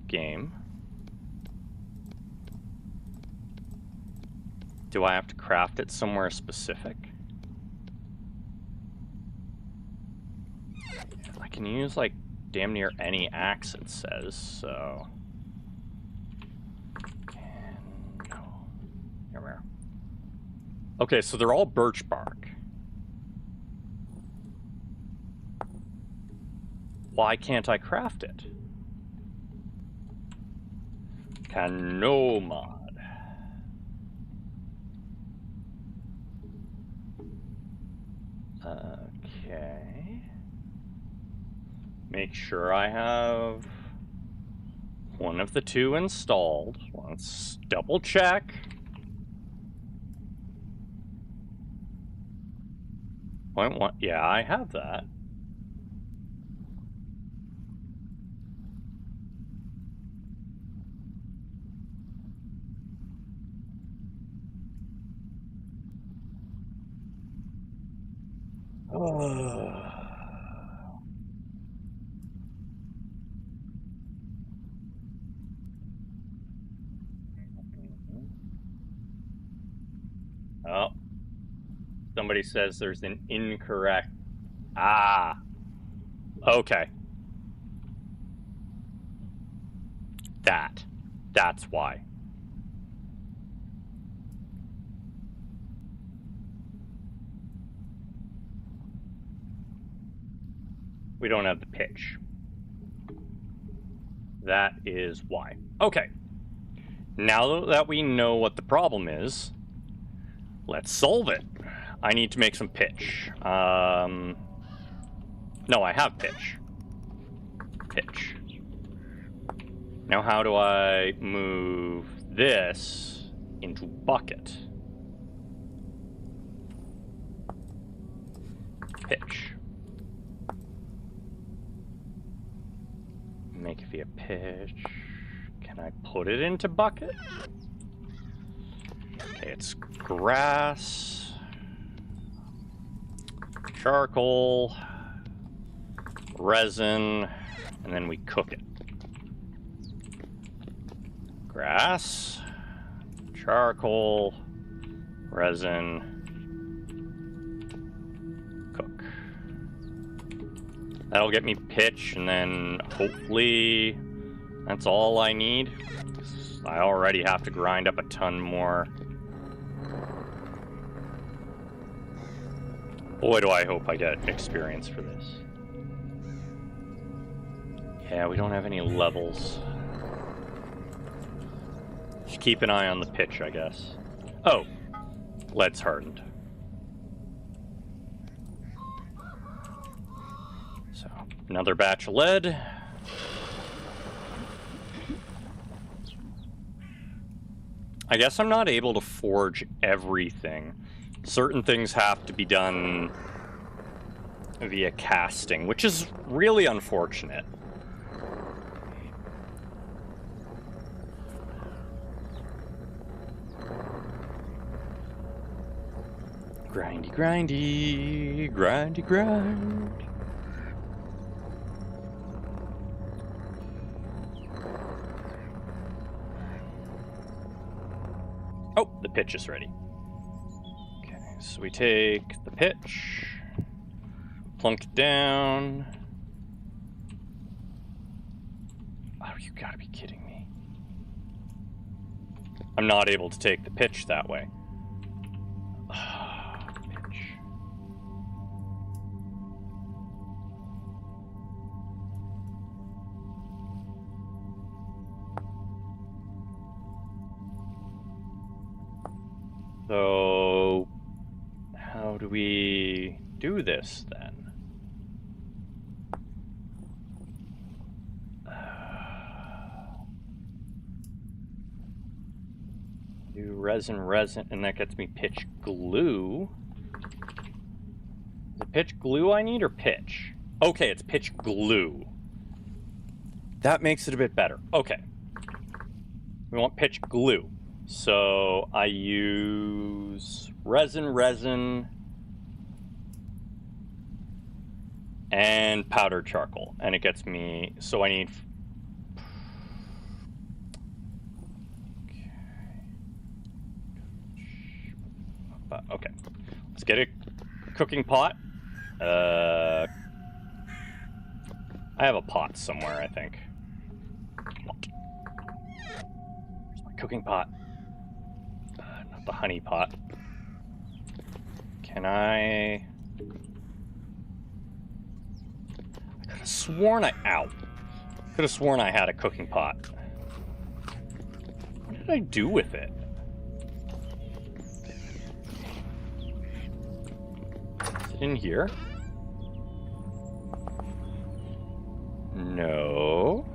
Game. Do I have to craft it somewhere specific? I can use, like, damn near any axe, it says, so... No. Here we are. Okay, so they're all birch bark. Why can't I craft it? Canoe mod. Okay. Make sure I have one of the two installed. Let's double check. Point one. Yeah, I have that. Oh. Somebody says there's an incorrect... Ah. Okay. That's why. We don't have the pitch. That is why. Okay. Now that we know what the problem is, let's solve it. I need to make some pitch. No, I have pitch. Pitch. Now how do I move this into bucket? Pitch. Make it via pitch. Can I put it into bucket? Okay, it's grass, charcoal, resin, and then we cook it. Grass, charcoal, resin, cook. That'll get me pitch, and then hopefully that's all I need. I already have to grind up a ton more. Boy, do I hope I get experience for this. Yeah, we don't have any levels. Just keep an eye on the pitch, I guess. Oh, Lead's hardened. So, another batch of lead. I guess I'm not able to forge everything. Certain things have to be done via casting, which is really unfortunate. Grindy, grindy, grindy, grind. Oh, the pitch is ready. Okay, so we take the pitch, plunk it down. Oh, you gotta be kidding me. I'm not able to take the pitch that way. Pitch. So, how do we do this then? Do resin, and that gets me pitch glue. Is it pitch glue I need or pitch? Okay, it's pitch glue. That makes it a bit better. Okay. We want pitch glue. So I use resin, and powdered charcoal, and it gets me, so I need, okay, let's get a cooking pot. I have a pot somewhere, I think. Where's my cooking pot? Not the honey pot. Can I could have sworn could have sworn I had a cooking pot. What did I do with it? Is it in here? No.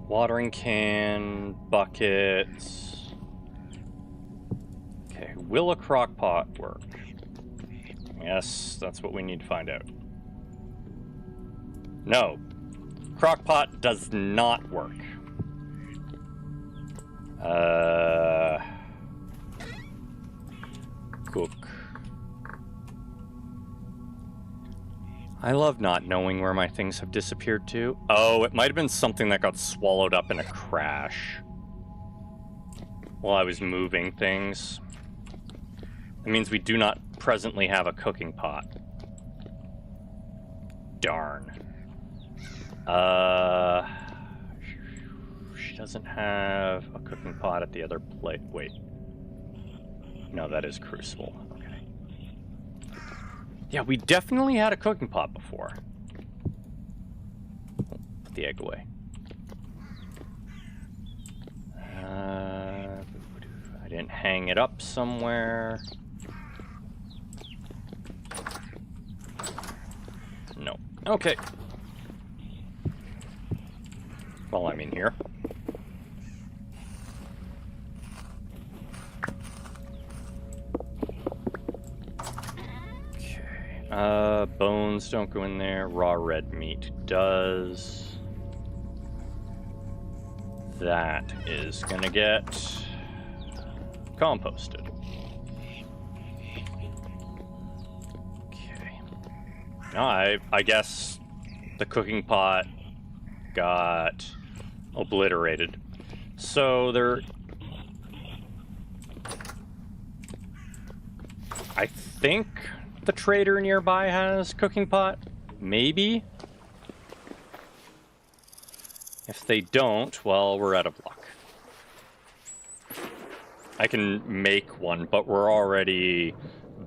Watering can, buckets. Okay, will a crock pot work? Yes, that's what we need to find out. No. Crock pot does not work. Cook. I love not knowing where my things have disappeared to. Oh, it might have been something that got swallowed up in a crash while I was moving things. It means we do not presently have a cooking pot. Darn. She doesn't have a cooking pot at the other plate. Wait. No, that is Crucible. Okay. Yeah, we definitely had a cooking pot before. Put the egg away. I didn't hang it up somewhere. No. Okay. Well, I'm in here. Okay. Bones don't go in there. Raw red meat does. That is gonna get composted. Okay. No, I guess the cooking pot got obliterated. So there... I think the trader nearby has cooking pot. Maybe. If they don't, well, we're out of luck. I can make one, but we're already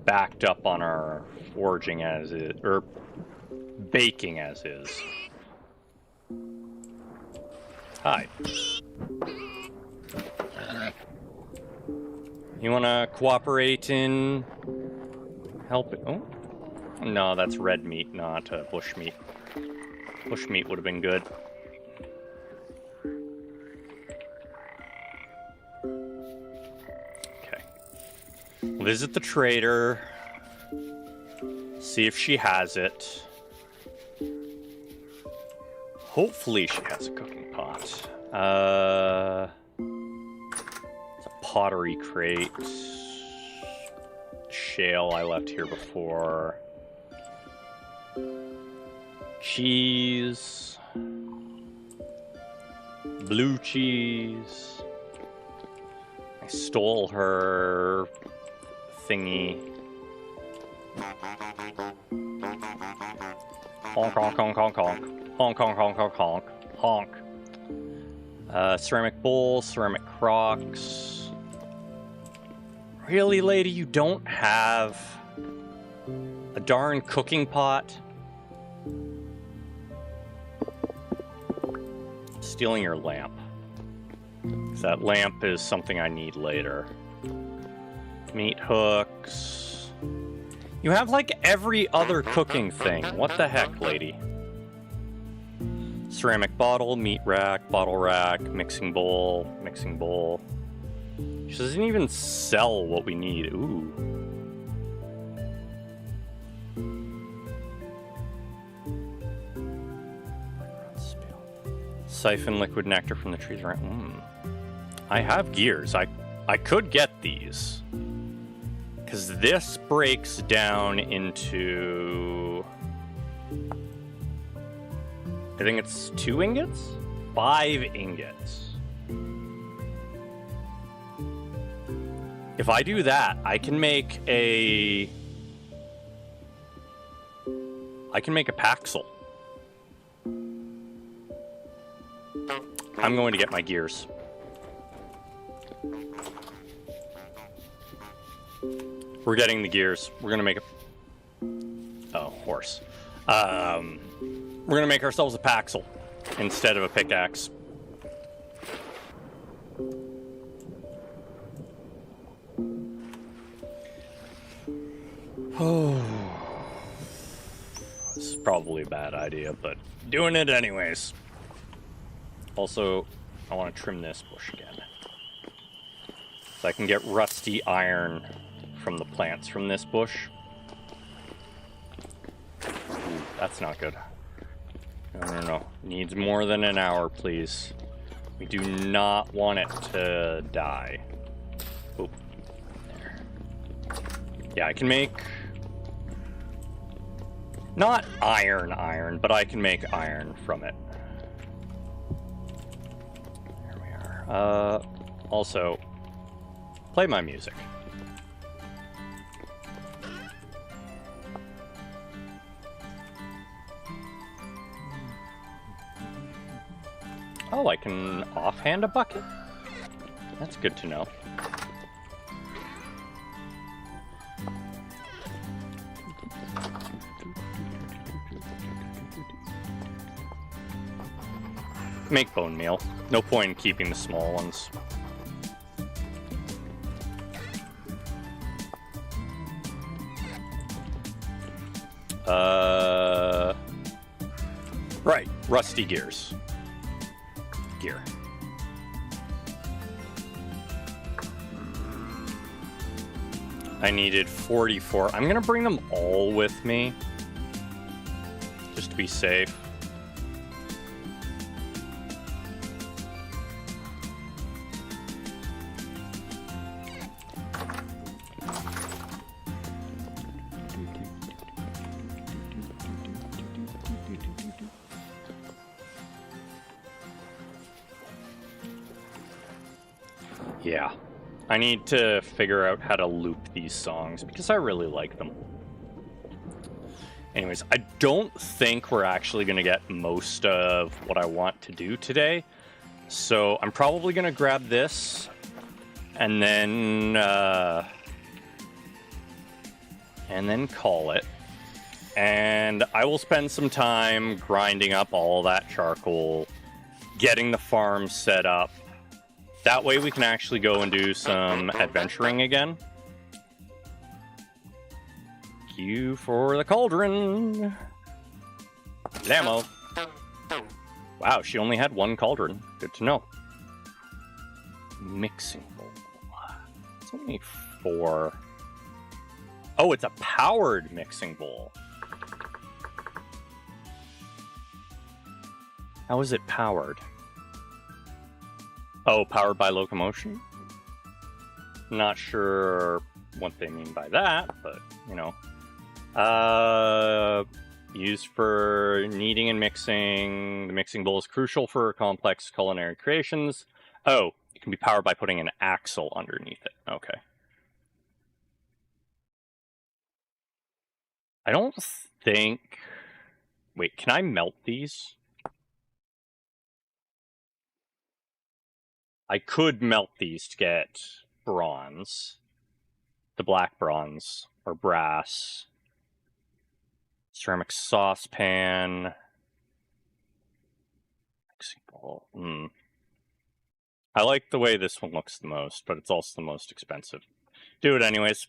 backed up on our forging as is, or baking as is. Hi. You wanna cooperate in helping? Oh, no, that's red meat, not bush meat. Bush meat would have been good. Okay. Visit the trader. See if she has it. Hopefully she has a cooking pot. It's a pottery crate. Shale I left here before. Cheese. Blue cheese. I stole her thingy. Honk, honk, honk, honk, honk. Honk, honk, honk, honk, honk. Honk. Ceramic bowl, ceramic crocs. Really, lady, you don't have a darn cooking pot? Stealing your lamp. 'Cause that lamp is something I need later. Meat hooks. You have like every other cooking thing. What the heck, lady? Ceramic bottle, meat rack, bottle rack, mixing bowl, mixing bowl. She doesn't even sell what we need. Ooh. Siphon liquid nectar from the trees around. I have gears. I could get these. Because this breaks down into... I think it's 2 ingots? 5 ingots. If I do that, I can make a Paxel. I'm going to get my gears. We're getting the gears. We're gonna make a... Oh, horse. We're gonna make ourselves a Paxel instead of a pickaxe. Oh, this is probably a bad idea, but doing it anyways. Also, I want to trim this bush again, so I can get rusty iron from the plants from this bush. Ooh, that's not good. No. Needs more than an hour, please. We do not want it to die. Oop. There. Yeah, I can make... Not iron, but I can make iron from it. There we are. Also, play my music. Oh, I can offhand a bucket? That's good to know. Make bone meal. No point in keeping the small ones. Right, rusty gears. Gear. I needed 44. I'm gonna bring them all with me, just to be safe. Yeah, I need to figure out how to loop these songs because I really like them. Anyways, I don't think we're actually going to get most of what I want to do today. So I'm probably going to grab this and then call it. And I will spend some time grinding up all that charcoal, getting the farm set up, That way we can actually go and do some adventuring again. Thank you for the cauldron. Ammo. Wow, she only had one cauldron. Good to know. Mixing bowl. It's only 4. Oh, it's a powered mixing bowl. How is it powered? Oh, powered by locomotion? Not sure what they mean by that, but, you know. Used for kneading and mixing. The mixing bowl is crucial for complex culinary creations. Oh, it can be powered by putting an axle underneath it. Okay. I don't think... Wait, can I melt these? I could melt these to get bronze. The black bronze, or brass. Ceramic saucepan. Mixing bowl. I like the way this one looks the most, but it's also the most expensive. Do it anyways.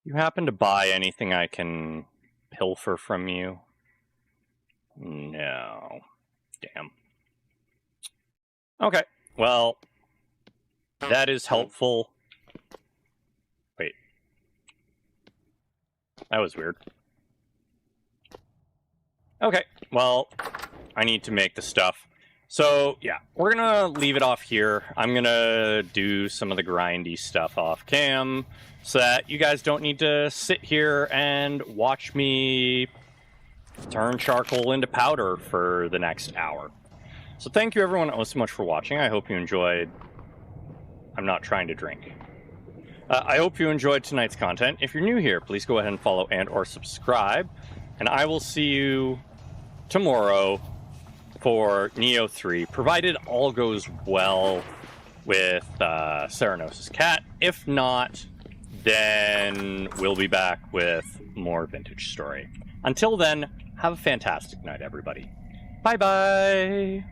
You happen to buy anything I can pilfer from you? No. Damn. Okay, well, that is helpful. Wait. That was weird. Okay, well, I need to make the stuff. So, yeah, we're gonna leave it off here. I'm gonna do some of the grindy stuff off cam so that you guys don't need to sit here and watch me turn charcoal into powder for the next hour. So thank you everyone so much for watching. I hope you enjoyed... I'm not trying to drink. I hope you enjoyed tonight's content. If you're new here, please go ahead and follow and or subscribe. And I will see you tomorrow for Neo 3, provided all goes well with Ceranos' cat. If not, then we'll be back with more Vintage Story. Until then, have a fantastic night, everybody. Bye-bye!